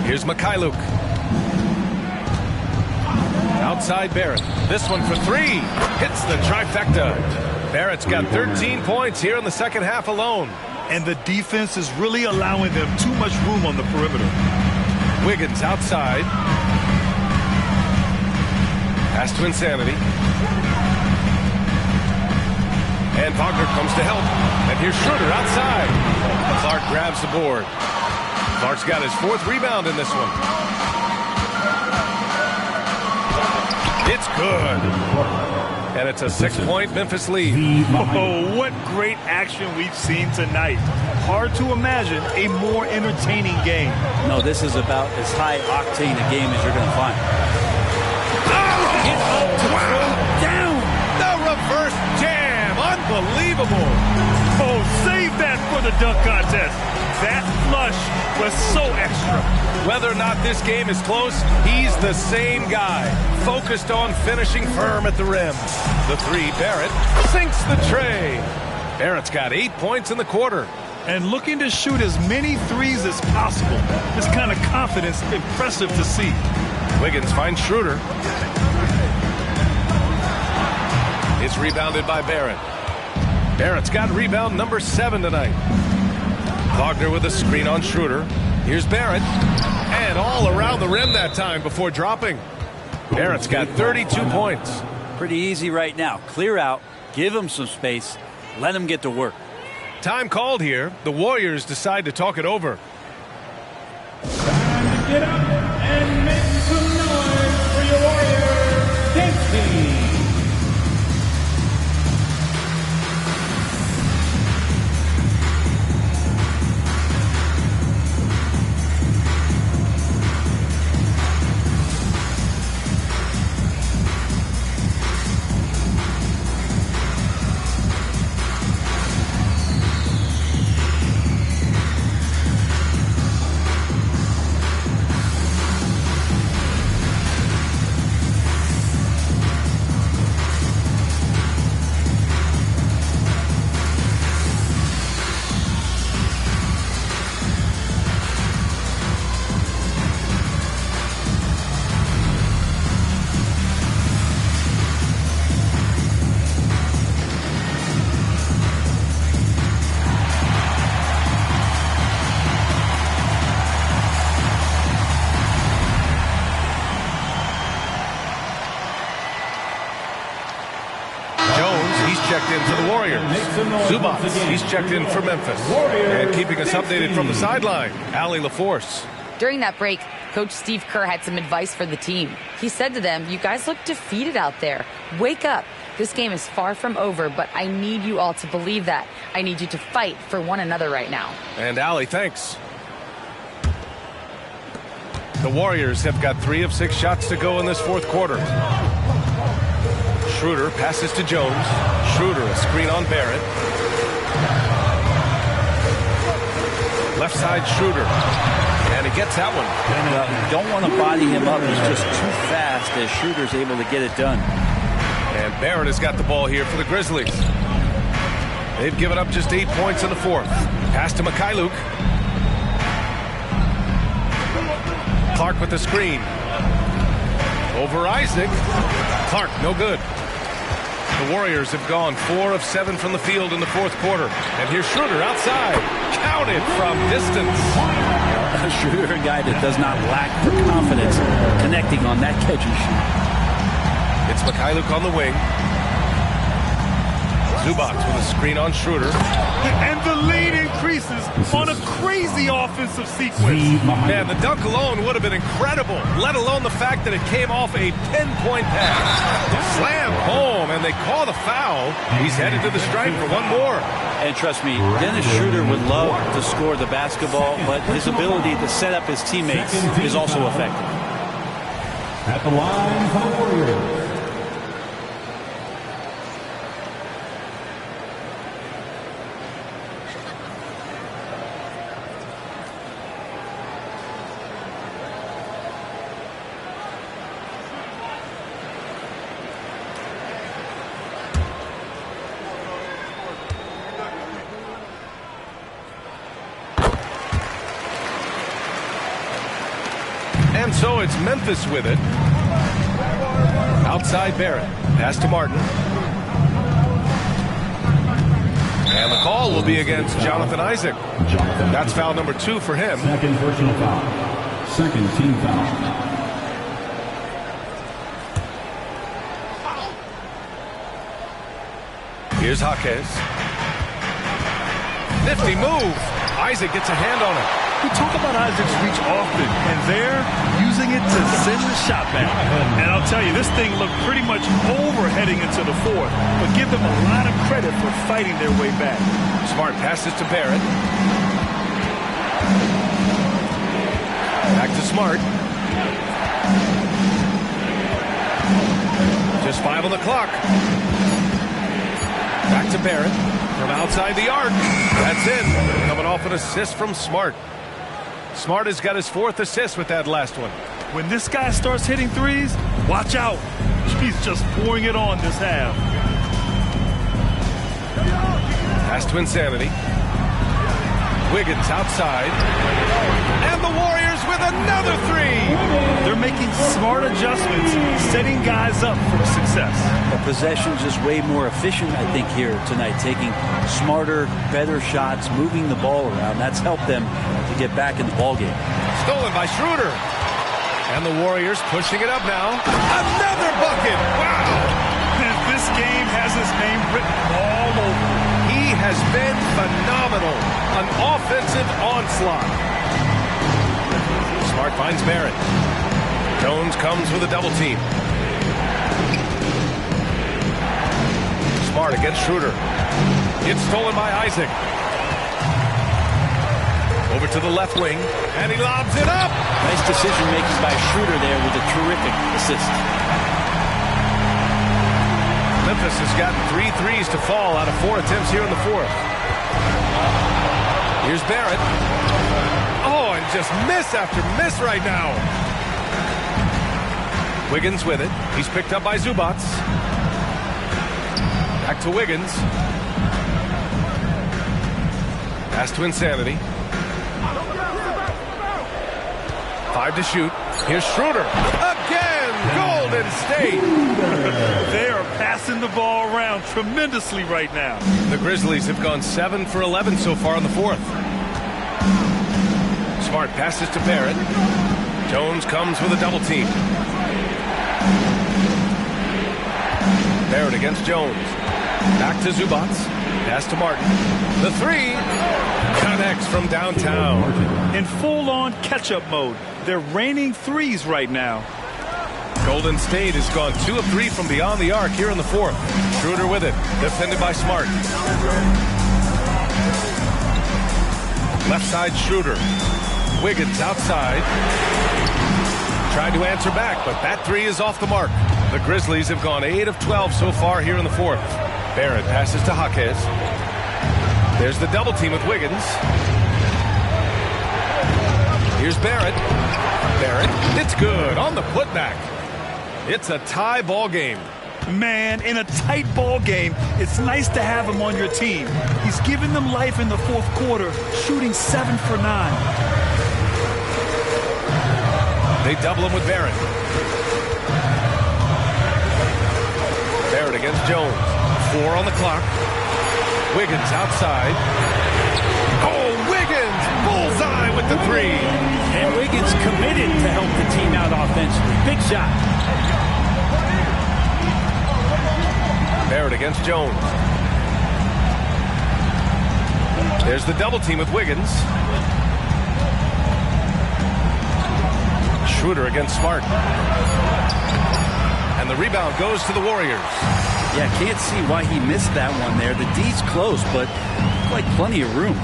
Here's Mikhailuk. Outside Barrett. This one for 3. Hits the trifecta. Barrett's got 13 points here in the second half alone. And the defense is really allowing them too much room on the perimeter. Wiggins outside. Pass to Insanity. And Wagner comes to help. And here's Schroeder outside. Clark grabs the board. Clark's got his 4th rebound in this one. It's good. And it's a 6-point Memphis lead. Oh, what great action we've seen tonight. Hard to imagine a more entertaining game. No, this is about as high octane a game as you're going to find. Down. The reverse jam. Unbelievable. Oh, save that for the dunk contest. That flush was so extra. Whether or not this game is close, he's the same guy. Focused on finishing firm at the rim. The 3, Barrett sinks the tray. Barrett's got 8 points in the quarter. And looking to shoot as many threes as possible. This kind of confidence, impressive to see. Wiggins finds Schroeder. It's rebounded by Barrett. Barrett's got rebound number 7 tonight. Wagner with a screen on Schroeder. Here's Barrett. And all around the rim that time before dropping. Barrett's got 32 points. Pretty easy right now. Clear out, give him some space, let him get to work. Time called here. The Warriors decide to talk it over. Time to get up and make some noise for your Warriors dance team. Checked in for the Warriors. Zubac, he's checked in for Memphis. And keeping us updated from the sideline, Allie LaForce. During that break, Coach Steve Kerr had some advice for the team. He said to them, "You guys look defeated out there. Wake up. This game is far from over, but I need you all to believe that. I need you to fight for one another right now." And Allie, thanks. The Warriors have got 3 of 6 shots to go in this 4th quarter. Schroeder passes to Jones. Schroeder, a screen on Barrett. Left side, Schroeder. And he gets that one. You don't want to body him up. He's just too fast as Schroeder's able to get it done. And Barrett has got the ball here for the Grizzlies. They've given up just 8 points in the 4th. Pass to Mikhailuk. Clark with the screen. Over Isaac. Clark, no good. The Warriors have gone 4 of 7 from the field in the 4th quarter. And here's Schroeder outside. Counted from distance. Schroeder, a guy that does not lack for confidence connecting on that catch and shoot. It's Mikhailuk on the wing. Zubac with a screen on Schroeder. And the lead increases on a crazy offensive sequence. Man, the dunk alone would have been incredible, let alone the fact that it came off a pinpoint pass. Slam home, and they call the foul. He's headed to the stripe for one more. And trust me, Dennis Schroeder would love to score the basketball, but his ability to set up his teammates is also effective. At the line for the Warriors. And so it's Memphis with it. Outside Barrett. Pass to Martin. And the call will be against Jonathan Isaac. That's foul number 2 for him. Second personal foul. Second team foul. Here's Jaquez. Nifty move. Isaac gets a hand on it. We talk about Isaac's reach often, and they're using it to send the shot back. And I'll tell you, this thing looked pretty much over heading into the fourth, but give them a lot of credit for fighting their way back. Smart passes to Barrett. Back to Smart. Just 5 on the clock. Back to Barrett from outside the arc. That's in. Coming off an assist from Smart. Smart has got his 4th assist with that last one. When this guy starts hitting threes, watch out. He's just pouring it on this half. Pass to Insanity. Wiggins outside. And the Warriors with another 3. They're making smart adjustments, setting guys up for success. The possession's just way more efficient, I think, here tonight. Taking smarter, better shots, moving the ball around. That's helped them to get back in the ballgame. Stolen by Schroeder. And the Warriors pushing it up now. Another bucket! Wow! This game has his name written all over it. He has been phenomenal. An offensive onslaught. Smart finds Barrett. Jones comes with a double team. Smart against Schroeder. It's stolen by Isaac. Over to the left wing, and he lobs it up. Nice decision making by Schroeder there with a terrific assist. Memphis has gotten 3 threes to fall out of 4 attempts here in the 4th. Here's Barrett. Oh, and just miss after miss right now. Wiggins with it. He's picked up by Zubats. Back to Wiggins. Pass to Insanity. 5 to shoot. Here's Schroeder. Again, Golden State. They are passing the ball around tremendously right now. The Grizzlies have gone 7 for 11 so far in the 4th. Smart passes to Barrett. Jones comes with a double team. Barrett against Jones. Back to Zubats. Pass to Martin. The 3 connects from downtown. In full-on catch-up mode. They're raining threes right now. Golden State has gone 2 of 3 from beyond the arc here in the 4th. Schroeder with it. Defended by Smart. Left side Schroeder. Wiggins outside. Tried to answer back, but that 3 is off the mark. The Grizzlies have gone 8 of 12 so far here in the 4th. Barrett passes to Jaquez. There's the double team with Wiggins. Here's Barrett. Barrett, it's good on the putback. It's a tie ball game. Man, in a tight ball game, it's nice to have him on your team. He's given them life in the 4th quarter, shooting 7 for 9. They double him with Barrett. Barrett against Jones. 4 on the clock. Wiggins outside. Oh, Wiggins! Bullseye with the 3. And Wiggins committed to help the team out offensively. Big shot. Barrett against Jones. There's the double team with Wiggins. Schroeder against Smart. And the rebound goes to the Warriors. Yeah, can't see why he missed that one there. The D's close, but like plenty of room.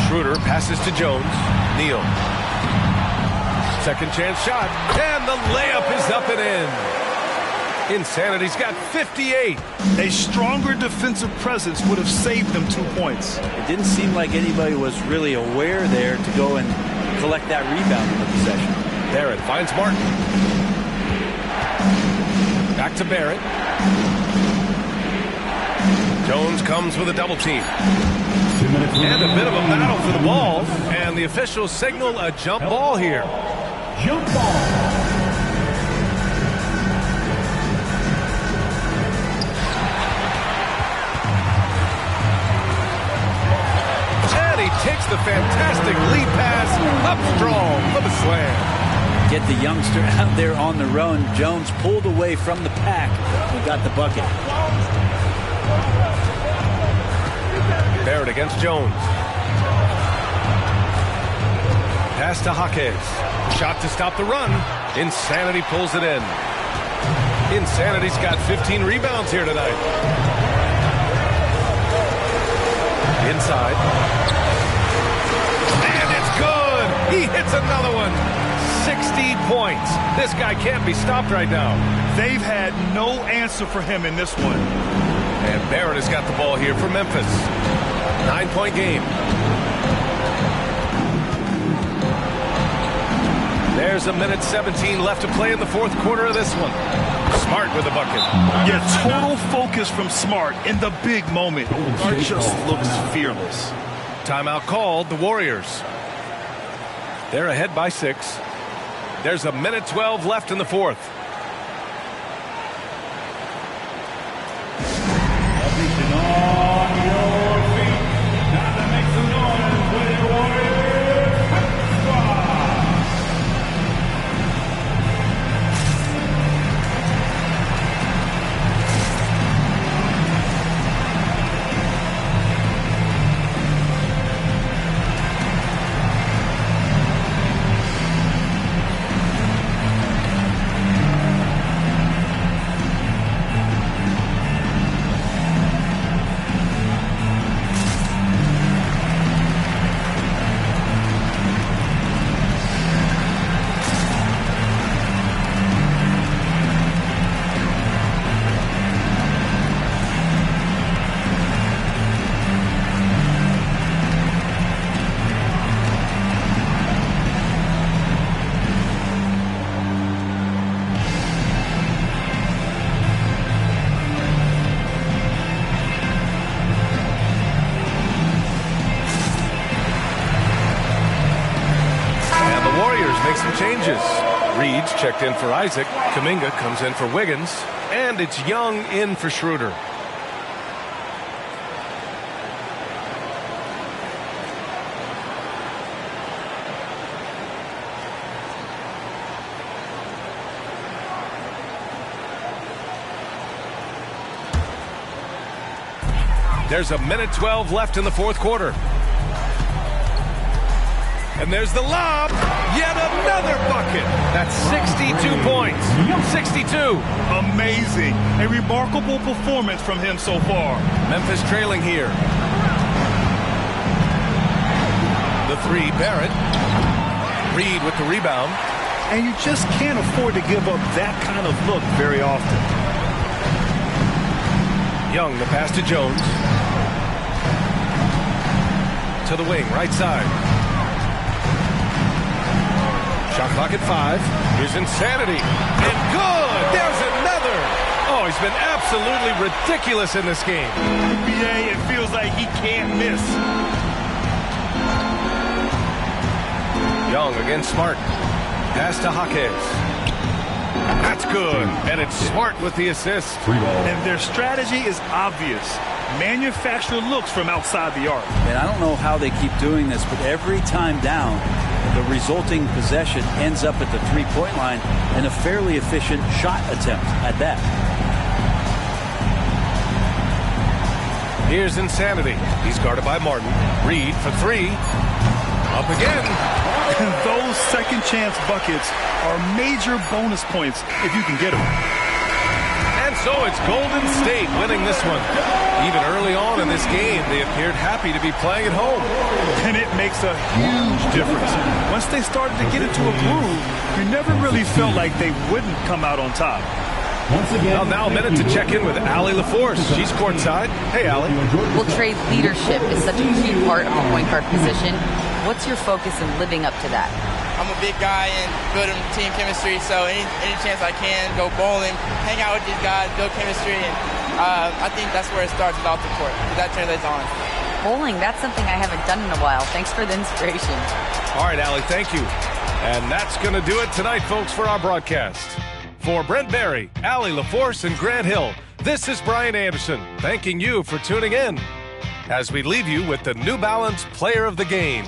Schroeder passes to Jones. Neal. Second chance shot. And the layup is up and in. Insanity's got 58. A stronger defensive presence would have saved them 2 points. It didn't seem like anybody was really aware there to go and collect that rebound in the possession. Barrett finds Martin. Back to Barrett. Jones comes with a double team. And a bit of a battle for the ball. And the officials signal a jump ball here. Jump ball. Takes the fantastic lead pass up strong for the slam. Get the youngster out there on the run. Jones pulled away from the pack. We got the bucket. Barrett against Jones. Pass to Jaquez. Shot to stop the run. Insanity pulls it in. Insanity's got 15 rebounds here tonight. Inside. And it's good. He hits another one. 60 points. This guy can't be stopped right now. They've had no answer for him in this one. And Barrett has got the ball here for Memphis. 9-point game. There's a minute 17 left to play in the fourth quarter of this one. Smart with the bucket. Yeah, total focus from Smart in the big moment. Smart just looks fearless. Timeout called, the Warriors. They're ahead by 6. There's a minute 12 left in the fourth. Make some changes. Reed's checked in for Isaac. Kuminga comes in for Wiggins. And it's Young in for Schroeder. There's a minute 12 left in the fourth quarter. And there's the lob. Yet another bucket. That's 62 points. 62. Amazing. A remarkable performance from him so far. Memphis trailing here. The three, Barrett. Reed with the rebound. And you just can't afford to give up that kind of look very often. Young, the pass to Jones. To the wing, right side. Shot clock at 5. Here's Insanity. And good! There's another! Oh, he's been absolutely ridiculous in this game. NBA, it feels like he can't miss. Young against Smart. Pass to Jaquez. That's good. And it's Smart with the assist. And their strategy is obvious. Manufacture looks from outside the arc. And I don't know how they keep doing this, but every time down, the resulting possession ends up at the three-point line and a fairly efficient shot attempt at that. Here's Insanity. He's guarded by Martin. Reed for 3. Up again. And those second chance buckets are major bonus points if you can get them. And so it's Golden State winning this one. Even early on in this game, they appeared happy to be playing at home. And it makes a huge difference. Once they started to get into a groove, you never really felt like they wouldn't come out on top. Once again, now a minute to check in with Allie LaForce. She's courtside. Hey, Allie. Well, Trey, leadership is such a key part of the point guard position. What's your focus in living up to that? I'm a big guy and building team chemistry, so any chance I can, go bowling, hang out with these guys, build chemistry, and I think that's where it starts off the court, because that translates on. Bowling, that's something I haven't done in a while. Thanks for the inspiration. All right, Allie, thank you. And that's going to do it tonight, folks, for our broadcast. For Brent Barry, Allie LaForce, and Grant Hill, this is Brian Anderson, thanking you for tuning in as we leave you with the New Balance Player of the Game.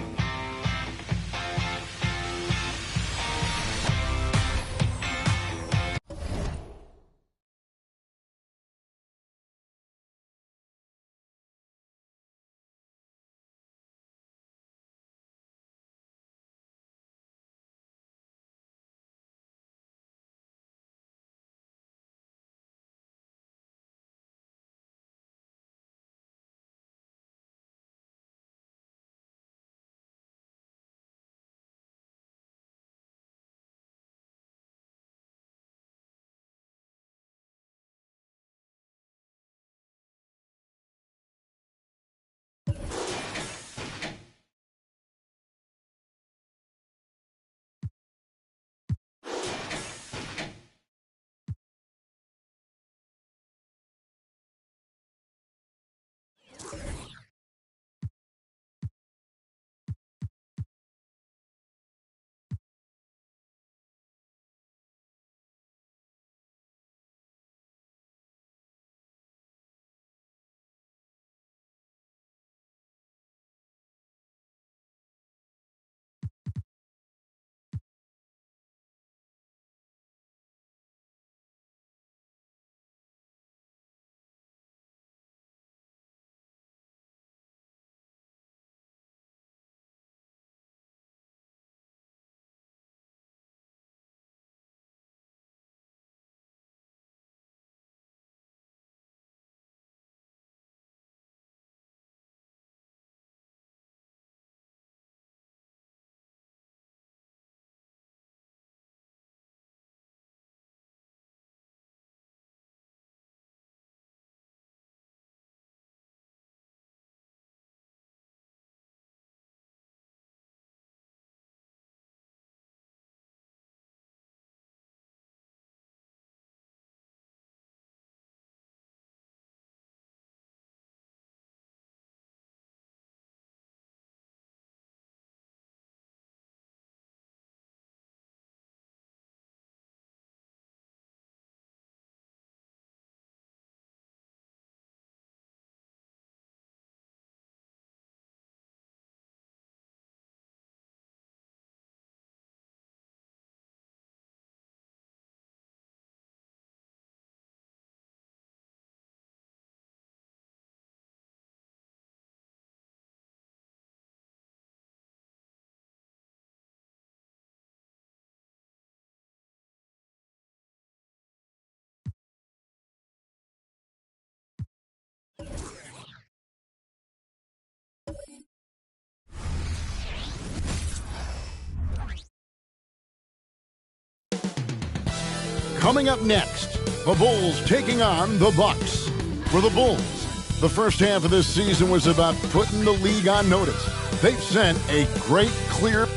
Coming up next, the Bulls taking on the Bucks. For the Bulls, the first half of this season was about putting the league on notice. They've sent a great, clear...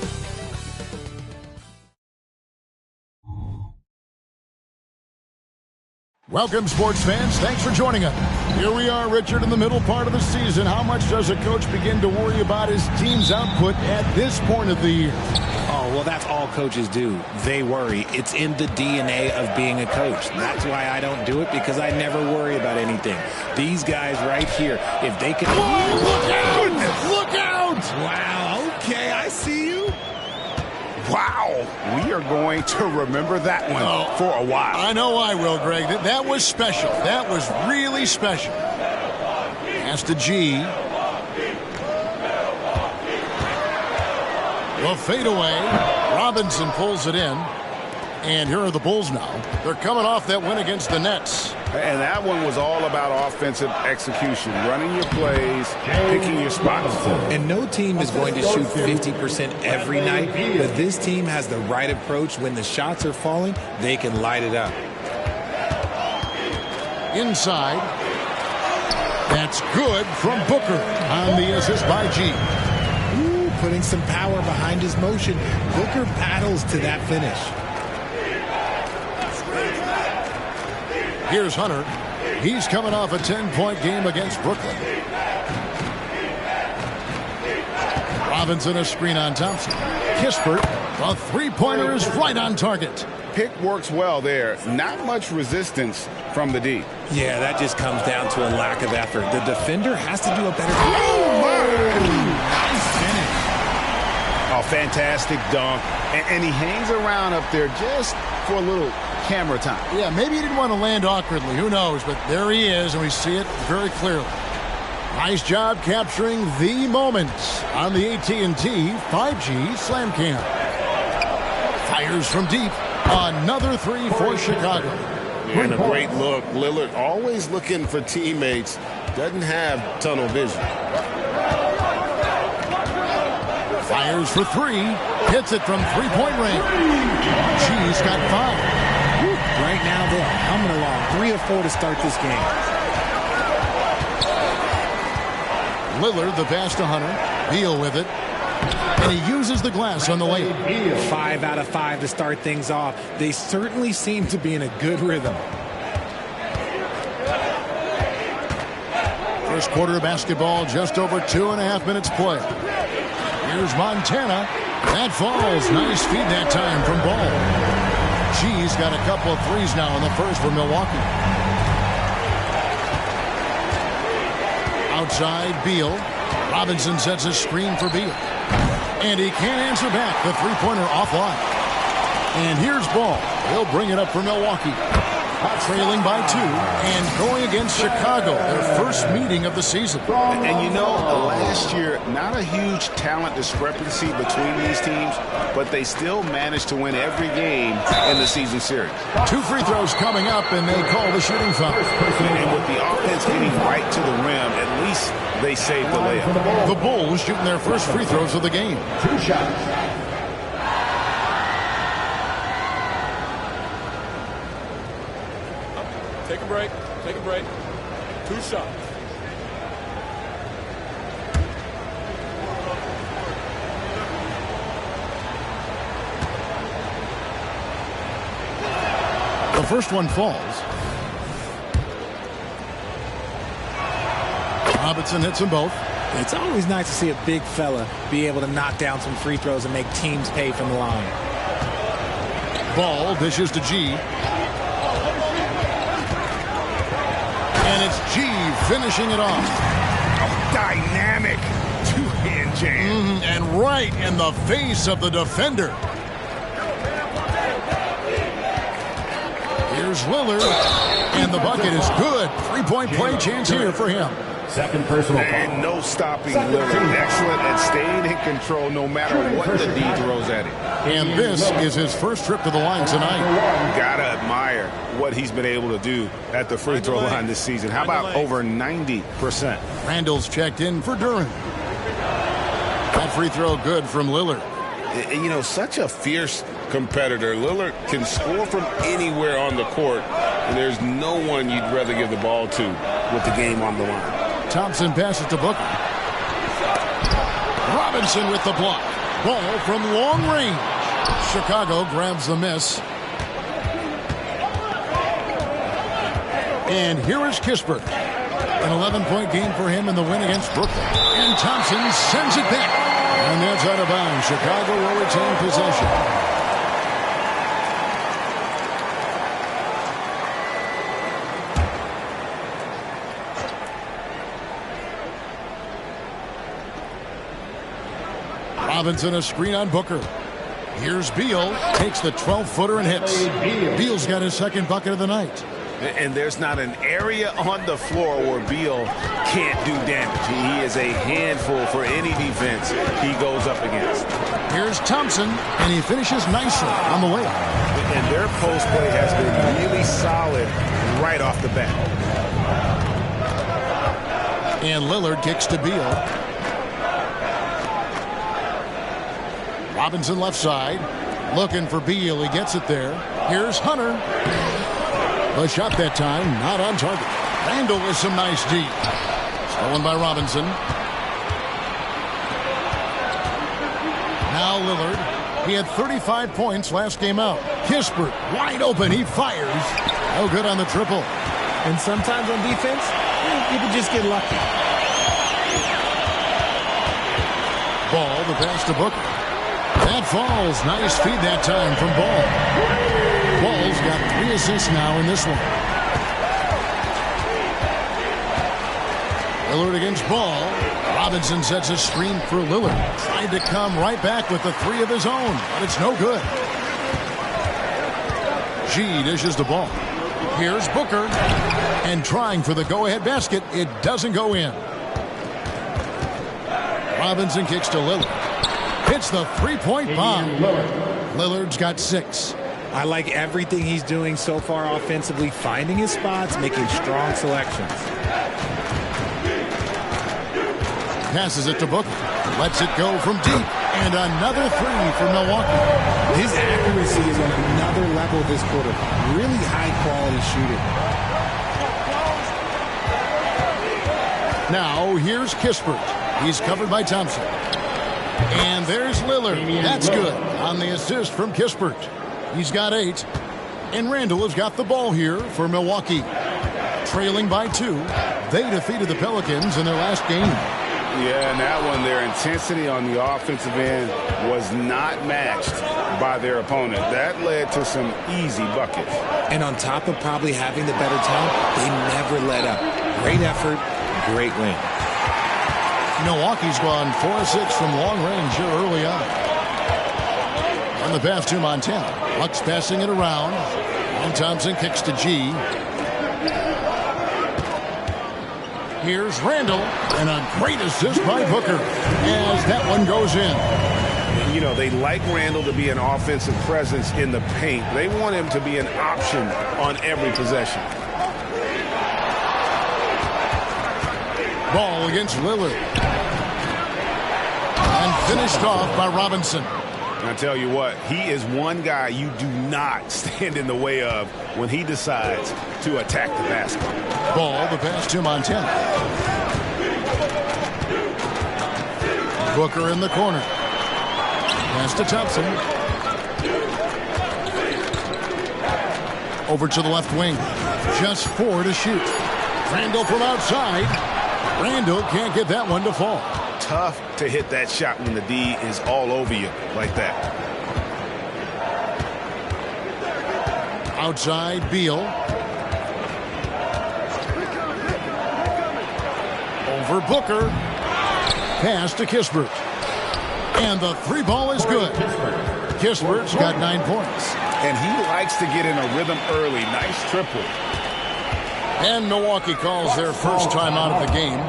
Welcome, sports fans. Thanks for joining us. Here we are, Richard, in the middle part of the season. How much does a coach begin to worry about his team's output at this point of the year? Oh, well, that's all coaches do. They worry. It's in the DNA of being a coach. That's why I don't do it, because I never worry about anything. These guys right here, if they can... Whoa, look out! Look out! Wow, okay, I see you. Wow, we are going to remember that one for a while. I know I will, Greg. That was special. That was really special. Pass to G. The fadeaway. Robinson pulls it in. And here are the Bulls now. They're coming off that win against the Nets. And that one was all about offensive execution, running your plays, picking your spots. And no team is going to shoot 50% every night, but this team has the right approach. When the shots are falling, they can light it up. Inside. That's good from Booker on the assist by G. Ooh, putting some power behind his motion. Booker paddles to that finish. Here's Hunter. He's coming off a 10-point game against Brooklyn. Robinson a screen on Thompson. Kispert, the three-pointer is right on target. Pick works well there. Not much resistance from the D. Yeah, that just comes down to a lack of effort. The defender has to do a better job. Nice finish. Oh, fantastic dunk. And he hangs around up there just for a little camera time. Yeah, maybe he didn't want to land awkwardly. Who knows? But there he is, and we see it very clearly. Nice job capturing the moments on the AT&T 5G Slam Cam. Fires from deep. Another three for Chicago. And a great look. Lillard always looking for teammates. Doesn't have tunnel vision. Fires for three. Hits it from three-point range. G's got five. Right now, they're humming along. 3 of 4 to start this game. Lillard, the pass to Hunter. Beal with it. And he uses the glass on the layup. 5 out of 5 to start things off. They certainly seem to be in a good rhythm. First quarter of basketball, just over 2.5 minutes play. Here's Montana. That falls. Nice feed that time from Ball. G's got a couple of threes now in the first for Milwaukee. Outside, Beal. Robinson sets a screen for Beal. And he can't answer back. The three-pointer offline. And here's Ball. He'll bring it up for Milwaukee. Trailing by 2 and going against Chicago, their first meeting of the season. And you know, last year, not a huge talent discrepancy between these teams, but they still managed to win every game in the season series. 2 free throws coming up, and they call the shooting foul. And with the offense getting right to the rim, at least they saved the layup. The Bulls shooting their first free throws of the game. 2 shots. Take a break. Take a break. 2 shots. The first one falls. Robinson hits them both. It's always nice to see a big fella be able to knock down some free throws and make teams pay from the line. Ball dishes to G. And it's G finishing it off. Oh, dynamic two-hand jam. And right in the face of the defender. Here's Lillard. And the bucket is good. 3-point play chance here for him. Second personal foul. And no stopping Lillard. Excellent at staying in control no matter what the D throws at him. And this is his first trip to the line tonight. Gotta admire what he's been able to do at the free throw line this season. How about over 90%? Randall's checked in for Duran. That free throw good from Lillard. You know, such a fierce competitor. Lillard can score from anywhere on the court, and there's no one you'd rather give the ball to with the game on the line. Thompson passes to Booker. Robinson with the block. Ball from long range. Chicago grabs the miss. And here is Kispert. An 11-point game for him in the win against Brooklyn. And Thompson sends it back. And that's out of bounds. Chicago will retain possession. Robinson a screen on Booker. Here's Beal. Takes the 12-footer and hits. Beal's got his second bucket of the night. And there's not an area on the floor where Beal can't do damage. He is a handful for any defense he goes up against. Here's Thompson, and he finishes nicely on the way. And their post play has been really solid right off the bat. And Lillard kicks to Beal. Robinson left side. Looking for Beal. He gets it there. Here's Hunter. The shot that time, not on target. Randall with some nice D. Stolen by Robinson. Now Lillard. He had 35 points last game out. Kispert wide open. He fires. No good on the triple. And sometimes on defense, you can just get lucky. Ball, the pass to Booker. That falls. Nice feed that time from Ball. Ball's got 3 assists now in this one. Lillard against Ball. Robinson sets a screen for Lillard. Tried to come right back with the 3 of his own, but it's no good. G dishes the ball. Here's Booker. And trying for the go-ahead basket. It doesn't go in. Robinson kicks to Lillard. Hits the 3-point bomb. Lillard's got 6. I like everything he's doing so far offensively, finding his spots, making strong selections. Passes it to Booker. Lets it go from deep. And another 3 for Milwaukee. His accuracy is on another level this quarter. Really high-quality shooting. Now, here's Kispert. He's covered by Thompson. And there's Lillard. That's good on the assist from Kispert. He's got 8. And Randall has got the ball here for Milwaukee. Trailing by 2. They defeated the Pelicans in their last game. Yeah, and that one, their intensity on the offensive end was not matched by their opponent. That led to some easy buckets. And on top of probably having the better talent, they never let up. Great effort, great win. Milwaukee's gone 4 of 6 from long range here early on. On the pass to Montana. Bucks passing it around. And Thompson kicks to G. Here's Randall. And a great assist by Booker as that one goes in. You know, they like Randall to be an offensive presence in the paint. They want him to be an option on every possession. Ball against Lillard. And finished off by Robinson. I tell you what, he is one guy you do not stand in the way of when he decides to attack the basket. Ball, the pass to Montana. Booker in the corner. Pass to Thompson. Over to the left wing. Just 4 to shoot. Randall from outside. Randall can't get that one to fall. Tough to hit that shot when the D is all over you like that. Outside, Beal. Over Booker. Pass to Kispert. And the 3 ball is good. Kispert's got 9 points. And he likes to get in a rhythm early. Nice triple. And Milwaukee calls their first time out of the game.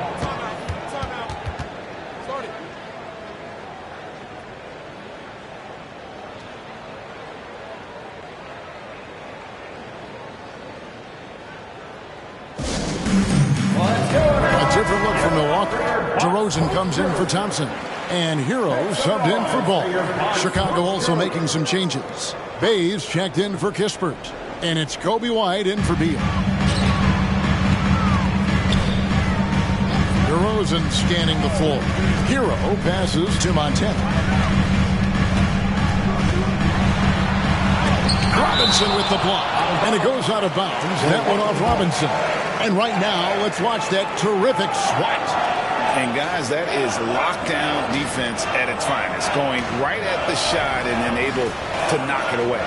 A different look for Milwaukee. DeRozan comes in for Thompson. And Hero subbed in for Ball. Chicago also making some changes. Bays checked in for Kispert. And it's Kobe White in for Beal. DeRozan scanning the floor. Hero passes to Montana. Robinson with the block. And it goes out of bounds. That one off Robinson. And right now, let's watch that terrific swat. And guys, that is lockdown defense at its finest. Going right at the shot and then able to knock it away.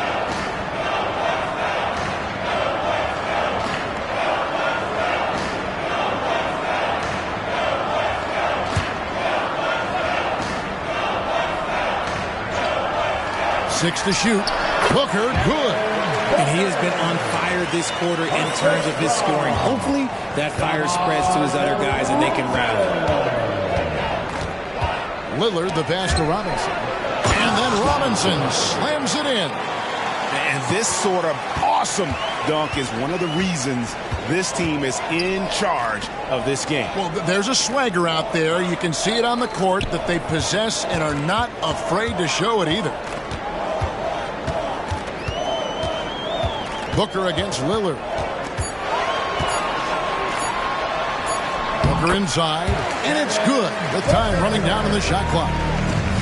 Six to shoot. Booker, good. And he has been on fire this quarter in terms of his scoring. Hopefully, that fire spreads to his other guys and they can rally. Lillard, the pass to Robinson. And then Robinson slams it in. And this sort of awesome dunk is one of the reasons this team is in charge of this game. Well, there's a swagger out there. You can see it on the court that they possess and are not afraid to show it either. Booker against Lillard. Booker inside, and it's good. The time running down in the shot clock.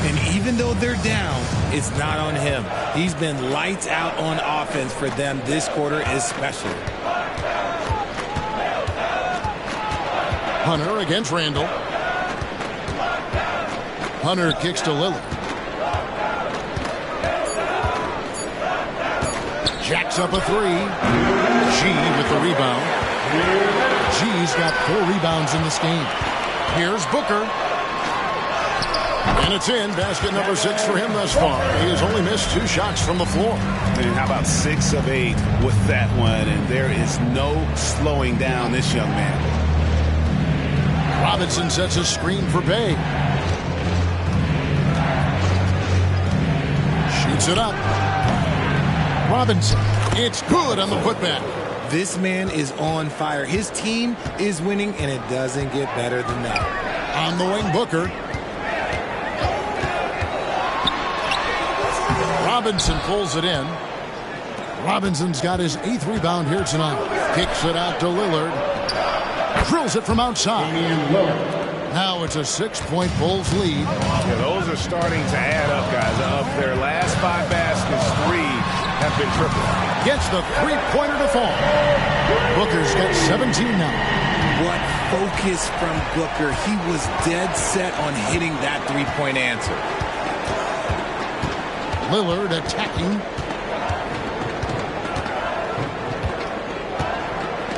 And even though they're down, it's not on him. He's been lights out on offense for them this quarter especially. Hunter against Randall. Hunter kicks to Lillard. Jacks up a three. G with the rebound. G's got 4 rebounds in this game. Here's Booker. And it's in. Basket number 6 for him thus far. He has only missed 2 shots from the floor. And how about 6 of 8 with that one? And there is no slowing down this young man. Robinson sets a screen for Bay. Shoots it up. Robinson. It's good on the putback. This man is on fire. His team is winning, and it doesn't get better than that. On the wing, Booker. Robinson pulls it in. Robinson's got his 8th rebound here tonight. Kicks it out to Lillard. Drills it from outside. Now it's a 6-point Bulls lead. Yeah, those are starting to add up, guys. Of their last 5 baskets, 3 have been triple. Gets the 3-pointer to fall. Booker's got 17 now. What focus from Booker. He was dead set on hitting that 3-point answer. Lillard attacking.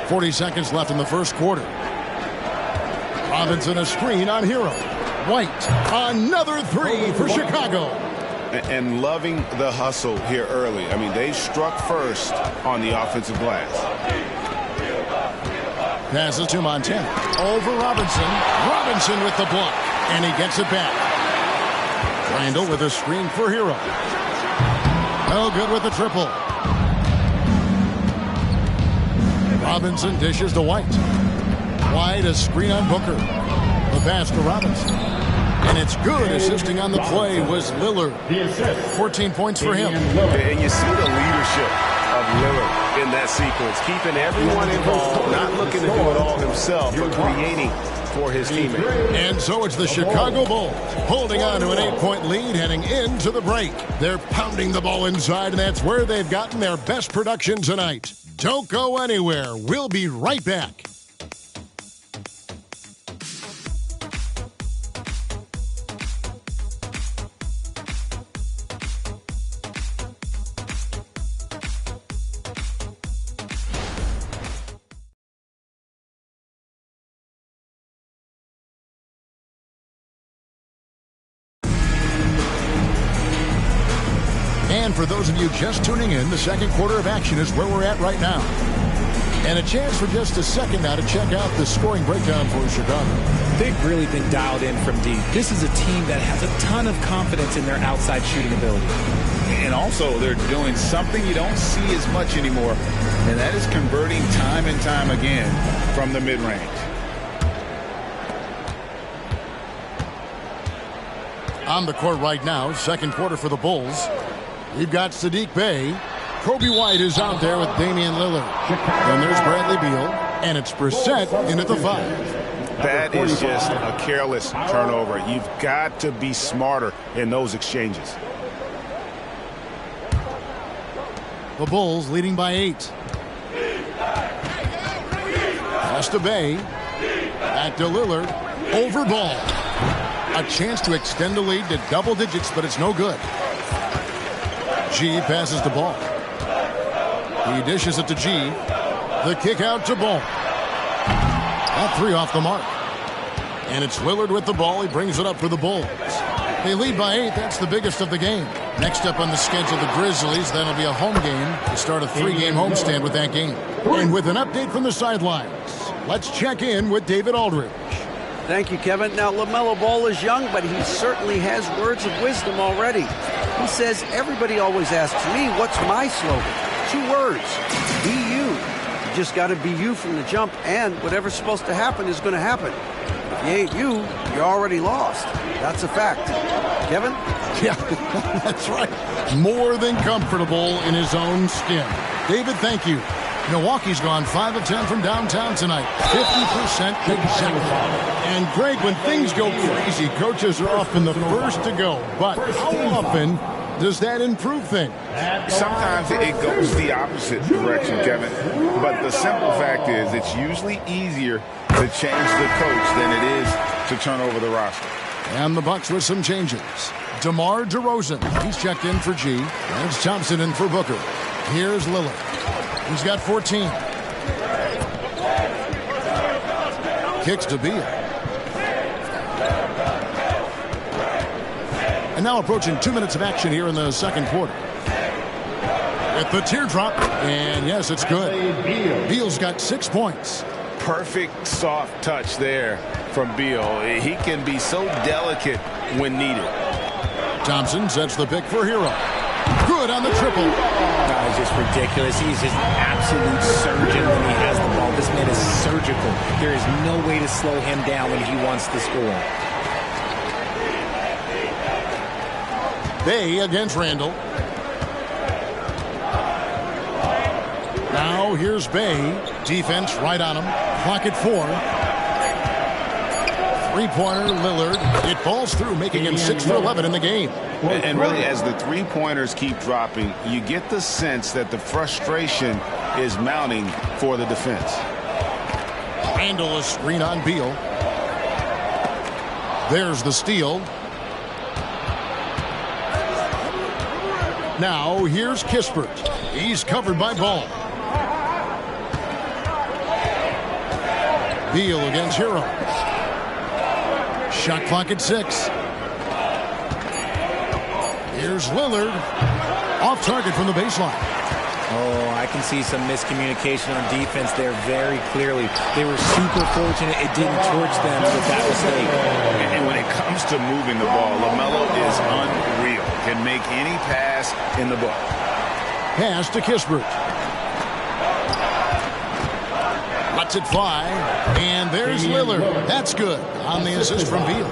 40 seconds left in the first quarter. Robinson a screen on Hero. White, another 3 for Chicago. And loving the hustle here early. I mean, they struck first on the offensive glass. Passes to Montana. Over Robinson. Robinson with the block. And he gets it back. Randall with a screen for Hero. No good with the triple. Robinson dishes to White. White a screen on Booker. The pass to Robinson. And it's good. Assisting on the play was Lillard. 14 points for him. And you see the leadership of Lillard in that sequence. Keeping everyone involved, not looking to do it all himself, but creating for his teammates. And so it's the Chicago Bulls holding on to an 8-point lead heading into the break. They're pounding the ball inside, and that's where they've gotten their best production tonight. Don't go anywhere. We'll be right back. And for those of you just tuning in, the second quarter of action is where we're at right now. And a chance for just a second now to check out the scoring breakdown for Chicago. They've really been dialed in from deep. This is a team that has a ton of confidence in their outside shooting ability. And also, they're doing something you don't see as much anymore, and that is converting time and time again from the mid-range. On the court right now, second quarter for the Bulls. We've got Sadiq Bey. Kobe White is out there with Damian Lillard. And there's Bradley Beal. And it's Brissett in at the 5. That is just a careless turnover. You've got to be smarter in those exchanges. The Bulls leading by 8. Pass to Bey. Back to Lillard. Over ball. A chance to extend the lead to double digits, but it's no good. G passes the ball. He dishes it to G. The kick out to Ball. That 3 off the mark. And it's Lillard with the ball. He brings it up for the Bulls. They lead by 8. That's the biggest of the game. Next up on the schedule, the Grizzlies. That'll be a home game to start a 3-game homestand with that game. And with an update from the sidelines, let's check in with David Aldridge. Thank you, Kevin. Now, LaMelo Ball is young, but he certainly has words of wisdom already. He says, everybody always asks me, what's my slogan? 2 words, be you. You just got to be you from the jump, and whatever's supposed to happen is going to happen. If you ain't you, you're already lost. That's a fact. Kevin? Yeah, that's right. More than comfortable in his own skin. David, thank you. Milwaukee's gone 5 of 10 from downtown tonight. 50% exactly. And Greg, when things go crazy, coaches are often the first to go. But how often does that improve things? Sometimes it goes the opposite direction, Kevin. But the simple fact is it's usually easier to change the coach than it is to turn over the roster. And the Bucks with some changes. DeMar DeRozan, he's checked in for G. There's Thompson in for Booker. Here's Lillard. He's got 14. Kicks to Beal. And now approaching 2 minutes of action here in the second quarter. With the teardrop. And yes, it's good. Beal's got 6 points. Perfect soft touch there from Beal. He can be so delicate when needed. Thompson sets the pick for Hero. Good on the triple. That is just ridiculous. He's just an absolute surgeon when he has the ball. This man is surgical. There is no way to slow him down when he wants to score. Bey against Randall. Now here's Bey. Defense right on him. Clock at 4. Three-pointer, Lillard. It falls through, making him 6 for 11 in the game. And really, as the three-pointers keep dropping, you get the sense that the frustration is mounting for the defense. Randall, a screen on Beal. There's the steal. Now, here's Kispert. He's covered by Ball. Beal against Hero. Shot clock at 6. Here's Lillard. Off target from the baseline. Oh, I can see some miscommunication on defense there very clearly. They were super fortunate it didn't torch them with that mistake. And when it comes to moving the ball, LaMelo is unreal. Can make any pass in the book. Pass to Kispert. Lets it fly. And there's Lillard. That's good on the assist from Beal.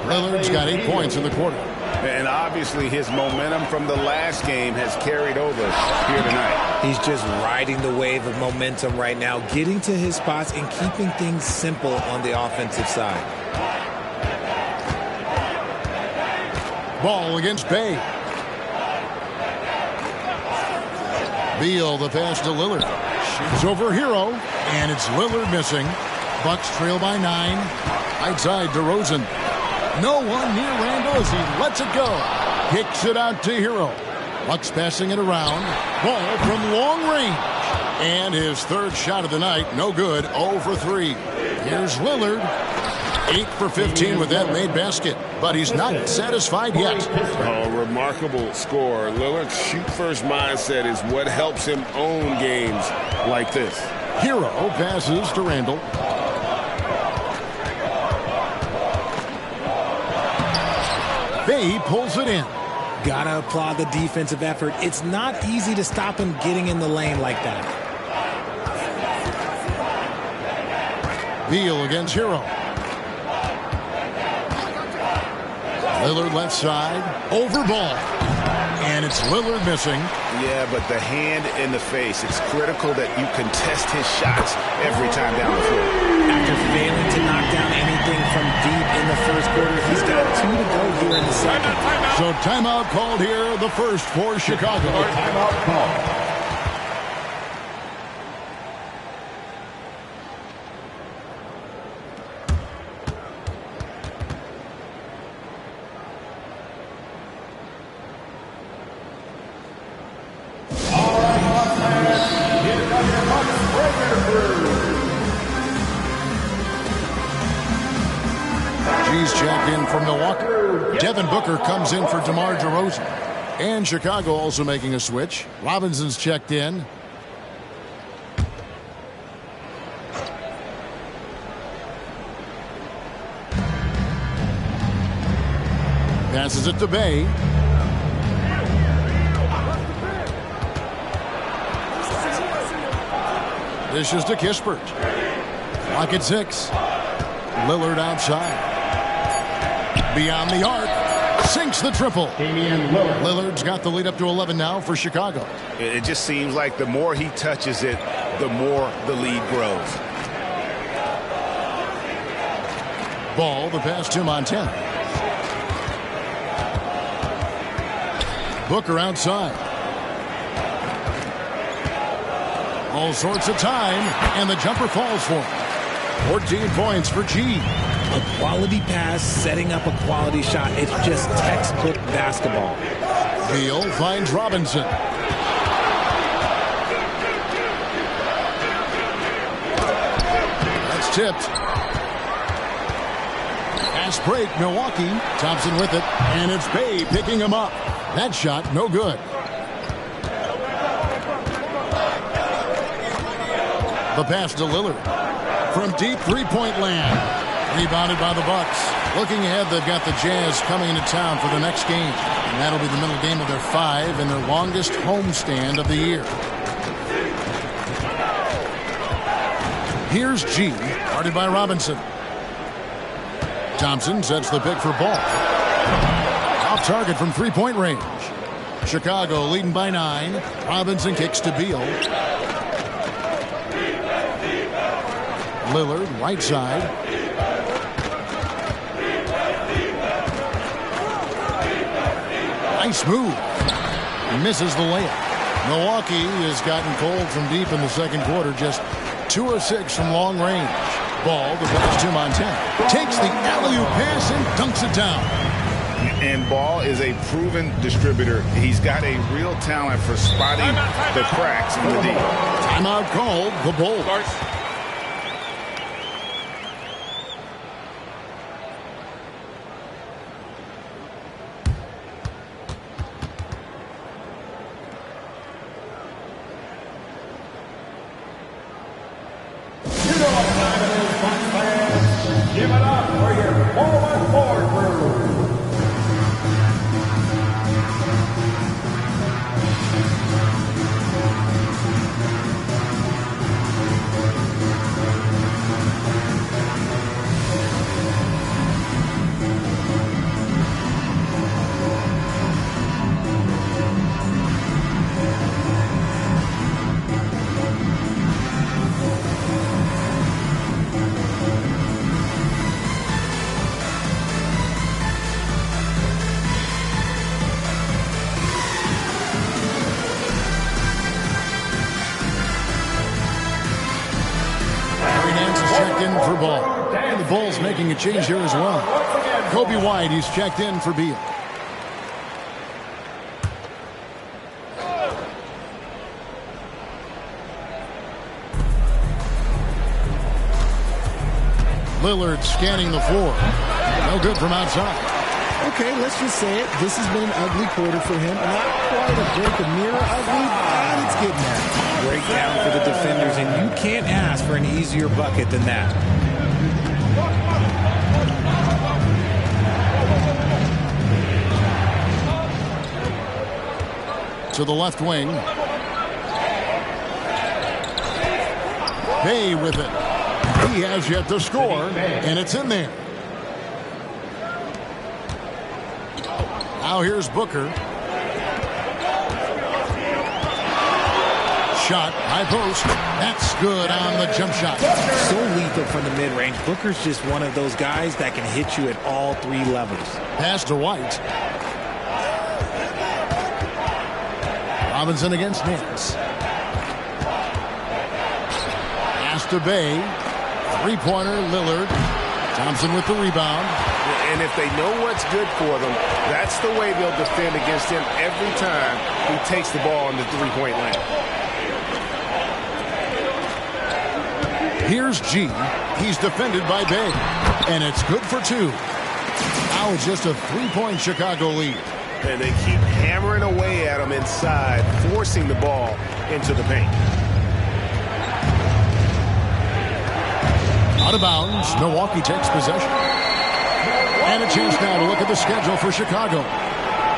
Lillard's got 8 points in the quarter. And obviously his momentum from the last game has carried over here tonight. He's just riding the wave of momentum right now, getting to his spots and keeping things simple on the offensive side. Ball against Bey. Beal, the pass to Lillard. Shoots over Hero, and it's Lillard missing. Bucks trail by 9. Outside DeRozan. No one near Randall as he lets it go. Kicks it out to Hero. Bucks passing it around. Ball from long range. And his third shot of the night, no good, 0 for 3. Here's Lillard. 8 for 15 with that made basket. But he's not satisfied yet. Oh, remarkable score. Lillard's shoot-first mindset is what helps him own games like this. Hero passes to Randall. Bey pulls it in. Gotta applaud the defensive effort. It's not easy to stop him getting in the lane like that. Beal against Hero. Lillard left side, over ball. And it's Lillard missing. Yeah, but the hand in the face, it's critical that you contest his shots every time down the floor. After failing to knock down anything from deep in the first quarter, he's got 2 to go here in the second. So timeout called here, the first for Chicago. Timeout call. G's checked in from Milwaukee. Devin Booker comes in for DeMar DeRozan. And Chicago also making a switch. Robinson's checked in. Passes it to Bay. This is to Kispert. Clock at 6. Lillard outside. Beyond the arc. Sinks the triple. Lillard's got the lead up to 11 now for Chicago. It just seems like the more he touches it, the more the lead grows. Ball, the pass to Montana. Booker outside. All sorts of time, and the jumper falls for him. 14 points for G. A quality pass, setting up a quality shot. It's just textbook basketball. Beal finds Robinson. That's tipped. Pass break, Milwaukee. Thompson with it, and it's Bay picking him up. That shot, no good. The pass to Lillard. From deep three-point land. Rebounded by the Bucks. Looking ahead, they've got the Jazz coming into town for the next game. And that'll be the middle game of their 5 and their longest homestand of the year. Here's G, guarded by Robinson. Thompson sets the pick for Ball. Off target from three-point range. Chicago leading by 9. Robinson kicks to Beal. Lillard, right side. Nice move. Misses the layup. Milwaukee has gotten cold from deep in the second quarter. Just 2 of 6 from long range. Ball, the pass to Montana. Takes the alley-oop pass and dunks it down. And Ball is a proven distributor. He's got a real talent for spotting the cracks in the D. Timeout called, the Bulls. Give it up for your forward crew. In for Ball. And the Bulls making a change here as well. Kobe White, he's checked in for Beal. Lillard scanning the floor. No good from outside. Okay, let's just say it. This has been an ugly quarter for him. Not quite a break a mirror ugly, but it's getting there. Breakdown for the defenders, and you can't ask for an easier bucket than that. To the left wing. Bay with it. He has yet to score, and it's in there. Now here's Booker. Shot, high post. That's good on the jump shot. So lethal from the mid-range. Booker's just one of those guys that can hit you at all three levels. Pass to White. Robinson against Nance. Pass to Bay. Three-pointer, Lillard. Thompson with the rebound. And if they know what's good for them, that's the way they'll defend against him every time he takes the ball in the three-point lane. Here's G. He's defended by Bay. And it's good for two. Now it's just a three-point Chicago lead. And they keep hammering away at him inside, forcing the ball into the paint. Out of bounds, Milwaukee takes possession. And a chance now to look at the schedule for Chicago.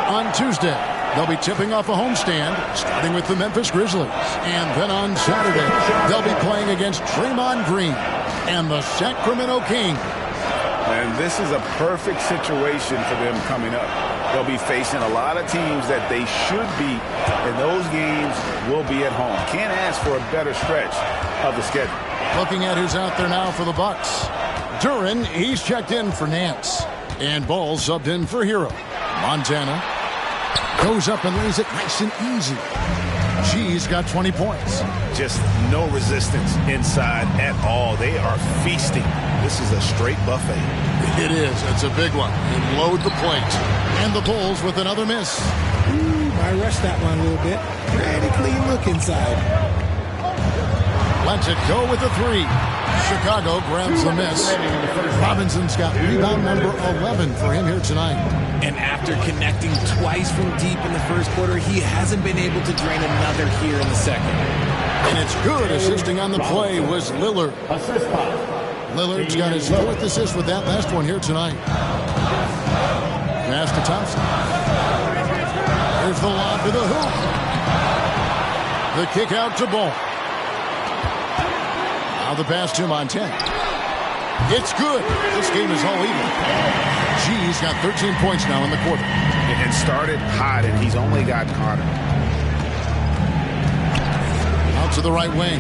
On Tuesday, they'll be tipping off a homestand, starting with the Memphis Grizzlies. And then on Saturday, they'll be playing against Draymond Green and the Sacramento Kings. And this is a perfect situation for them coming up. They'll be facing a lot of teams that they should beat, and those games will be at home. Can't ask for a better stretch of the schedule. Looking at who's out there now for the Bucks. Duran, he's checked in for Nance. And Ball subbed in for Hero. Montana goes up and lays it nice and easy. G's got 20 points. Just no resistance inside at all. They are feasting. This is a straight buffet. It is. It's a big one. And load the plate. And the Bulls with another miss. I rushed that one a little bit. Pretty clean look inside. Lets it go with a three. Chicago grabs the miss. Robinson's got rebound number 11 for him here tonight. And after connecting twice from deep in the first quarter, he hasn't been able to drain another here in the second. And it's good. Assisting on the play was Lillard. Lillard's got his fourth assist with that last one here tonight. Pass to Thompson. Here's the lob to the hoop. The kick out to Ball. Now the pass to Montana. It's good. This game is all even. G's got 13 points now in the quarter. And started hot, and he's only got Carter. Out to the right wing.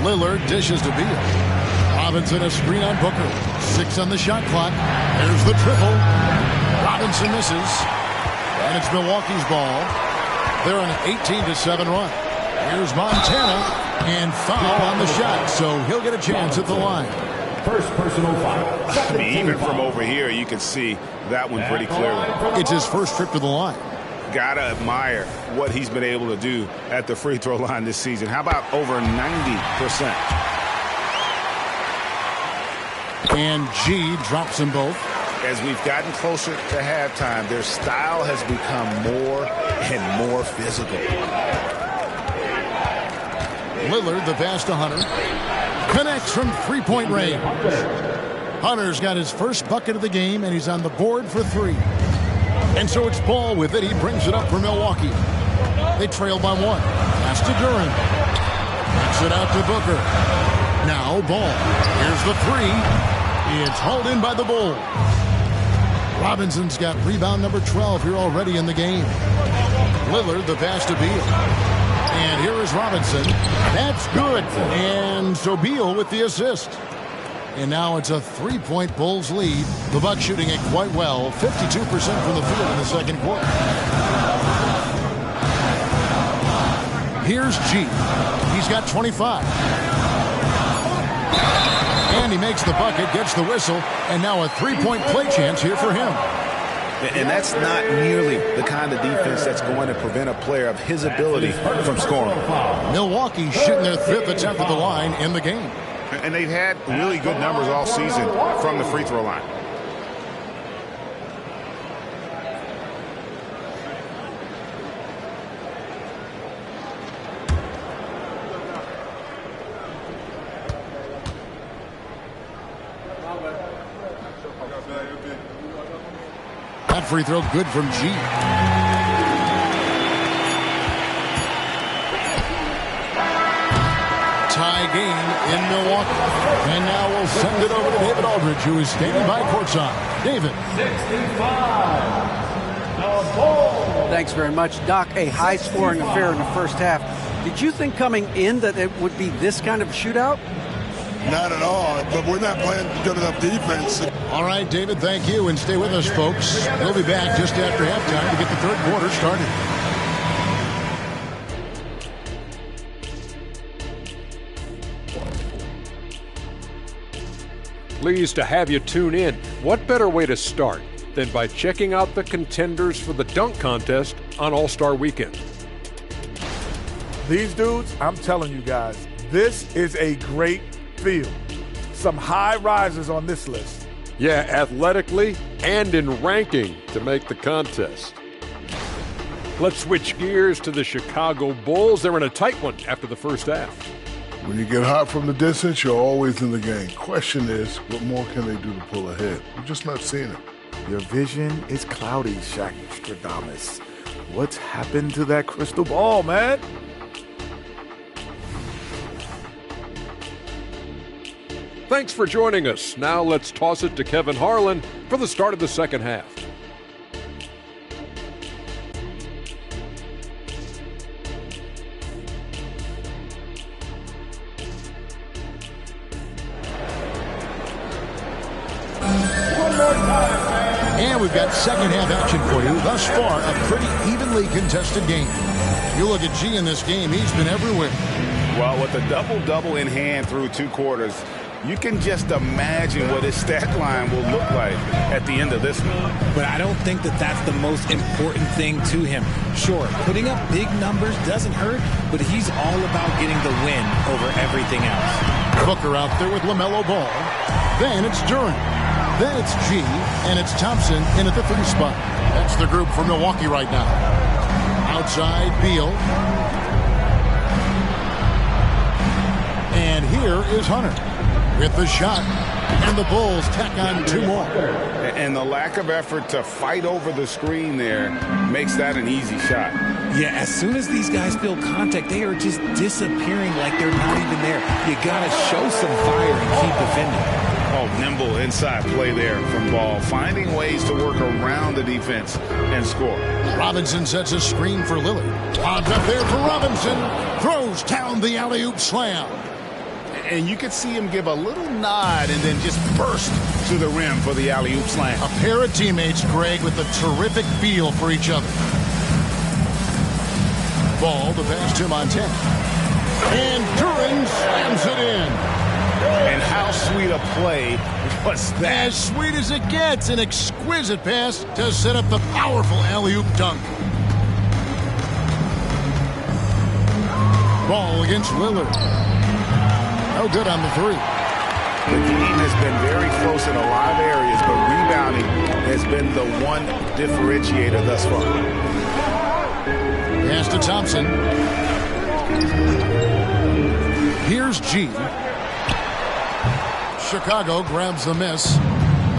Lillard dishes to Beal. Robinson a screen on Booker. 6 on the shot clock. There's the triple. Robinson misses. And it's Milwaukee's ball. They're on an 18-7 run. Here's Montana. And foul on the shot. So he'll get a chance at the line. First personal foul. I mean, even from over here, you can see that one pretty clearly. It's his first trip to the line. Gotta admire what he's been able to do at the free throw line this season. How about over 90%? And G drops them both. As we've gotten closer to halftime, their style has become more and more physical. Lillard, the pass to Hunter. Connects from three-point range. Hunter's got his first bucket of the game, and he's on the board for 3. And so it's Ball with it. He brings it up for Milwaukee. They trail by 1. Pass to Duran. Backs it out to Booker. Now Ball. Here's the 3. It's hauled in by the Bulls. Robinson's got rebound number 12 here already in the game. Lillard, the pass to Beal. And here is Robinson. That's good. And so Beal with the assist. And now it's a 3-point Bulls lead. The Bucks shooting it quite well. 52% from the field in the second quarter. Here's G. He's got 25. And he makes the bucket, gets the whistle, and now a 3-point play chance here for him. And that's not nearly the kind of defense that's going to prevent a player of his ability from scoring. Milwaukee shooting their 5th attempt at the line in the game. And they've had really good numbers all season from the free throw line. That free throw good from G. Tie tie game in Milwaukee. And now we'll send it over to David Aldridge, who is standing by courtside. David. 65. The Bulls. Thanks very much, Doc. A high-scoring affair in the first half. Did you think coming in that it would be this kind of shootout? Not at all, but we're not playing good enough defense. All right, David, thank you, and stay with us, folks. We'll be back just after halftime to get the third quarter started. Pleased to have you tune in. What better way to start than by checking out the contenders for the dunk contest on All-Star Weekend? These dudes, I'm telling you guys, this is a great field. Some high risers on this list. Yeah, athletically and in ranking to make the contest. Let's switch gears to the Chicago Bulls. They're in a tight one after the first half. When you get hot from the distance, you're always in the game. Question is, what more can they do to pull ahead? We're just not seeing it. Your vision is cloudy, Shaq Stradamus. What's happened to that crystal ball, man? Thanks for joining us. Now let's toss it to Kevin Harlan for the start of the second half. And we've got second half action for you. Thus far, a pretty evenly contested game. You look at G in this game, he's been everywhere. Well, with a double-double in hand through 2 quarters, you can just imagine what his stat line will look like at the end of this one. But I don't think that that's the most important thing to him. Sure, putting up big numbers doesn't hurt, but he's all about getting the win over everything else. Booker out there with LaMelo Ball. Then it's Duren. Then it's G, and it's Thompson in at the 3 spot. That's the group for Milwaukee right now. Outside, Beal. And here is Hunter with the shot. And the Bulls tack on 2 more. And the lack of effort to fight over the screen there makes that an easy shot. Yeah, as soon as these guys feel contact, they are just disappearing like they're not even there. You got to show some fire and keep defending. Oh, nimble inside play there from Ball, finding ways to work around the defense and score. Robinson sets a screen for Lillard. Lobbed up there for Robinson. Throws down the alley-oop slam. And you could see him give a little nod and then just burst to the rim for the alley-oop slam. A pair of teammates, Greg, with a terrific feel for each other. Ball to pass to Montana. And Duren slams it in. And how sweet a play was that? As sweet as it gets, an exquisite pass to set up the powerful alley-oop dunk. Ball against Lillard. No good on the 3. The team has been very close in a lot of areas, but rebounding has been the one differentiator thus far. Pass to Thompson. Here's G. Chicago grabs the miss.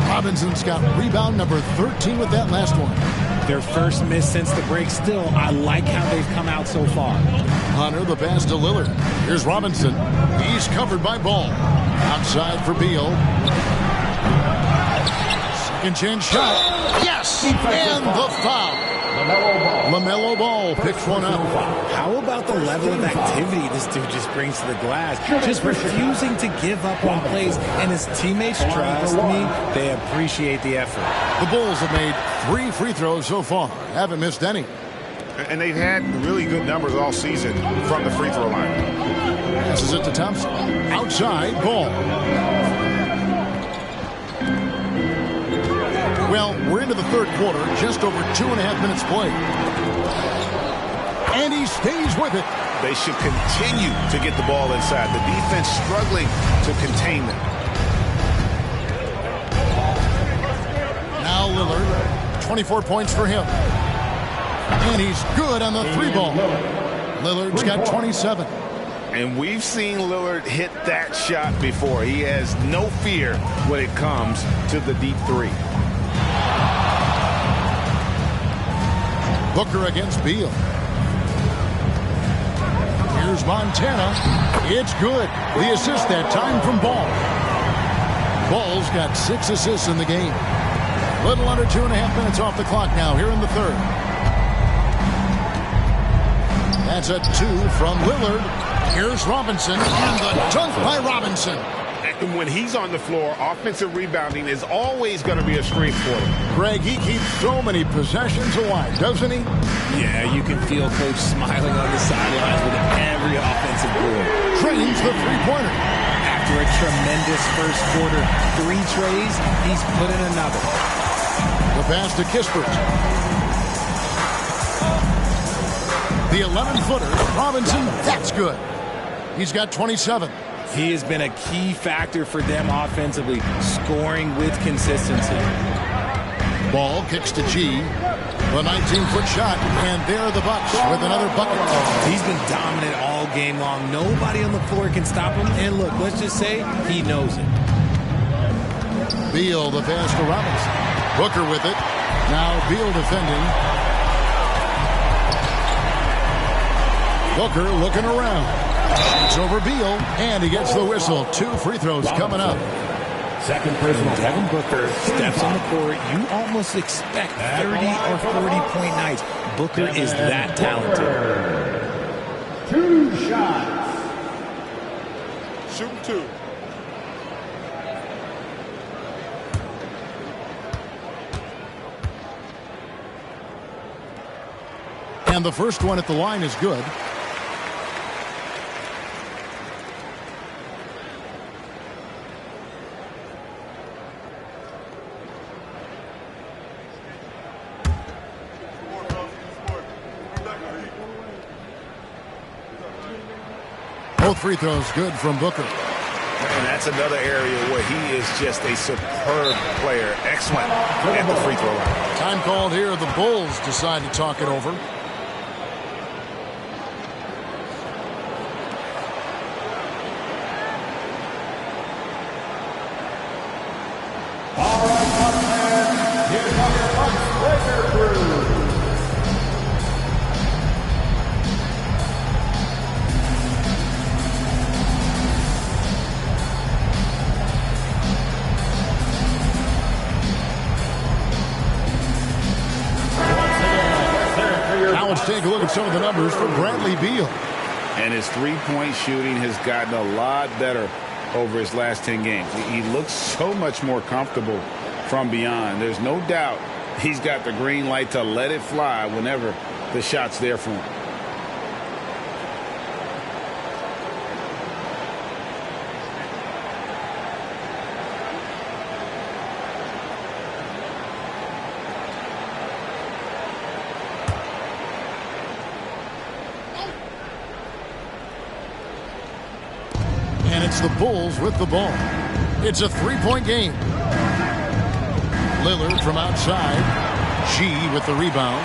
Robinson's got rebound number 13 with that last one. Their first miss since the break. Still, I like how they've come out so far. Hunter, the pass to Lillard. Here's Robinson. He's covered by Ball. Outside for Beal. Second chance shot. Yes! And the foul. LaMelo Ball picks one up. How about the level of activity this dude just brings to the glass? Just refusing to give up on plays, and his teammates, trust me, they appreciate the effort. The Bulls have made 3 free throws so far. Haven't missed any. And they've had really good numbers all season from the free throw line. Passes it to Thompson. Outside, Ball. Well, we're into the third quarter, just over 2.5 minutes played. And he stays with it. They should continue to get the ball inside. The defense struggling to contain them. Now Lillard, 24 points for him. And he's good on the 3 ball. Lillard's got 27. And we've seen Lillard hit that shot before. He has no fear when it comes to the deep 3. Booker against Beal. Here's Montana. It's good. The assist that time from Ball. Ball's got 6 assists in the game. Little under 2.5 minutes off the clock now here in the third. That's a 2 from Lillard. Here's Robinson, and the dunk by Robinson. And when he's on the floor, offensive rebounding is always going to be a strength for him. Greg, he keeps so many possessions alive, doesn't he? Yeah, you can feel Coach smiling on the sidelines with every offensive board. Trains the three-pointer. After a tremendous first quarter, 3 trays, he's put in another. The pass to Kispert. The 11-footer, Robinson, that's good. He's got 27. He has been a key factor for them offensively, scoring with consistency. Ball kicks to G. The 19-foot shot, and there are the Bucks with another bucket. He's been dominant all game long. Nobody on the floor can stop him. And look, let's just say he knows it. Beal, the pass to Robinson. Booker with it. Now Beal defending. Booker looking around. It's over Beal, and he gets the whistle. 2 free throws coming up. Second personal. Devin Booker steps on the court. You almost expect 30 or 40-point nights. Booker is that talented. 2 shots. Shoot 2. And the first one at the line is good. Both free throws good from Booker. And that's another area where he is just a superb player. Excellent at the free throw line. Time called here. The Bulls decide to talk it over. All right, Bucks fans, here comes your Bucks breaker crew. Now let's take a look at some of the numbers for Bradley Beal. And his three-point shooting has gotten a lot better over his last 10 games. He looks so much more comfortable from beyond. There's no doubt he's got the green light to let it fly whenever the shot's there for him. And it's the Bulls with the ball. It's a three-point game. Lillard from outside. G with the rebound.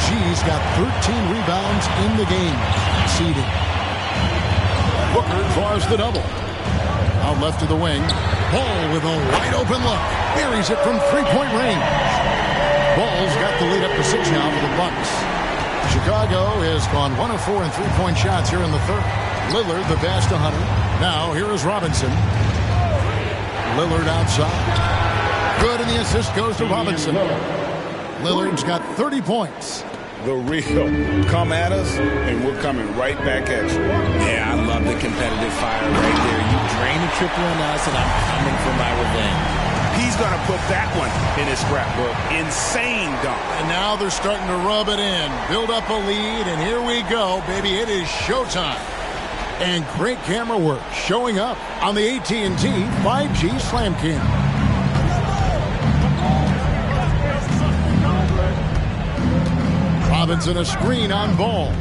G's got 13 rebounds in the game. Seeding. Booker draws the double. Out left to the wing. Ball with a wide open look. Buries it from three-point range. Ball's got the lead up to 6 now for the Bucks. Chicago has gone 1 of 4 in three-point shots here in the third. Lillard the pass to Hunter. Now here is Robinson. Lillard outside. Good, and the assist goes to Robinson. Lillard's got 30 points. The real come at us, and we're coming right back at you. Yeah, I love the competitive fire right there. You drain a triple on us, and I'm coming for my revenge. He's going to put that one in his scrapbook. Insane dunk. And now they're starting to rub it in. Build up a lead, and here we go, baby. It is showtime. And great camera work showing up on the AT&T 5G Slam Cam. Robinson a screen on Ball.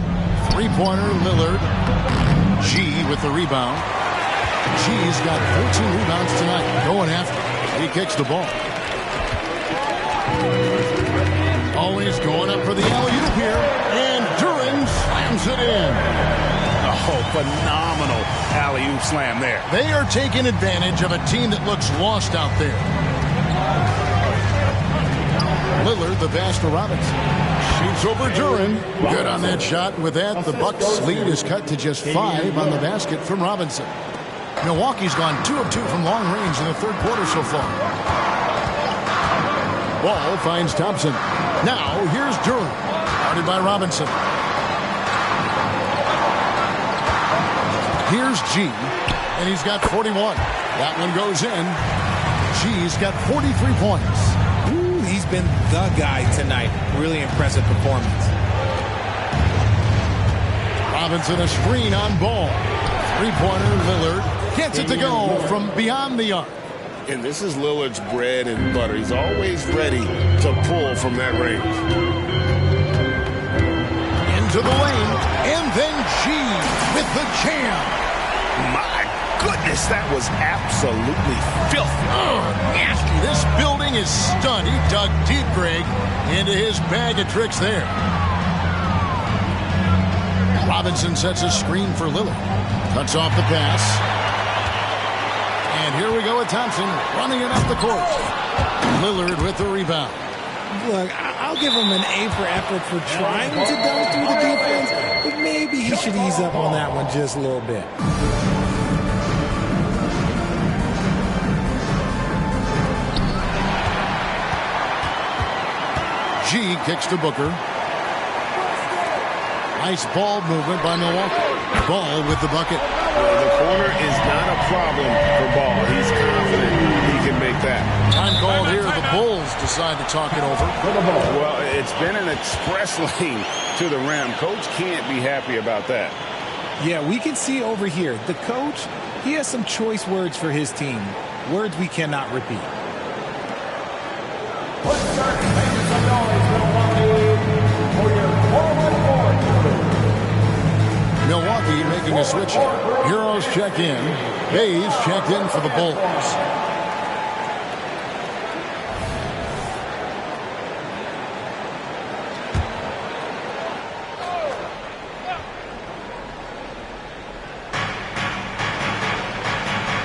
Three-pointer Lillard. G with the rebound. G's got 14 rebounds tonight. Going after. He kicks the ball. Always going up for the alley-oop here. And Duran slams it in. Oh, phenomenal alley-oop slam there. They are taking advantage of a team that looks lost out there. Lillard, the pass to Robinson. Shoots over Duran. Good on that shot. With that, the Bucks lead is cut to just 5 on the basket from Robinson. Milwaukee's gone 2 of 2 from long range in the third quarter so far. Ball finds Thompson. Now, here's Duran. Guarded by Robinson. Here's G. And he's got 41. That one goes in. G's got 43 points. Ooh, he's been the guy tonight. Really impressive performance. Robinson a screen on Ball. Three-pointer, Lillard gets it to go from beyond the arc. And this is Lillard's bread and butter. He's always ready to pull from that range. Into the lane, and then G with the jam. My goodness, that was absolutely filthy. Oh, nasty. This building is stunned. He dug deep, Greg, into his bag of tricks there. Robinson sets a screen for Lillard. Cuts off the pass. And here we go with Thompson running it up the court. Lillard with the rebound. Look, I'll give him an A for effort for trying to dunk through the defense, but maybe he should ease up on that one just a little bit. G kicks to Booker. Nice ball movement by Milwaukee. Ball with the bucket. The corner is not a problem for Ball. He's confident he can make that. Time called here. The Bulls decide to talk it over. Well, it's been an express lane to the rim. Coach can't be happy about that. Yeah, we can see over here. The coach, he has some choice words for his team. Words we cannot repeat. Let's start making some noise, Milwaukee, for your forward forward. Milwaukee making a switch here. Heroes check in. Hayes checked in for the Bulls.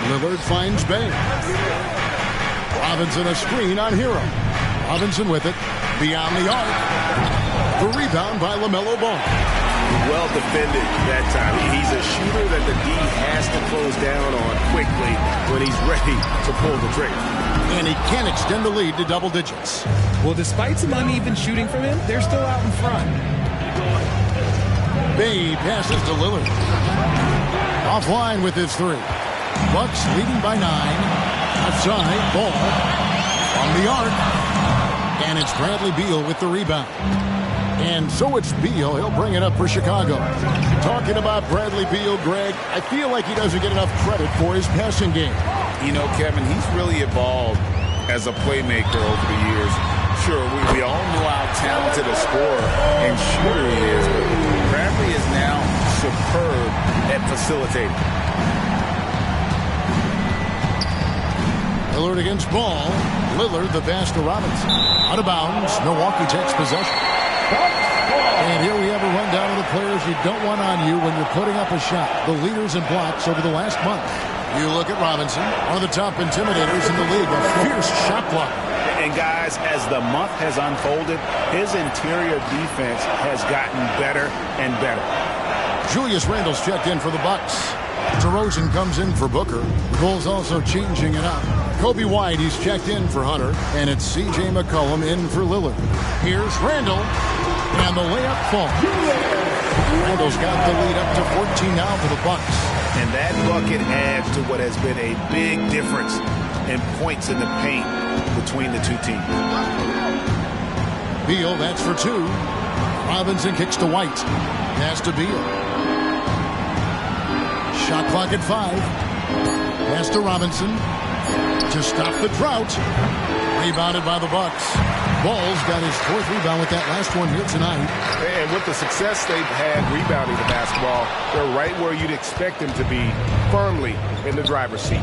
Lillard finds Bay. Robinson a screen on Hero. Robinson with it. Beyond the arc. The rebound by LaMelo Ball. Well defended that time. He's a shooter that the D has to close down on quickly when he's ready to pull the trigger. And he can extend the lead to double digits. Well, despite some uneven shooting from him, they're still out in front. Bay passes to Lillard. Offline with his three. Bucks leading by 9. Outside, Ball on the arc. And it's Bradley Beal with the rebound. And so it's Beal. He'll bring it up for Chicago. Talking about Bradley Beal, Greg, I feel like he doesn't get enough credit for his passing game. You know, Kevin, he's really evolved as a playmaker over the years. Sure, we all know how talented a scorer and shooter he is, but Bradley is now superb at facilitating. Lillard against Ball. Lillard, the pass to Robinson. Out of bounds. Milwaukee takes possession. And here we have a rundown of the players you don't want on you when you're putting up a shot. The leaders in blocks over the last month. You look at Robinson, one of the top intimidators in the league, a fierce shot blocker. And guys, as the month has unfolded, his interior defense has gotten better and better. Julius Randle's checked in for the Bucks. DeRozan comes in for Booker. The Bulls also changing it up. Kobe White, he's checked in for Hunter. And it's C.J. McCollum in for Lillard. Here's Randle. And the layup falls. Randle's got the lead up to 14 now for the Bucks. And that bucket adds to what has been a big difference in points in the paint between the two teams. Beal, that's for 2. Robinson kicks to White. Pass to Beal. Shot clock at 5. Pass to Robinson. To stop the drought. Rebounded by the Bucks. Ball's got his 4th rebound with that last one here tonight. And with the success they've had rebounding the basketball, they're right where you'd expect them to be, firmly in the driver's seat.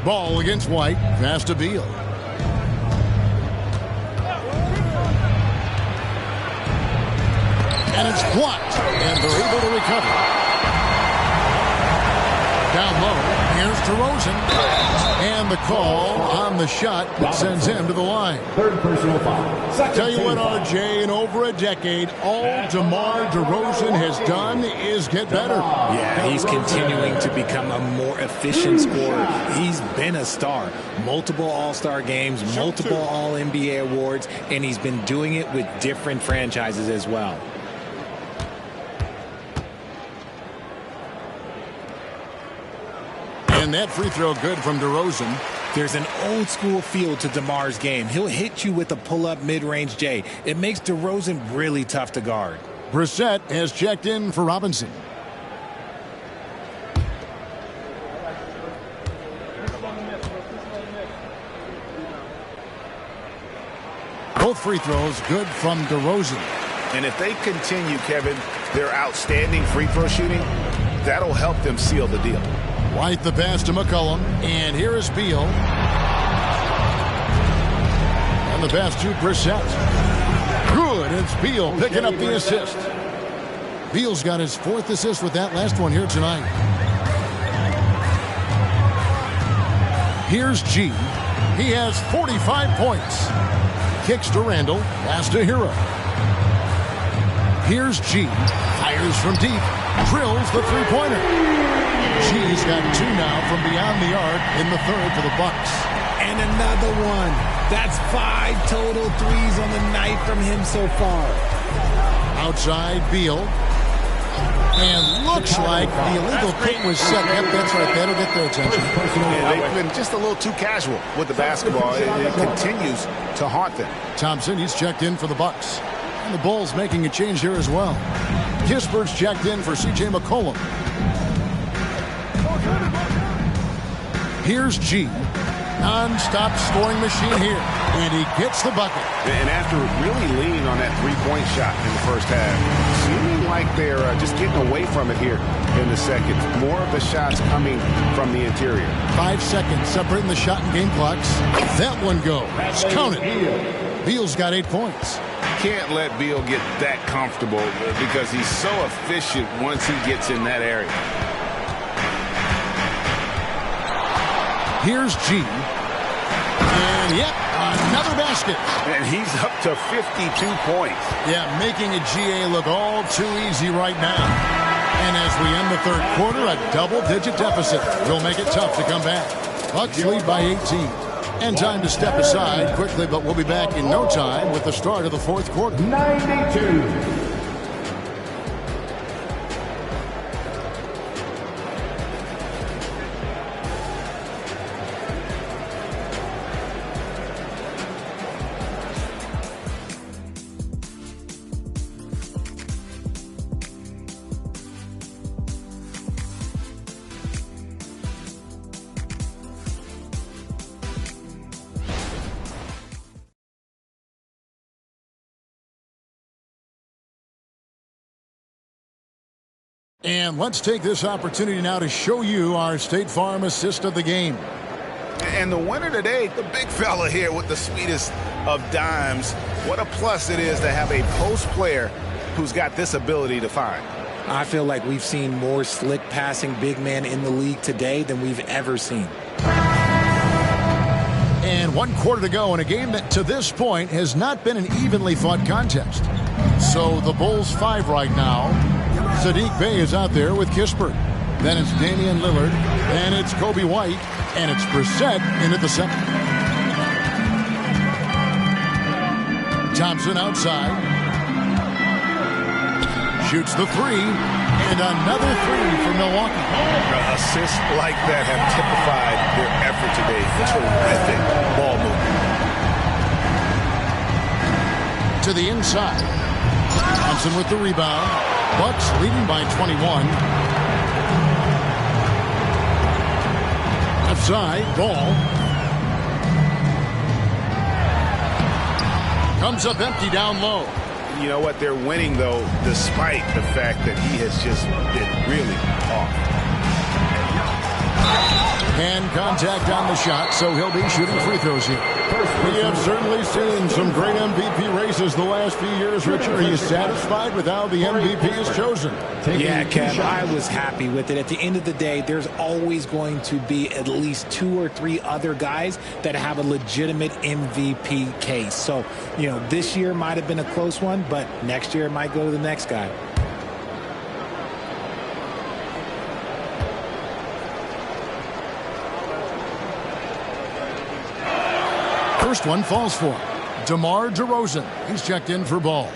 Ball against White. Pass to Beal. And it's blocked. And they're able to recover. Down low. Here's DeRozan. And the call on the shot that sends him to the line. Third personal foul. Tell you what, RJ, in over a decade, all DeMar DeRozan has done is get better. Yeah, he's continuing to become a more efficient scorer. He's been a star. Multiple All-Star games, multiple All-NBA awards, and he's been doing it with different franchises as well. And that free throw good from DeRozan. There's an old school feel to DeMar's game. He'll hit you with a pull-up mid-range J. It makes DeRozan really tough to guard. Brissett has checked in for Robinson. Both free throws good from DeRozan. And if they continue, Kevin, their outstanding free throw shooting, that'll help them seal the deal. White the pass to McCollum, and here is Beal. And the pass to Brissett. Good, it's Beal picking up the assist. Beal's got his 4th assist with that last one here tonight. Here's G. He has 45 points. Kicks to Randall, pass to Hero. Here's G. Fires from deep, drills the three-pointer. G's got 2 now from beyond the arc in the 3rd for the Bucks. And another one. That's 5 total threes on the night from him so far. Outside Beal. And looks like the illegal kick was set. Yep, that's right. That'll get their attention. Yeah, they've been just a little too casual with the basketball. It continues to haunt them. Thompson, he's checked in for the Bucks. And the Bulls making a change here as well. Kispert's checked in for C.J. McCollum. Here's G. Non-stop scoring machine here. And he gets the bucket. And after really leaning on that three-point shot in the first half, seeming like they're just getting away from it here in the second. More of the shots coming from the interior. 5 seconds separating the shot and game clocks. That one goes. Count it. Beal's got 8 points. Can't let Beal get that comfortable because he's so efficient once he gets in that area. Here's G. And yep, another basket. And he's up to 52 points. Yeah, making a GA look all too easy right now. And as we end the 3rd quarter, a double-digit deficit will make it tough to come back. Bucks lead by 18. And time to step aside quickly, but we'll be back in no time with the start of the 4th quarter. 92. And let's take this opportunity now to show you our State Farm assist of the game. And the winner today, the big fella here with the sweetest of dimes. What a plus it is to have a post player who's got this ability to find. I feel like we've seen more slick passing big men in the league today than we've ever seen. And 1 quarter to go in a game that to this point has not been an evenly fought contest. So the Bulls 5 right now. Sadiq Bey is out there with Kispert. Then it's Damian Lillard. And it's Kobe White. And it's Brissett in at the 7th. Thompson outside. Shoots the 3. And another 3 for Milwaukee. Assists like that have typified their effort today. Terrific ball movement. To the inside. Thompson with the rebound. Bucks leading by 21. Offside, ball. Comes up empty down low. You know what? They're winning, though, despite the fact that he has just been really off. And contact on the shot, so he'll be shooting free throws here. We have certainly seen some great MVP races the last few years, Richard. Are you satisfied with how the MVP is chosen? Yeah, Kev, I was happy with it. At the end of the day, there's always going to be at least 2 or 3 other guys that have a legitimate MVP case. So, this year might have been a close one, but next year it might go to the next guy. First one falls for DeMar DeRozan. He's checked in for ball.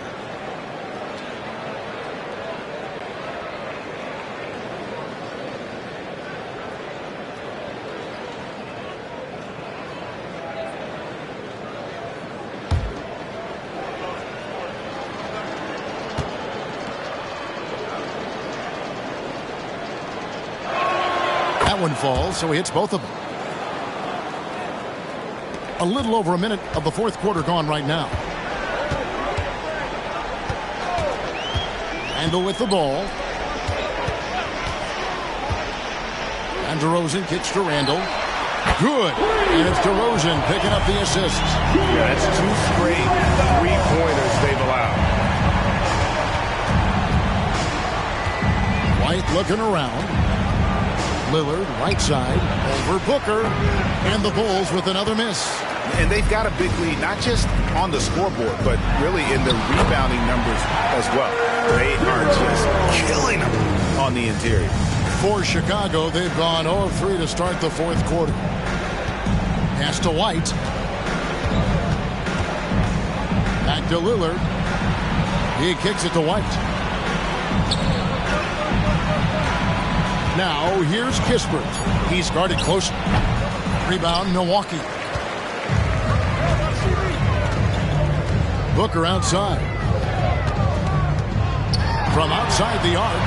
That one falls, so he hits both of them. A little over a minute of the fourth quarter gone right now. Randall with the ball. And DeRozan kicks to Randall. Good. And it's DeRozan picking up the assist. Yeah, that's 2 straight three-pointers they've allowed. White looking around. Lillard, right side, over Booker, and the Bulls with another miss. And they've got a big lead, not just on the scoreboard, but really in the rebounding numbers as well. They are just killing them on the interior. For Chicago, they've gone 0 of 3 to start the fourth quarter. Pass to White. Back to Lillard. He kicks it to White. Now, here's Kispert. He's guarded close. Rebound, Milwaukee. Booker outside. From outside the arc.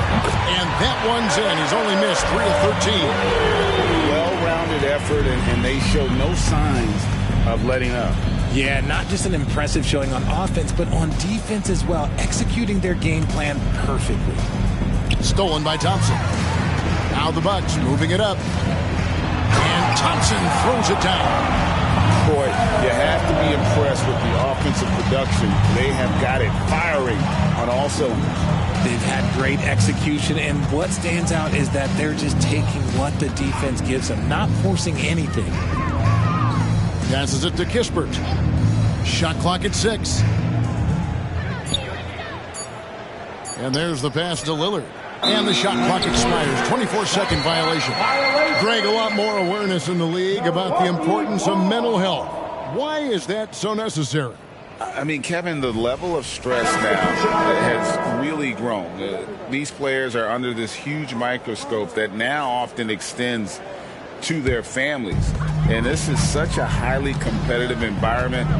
And that one's in. He's only missed 3 of 13. Well-rounded effort, and they show no signs of letting up. Yeah, not just an impressive showing on offense, but on defense as well, executing their game plan perfectly. Stolen by Thompson. Now the Bucks moving it up. And Thompson throws it down. Boy, you have to be impressed with the offensive production. They have got it firing on all cylinders. They've had great execution, and what stands out is that they're just taking what the defense gives them, not forcing anything. Passes it to Kispert. Shot clock at 6. And there's the pass to Lillard. And the shot clock expires. 24-second violation. Greg, a lot more awareness in the league about the importance of mental health. Why is that so necessary? I mean, Kevin, the level of stress now has really grown. These players are under this huge microscope that now often extends to their families. And this is such a highly competitive environment.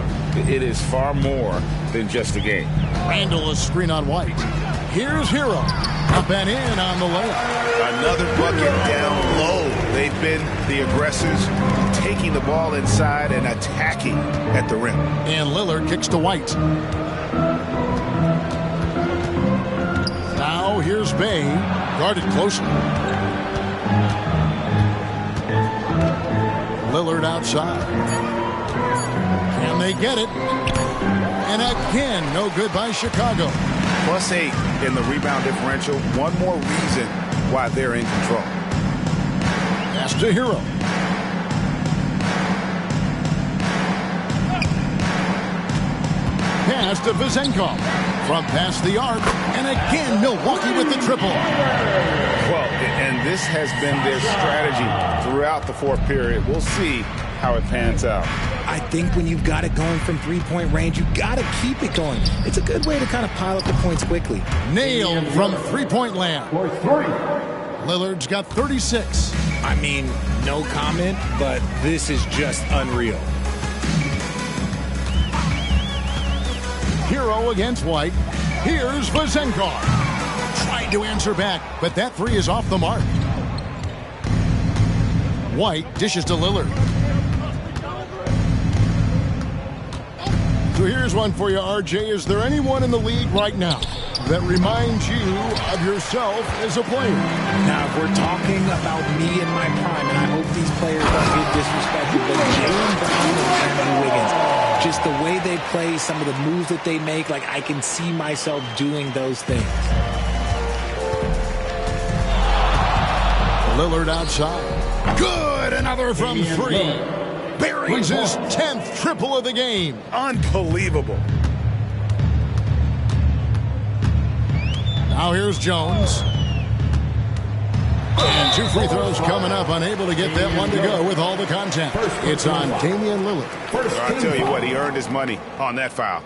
It is far more than just a game. Randall is screen on White. Here's Hero. Up and in on the layup. Another bucket down low. They've been the aggressors, taking the ball inside and attacking at the rim. And Lillard kicks to White. Now here's Bay, guarded closely. Lillard outside. Can they get it? And again, no good by Chicago. +8 in the rebound differential. One more reason why they're in control. Pass to Hero. Pass to Vezenkov. From past the arc. And again, Milwaukee with the triple. Well, and this has been their strategy throughout the fourth period. We'll see how it pans out. I think when you've got it going from three-point range, you got to keep it going. It's a good way to kind of pile up the points quickly. Nailed from three-point land. Lillard's got 36. I mean, no comment, but this is just unreal. Hero against White. Here's Vezenkov. Tried to answer back, but that three is off the mark. White dishes to Lillard. So here's one for you, RJ. Is there anyone in the league right now that reminds you of yourself as a player? Now, if we're talking about me in my prime, and I hope these players don't get disrespected, but Jaylen Brown and Andrew Wiggins, just the way they play, some of the moves that they make, like I can see myself doing those things. Lillard outside. Good, another from three. Buries his 10th triple of the game. Unbelievable. Now here's Jones. And 2 free throws coming up. Unable to get that one to go with all the contact. It's on Damian Lillard. I'll tell you what, he earned his money on that foul.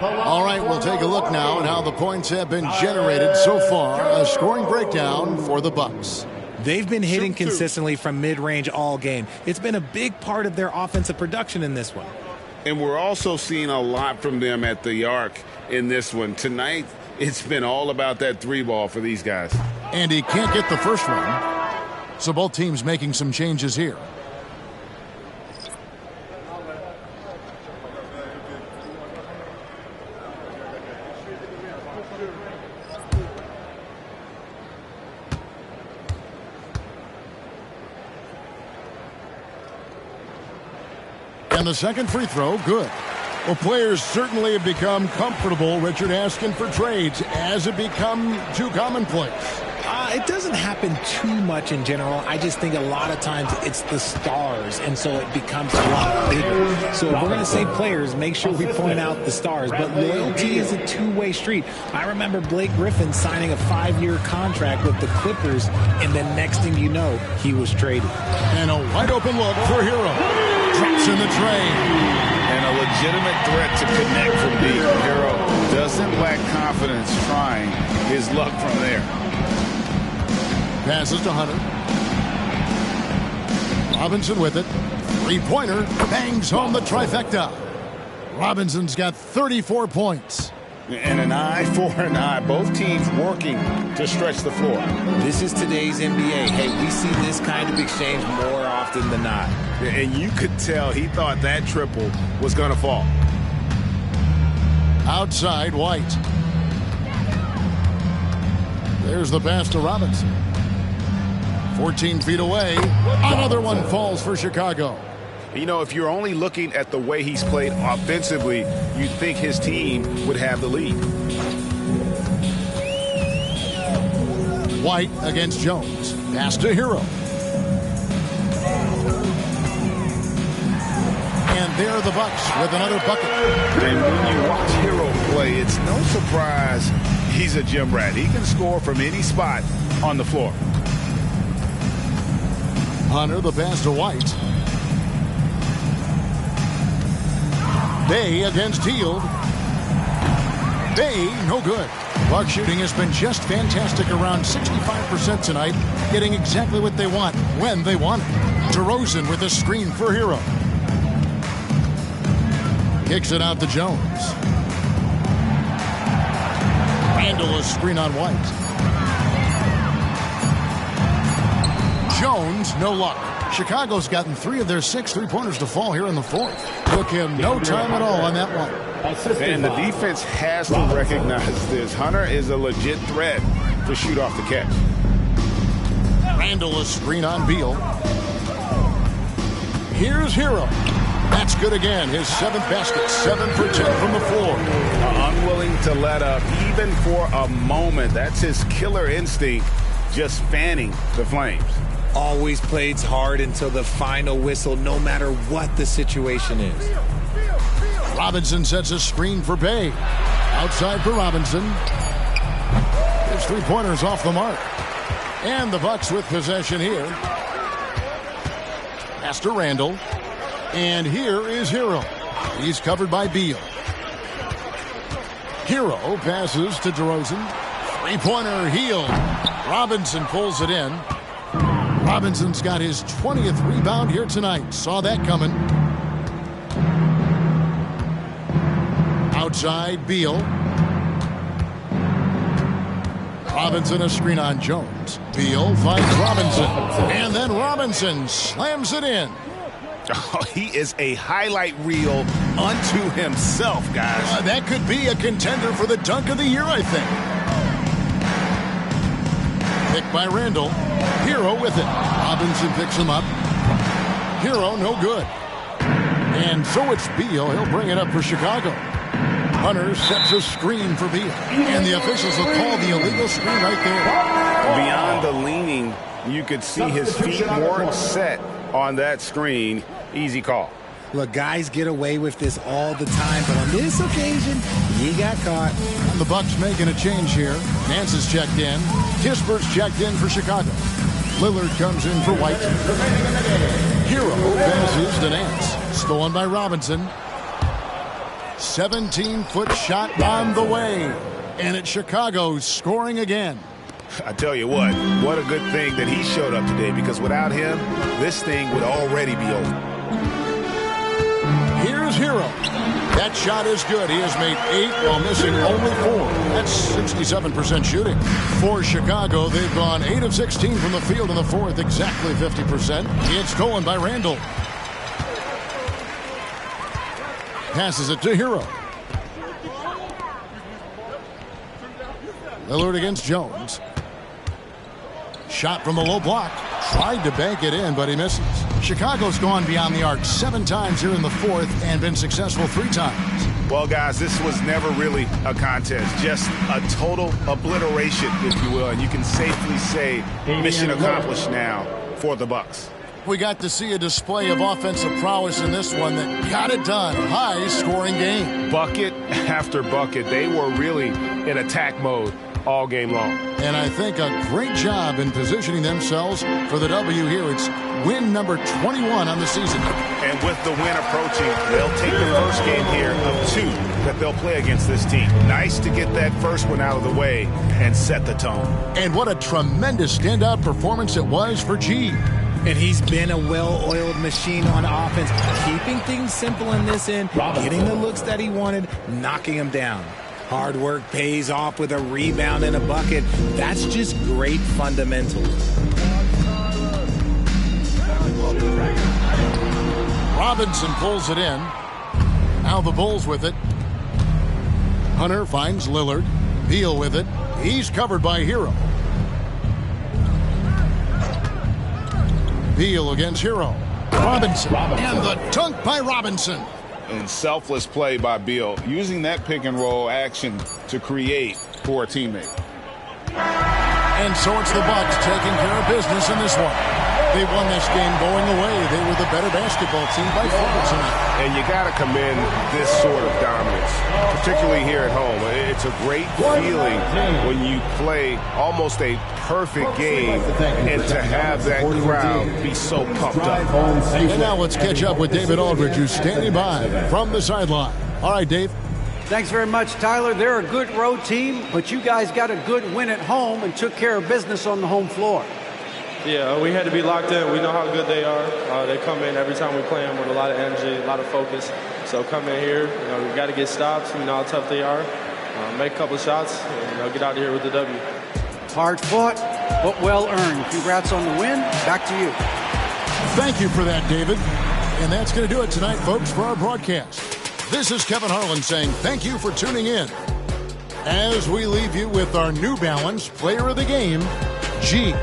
All right, we'll take a look now at how the points have been generated so far. A scoring breakdown for the Bucks. They've been hitting consistently from mid-range all game. It's been a big part of their offensive production in this one. And we're also seeing a lot from them at the arc in this one. Tonight, it's been all about that 3-ball for these guys. And he can't get the first one. So both teams making some changes here. And the second free throw, good. Well, players certainly have become comfortable, Richard, asking for trades. Has it become too commonplace? It doesn't happen too much in general. I just think a lot of times it's the stars, and so it becomes a lot bigger. So if we're going to say players, make sure we point out the stars. But loyalty is a two-way street. I remember Blake Griffin signing a 5-year contract with the Clippers, and then next thing you know, he was traded. And a wide-open look for Hero. Drops in the train. And a legitimate threat to connect from deep. Hero doesn't lack confidence trying his luck from there. Passes to Hunter. Robinson with it. 3-pointer. Bangs home the trifecta. Robinson's got 34 points. And an eye for an eye. Both teams working to stretch the floor. This is today's NBA. Hey, we see this kind of exchange more often than not. And you could tell he thought that triple was going to fall. Outside, White. There's the pass to Robinson. 14 feet away. Another one falls for Chicago. You know, if you're only looking at the way he's played offensively, you'd think his team would have the lead. White against Jones. Pass to Hero. And there are the Bucks with another bucket. And when you watch Hero play, it's no surprise he's a gym rat. He can score from any spot on the floor. Hunter, the pass to White. Bay against Hield. Bay, no good. Buck shooting has been just fantastic, around 65% tonight, getting exactly what they want, when they want it. DeRozan with a screen for Hero. Kicks it out to Jones. Randall, a screen on White. Jones, no luck. Chicago's gotten 3 of their 6 3-pointers to fall here in the fourth. Took him no time at all on that one. And the defense has to recognize this. Hunter is a legit threat to shoot off the catch. Randall, a screen on Beal. Here's Hero. That's good again. His 7th basket, 7 for 10 from the floor. Unwilling to let up even for a moment. That's his killer instinct, just fanning the flames. Always plays hard until the final whistle, no matter what the situation is. Robinson sets a screen for Bay. Outside for Robinson. His 3-pointers off the mark. And the Bucks with possession here. Pass to Randall. And here is Hero. He's covered by Beal. Hero passes to DeRozan. 3-pointer Hield. Robinson pulls it in. Robinson's got his 20th rebound here tonight. Saw that coming. Outside, Beal. Robinson a screen on Jones. Beal finds Robinson. And then Robinson slams it in. Oh, he is a highlight reel unto himself, guys. That could be a contender for the dunk of the year, I think. Picked by Randall. Hero with it. Robinson picks him up. Hero, no good. And so it's Beal. He'll bring it up for Chicago. Hunter sets a screen for Beal. And the officials will call the illegal screen right there. Beyond the leaning, you could see his feet weren't set on that screen. Easy call. Look, guys get away with this all the time, but on this occasion, he got caught. The Bucks making a change here. Nance is checked in. Kisper's checked in for Chicago. Lillard comes in for White. Hero passes to Nance. Stolen by Robinson. 17-foot shot on the way. And it's Chicago scoring again. I tell you what a good thing that he showed up today, because without him, this thing would already be over. Here's Hero. That shot is good. He has made 8 while missing only 4. That's 67% shooting. For Chicago, they've gone 8 of 16 from the field in the fourth, exactly 50%. It's stolen by Randall. Passes it to Hero. Lillard against Jones. Shot from the low block. Tried to bank it in, but he misses. Chicago's gone beyond the arc 7 times here in the fourth and been successful 3 times. Well, guys, this was never really a contest. Just a total obliteration, if you will. And you can safely say mission accomplished now for the Bucks. We got to see a display of offensive prowess in this one that got it done. High-scoring game. Bucket after bucket. They were really in attack mode all game long. And I think a great job in positioning themselves for the W here. It's win number 21 on the season. And with the win approaching, they'll take the first game here of 2 that they'll play against this team. Nice to get that first one out of the way and set the tone. And what a tremendous standout performance it was for G. And he's been a well-oiled machine on offense, keeping things simple in this end, getting the looks that he wanted, knocking him down. Hard work pays off with a rebound and a bucket. That's just great fundamentals. Robinson pulls it in. Now the Bulls with it. Hunter finds Lillard. Beal with it. He's covered by Hero. Beal against Hero. Robinson. And the dunk by Robinson. And selfless play by Beal, using that pick and roll action to create for a teammate. And so it's the Bucks taking care of business in this one. They won this game going away. They were the better basketball team by far tonight. And you got to commend this sort of dominance, particularly here at home. It's a great feeling when you play almost a perfect game and to have that crowd be so pumped up. And now let's catch up with David Aldridge, who's standing by from the sideline. All right, Dave. Thanks very much, Tyler. They're a good road team, but you guys got a good win at home and took care of business on the home floor. Yeah, we had to be locked in. We know how good they are. They come in every time we play them with a lot of energy, a lot of focus. So come in here, we got to get stops. We know how tough they are. Make a couple of shots, and get out of here with the W. Hard fought, but well earned. Congrats on the win. Back to you. Thank you for that, David. And that's going to do it tonight, folks, for our broadcast. This is Kevin Harlan saying thank you for tuning in as we leave you with our New Balance Player of the Game, G.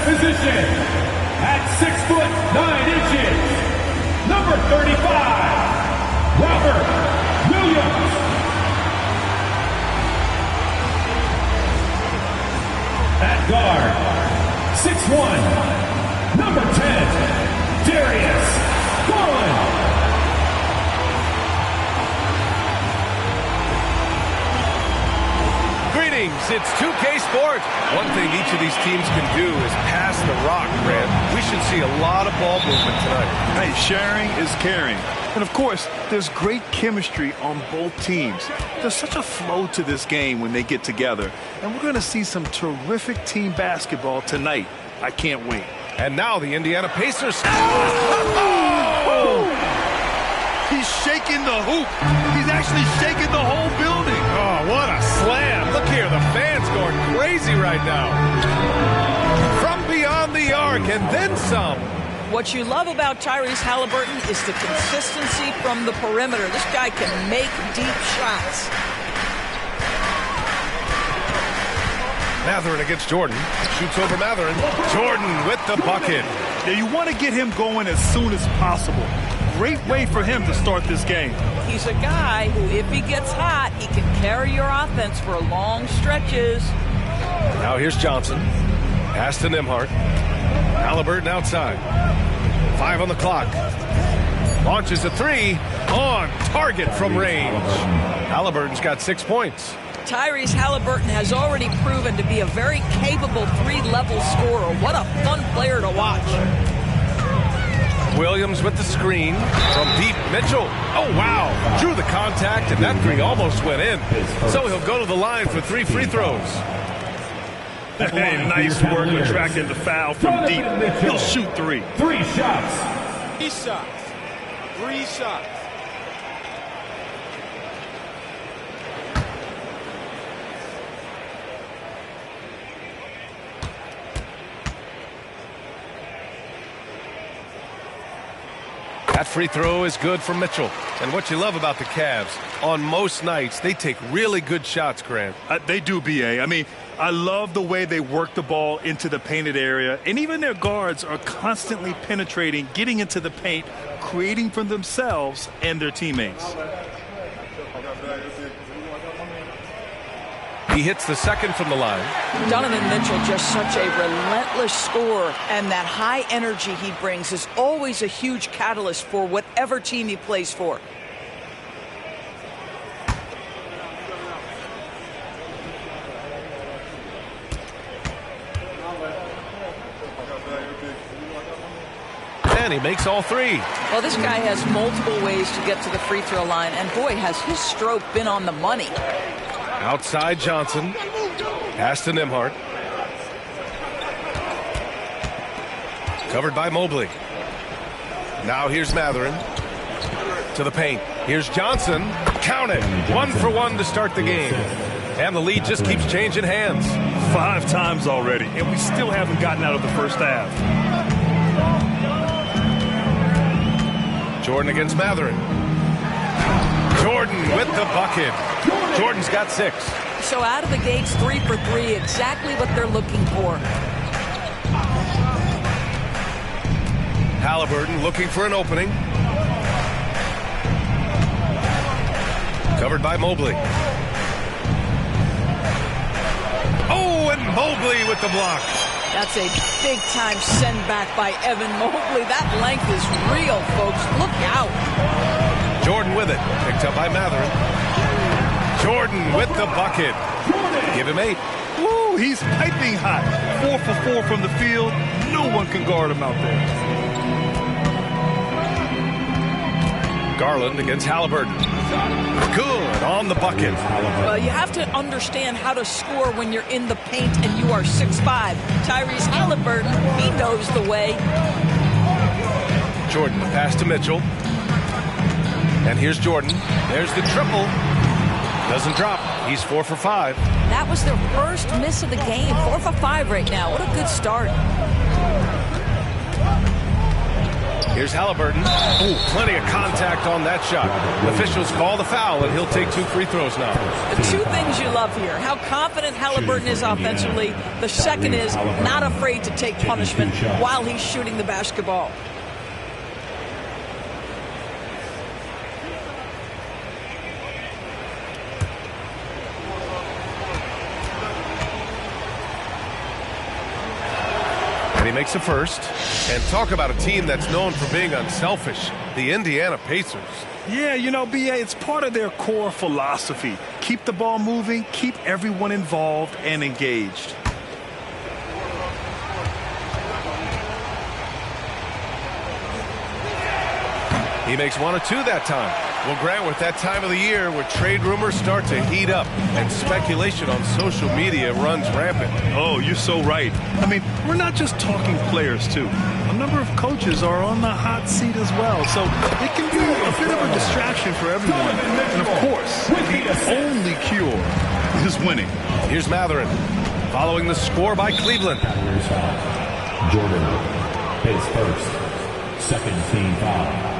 position, at 6'9", number 35, Robert Williams. At guard, 6'1", number 10, Darius Garland. Greetings, it's 2K Sports. One thing each of these teams can do is pass the rock, Grant. We should see a lot of ball movement tonight. Hey, sharing is caring. And of course, there's great chemistry on both teams. There's such a flow to this game when they get together. And we're going to see some terrific team basketball tonight. I can't wait. And now the Indiana Pacers. Oh! He's shaking the hoop. He's actually shaking the whole building. Oh, what a slam. Look here, the fans going crazy right now. From beyond the arc and then some. What you love about Tyrese Halliburton is the consistency from the perimeter. This guy can make deep shots. Mathurin against Jordan. Shoots over Mathurin. Jordan with the bucket. Yeah, you want to get him going as soon as possible. Great way for him to start this game. He's a guy who, if he gets hot, he can carry your offense for long stretches. Now here's Johnson. Pass to Nembhard. Halliburton outside. 5 on the clock. Launches a 3 on target from range. Halliburton's got 6 points. Tyrese Halliburton has already proven to be a very capable 3-level scorer. What a fun player to watch. Williams with the screen from deep. Mitchell. Oh, wow. Drew the contact, and that 3 almost went in. So he'll go to the line for 3 free throws. Hey, nice work attracting the foul from deep. He'll shoot 3. 3 shots. 3 shots. 3 shots. That free throw is good for Mitchell. And what you love about the Cavs, on most nights, they take really good shots, Grant. They do, B.A. I mean, I love the way they work the ball into the painted area. And even their guards are constantly penetrating, getting into the paint, creating for themselves and their teammates. He hits the second from the line. Donovan Mitchell, just such a relentless scorer, and that high energy he brings is always a huge catalyst for whatever team he plays for. And he makes all 3. Well, this guy has multiple ways to get to the free throw line, and boy, has his stroke been on the money. Outside Johnson. Pass to Nembhard. Covered by Mobley. Now here's Mathurin. To the paint. Here's Johnson. Count it. 1 for 1 to start the game. And the lead just keeps changing hands. 5 times already, and we still haven't gotten out of the first half. Jordan against Mathurin. Jordan with the bucket. Jordan's got 6. So out of the gates, 3 for 3, exactly what they're looking for. Halliburton looking for an opening. Covered by Mobley. Oh, and Mobley with the block. That's a big-time send back by Evan Mobley. That length is real, folks. Look out. Jordan with it. Picked up by Mathurin. Jordan with the bucket. Give him 8. Woo, he's piping hot. 4 for 4 from the field. No one can guard him out there. Garland against Halliburton. Good on the bucket. Well, you have to understand how to score when you're in the paint and you are 6'5". Tyrese Halliburton, he knows the way. Jordan, pass to Mitchell. And here's Jordan. There's the triple. Doesn't drop. He's 4 for 5. That was their first miss of the game. 4 for 5 right now. What a good start. Here's Halliburton. Oh, plenty of contact on that shot. Officials call the foul, and he'll take 2 free throws now. The 2 things you love here, how confident Halliburton is offensively. The second is not afraid to take punishment while he's shooting the basketball. And he makes a first. And talk about a team that's known for being unselfish, the Indiana Pacers. Yeah, you know, B.A., it's part of their core philosophy. Keep the ball moving, keep everyone involved and engaged. He makes 1 or 2 that time. Well, Grant, with that time of the year where trade rumors start to heat up and speculation on social media runs rampant. Oh, you're so right. I mean, we're not just talking players, too. A number of coaches are on the hot seat as well, so it can be a bit of a distraction for everyone. And, of course, the only cure is winning. Here's Matherin following the score by Cleveland. Jordan, his first, second team foul.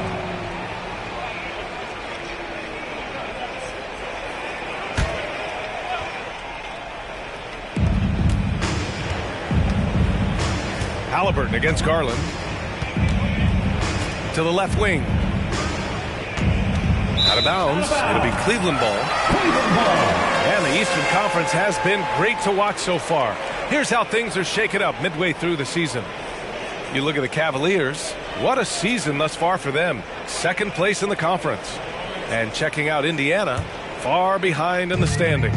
Halliburton against Garland. To the left wing. Out of bounds. It'll be Cleveland ball. And the Eastern Conference has been great to watch so far. Here's how things are shaken up midway through the season. You look at the Cavaliers. What a season thus far for them. 2nd place in the conference. And checking out Indiana, far behind in the standings.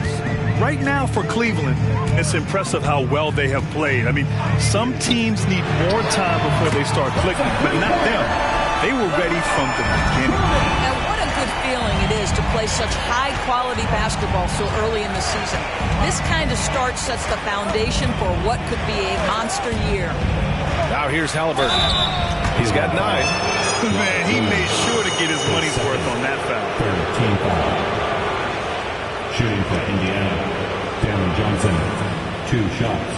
Right now for Cleveland, it's impressive how well they have played. I mean, some teams need more time before they start clicking, but not them. They were ready from the beginning. And what a good feeling it is to play such high-quality basketball so early in the season. This kind of start sets the foundation for what could be a monster year. Now here's Halliburton. He's got 9. Man, he made sure to get his money's worth on that foul. Third team foul. Shooting for Indiana, Darren Johnson, 2 shots.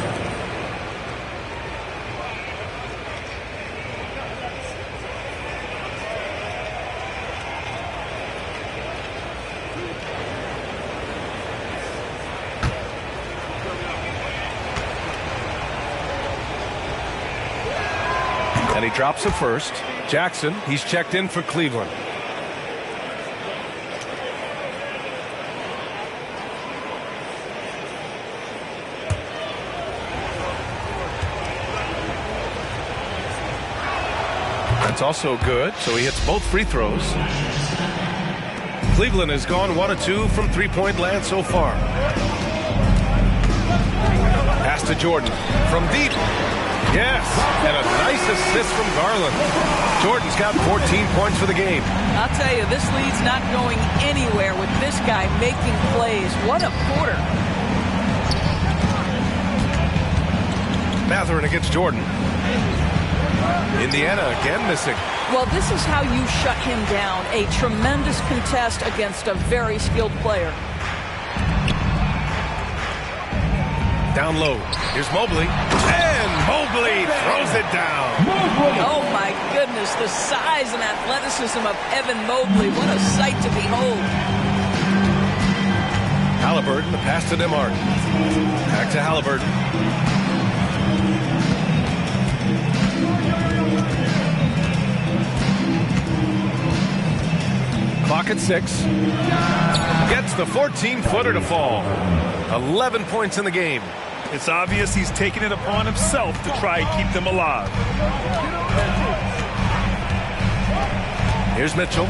And he drops a first. Jackson, he's checked in for Cleveland. That's also good, so he hits both free throws. Cleveland has gone 1 of 2 from 3-point land so far. Pass to Jordan from deep. Yes, and a nice assist from Garland. Jordan's got 14 points for the game. I'll tell you, this lead's not going anywhere with this guy making plays. What a quarter. Matherin against Jordan. Indiana again missing. Well, this is how you shut him down. A tremendous contest against a very skilled player. Down low. Here's Mobley. And Mobley throws it down. Oh, my goodness. The size and athleticism of Evan Mobley. What a sight to behold. Halliburton, the pass to DeMarc. Back to Halliburton. Clock at 6. Gets the 14-footer to fall. 11 points in the game. It's obvious he's taking it upon himself to try and keep them alive. Here's Mitchell.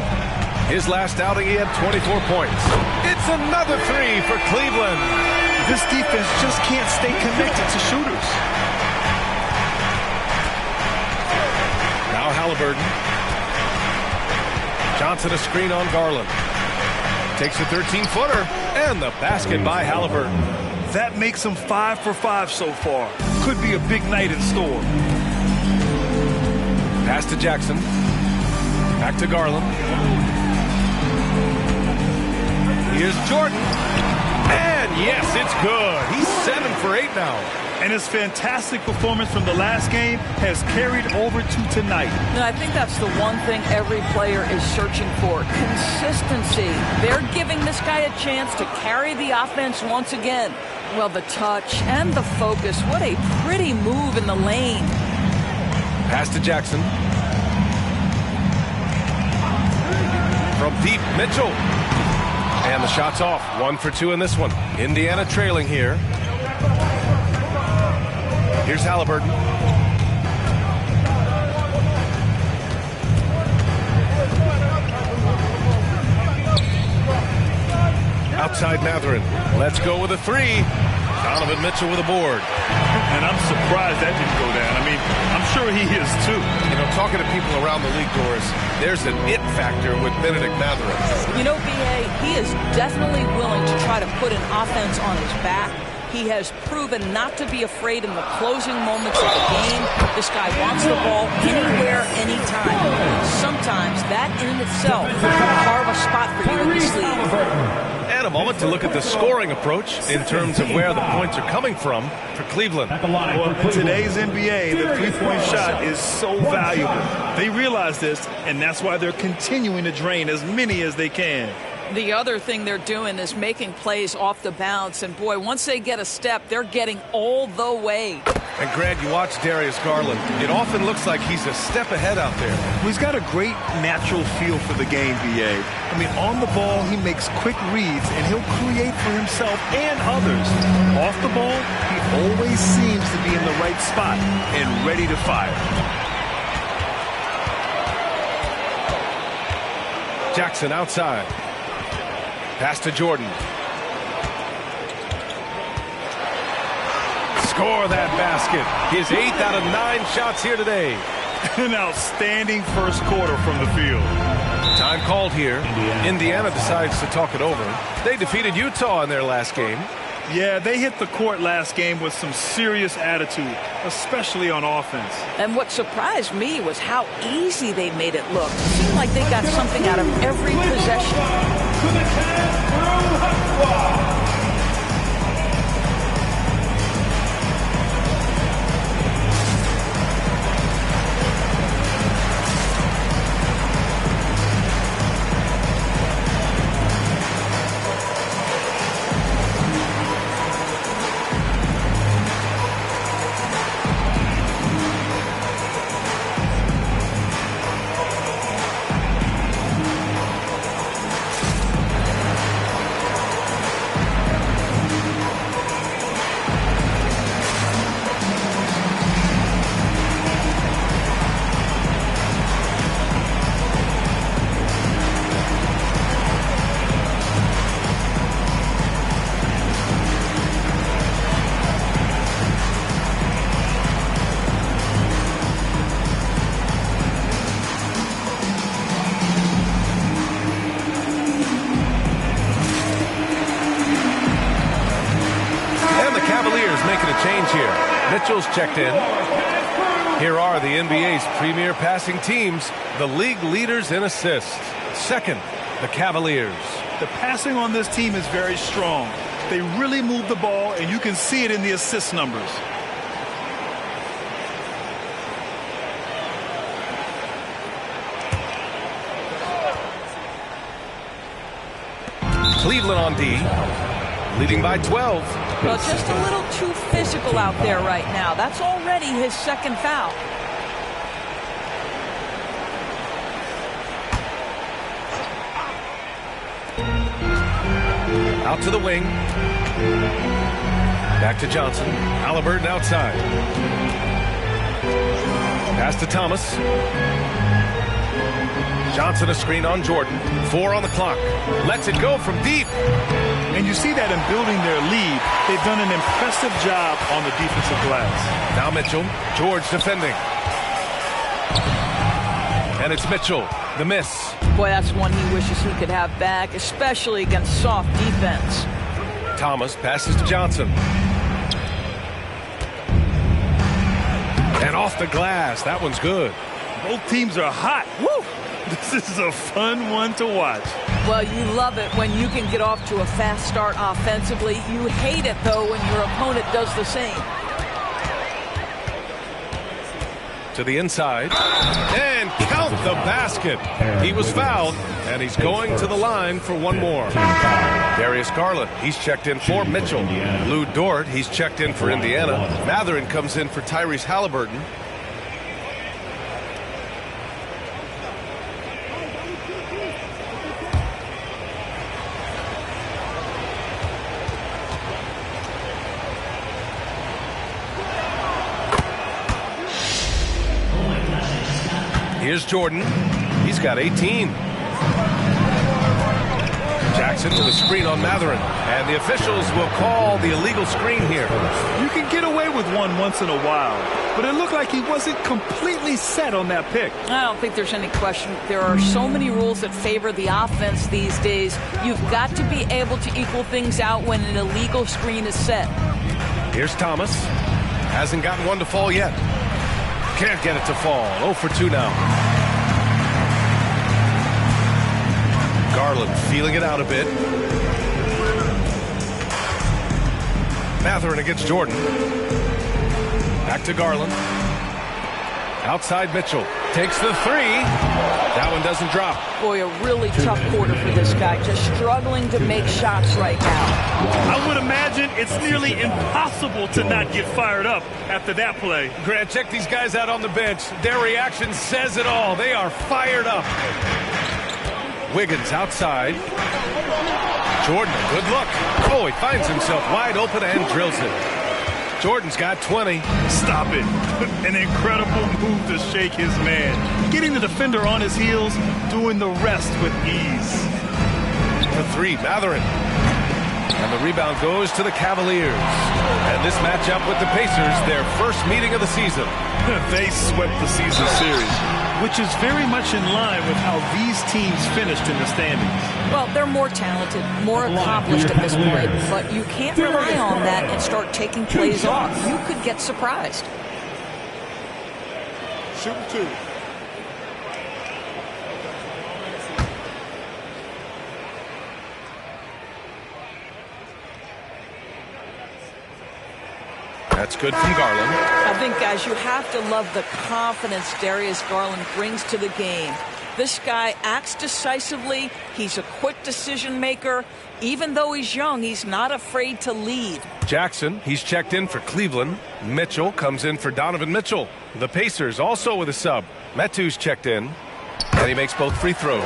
His last outing, he had 24 points. It's another 3 for Cleveland. This defense just can't stay connected to shooters. Now Halliburton. Johnson a screen on Garland. Takes a 13-footer and the basket by Halliburton. That makes him 5 for 5 so far. Could be a big night in store. Pass to Jackson. Back to Garland. Here's Jordan. And yes, it's good. He 7 for 8 now. And his fantastic performance from the last game has carried over to tonight. No, I think that's the one thing every player is searching for. Consistency. They're giving this guy a chance to carry the offense once again. Well, the touch and the focus. What a pretty move in the lane. Pass to Jackson. From deep, Mitchell. And the shot's off. 1 for 2 in this one. Indiana trailing here. Here's Halliburton. Outside Matherin. Let's go with a 3. Donovan Mitchell with a board. And I'm surprised that didn't go down. I mean, I'm sure he is too. You know, talking to people around the league, Doris, there's an it factor with Benedict Matherin. You know, B.A., he is definitely willing to try to put an offense on his back. He has proven not to be afraid in the closing moments of the game. This guy wants the ball anywhere, anytime. Sometimes that in itself will carve a spot for you in this league. And a moment to look at the scoring approach in terms of where the points are coming from for Cleveland. Well, in today's NBA, the three-point shot is so valuable. They realize this, and that's why they're continuing to drain as many as they can. The other thing they're doing is making plays off the bounce. And, boy, once they get a step, they're getting all the way. And, Greg, you watch Darius Garland. It often looks like he's a step ahead out there. He's got a great natural feel for the game, B.A. I mean, on the ball, he makes quick reads, and he'll create for himself and others. Off the ball, he always seems to be in the right spot and ready to fire. Jackson outside. Pass to Jordan. Score that basket. His 8th out of 9 shots here today. An outstanding first quarter from the field. Time called here. Indiana decides to talk it over. They defeated Utah in their last game. Yeah, they hit the court last game with some serious attitude, especially on offense. And what surprised me was how easy they made it look. It seemed like they got something out of every possession. Mitchell's checked in. Here are the NBA's premier passing teams, the league leaders in assists. Second, the Cavaliers. The passing on this team is very strong. They really move the ball, and you can see it in the assist numbers. Cleveland on D, leading by 12. Well, just a little too physical out there right now. That's already his 2nd foul. Out to the wing. Back to Johnson. Halliburton outside. Pass to Thomas. Johnson a screen on Jordan. 4 on the clock. Lets it go from deep. And you see that in building their lead, they've done an impressive job on the defensive glass. Now Mitchell. George defending. And it's Mitchell. The miss. Boy, that's one he wishes he could have back, especially against soft defense. Thomas passes to Johnson. And off the glass. That one's good. Both teams are hot. Woo! This is a fun one to watch. Well, you love it when you can get off to a fast start offensively. You hate it, though, when your opponent does the same. To the inside. And count the basket. He was fouled, and he's going to the line for one more. Darius Garland, he's checked in for Mitchell. Lou Dort, he's checked in for Indiana. Mathurin comes in for Tyrese Halliburton. Here's Jordan. He's got 18. Jackson with a screen on Mathurin. And the officials will call the illegal screen here. You can get away with one once in a while, but it looked like he wasn't completely set on that pick. I don't think there's any question. There are so many rules that favor the offense these days. You've got to be able to equal things out when an illegal screen is set. Here's Thomas. Hasn't gotten one to fall yet. Can't get it to fall. 0 for 2 now. Garland feeling it out a bit. Mathurin against Jordan. Back to Garland. Outside Mitchell. Takes the three. That one doesn't drop. Boy, a really tough quarter for this guy. Just struggling to make shots right now. I would imagine it's nearly impossible to not get fired up after that play. Grant, check these guys out on the bench. Their reaction says it all. They are fired up. Wiggins outside. Jordan, a good look. Oh, he finds himself wide open and drills it. Jordan's got 20. Stop it. An incredible move to shake his man. Getting the defender on his heels, doing the rest with ease. The three, Mathurin. And the rebound goes to the Cavaliers. And this matchup with the Pacers, their first meeting of the season. They swept the season series, which is very much in line with how these teams finished in the standings. Well, they're more talented, more accomplished at this point, but you can't rely on that and start taking plays off. You could get surprised. Shoot two. That's good from Garland. I think, guys, you have to love the confidence Darius Garland brings to the game. This guy acts decisively. He's a quick decision maker. Even though he's young, he's not afraid to lead. Jackson, he's checked in for Cleveland. Mitchell comes in for Donovan Mitchell. The Pacers also with a sub. Metu's checked in, and he makes both free throws.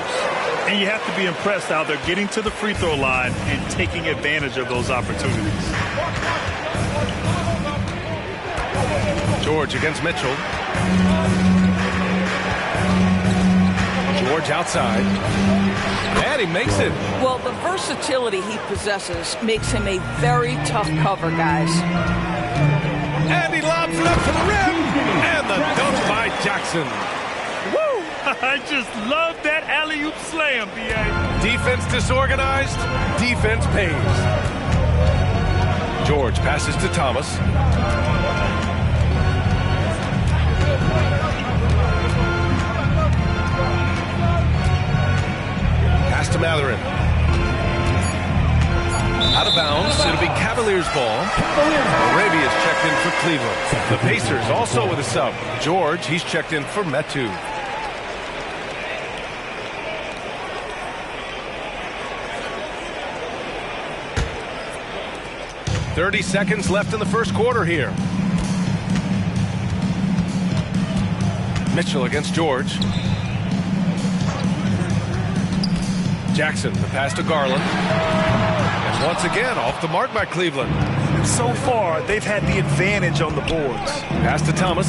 And you have to be impressed how they're getting to the free throw line and taking advantage of those opportunities. George against Mitchell. George outside. And he makes it. Well, the versatility he possesses makes him a very tough cover, guys. And he lobs it up to the rim. And the dunk by Jackson. Woo! I just love that alley-oop slam, B.A. Defense disorganized. Defense pays. George passes to Thomas. To Mathurin. Out of bounds. It'll be Cavaliers ball. Arabia's checked in for Cleveland. The Pacers also with a sub. George, he's checked in for Metu. .30 seconds left in the first quarter here. Mitchell against George. Jackson, the pass to Garland. And once again, off the mark by Cleveland. And so far, they've had the advantage on the boards. Pass to Thomas.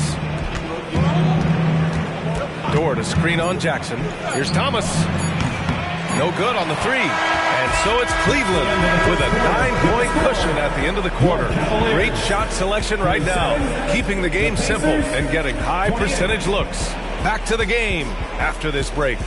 Dort, a screen on Jackson. Here's Thomas. No good on the three. And so it's Cleveland with a 9-point cushion at the end of the quarter. Great shot selection right now. Keeping the game simple and getting high percentage looks. Back to the game after this break.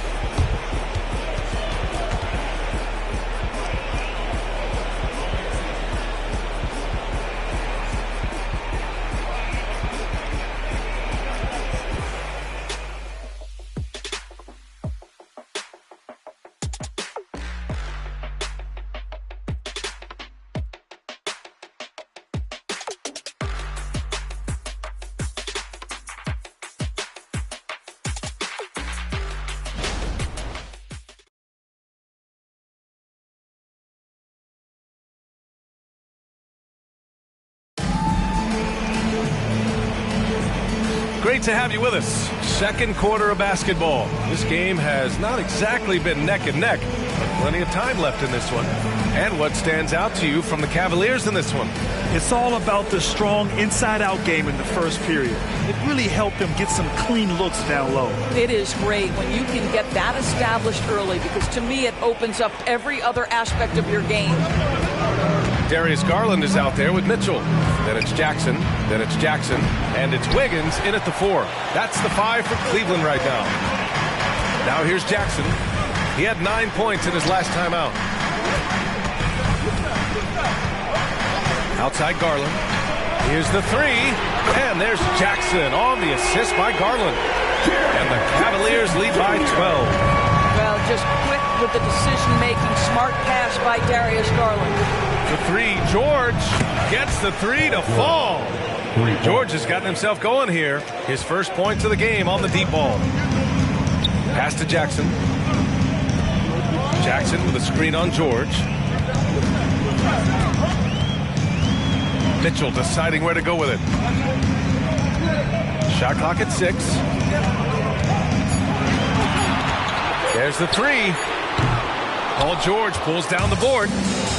great to have you with us. Second quarter of basketball. This game has not exactly been neck and neck, but plenty of time left in this one. And what stands out to you from the Cavaliers in this one? It's all about the strong inside-out game in the first period. It really helped them get some clean looks down low. It is great when you can get that established early, because to me it opens up every other aspect of your game. Darius Garland is out there with Mitchell. Then it's Jackson. Then it's Jackson. And it's Wiggins in at the 4. That's the 5 for Cleveland right now. Now here's Jackson. He had 9 points in his last time out. Outside Garland. Here's the 3. And there's Jackson on the assist by Garland. And the Cavaliers lead by 12. Well, just quick with the decision-making. Smart pass by Darius Garland. The 3, George gets the 3 to fall. George has gotten himself going here. His first points of the game on the deep ball. Pass to Jackson. Jackson with a screen on George. Mitchell deciding where to go with it. Shot clock at 6. There's the 3. Paul George pulls down the board.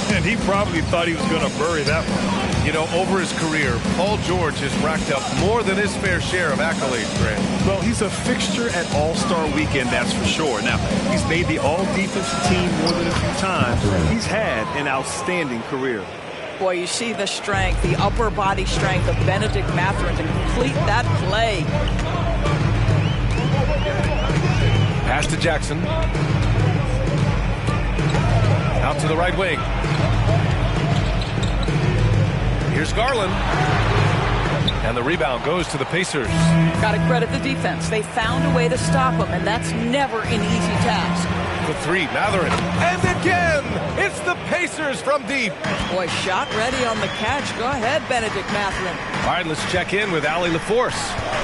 And he probably thought he was going to bury that one. You know, over his career, Paul George has racked up more than his fair share of accolades, Grant. Well, he's a fixture at All-Star Weekend, that's for sure. Now, he's made the All-Defensive team more than a few times. He's had an outstanding career. Boy, you see the strength, the upper body strength of Benedict Mathurin to complete that play. Pass to Jackson. Out to the right wing. Here's Garland. And the rebound goes to the Pacers. Got to credit the defense. They found a way to stop him, and that's never an easy task. The 3, Mathurin. And again, it's the Pacers from deep. Boy, shot ready on the catch. Go ahead, Benedict Mathurin. All right, let's check in with Allie LaForce.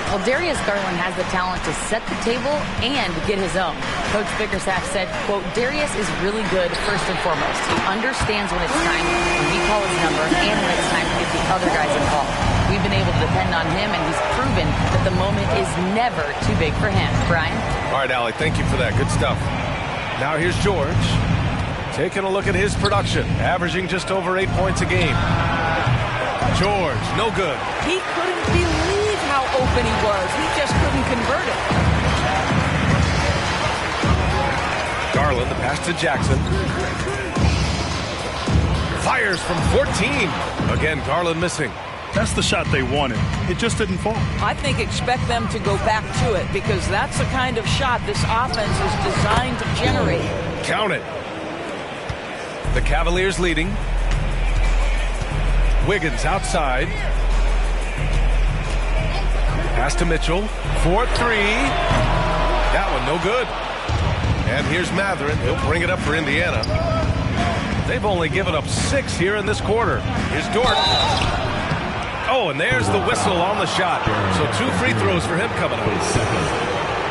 Well, Darius Garland has the talent to set the table and get his own. Coach Bickerstaff said, quote, Darius is really good first and foremost. He understands when it's time when we call his number and when it's time to get the other guys involved. We've been able to depend on him, and he's proven that the moment is never too big for him. Brian? All right, Allie, thank you for that. Good stuff. Now here's George. Taking a look at his production, averaging just over 8 points a game. George, no good. He couldn't believe how open he was. He just couldn't convert it. Garland, the pass to Jackson. Fires from 14. Again, Garland missing. That's the shot they wanted. It just didn't fall. I think expect them to go back to it, because that's the kind of shot this offense is designed to generate. Count it. The Cavaliers leading. Wiggins outside. Pass to Mitchell. 4-3. That one no good. And here's Mathurin. He'll bring it up for Indiana. They've only given up 6 here in this quarter. Here's Dort. Oh, and there's the whistle on the shot. So 2 free throws for him coming up.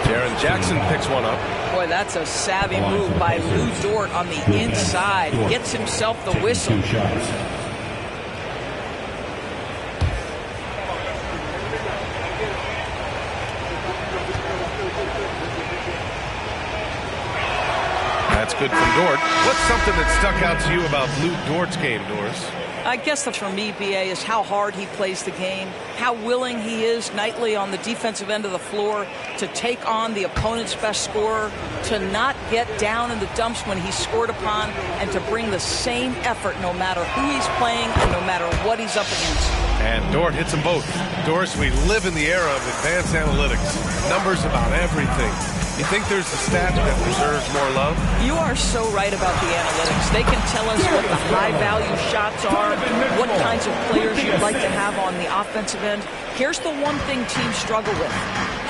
Jaren Jackson picks one up. Boy, that's a savvy move by Lou Dort on the inside. Gets himself the whistle. That's good from Dort. What's something that stuck out to you about Lou Dort's game, Doris? I guess that for me, BA, is how hard he plays the game, how willing he is nightly on the defensive end of the floor to take on the opponent's best scorer, to not get down in the dumps when he's scored upon, and to bring the same effort no matter who he's playing and no matter what he's up against. And Dort hits them both. Doris, we live in the era of advanced analytics. Numbers about everything. You think there's a stat that deserves more love? You are so right about the analytics. They can tell us what the high-value shots are, what kinds of players you'd like to have on the offensive end. Here's the one thing teams struggle with: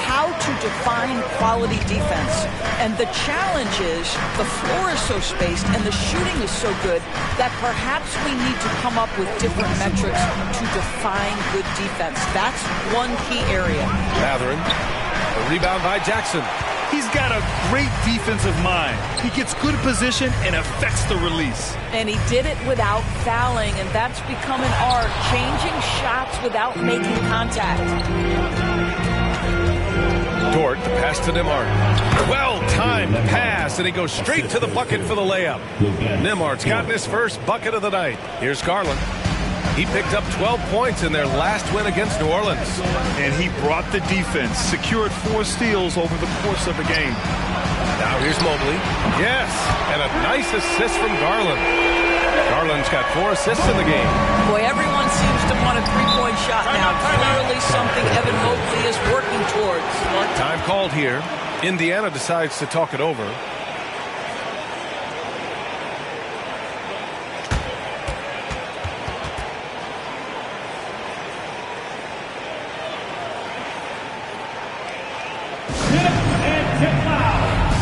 how to define quality defense. And the challenge is the floor is so spaced and the shooting is so good that perhaps we need to come up with different metrics to define good defense. That's one key area. Mathurin, a rebound by Jackson. He's got a great defensive mind. He gets good position and affects the release. And he did it without fouling, and that's become an art, changing shots without making contact. Dort, the pass to Nembhard. Well-timed pass, and he goes straight to the bucket for the layup. Nembhard's gotten his first bucket of the night. Here's Garland. He picked up 12 points in their last win against New Orleans. And he brought the defense, secured 4 steals over the course of the game. Now here's Mobley. Yes, and a nice assist from Garland. Garland's got 4 assists in the game. Boy, everyone seems to want a three-point shot now. Clearly something Evan Mobley is working towards. Time called here. Indiana decides to talk it over.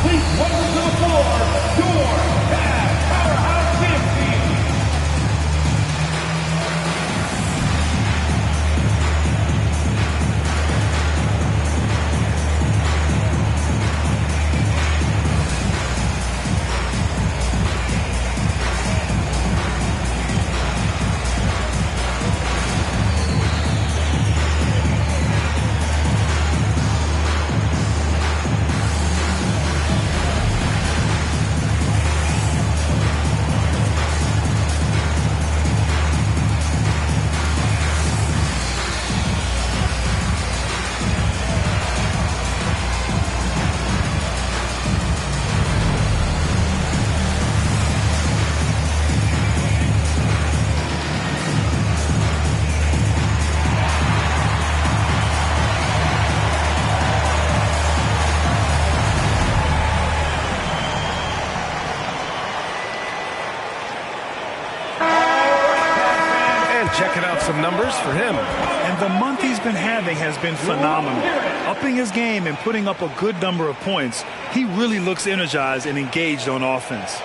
Please welcome to the floor, your Cavs powerhouse team. Checking out some numbers for him. And the month he's been having has been phenomenal. Upping his game and putting up a good number of points, he really looks energized and engaged on offense.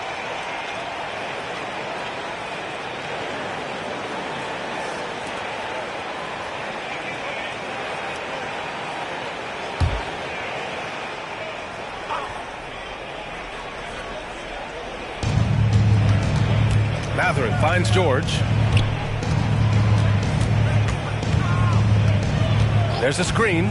Mathurin finds George. There's a screen.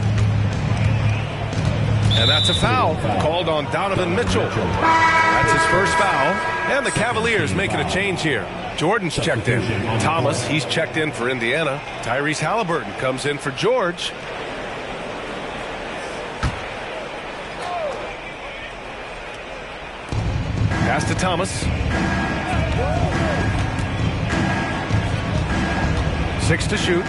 And that's a foul called on Donovan Mitchell. That's his first foul. And the Cavaliers making a change here. Jordan's checked in. Thomas, he's checked in for Indiana. Tyrese Halliburton comes in for George. Pass to Thomas. 6 to shoot.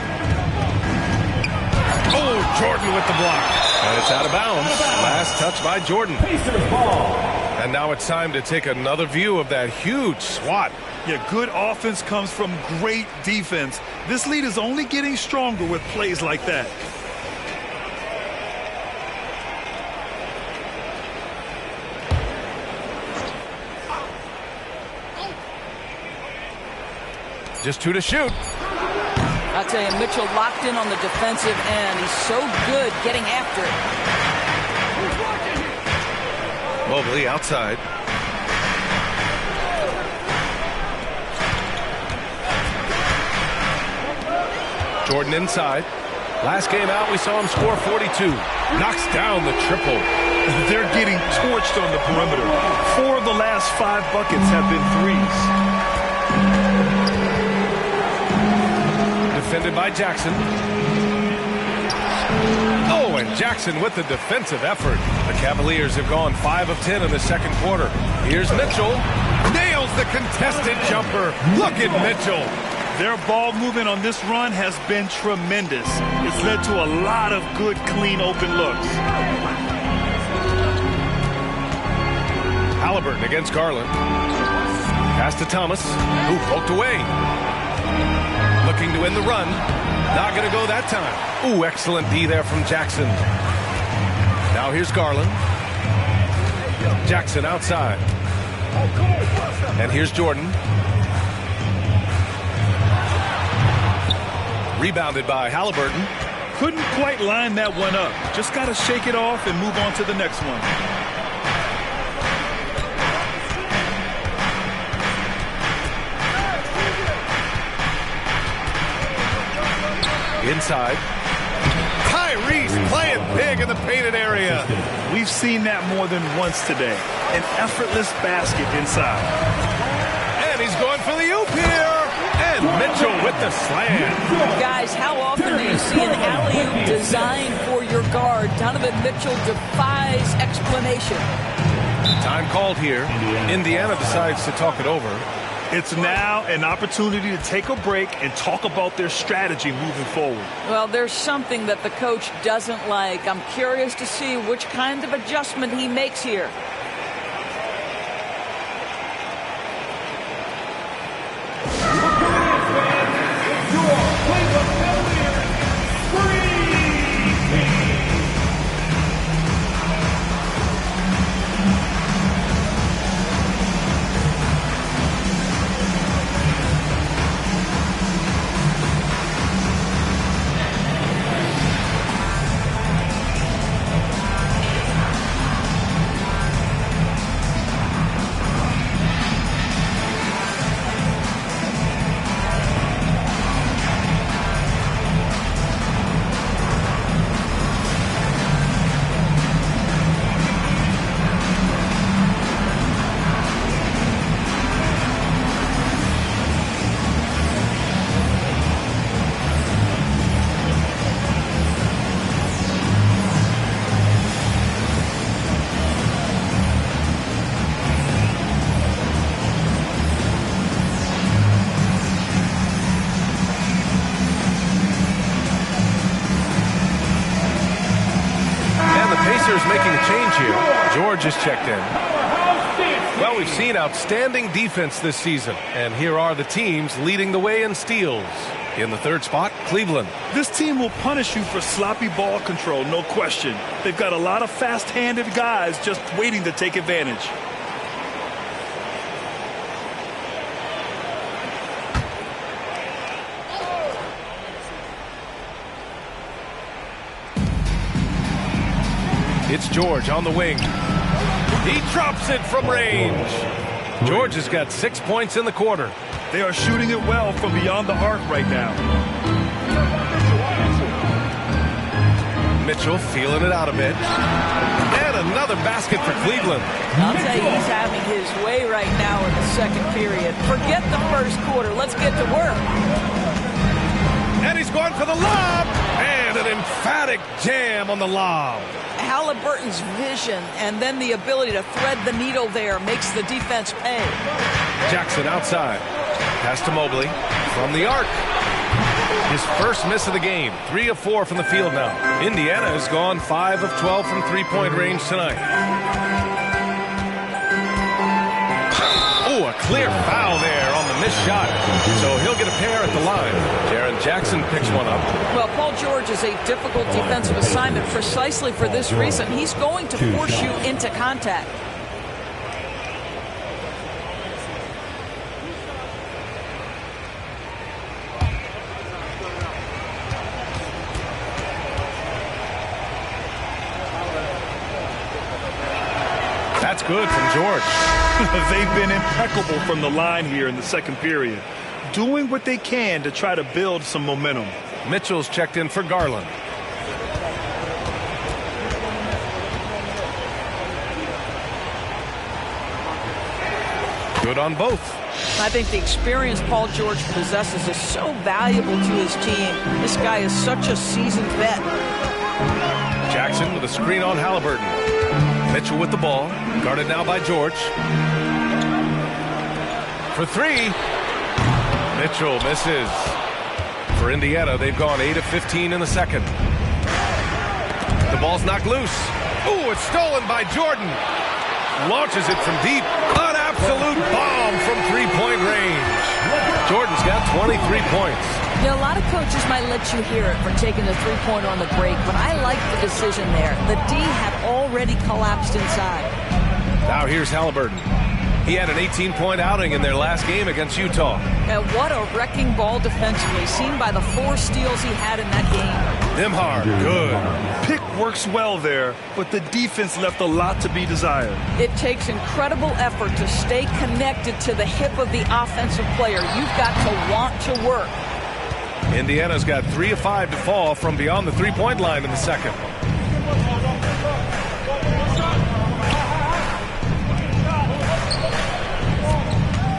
Oh, Jordan with the block. And it's out of bounds. Last touch by Jordan. Pacers ball. And now it's time to take another view of that huge swat. Yeah, good offense comes from great defense. This lead is only getting stronger with plays like that. Just 2 to shoot. I tell you, Mitchell locked in on the defensive end. He's so good getting after it. Mobley outside. Jordan inside. Last game out, we saw him score 42. Knocks down the triple. They're getting torched on the perimeter. 4 of the last 5 buckets have been threes. Defended by Jackson. Oh, and Jackson with the defensive effort. The Cavaliers have gone 5 of 10 in the second quarter. Here's Mitchell. Nails the contested jumper. Look at Mitchell. Their ball movement on this run has been tremendous. It's led to a lot of good, clean, open looks. Halliburton against Garland. Pass to Thomas, who poked away. Looking to win the run. Not going to go that time. Ooh, excellent D there from Jackson. Now here's Garland. Jackson outside. And here's Jordan. Rebounded by Halliburton. Couldn't quite line that one up. Just got to shake it off and move on to the next one. Inside. Tyrese playing big in the painted area. We've seen that more than once today. An effortless basket inside. And he's going for the oop here. And Mitchell with the slam. Guys, how often do you see an alley-oop designed for your guard? Donovan Mitchell defies explanation. Time called here. Indiana decides to talk it over. It's now an opportunity to take a break and talk about their strategy moving forward. Well, there's something that the coach doesn't like. I'm curious to see which kind of adjustment he makes here. Making a change here. George is checked in. Well, we've seen outstanding defense this season, and here are the teams leading the way in steals. In the third spot, Cleveland. This team will punish you for sloppy ball control, no question. They've got a lot of fast-handed guys just waiting to take advantage. It's George on the wing. He drops it from range. George has got 6 points in the quarter. They are shooting it well from beyond the arc right now. Mitchell feeling it out a bit. And another basket for Cleveland. I'll tell you, he's having his way right now in the second period. Forget the first quarter. Let's get to work. And he's going for the lob. And an emphatic jam on the lob. Halliburton's vision and then the ability to thread the needle there makes the defense pay. Jackson outside. Pass to Mobley from the arc. His first miss of the game. 3 of 4 from the field now. Indiana has gone 5 of 12 from three-point range tonight. Oh, a clear foul there on the missed shot. So he'll get a pair at the line. Jaren Jackson picks one up. Well, Paul George is a difficult defensive assignment precisely for this reason. He's going to force you into contact. That's good from George. They've been impeccable from the line here in the second period, doing what they can to try to build some momentum. Mitchell's checked in for Garland. Good on both. I think the experience Paul George possesses is so valuable to his team. This guy is such a seasoned vet. Jackson with a screen on Halliburton. Mitchell with the ball, guarded now by George. For three. Mitchell misses. For Indiana, they've gone 8 of 15 in the second. The ball's knocked loose. Ooh, it's stolen by Jordan. Launches it from deep. An absolute bomb from three-point range. Jordan's got 23 points. You know, a lot of coaches might let you hear it for taking the three-pointer on the break, but I like the decision there. The D had already collapsed inside. Now here's Halliburton. He had an 18-point outing in their last game against Utah. And what a wrecking ball defensively, seen by the 4 steals he had in that game. Nembhard, good. Pick works well there, but the defense left a lot to be desired. It takes incredible effort to stay connected to the hip of the offensive player. You've got to want to work. Indiana's got 3 of 5 to fall from beyond the three-point line in the second.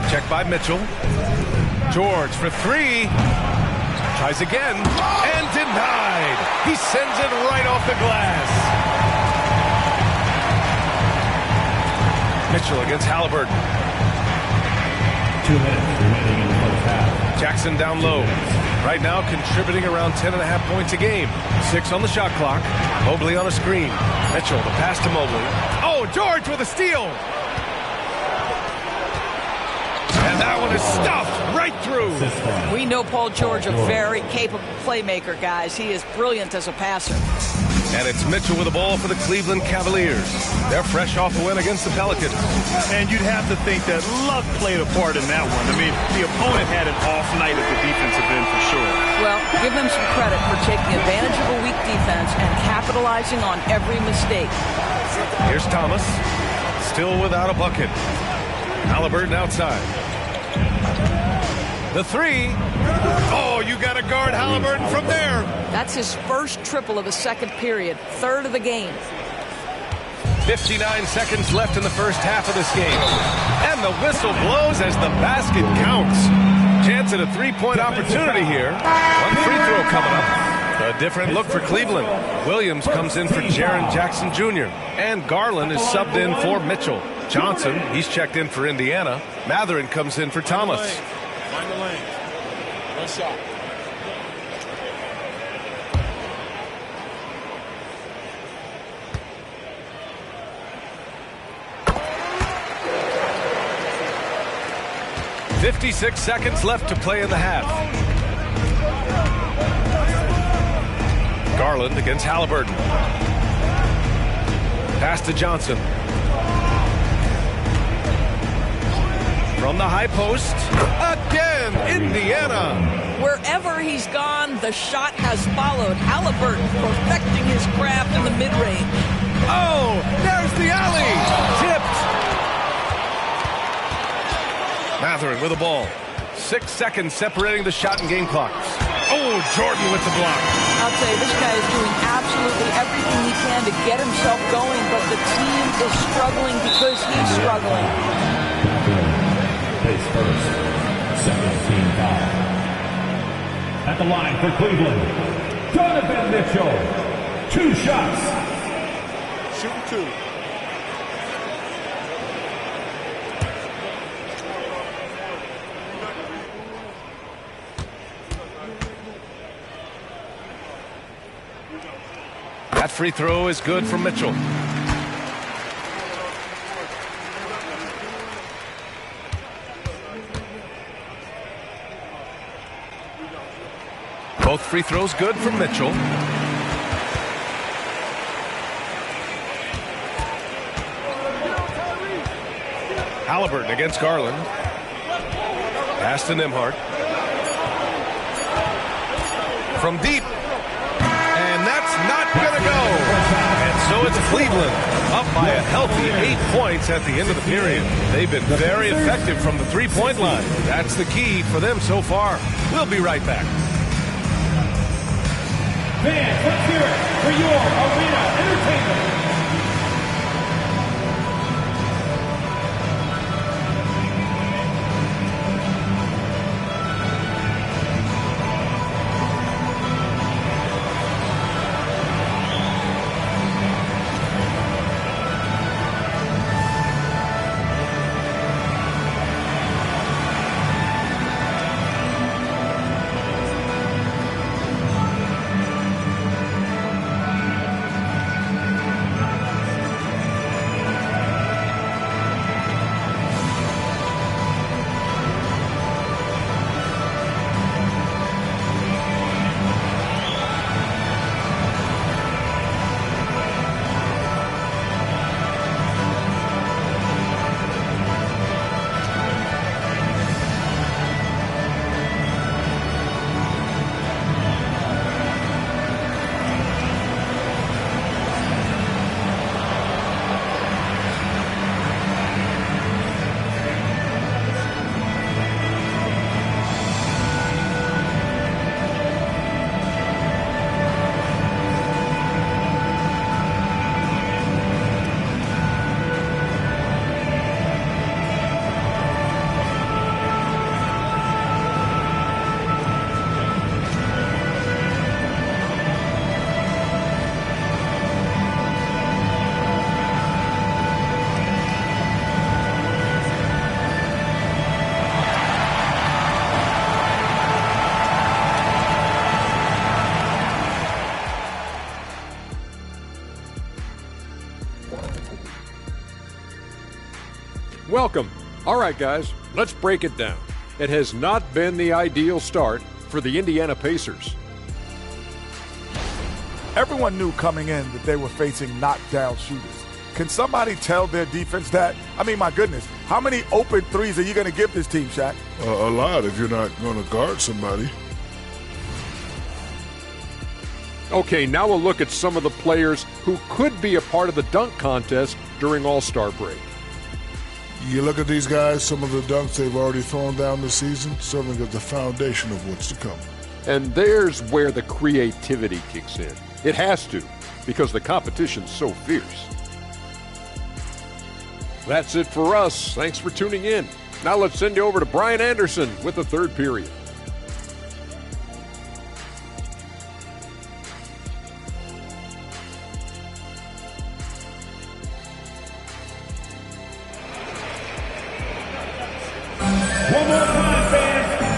Check by Mitchell. George for 3. Tries again and denied. He sends it right off the glass. Mitchell against Halliburton. 2 minutes remaining in the first half. Jackson down low. Right now contributing around 10.5 points a game. 6 on the shot clock. Mobley on a screen. Mitchell, the pass to Mobley. Oh, George with a steal. And that one is stuffed right through. We know Paul George, a very capable playmaker, guys. He is brilliant as a passer. And it's Mitchell with the ball for the Cleveland Cavaliers. They're fresh off a win against the Pelicans. And you'd have to think that luck played a part in that one. I mean, the opponent had an off night at the defensive end for sure. Well, give them some credit for taking advantage of a weak defense and capitalizing on every mistake. Here's Thomas, still without a bucket. Halliburton outside. The 3. Oh, you got to guard Halliburton from there. That's his first triple of the second period, third of the game. 59 seconds left in the first half of this game. And the whistle blows as the basket counts. Chance at a three-point opportunity here. One free throw coming up. A different look for Cleveland. Williams comes in for Jaren Jackson Jr. And Garland is subbed in for Mitchell. Johnson, he's checked in for Indiana. Matherin comes in for Thomas. Find the lane. One shot. .56 seconds left to play in the half. Garland against Halliburton. Pass to Johnson. From the high post, again, Indiana. Wherever he's gone, the shot has followed. Halliburton perfecting his craft in the mid-range. Oh, there's the alley. Tipped. Matherin with the ball. 6 seconds separating the shot and game clocks. Oh, Jordan with the block. I'll tell you, this guy is doing absolutely everything he can to get himself going, but the team is struggling because he's struggling. Face first, second team foul. At the line for Cleveland, Donovan Mitchell. 2 shots. Shooting 2. That free throw is good for Mitchell. Both free throws good for Mitchell. Halliburton against Garland. Pass to Nembhard. From deep. And that's not going to go. And so it's Cleveland up by a healthy 8 points at the end of the period. They've been very effective from the three-point line. That's the key for them so far. We'll be right back. Fans, let's hear it for your arena entertainment. Welcome. All right, guys, let's break it down. It has not been the ideal start for the Indiana Pacers. Everyone knew coming in that they were facing knockdown shooters. Can somebody tell their defense that? I mean, my goodness, how many open threes are you going to give this team, Shaq? A lot if you're not going to guard somebody. Okay, now we'll look at some of the players who could be a part of the dunk contest during All-Star break. You look at these guys, some of the dunks they've already thrown down this season, serving as the foundation of what's to come. And there's where the creativity kicks in. It has to, because the competition's so fierce. That's it for us. Thanks for tuning in. Now let's send you over to Brian Anderson with the third period.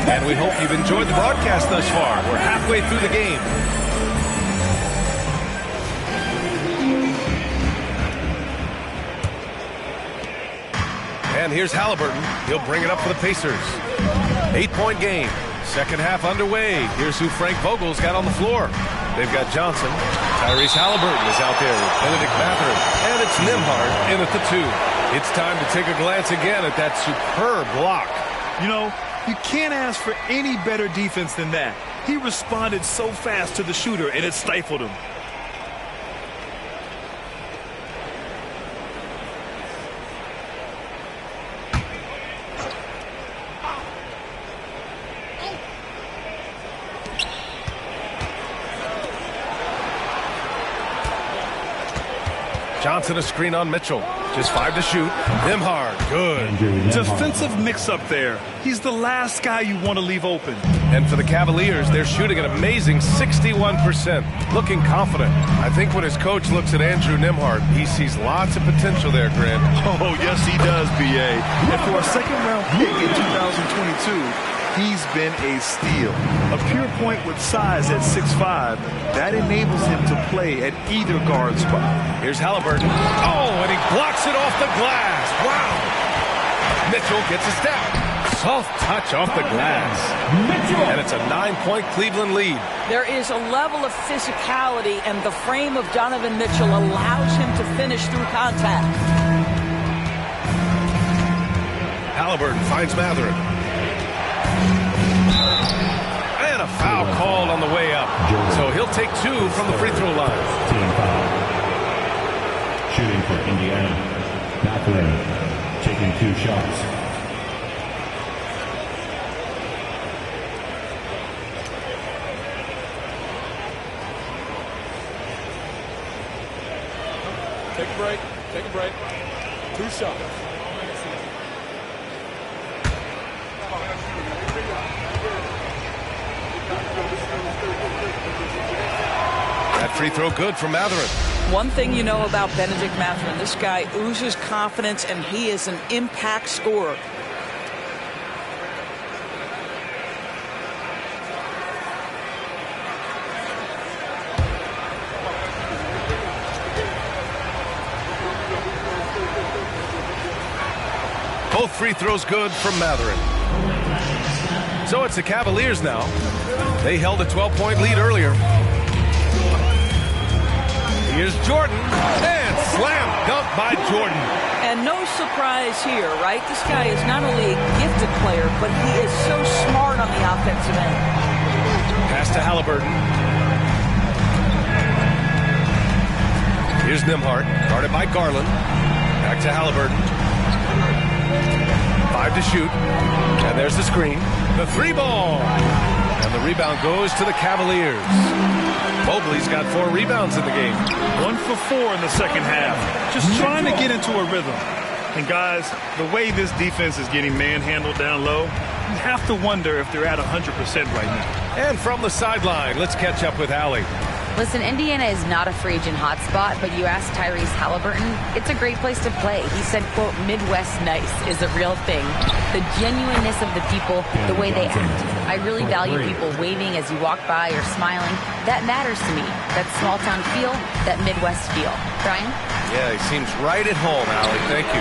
And we hope you've enjoyed the broadcast thus far. We're halfway through the game. And here's Halliburton. He'll bring it up for the Pacers. 8-point game. Second half underway. Here's who Frank Vogel's got on the floor. They've got Johnson. Tyrese Halliburton is out there with Benedict Mathurin. And it's Nembhard in at the 2. It's time to take a glance again at that superb block. You know, you can't ask for any better defense than that. He responded so fast to the shooter, and it stifled him. Johnson a screen on Mitchell. Just 5 to shoot. Nembhard, good. Defensive mix-up there. He's the last guy you want to leave open. And for the Cavaliers, they're shooting an amazing 61%. Looking confident. I think when his coach looks at Andrew Nembhard, he sees lots of potential there, Grant. Oh, yes, he does, B.A. And for a second-round pick in 2022, he's been a steal. A pure point with size at 6'5", that enables him to play at either guard spot. Here's Halliburton. Oh, and he blocks it off the glass. Wow. Mitchell gets a step. Soft touch off the glass. Mitchell. And it's a 9-point Cleveland lead. There is a level of physicality, and the frame of Donovan Mitchell allows him to finish through contact. Halliburton finds Mathurin. And a foul called on the way up. So he'll take 2 from the free throw line. Team foul. Shooting for Indiana. Mathurin taking 2 shots. Take a break. Take a break. 2 shots. That free throw good for Mathurin. One thing you know about Benedict Mathurin, this guy oozes confidence, and he is an impact scorer. Both free throws good from Mathurin. So it's the Cavaliers now. They held a 12-point lead earlier. Here's Jordan, and slam dunk by Jordan. And no surprise here, right? This guy is not only a gifted player, but he is so smart on the offensive end. Pass to Halliburton. Here's Nembhard, guarded by Garland. Back to Halliburton. 5 to shoot. And there's the screen. The 3-ball. And the rebound goes to the Cavaliers. Mobley's got 4 rebounds in the game. 1 for 4 in the second half. Just trying to get into a rhythm. And guys, the way this defense is getting manhandled down low, you have to wonder if they're at 100% right now. And from the sideline, let's catch up with Allie. Listen, Indiana is not a free agent hotspot, but you ask Tyrese Halliburton, it's a great place to play. He said, quote, Midwest nice is a real thing. The genuineness of the people, the way they act. I really value people waving as you walk by or smiling. That matters to me. That small town feel, that Midwest feel. Brian? Yeah, he seems right at home, Allie. Thank you.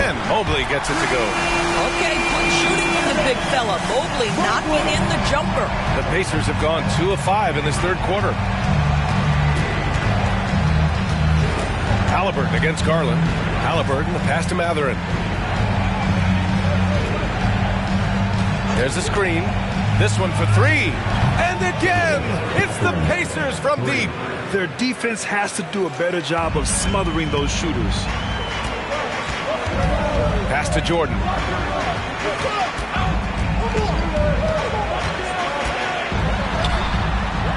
And Mobley gets it to go. Okay, good shooting from the big fella. Mobley knocking in the jumper. The Pacers have gone 2 of 5 in this third quarter. Halliburton against Garland. Halliburton, the pass to Mathurin. There's a screen. This one for 3. And again, it's the Pacers from deep. Their defense has to do a better job of smothering those shooters. Pass to Jordan.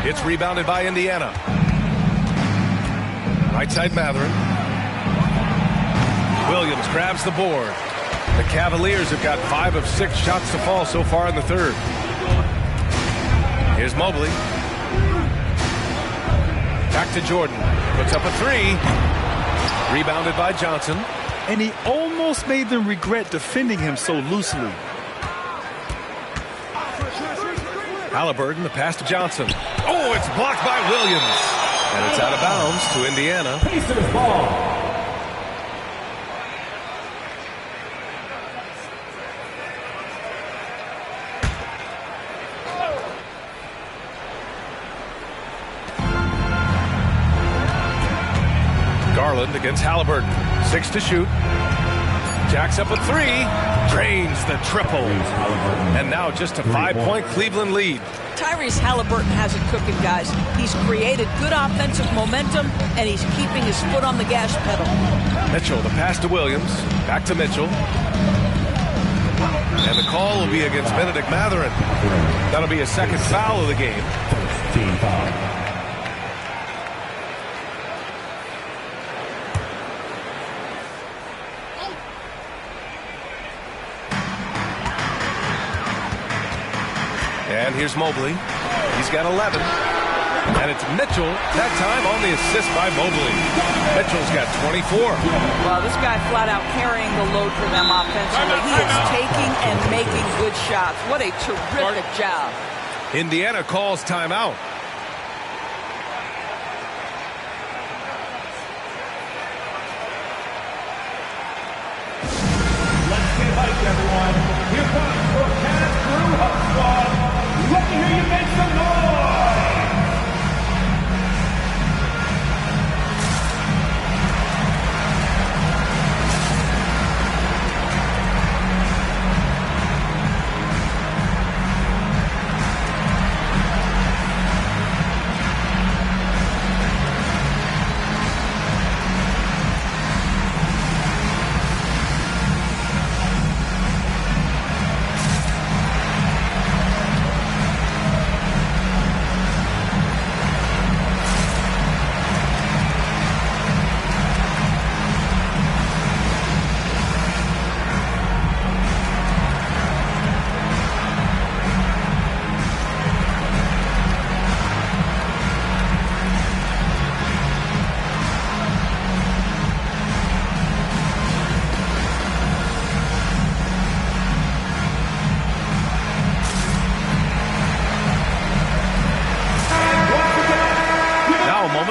It's rebounded by Indiana. Right side Mathurin. Williams grabs the board. The Cavaliers have got 5 of 6 shots to fall so far in the third. Here's Mobley. Back to Jordan. Puts up a 3. Rebounded by Johnson. And he almost made them regret defending him so loosely. Halliburton, the pass to Johnson. Oh, it's blocked by Williams. And it's out of bounds to Indiana. Pacers ball. Garland against Halliburton. 6 to shoot. Jacks up a 3. Drains the triple. And now just a 5-point Cleveland lead. Tyrese Halliburton has it cooking, guys. He's created good offensive momentum, and he's keeping his foot on the gas pedal. Mitchell, the pass to Williams. Back to Mitchell. And the call will be against Benedict Mathurin. That'll be a second foul of the game. Team foul. And here's Mobley. He's got 11. And it's Mitchell, that time on the assist by Mobley. Mitchell's got 24. Well, this guy flat out carrying the load for them offensively. He is taking and making good shots. What a terrific job. Indiana calls timeout. Let's get hyped, everyone. Here comes your Cannon Crew Hub Squad. Let me hear you make some noise.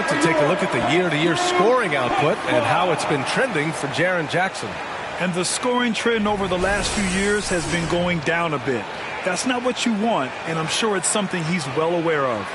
To take a look at the year-to-year scoring output and how it's been trending for Jaren Jackson. And the scoring trend over the last few years has been going down a bit. That's not what you want, and I'm sure it's something he's well aware of.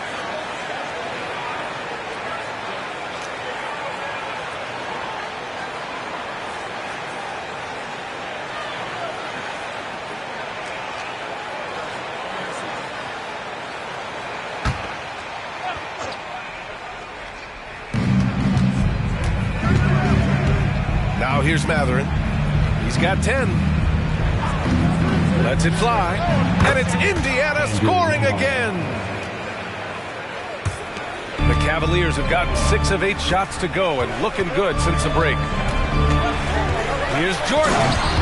Now here's Mathurin. He's got 10. Lets it fly. And it's Indiana scoring again. The Cavaliers have gotten 6 of 8 shots to go and looking good since the break. Here's Jordan.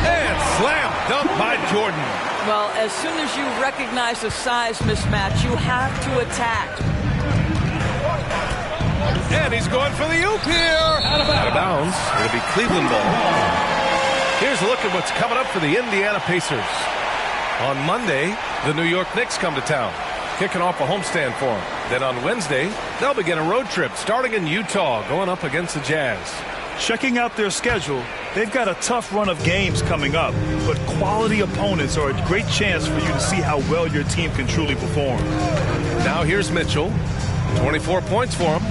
And slam dunk by Jordan. Well, as soon as you recognize the size mismatch, you have to attack. And he's going for the oop here. Out of bounds. It'll be Cleveland ball. Here's a look at what's coming up for the Indiana Pacers. On Monday, the New York Knicks come to town, kicking off a homestand for them. Then on Wednesday, they'll begin a road trip starting in Utah, going up against the Jazz. Checking out their schedule, they've got a tough run of games coming up, but quality opponents are a great chance for you to see how well your team can truly perform. Now here's Mitchell. 24 points for him.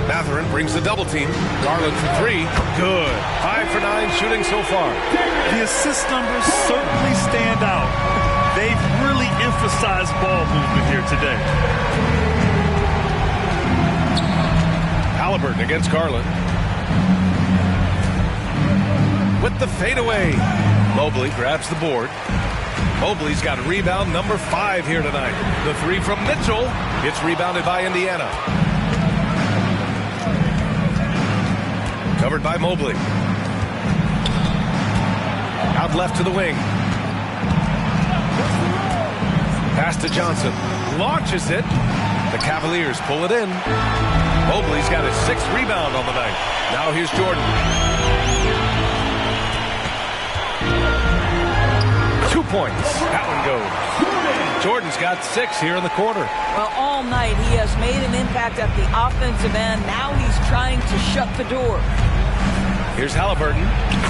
Mathurin brings the double team. Garland for three. Good. 5 for 9 shooting so far. The assist numbers certainly stand out. They've really emphasized ball movement here today. Halliburton against Garland. With the fadeaway. Mobley grabs the board. Mobley's got rebound number 5 here tonight. The three from Mitchell. It's rebounded by Indiana. Covered by Mobley. Out left to the wing. Pass to Johnson. Launches it. The Cavaliers pull it in. Mobley's got his 6th rebound on the night. Now here's Jordan. 2 points. That one goes. Jordan's got 6 here in the quarter. Well, all night he has made an impact at the offensive end. Now he's trying to shut the door. Here's Halliburton.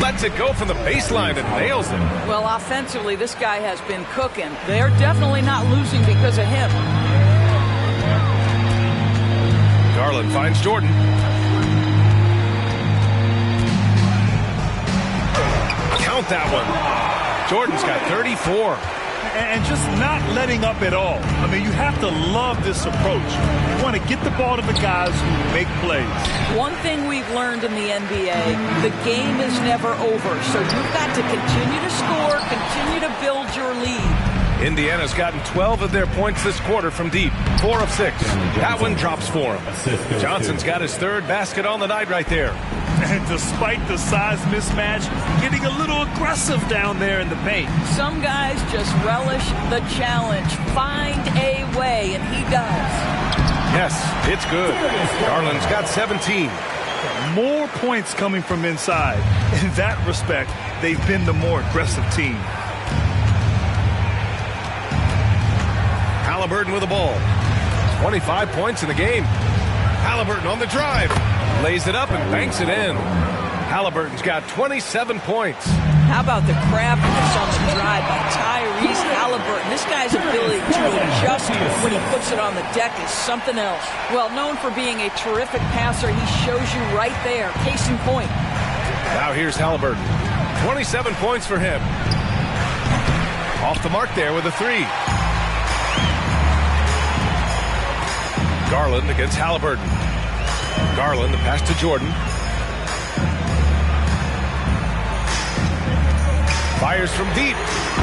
Lets it go from the baseline and nails it. Well, offensively, this guy has been cooking. They're definitely not losing because of him. Garland finds Jordan. Count that one. Jordan's got 34. And just not letting up at all. I mean, you have to love this approach. You want to get the ball to the guys who make plays. One thing we've learned in the NBA, the game is never over. So you've got to continue to score, continue to build your lead. Indiana's gotten 12 of their points this quarter from deep. 4 of 6. That one drops for him. Johnson's got his 3rd basket on the night right there. And despite the size mismatch, getting a little aggressive down there in the paint. Some guys just relish the challenge. Find a way, and he does. Yes, it's good. Garland's got 17. More points coming from inside. In that respect, they've been the more aggressive team. Halliburton with the ball. 25 points in the game. Halliburton on the drive. Lays it up and banks it in. Halliburton's got 27 points. How about the craftiness on the drive by Tyrese Halliburton? This guy's ability to adjust when he puts it on the deck is something else. Well, known for being a terrific passer, he shows you right there. Case in point. Now here's Halliburton. 27 points for him. Off the mark there with a 3. Garland against Halliburton. Garland, the pass to Jordan. Fires from deep.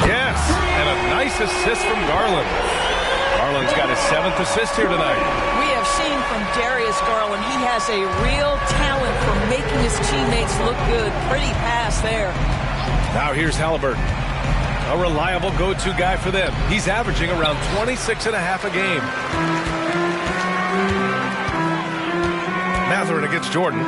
Yes, and a nice assist from Garland. Garland's got his 7th assist here tonight. We have seen from Darius Garland, he has a real talent for making his teammates look good. Pretty pass there. Now here's Halliburton. A reliable go-to guy for them. He's averaging around 26.5 a game. Mathurin against Jordan.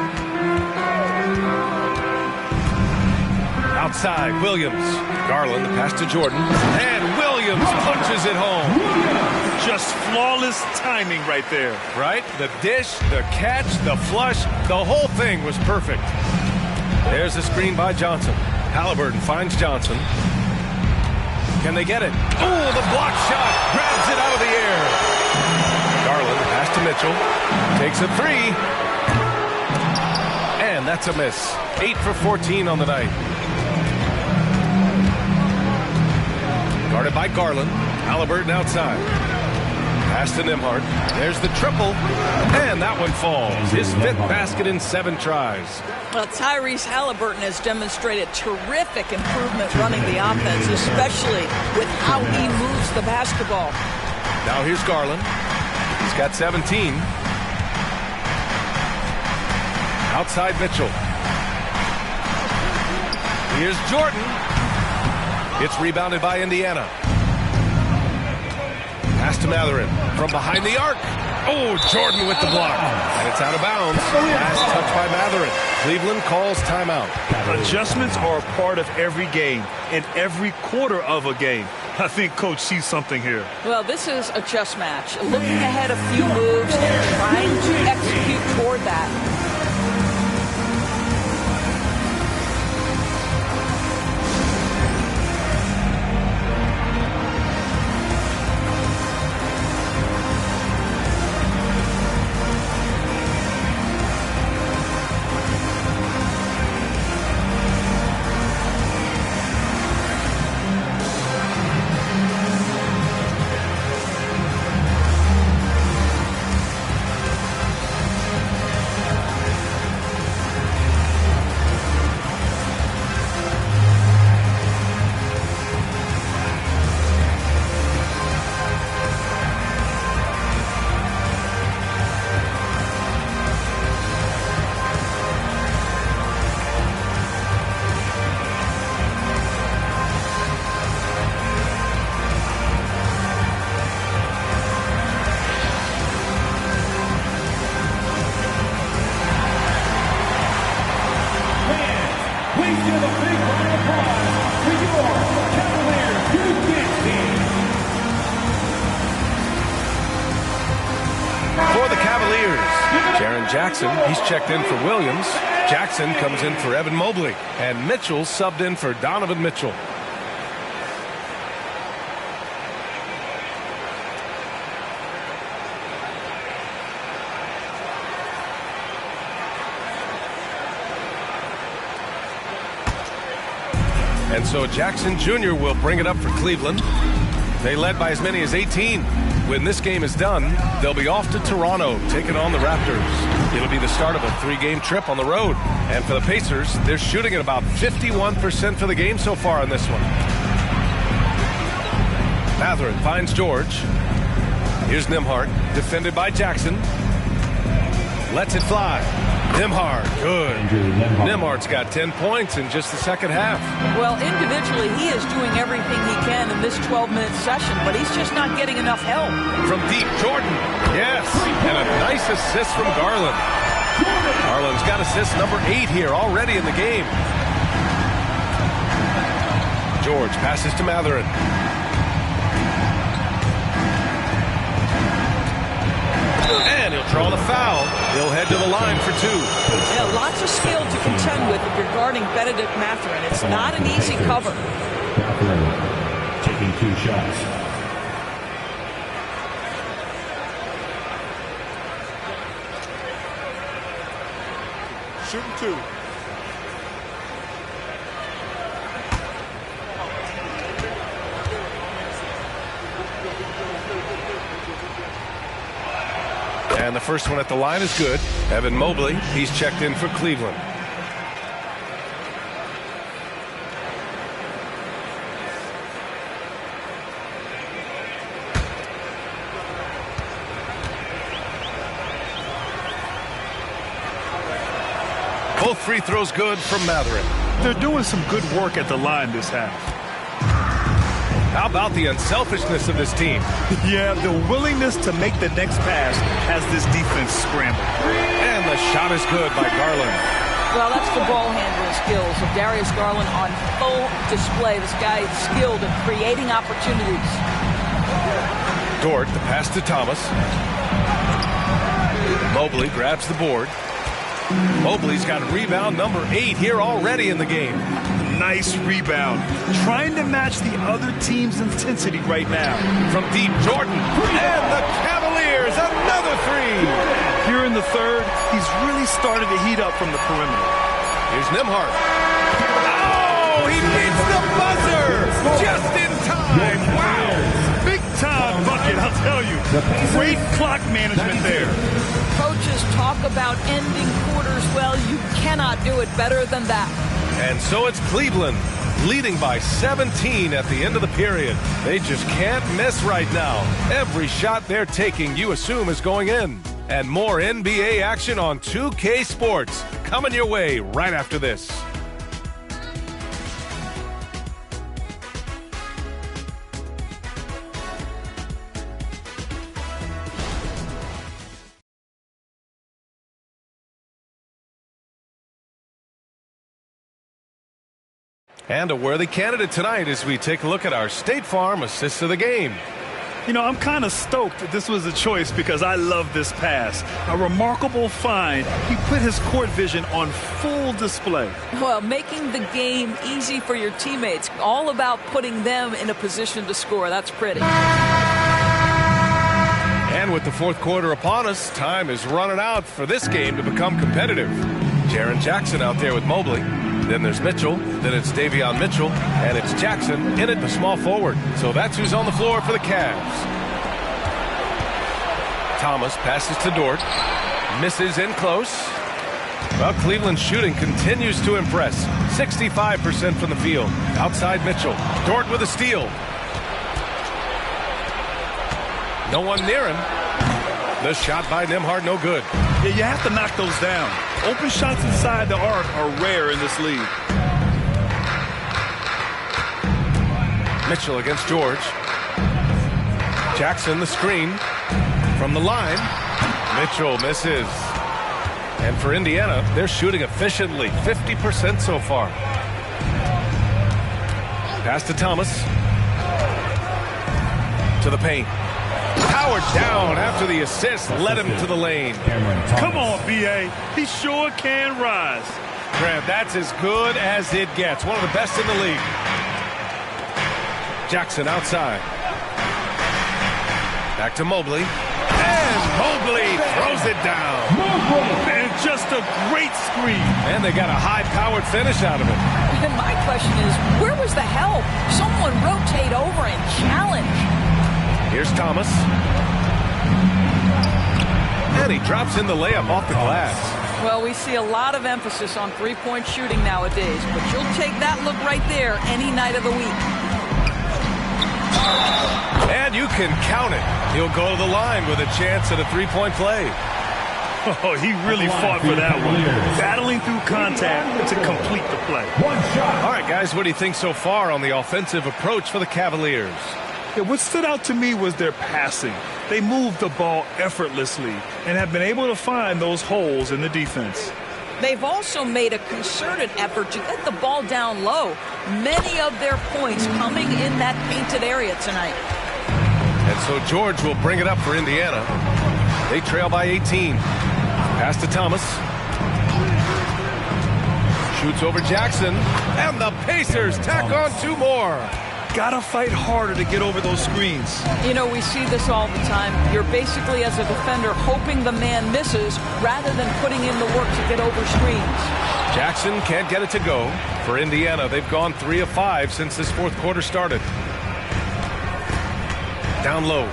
Outside, Williams. Garland, the pass to Jordan. And Williams punches it home. Just flawless timing right there. Right? The dish, the catch, the flush, the whole thing was perfect. There's the screen by Johnson. Halliburton finds Johnson. Can they get it? Oh, the block shot. Grabs it out of the air. Garland, the pass to Mitchell. Takes a 3. And that's a miss. 8 for 14 on the night. Guarded by Garland. Halliburton outside. Pass to Nembhard. There's the triple. And that one falls. His 5th basket in 7 tries. Well, Tyrese Halliburton has demonstrated terrific improvement running the offense, especially with how he moves the basketball. Now here's Garland. He's got 17. Outside Mitchell. Here's Jordan. It's rebounded by Indiana. Pass to Mathurin from behind the arc. Oh, Jordan with the block. And it's out of bounds. Last touch by Matherin. Cleveland calls timeout. Adjustments are a part of every game and every quarter of a game. I think Coach sees something here. Well, this is a chess match. Looking ahead a few moves and trying to execute toward that. Jackson, he's checked in for Williams. Jackson comes in for Evan Mobley. And Mitchell subbed in for Donovan Mitchell. And so Jackson Jr. will bring it up for Cleveland. They led by as many as 18. When this game is done, they'll be off to Toronto, taking on the Raptors. It'll be the start of a 3-game trip on the road. And for the Pacers, they're shooting at about 51% for the game so far in this one. Matherin finds George. Here's Nembhard, defended by Jackson. Lets it fly. Nembhard, good. Nembhard's got 10 points in just the second half. Well, individually, he is doing everything he can in this 12-minute session, but he's just not getting enough help. From deep, Jordan. Yes, and a nice assist from Garland. Garland's got assist number 8 here already in the game. George passes to Matherin. And he'll draw the foul. He'll head to the line for 2. Yeah, lots of skill to contend with if you're guarding Benedict Matherin. It's not an easy cover. Taking 2 shots. Shooting 2. And the first one at the line is good. Evan Mobley, he's checked in for Cleveland. Both free throws good from Matherin. They're doing some good work at the line this half. How about the unselfishness of this team? Yeah, the willingness to make the next pass has this defense scrambled. And the shot is good by Garland. Well, that's the ball handling skills of Darius Garland on full display. This guy is skilled at creating opportunities. Dort, the pass to Thomas. Mobley grabs the board. Mobley's got rebound number 8 here already in the game. Nice rebound. Trying to match the other team's intensity right now. From deep, Jordan. And the Cavaliers, another 3. Here in the third, he's really started to heat up from the perimeter. Here's Nembhard. Oh, he beats the buzzer just in time. Wow. Big time bucket, I'll tell you. Great clock management there. Coaches talk about ending quarters. Well, you cannot do it better than that. And so it's Cleveland leading by 17 at the end of the period. They just can't miss right now. Every shot they're taking, you assume, is going in. And more NBA action on 2K Sports coming your way right after this. And a worthy candidate tonight as we take a look at our State Farm Assist of the Game. You know, I'm kind of stoked that this was a choice because I love this pass. A remarkable find. He put his court vision on full display. Well, making the game easy for your teammates. All about putting them in a position to score. That's pretty. And with the fourth quarter upon us, time is running out for this game to become competitive. Jaren Jackson out there with Mobley. Then there's Mitchell. Then it's Davion Mitchell. And it's Jackson in it, the small forward. So that's who's on the floor for the Cavs. Thomas passes to Dort. Misses in close. Well, Cleveland's shooting continues to impress. 65% from the field. Outside Mitchell. Dort with a steal. No one near him. The shot by Nembhard, no good. Yeah, you have to knock those down. Open shots inside the arc are rare in this league. Mitchell against George. Jackson the screen from the line. Mitchell misses. And for Indiana, they're shooting efficiently, 50% so far. Pass to Thomas. To the paint. Powered down after the assist led him to the lane. Come on, B.A. He sure can rise. Graham, that's as good as it gets. One of the best in the league. Jackson outside. Back to Mobley. And Mobley throws it down. And just a great screen. And they got a high-powered finish out of it. And my question is, where was the help? Someone rotate over and challenge. Here's Thomas. And he drops in the layup off the glass. Well, we see a lot of emphasis on three-point shooting nowadays, but you'll take that look right there any night of the week. And you can count it. He'll go to the line with a chance at a three-point play. Oh, he really fought for that one. Battling through contact to complete the play. All right, guys, what do you think so far on the offensive approach for the Cavaliers? Yeah, what stood out to me was their passing. They moved the ball effortlessly and have been able to find those holes in the defense. They've also made a concerted effort to get the ball down low. Many of their points coming in that painted area tonight. And so George will bring it up for Indiana. They trail by 18. Pass to Thomas. Shoots over Jackson. And the Pacers tack on two more. Gotta fight harder to get over those screens. You know, we see this all the time. You're basically, as a defender, hoping the man misses rather than putting in the work to get over screens. Jackson can't get it to go. For Indiana, they've gone 3 of 5 since this fourth quarter started. Down low.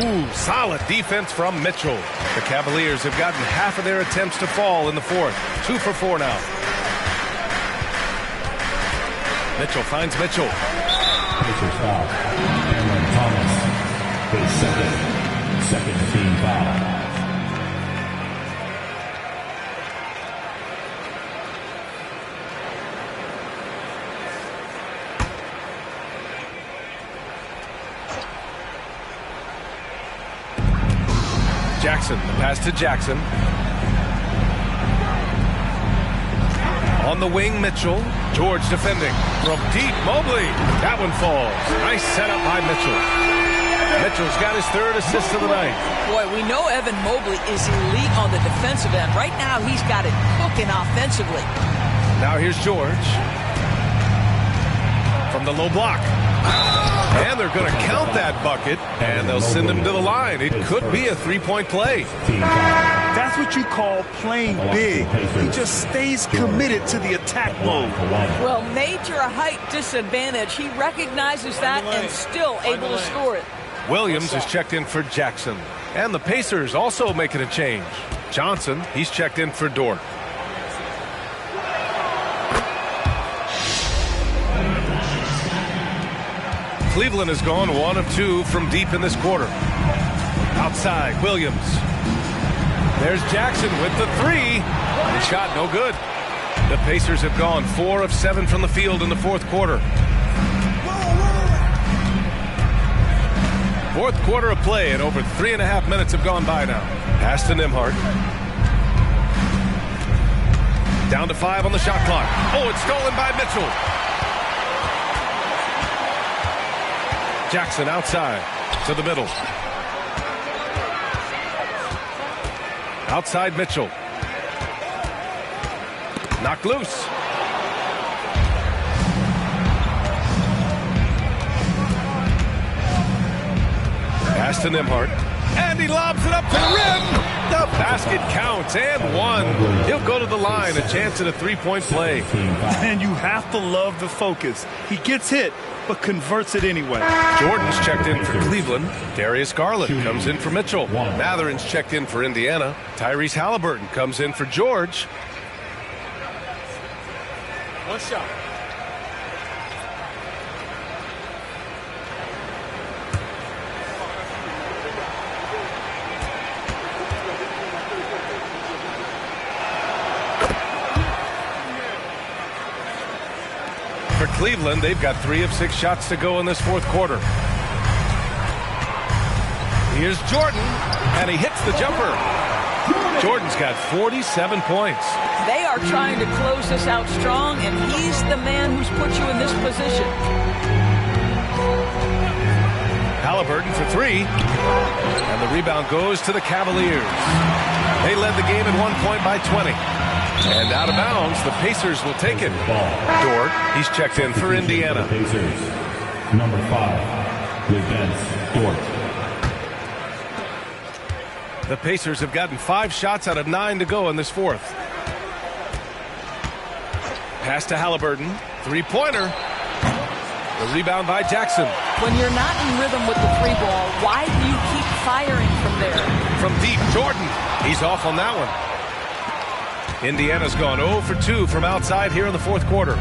Ooh, solid defense from Mitchell. The Cavaliers have gotten half of their attempts to fall in the fourth. 2 for 4 now. Mitchell finds Mitchell. Pacers foul. Cameron Thomas. His second team foul. Jackson, the pass to Jackson. On the wing, Mitchell. George defending. From deep, Mobley. That one falls. Nice setup by Mitchell. Mitchell's got his third assist of the night. Boy, we know Evan Mobley is elite on the defensive end. Right now, he's got it cooking offensively. Now here's George. From the low block. And they're going to count that bucket, and they'll send him to the line. It could be a three-point play. That's what you call playing big. He just stays committed to the attack mode. Well, major height disadvantage. He recognizes that and still able to score it. Williams is checked in for Jackson. And the Pacers also making a change. Johnson, he's checked in for Dort. Cleveland has gone 1 of 2 from deep in this quarter. Outside, Williams. There's Jackson with the 3. The shot no good. The Pacers have gone 4 of 7 from the field in the fourth quarter. Fourth quarter of play, and over 3.5 minutes have gone by now. Pass to Nembhard. Down to 5 on the shot clock. Oh, it's stolen by Mitchell. Jackson outside to the middle. Outside Mitchell. Knocked loose. Pass to Nembhard. And he lobs it up to the rim. The basket counts and one. He'll go to the line. A chance at a three-point play. And you have to love the focus. He gets hit, but converts it anyway. Jordan's checked in for Cleveland. Darius Garland comes in for Mitchell. Matherin's checked in for Indiana. Tyrese Halliburton comes in for George. One shot. For Cleveland, they've got 3 of 6 shots to go in this fourth quarter. Here's Jordan, and he hits the jumper. Jordan's got 47 points. They are trying to close this out strong, and he's the man who's put you in this position. Halliburton for 3, and the rebound goes to the Cavaliers. They led the game at 1 point by 20. And out of bounds, the Pacers will take it. Dort, he's checked in for Indiana. Pacers, number 5, against Dort. The Pacers have gotten 5 shots out of 9 to go in this fourth. Pass to Halliburton. 3-pointer. The rebound by Jackson. When you're not in rhythm with the 3 ball, why do you keep firing from there? From deep, Jordan. He's off on that one. Indiana's gone 0 for 2 from outside here in the fourth quarter.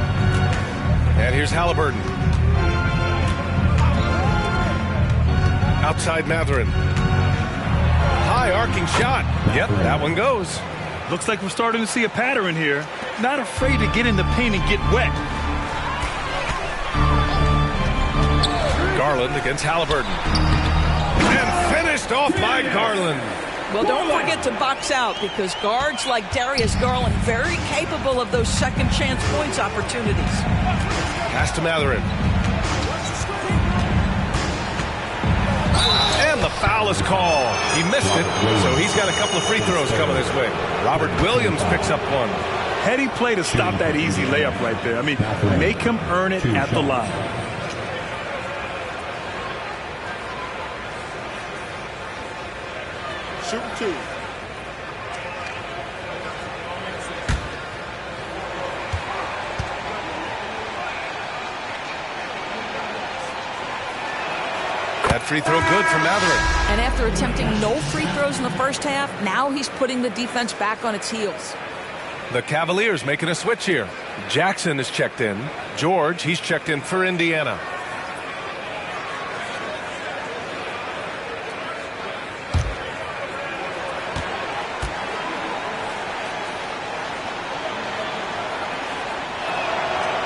And here's Halliburton. Outside Matherin. High arcing shot. Yep, that one goes. Looks like we're starting to see a pattern here. Not afraid to get in the paint and get wet. Garland against Halliburton. And finished off by Garland. Well, don't forget to box out, because guards like Darius Garland very capable of those second chance points opportunities. Pass to Matherin. And the foul is called. He missed it, so he's got a couple of free throws coming his way. Robert Williams picks up one. Heady play to stop that easy layup right there. I mean, make him earn it at the line. Shoot 2. That free throw good for Matherin. And after attempting no free throws in the first half, now he's putting the defense back on its heels. The Cavaliers making a switch here. Jackson is checked in. George, he's checked in for Indiana.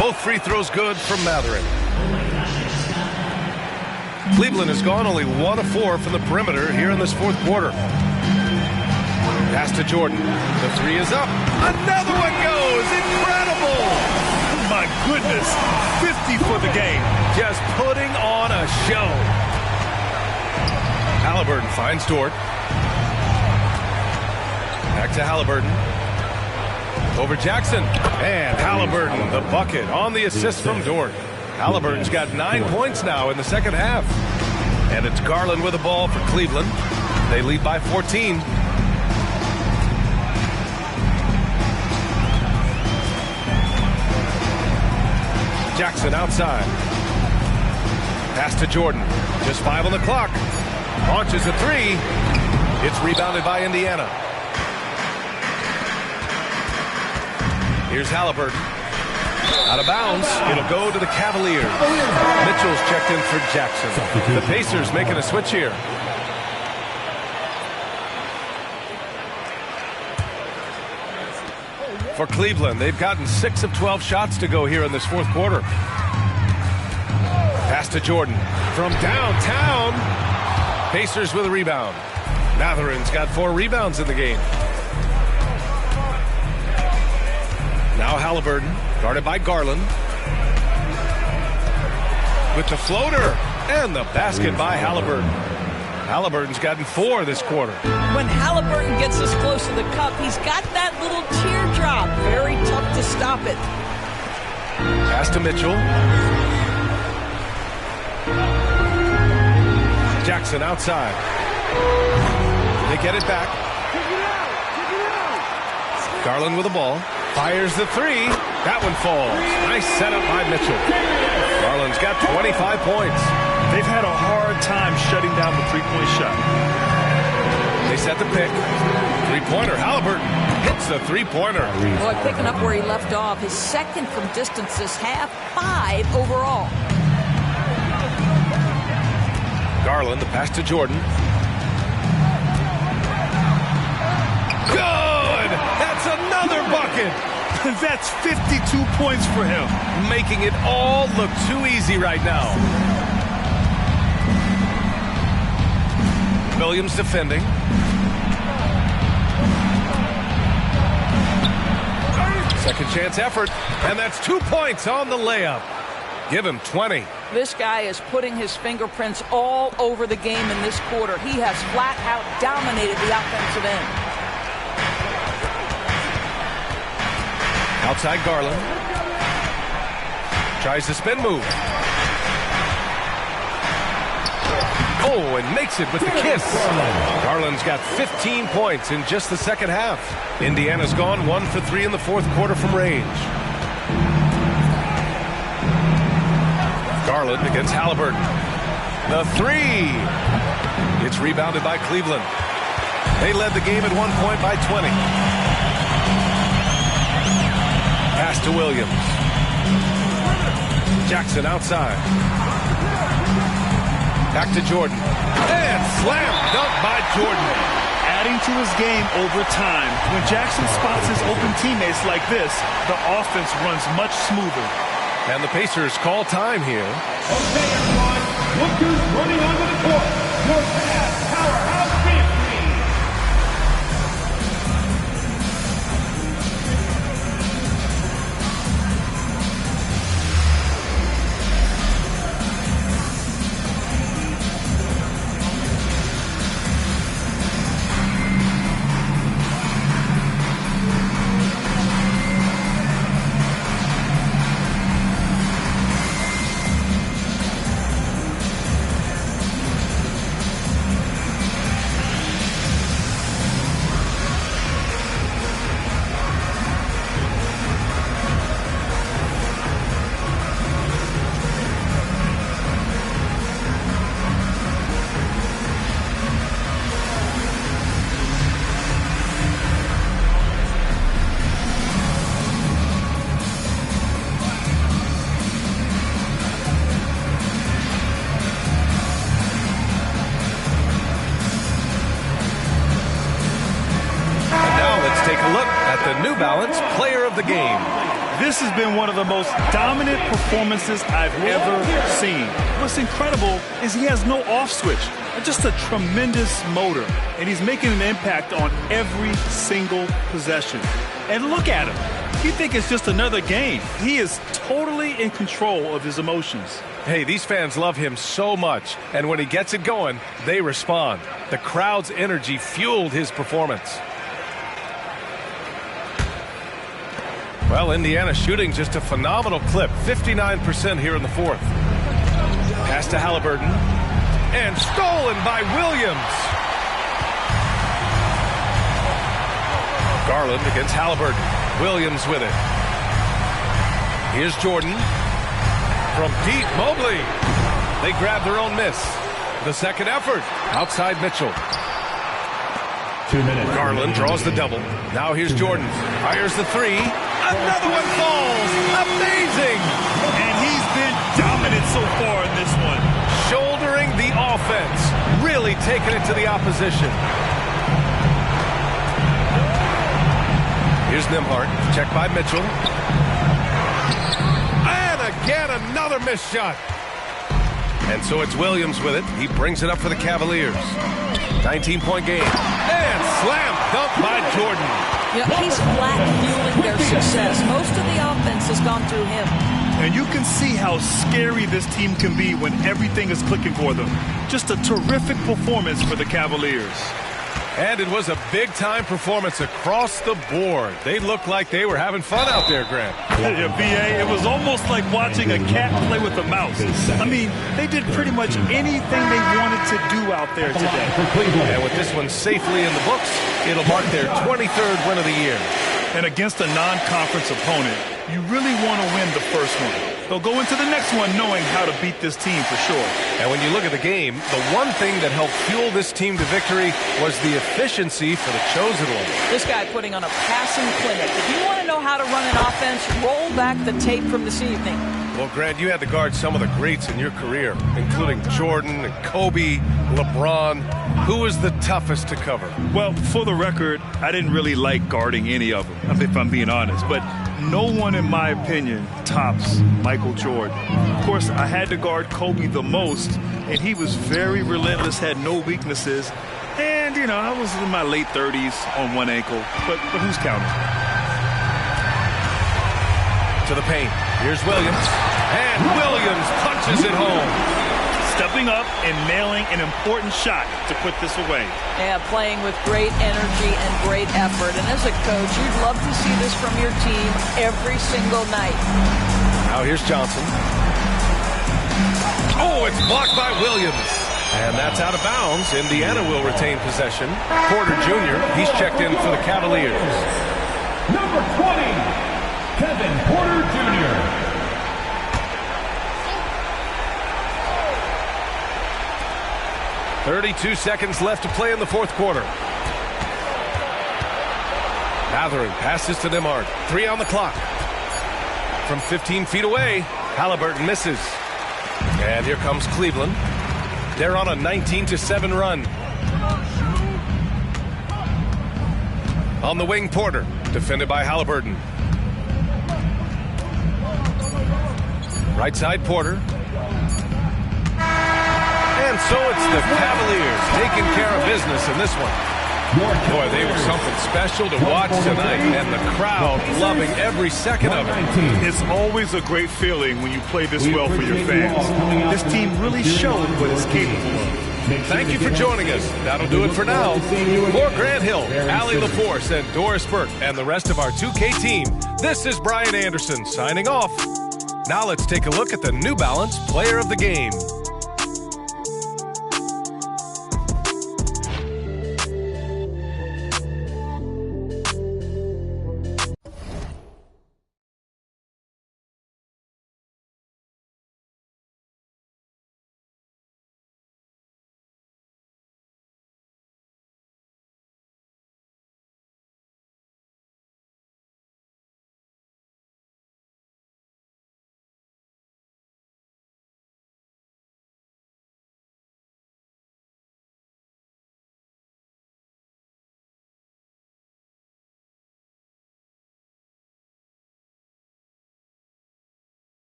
Both free throws good from Matherin. Cleveland has gone only 1 of 4 from the perimeter here in this fourth quarter. Pass to Jordan. The 3 is up. Another one goes. Incredible. My goodness. 50 for the game. Just putting on a show. Halliburton finds Dort. Back to Halliburton. Over Jackson. And Halliburton, the bucket on the assist from Dort. Halliburton's got 9 points now in the second half. And it's Garland with the ball for Cleveland. They lead by 14. Jackson outside. Pass to Jordan. Just 5 on the clock. Launches a 3. It's rebounded by Indiana. Here's Halliburton. Out of bounds. It'll go to the Cavaliers. Mitchell's checked in for Jackson. The Pacers making a switch here. For Cleveland, they've gotten 6 of 12 shots to go here in this fourth quarter. Pass to Jordan. From downtown. Pacers with a rebound. Matherin's got 4 rebounds in the game. Now Halliburton, guarded by Garland. With the floater, and the basket by Halliburton. Halliburton's gotten 4 this quarter. When Halliburton gets this close to the cup, he's got that little teardrop. Very tough to stop it. Pass to Mitchell. Jackson outside. They get it back. Garland with the ball. Fires the 3. That one falls. Nice setup by Mitchell. Garland's got 25 points. They've had a hard time shutting down the three-point shot. They set the pick. Three-pointer. Halliburton hits the three-pointer. Boy, picking up where he left off. His second from distance this half, 5 overall. Garland, the pass to Jordan. Good! That's another bucket! That's 52 points for him. Making it all look too easy right now. Williams defending. Second chance effort, and that's 2 points on the layup. Give him 20. This guy is putting his fingerprints all over the game in this quarter. He has flat out dominated the offensive end. Outside Garland. Tries to spin move. Oh, and makes it with the kiss. Garland's got 15 points in just the second half. Indiana's gone 1 for 3 in the fourth quarter from range. Garland against Halliburton. The 3. It's rebounded by Cleveland. They led the game at 1 point by 20. Pass to Williams. Jackson outside. Back to Jordan. And slam dunk by Jordan. Adding to his game over time. When Jackson spots his open teammates like this, the offense runs much smoother. And the Pacers call time here. Okay, everyone. Look who's running onto the court. Your past powerhouse big team. New Balance Player of the Game. This has been one of the most dominant performances I've ever seen. What's incredible is he has no off switch, just a tremendous motor, and he's making an impact on every single possession. And look at him. You think it's just another game. He is totally in control of his emotions. Hey, these fans love him so much, and when he gets it going, they respond. The crowd's energy fueled his performance. Well, Indiana shooting just a phenomenal clip, 59% here in the fourth. Pass to Halliburton, and stolen by Williams. Garland against Halliburton. Williams with it. Here's Jordan. From deep, Mobley. They grab their own miss. The second effort. Outside Mitchell. 2 minutes. Garland draws the double. Now here's Jordan. Fires the 3. Another one falls. Amazing. And he's been dominant so far in this one. Shouldering the offense. Really taking it to the opposition. Here's Nembhard. Checked by Mitchell. And again, another missed shot. And so it's Williams with it. He brings it up for the Cavaliers. 19-point game. And slam dunk by Jordan. You know, he's flat fueling their success. Most of the offense has gone through him. And you can see how scary this team can be when everything is clicking for them. Just a terrific performance for the Cavaliers. And it was a big-time performance across the board. They looked like they were having fun out there, Grant. Yeah, B.A., it was almost like watching a cat play with a mouse. I mean, they did pretty much anything they wanted to do out there today. And with this one safely in the books, it'll mark their 23rd win of the year. And against a non-conference opponent, you really want to win the first one. They'll go into the next one knowing how to beat this team for sure. And when you look at the game, the one thing that helped fuel this team to victory was the efficiency for the chosen one. This guy putting on a passing clinic. If you want to know how to run an offense, roll back the tape from this evening. Well, Grant, you had to guard some of the greats in your career, including Jordan, and Kobe, LeBron. Who was the toughest to cover? Well, for the record, I didn't really like guarding any of them, if I'm being honest. But no one, in my opinion, tops Michael Jordan. Of course, I had to guard Kobe the most, and he was very relentless, had no weaknesses. And, you know, I was in my late 30s on one ankle, but who's counting? To the paint. Here's Williams. And Williams punches it home. Stepping up and nailing an important shot to put this away. Yeah, playing with great energy and great effort. And as a coach, you'd love to see this from your team every single night. Now here's Johnson. Oh, it's blocked by Williams. And that's out of bounds. Indiana will retain possession. Porter Jr., he's checked in for the Cavaliers. Number 20, Kevin Porter Jr. 32 seconds left to play in the fourth quarter. Matherin passes to Nemard. 3 on the clock. From 15 feet away, Halliburton misses. And here comes Cleveland. They're on a 19-7 run. On the wing, Porter, defended by Halliburton. Right side, Porter. And so it's the Cavaliers taking care of business in this one. Boy, they were something special to watch tonight, and the crowd loving every second of it. It's always a great feeling when you play this well for your fans. This team really showed what it's capable of. Thank you for joining us. That'll do it for now. For Grant Hill, Allie LaForce, and Doris Burke, and the rest of our 2K team, this is Brian Anderson signing off. Now let's take a look at the New Balance Player of the Game.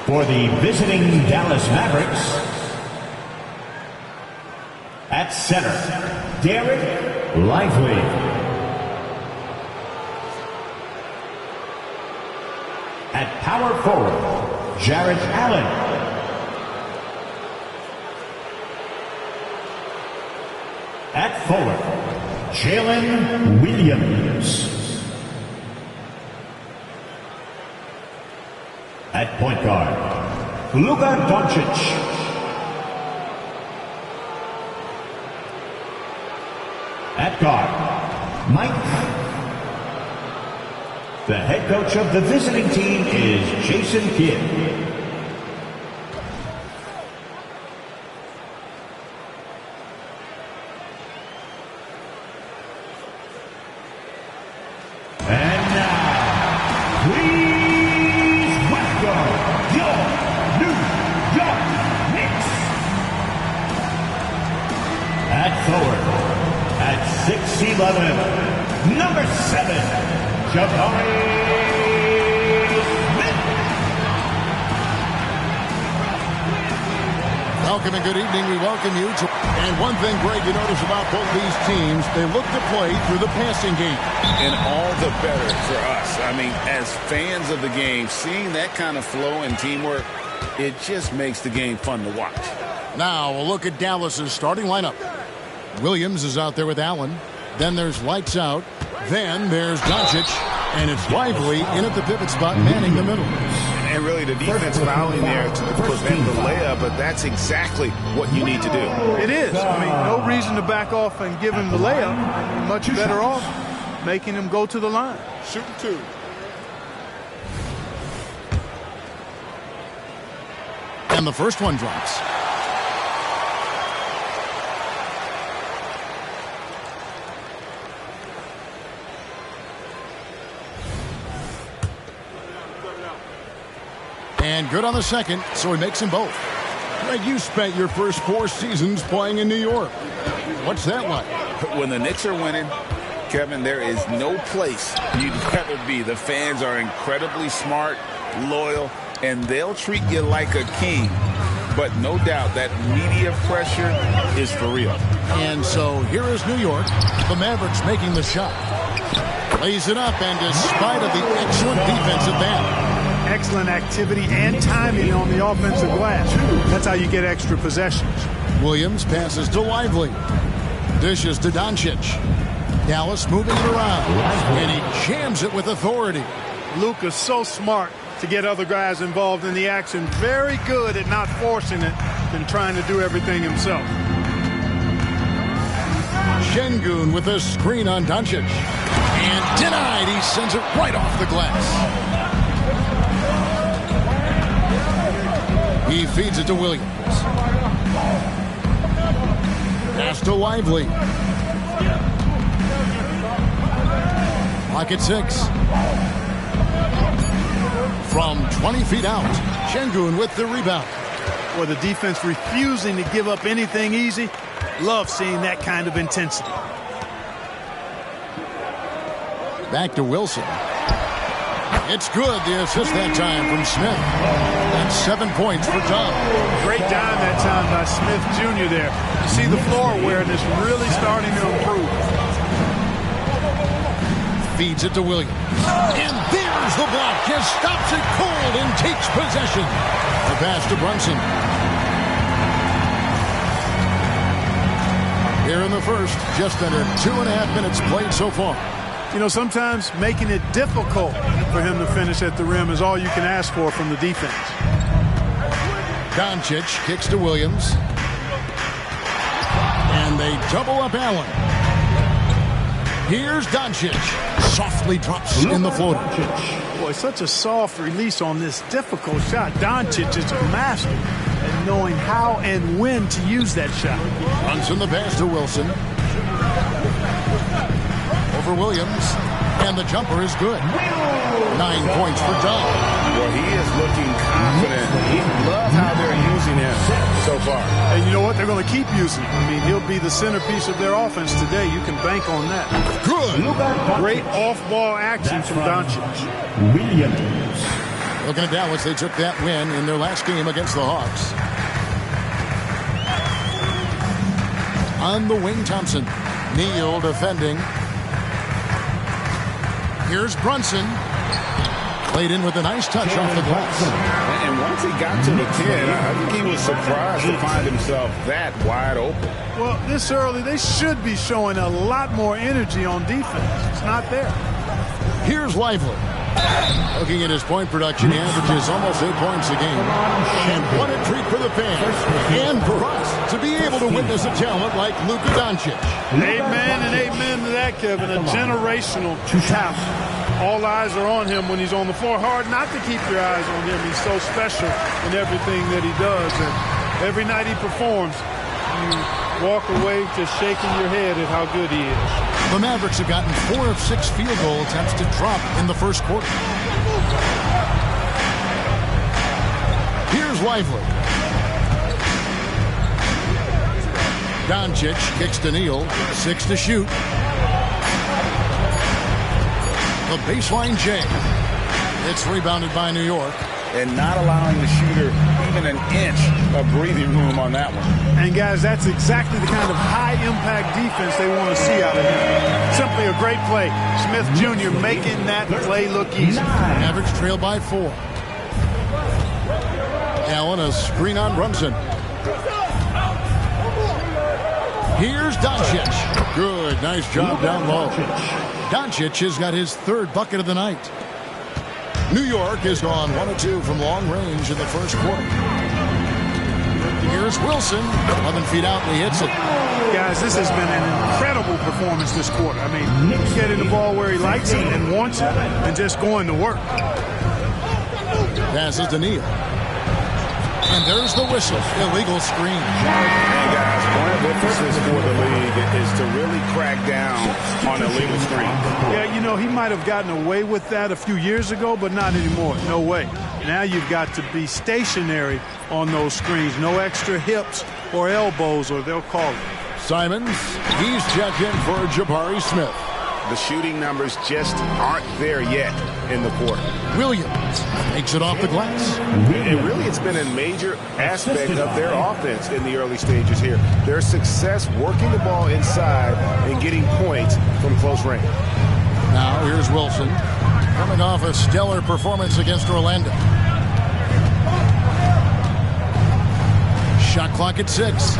For the visiting Dallas Mavericks, at center, Derek Lively. At power forward, Jarrett Allen. At forward, Jalen Williams. At point guard, Luka Doncic. At guard, Mike. The head coach of the visiting team is Jason Kidd. And now, please welcome your New York Knicks. At forward, at 6'11", number 7, Jabari Smith. Welcome and good evening. We welcome you to... And one thing, Greg, you notice about both these teams, they look to play through the passing game. And all the better for us. I mean, as fans of the game, seeing that kind of flow and teamwork, it just makes the game fun to watch. Now, we'll look at Dallas's starting lineup. Williams is out there with Allen. Then there's Lights Out. Then there's Doncic. And it's Lively in at the pivot spot, manning the middle. And really, the defense fouling there to prevent the layup, but that's exactly what you need to do. It is. I mean, no reason to back off and give him the layup. You're much better off making him go to the line. Shooting two. And the first one drops. And good on the second, so he makes them both. Greg, you spent your first 4 seasons playing in New York. What's that like? When the Knicks are winning, Kevin, there is no place you'd rather be. The fans are incredibly smart, loyal, and they'll treat you like a king. But no doubt that media pressure is for real. And so here is New York, the Mavericks making the shot. Lays it up, and despite of the excellent defensive end, excellent activity and timing on the offensive glass. That's how you get extra possessions. Williams passes to Lively. Dishes to Doncic. Dallas moving it around. And he jams it with authority. Luka's so smart to get other guys involved in the action. Very good at not forcing it and trying to do everything himself. Şengün with a screen on Doncic. And denied. He sends it right off the glass. He feeds it to Williams. Pass to Lively. Pocket 6. From 20 feet out, Şengün with the rebound. Or the defense refusing to give up anything easy. Love seeing that kind of intensity. Back to Wilson. It's good. The assist that time from Smith. And 7 points for Tom. Great dime that time by Smith Jr. there. You see the floor awareness really starting to improve. Feeds it to Williams. And there's the block. Just stops it cold and takes possession. The pass to Brunson. Here in the first, just under 2.5 minutes played so far. You know, sometimes making it difficult for him to finish at the rim is all you can ask for from the defense. Doncic kicks to Williams. And they double up Allen. Here's Doncic. Softly drops in the floater. Boy, such a soft release on this difficult shot. Doncic is a master at knowing how and when to use that shot. Runs in the pass to Wilson. Over Williams. And the jumper is good. 9 points for John. Well, he is looking confident. He loves how they're using him so far. And you know what? They're going to keep using him. I mean, he'll be the centerpiece of their offense today. You can bank on that. Good. Great off-ball action from Doncic. Williams. Looking at Dallas, they took that win in their last game against the Hawks. On the wing, Thompson. Neal defending. Here's Brunson. Played in with a nice touch off the glass. And once he got to the 10, I think he was surprised to find himself that wide open. Well, this early, they should be showing a lot more energy on defense. It's not there. Here's Lively. Looking at his point production, he averages almost 8 points a game. And what a treat for the fans. And for us to be able to witness a talent like Luka Doncic. Amen and amen to that, Kevin. A generational talent. All eyes are on him when he's on the floor. Hard not to keep your eyes on him. He's so special in everything that he does. And every night he performs, you walk away just shaking your head at how good he is. The Mavericks have gotten 4 of 6 field goal attempts to drop in the first quarter. Here's Lively. Doncic kicks to Neal. 6 to shoot. The baseline J. It's rebounded by New York. And not allowing the shooter even an inch of breathing room on that one. And, guys, that's exactly the kind of high-impact defense they want to see out of him. Simply a great play. Smith Jr. making that play look easy. Mavericks trail by 4. Allen, a screen on Brunson. Here's Doncic. Good, nice job down low. Doncic has got his 3rd bucket of the night. New York is gone 1 of 2 from long range in the first quarter. Here's Wilson. 11 feet out, and he hits it. Guys, this has been an incredible performance this quarter. I mean, getting the ball where he likes it and wants it and just going to work. Passes to Neal. And there's the whistle. Illegal screen. And guys, point of emphasis for the league is to really crack down on illegal screens. Yeah, you know, he might have gotten away with that a few years ago, but not anymore. No way. Now you've got to be stationary on those screens. No extra hips or elbows, or they'll call it. Simons, he's checked in for Jabari Smith. The shooting numbers just aren't there yet in the quarter. Williams takes it off the glass. And really, it's been a major aspect of their offense in the early stages here. Their success working the ball inside and getting points from close range. Now here's Wilson, coming off a stellar performance against Orlando. Shot clock at 6.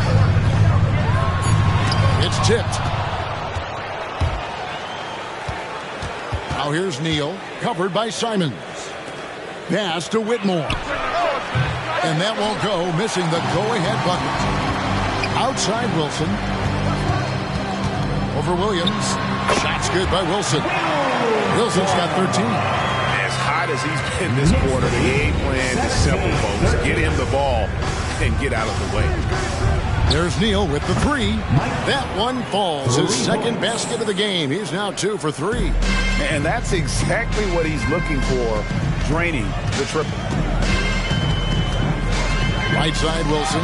It's tipped. Now here's Neal, covered by Simons. Pass to Whitmore. And that won't go, missing the go-ahead bucket. Outside Wilson. Over Williams. Shot's good by Wilson. Wilson's got 13. As hot as he's been this quarter, the game plan is simple, folks. Get him the ball and get out of the way. There's Neal with the 3. That one falls. His 2nd basket of the game. He's now 2 for 3. And that's exactly what he's looking for, draining the triple. Right side Wilson.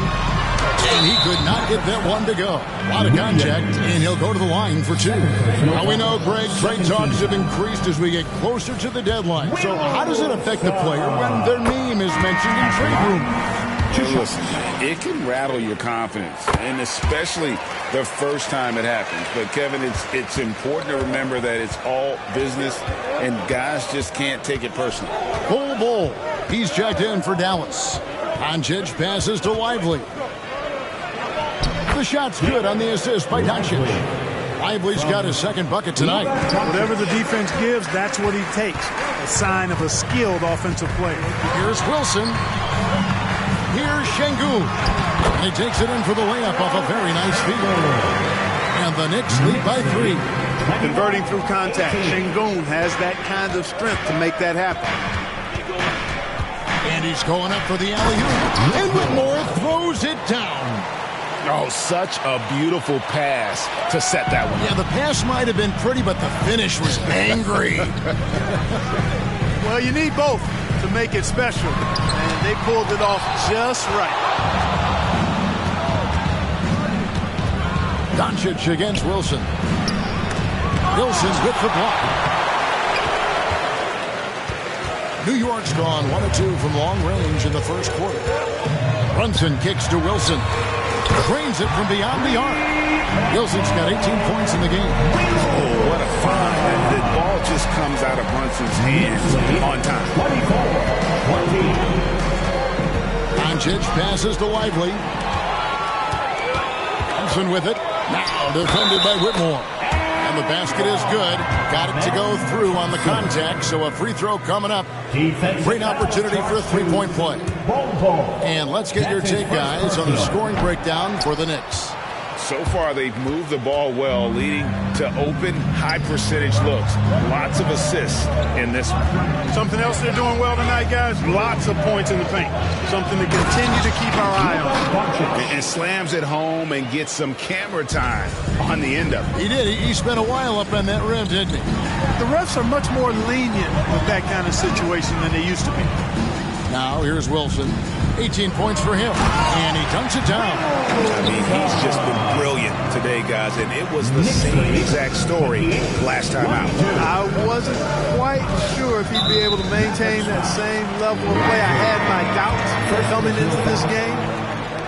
And he could not get that one to go. A lot of contact, and he'll go to the line for 2. Now we know, Greg, trade talks have increased as we get closer to the deadline. So how does it affect the player when their name is mentioned in trade rumors? Listen, it can rattle your confidence, and especially the first time it happens. But, Kevin, it's important to remember that it's all business, and guys just can't take it personally. Bull Bull. He's checked in for Dallas. Doncic passes to Lively. The shot's good on the assist by Doncic. Lively's got his 2nd bucket tonight. Whatever the defense gives, that's what he takes. A sign of a skilled offensive player. Here's Wilson. Here's Şengün. And he takes it in for the layup off a very nice field. And the Knicks lead by 3. Converting through contact. Şengün has that kind of strength to make that happen. And he's going up for the alley-oop. And Whitmore throws it down. Oh, such a beautiful pass to set that one. Yeah, the pass might have been pretty, but the finish was angry. Well, you need both to make it special. And they pulled it off just right. Doncic against Wilson. Wilson with the block. New York's gone 1 of 2 from long range in the first quarter. Brunson kicks to Wilson. Drains it from beyond the arc. Wilson's got 18 points in the game. Oh, what a find. The ball just comes out of Brunson's hands on time. 24-20. Doncic passes to Lively. Thompson with it. Now defended by Whitmore. And the basket is good. Got it to go through on the contact, so a free throw coming up. Great opportunity for a three-point play. And let's get your take, guys, on the scoring breakdown for the Knicks. So far, they've moved the ball well, leading to open, high-percentage looks. Lots of assists in this one. Something else they're doing well tonight, guys, lots of points in the paint. Something to continue to keep our eye on. And slams it home and gets some camera time on the end of it. He did. He spent a while up on that rim, didn't he? The refs are much more lenient with that kind of situation than they used to be. Now, here's Wilson. 18 points for him, and he dunks it down. I mean, he's just been brilliant today, guys, and it was the same exact story last time out. I wasn't quite sure if he'd be able to maintain that same level of play. I had my doubts coming into this game,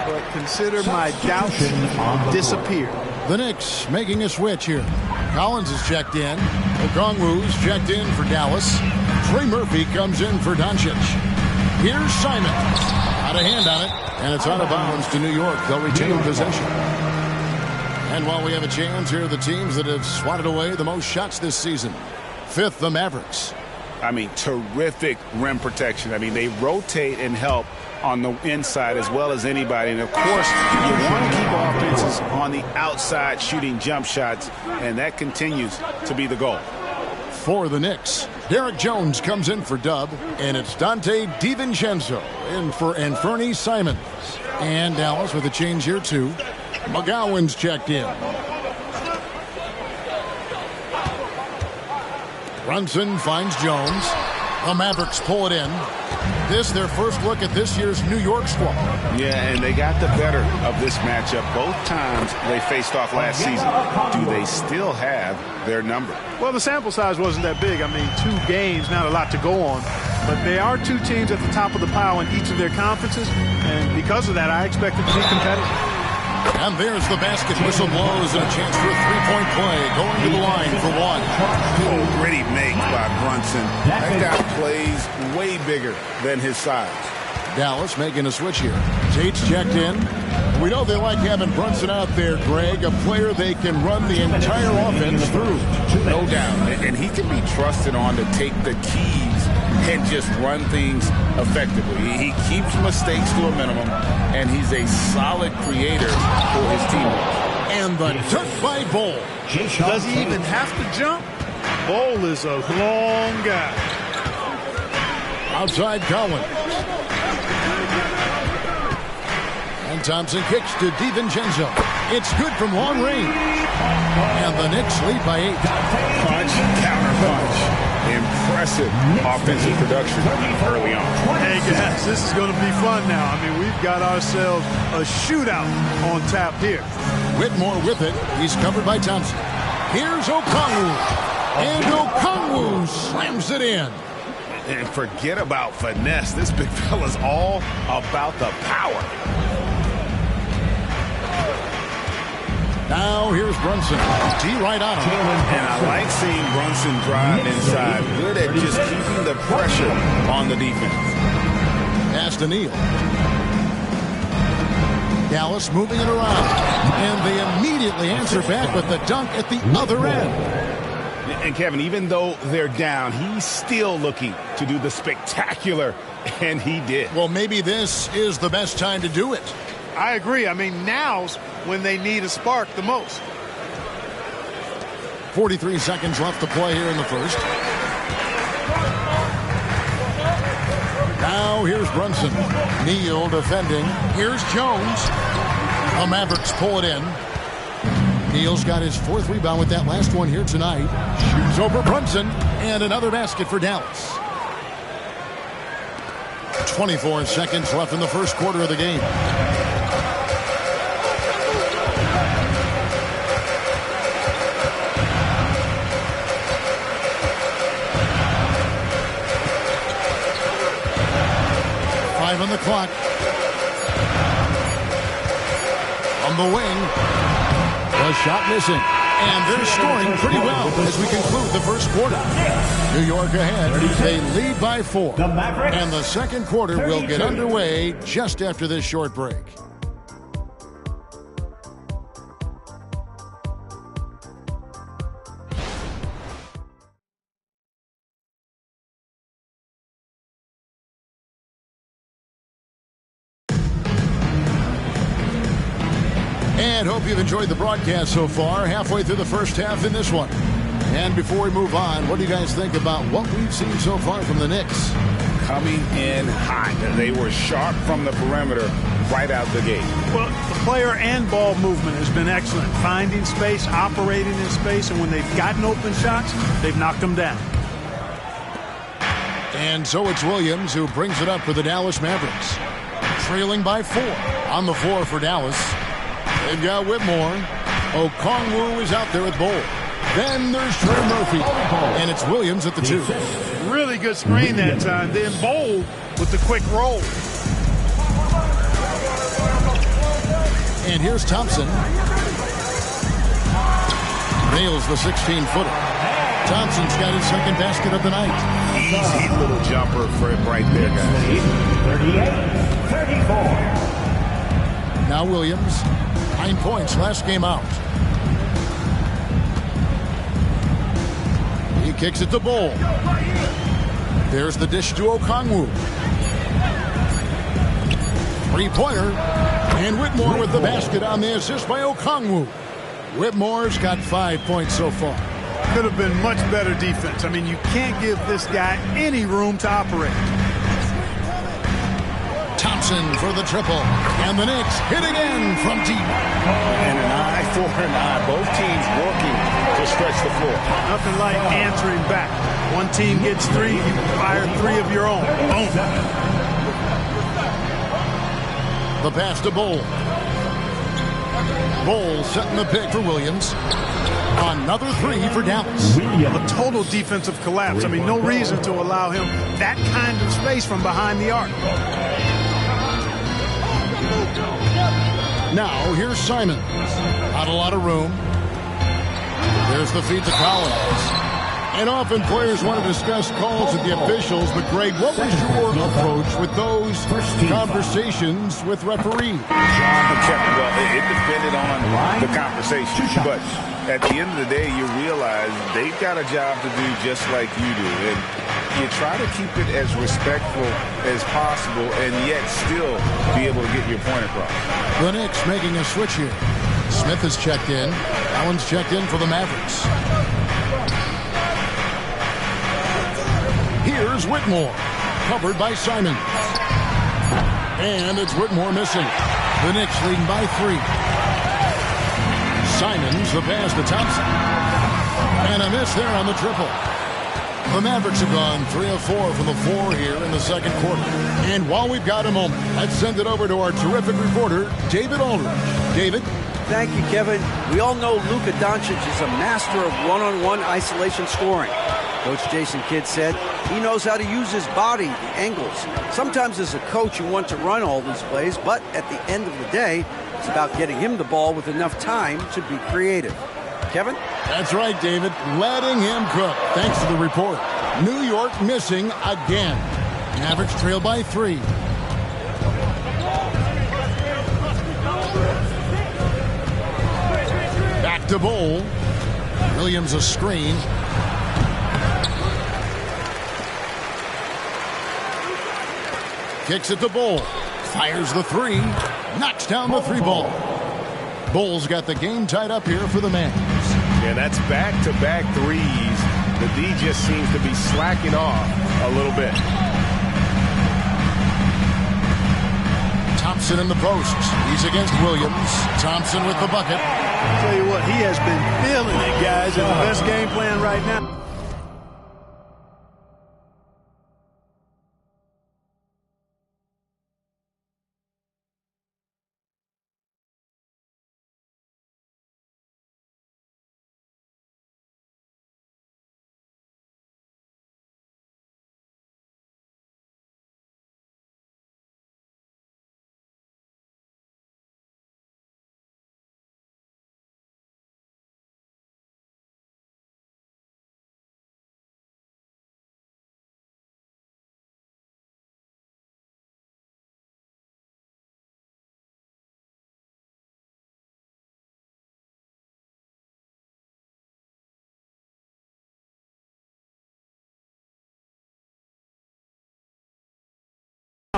but consider my doubts disappeared. The Knicks making a switch here. Collins is checked in. Okongwu's checked in for Dallas. Trey Murphy comes in for Doncic. Here's Simon. Out of hand on it, and it's out of bounds to New York. They'll retain possession. And while we have a chance, here are the teams that have swatted away the most shots this season. Fifth, the Mavericks. I mean, terrific rim protection. I mean, they rotate and help on the inside as well as anybody. And, of course, you want to keep offenses on the outside shooting jump shots, and that continues to be the goal. For the Knicks, Derek Jones comes in for Dub, and it's Dante DiVincenzo in for Anfernee Simons. And Dallas with a change here, too. McGowan's checked in. Brunson finds Jones. The Mavericks pull it in. This their first look at this year's New York squad. Yeah, and they got the better of this matchup both times they faced off last season. Do they still have their number? Well, the sample size wasn't that big. I mean, 2 games, not a lot to go on. But they are 2 teams at the top of the pile in each of their conferences. And because of that, I expect it to be competitive. And there's the basket. Whistle blows and a chance for a three-point play. Going to the line for one. Oh, gritty make by Brunson. That guy plays way bigger than his size. Dallas making a switch here. Tate's checked in. We know they like having Brunson out there, Greg, a player they can run the entire offense through. No doubt. And he can be trusted on to take the keys and just run things effectively. He keeps mistakes to a minimum, and he's a solid creator for his teammates. And the dunk by Bol. Does he even have to jump? Bol is a long guy. Outside Collins. And Thompson kicks to DiVincenzo. It's good from long range. And the Knicks lead by 8. Punch, counter punch. Impressive offensive production early on. Hey, guys, this is going to be fun now. I mean, we've got ourselves a shootout on tap here. Whitmore with it. He's covered by Thompson. Here's Okongwu. And Okongwu slams it in. And forget about finesse. This big fella's all about the power. Now here's Brunson. D right on him. And I like seeing Brunson drive inside. Good at just keeping the pressure on the defense. Pass to Neal. Dallas moving it around. And they immediately answer back with the dunk at the other end. And Kevin, even though they're down, he's still looking to do the spectacular, and he did. Well, maybe this is the best time to do it. I agree. I mean, now's when they need a spark the most. 43 seconds left to play here in the first. Now here's Brunson. Neal defending. Here's Jones. The Mavericks pull it in. Neal's got his 4th rebound with that last one here tonight. Shoots over Brunson. And another basket for Dallas. 24 seconds left in the first quarter of the game. 7 the clock. On the wing. The shot missing. And they're scoring pretty well as we conclude the first quarter. New York ahead. They lead by 4. And the second quarter will get underway just after this short break. And hope you've enjoyed the broadcast so far. Halfway through the first half in this one. And before we move on, what do you guys think about what we've seen so far from the Knicks? Coming in hot. They were sharp from the perimeter right out the gate. Well, the player and ball movement has been excellent. Finding space, operating in space, and when they've gotten open shots, they've knocked them down. And so it's Williams who brings it up for the Dallas Mavericks. Trailing by 4 on the floor for Dallas. They've got Whitmore. Okongwu is out there with Bol. Then there's Trey Murphy. And it's Williams at the 2. Really good screen that time. Then Bol with the quick roll. And here's Thompson. Nails the 16-footer. Thompson's got his second basket of the night. Easy little jumper for him right there, guys. 38-34. Now Williams. 9 points last game out. He kicks it to Bol. There's the dish to Okongwu. Three-pointer. And Whitmore with the basket on the assist by Okongwu. Whitmore's got 5 points so far. Could have been much better defense. I mean, you can't give this guy any room to operate. Thompson for the triple. And the Knicks hit again from deep. And an eye for an eye. Both teams working to stretch the floor. Nothing like answering back. One team gets 3, you fire 3 of your own. Boom. The pass to Bol. Bol setting the pick for Williams. Another 3 for Dallas. A total defensive collapse. I mean, no reason to allow him that kind of space from behind the arc. Now, here's Simon. Not a lot of room. There's the feed to Collins. And often players want to discuss calls with the officials, but Greg, what was your approach with those conversations with referees? Well, it depended on the conversation, but at the end of the day, you realize they've got a job to do just like you do, and you try to keep it as respectful as possible and yet still be able to get your point across. The Knicks making a switch here. Smith is checked in. Allen's checked in for the Mavericks. Here's Whitmore, covered by Simon. And it's Whitmore missing. The Knicks leading by 3. Simons the pass to Thompson. And a miss there on the triple. The Mavericks have gone 3 of 4 from the floor here in the second quarter. And while we've got a moment, let's send it over to our terrific reporter, David Aldridge. David? Thank you, Kevin. We all know Luka Doncic is a master of one-on-one isolation scoring. Coach Jason Kidd said he knows how to use his body, the angles. Sometimes as a coach, you want to run all these plays, but at the end of the day, it's about getting him the ball with enough time to be creative. Kevin? That's right, David. Letting him cook. Thanks to the report. New York missing again. Mavericks trail by 3. Back to Bol. Williams a screen. Kicks it to Bol. Fires the 3. Knocks down the 3 ball. Bol's got the game tied up here for the Mavs. Yeah, that's back-to-back threes. The D just seems to be slacking off a little bit. Thompson in the post. He's against Williams. Thompson with the bucket. I'll tell you what, he has been feeling it, guys. It's the best game plan right now.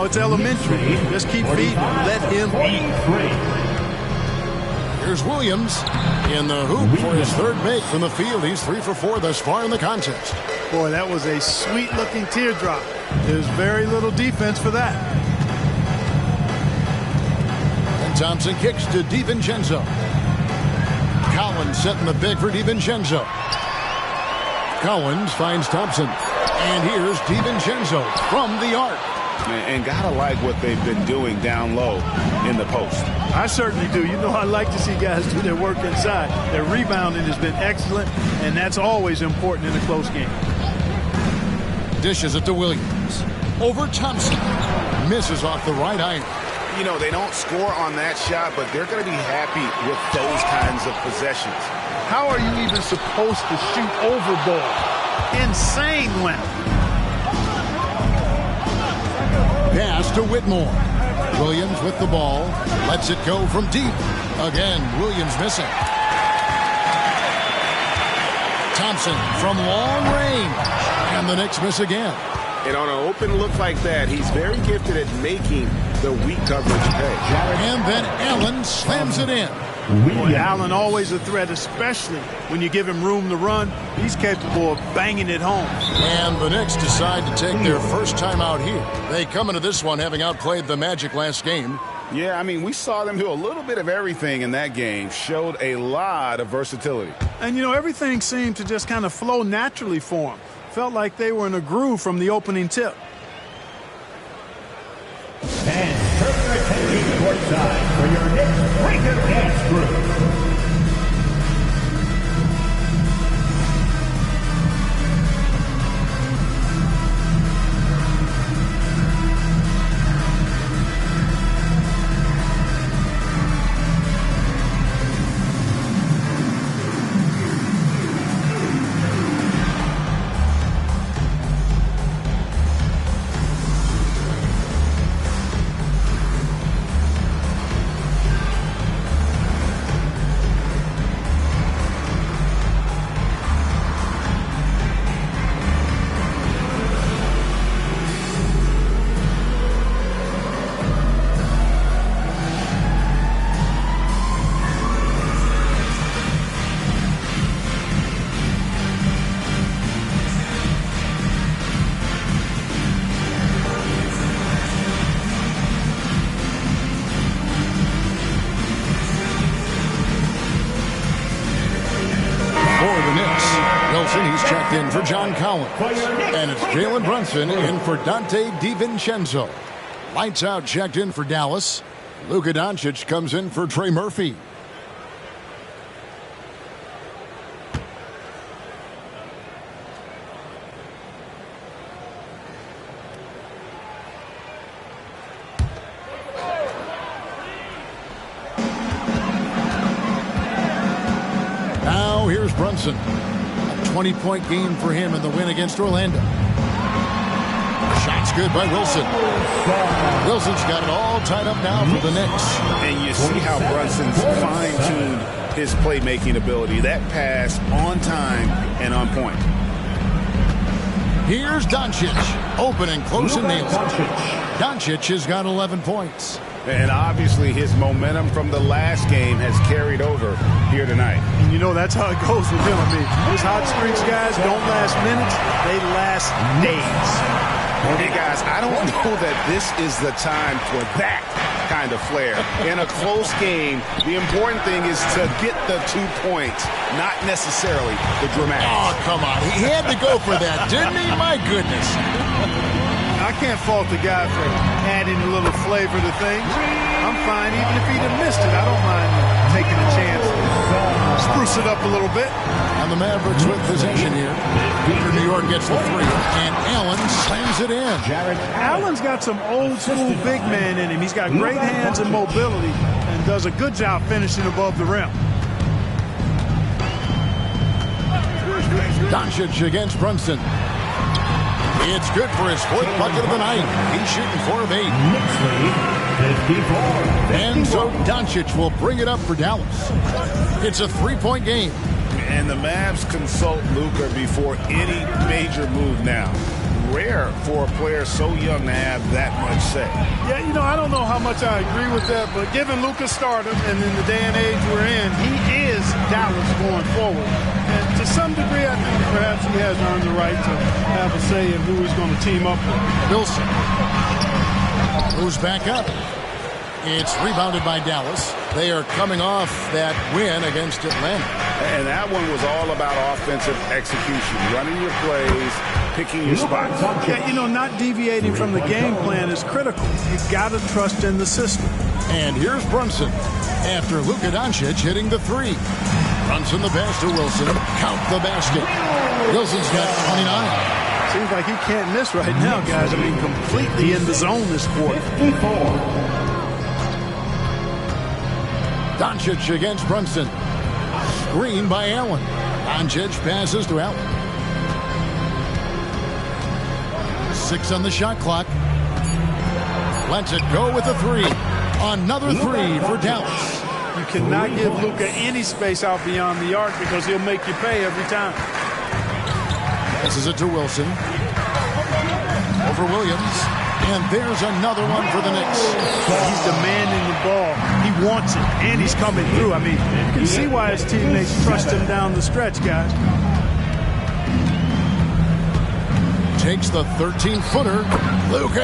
It's elementary. Just keep feeding him. Let him eat. Here's Williams in the hoop for his third make from the field. He's 3 for 4 thus far in the contest. Boy, that was a sweet-looking teardrop. There's very little defense for that. And Thompson kicks to DiVincenzo. Collins setting the big for DiVincenzo. Collins finds Thompson. And here's DiVincenzo from the arc. And gotta like what they've been doing down low in the post. I certainly do. You know, I like to see guys do their work inside. Their rebounding has been excellent, and that's always important in a close game. Dishes it to Williams. Over Thompson. Misses off the right iron. You know, they don't score on that shot, but they're going to be happy with those kinds of possessions. How are you even supposed to shoot over ball? Insane limp. Pass to Whitmore. Williams with the ball. Lets it go from deep. Again, Williams missing. Thompson from long range. And the Knicks miss again. And on an open look like that, he's very gifted at making the weak coverage pay. And then Allen slams it in. Boy, Allen always a threat, especially when you give him room to run. He's capable of banging it home. And the Knicks decide to take their first time out here. They come into this one having outplayed the Magic last game. Yeah, I mean, we saw them do a little bit of everything in that game. Showed a lot of versatility. And, you know, everything seemed to just kind of flow naturally for them. Felt like they were in a groove from the opening tip. And turn your attention courtside for your next breaker dance group. He's checked in for John Collins. And it's Jalen Brunson in for Dante DiVincenzo. Lights out checked in for Dallas. Luka Doncic comes in for Trey Murphy. Now here's Brunson. 20-point game for him in the win against Orlando. Shot's good by Wilson. Wilson's got it all tied up now for the Knicks. And you see how Brunson's fine-tuned his playmaking ability. That pass on time and on point. Here's Doncic. Open and close and nails it. Doncic has got 11 points. And obviously his momentum from the last game has carried over here tonight. And you know that's how it goes with him. I mean, these hot streaks guys don't last minutes, they last days. Hey guys, I don't know that this is the time for that kind of flair. In a close game, the important thing is to get the 2 points, not necessarily the dramatics. Oh, come on. He had to go for that, didn't he? My goodness. I can't fault the guy for adding a little flavor to things. I'm fine even if he'd have missed it. I don't mind taking a chance to spruce it up a little bit. And the Mavericks with possession here. New York gets the three, and Allen slams it in. Allen's got some old-school big man in him. He's got great hands and mobility and does a good job finishing above the rim. Doncic against Brunson. It's good for his fourth bucket of the night. He's shooting 4 of 8. And so Doncic will bring it up for Dallas. It's a 3-point game. And the Mavs consult Luka before any major move now. rare for a player so young to have that much say. Yeah, I don't know how much I agree with that, but given Luka's stardom and in the day and age we're in, he is Dallas going forward. And to some degree, I think perhaps he has earned the right to have a say in who he's going to team up with. Wilson moves back up. It's rebounded by Dallas. They are coming off that win against Atlanta. And that one was all about offensive execution, running your plays, picking your spots. Yeah, not deviating from the game plan is critical. You've got to trust in the system. And here's Brunson after Luka Doncic hitting the three. Brunson the pass to Wilson. Count the basket. Wilson's got 29. Seems like he can't miss right now, guys. Completely in the zone this quarter. Doncic against Brunson. Screen by Allen. Doncic passes to Allen. 6 on the shot clock. Lets it go with a three. Another three for Dallas. You cannot give Luka any space out beyond the arc because he'll make you pay every time. Passes it to Wilson. Over Williams. And there's another one for the Knicks. He's demanding the ball. He wants it, and he's coming through. You can see why his teammates trust him down the stretch, guys. Takes the 13-footer. Luka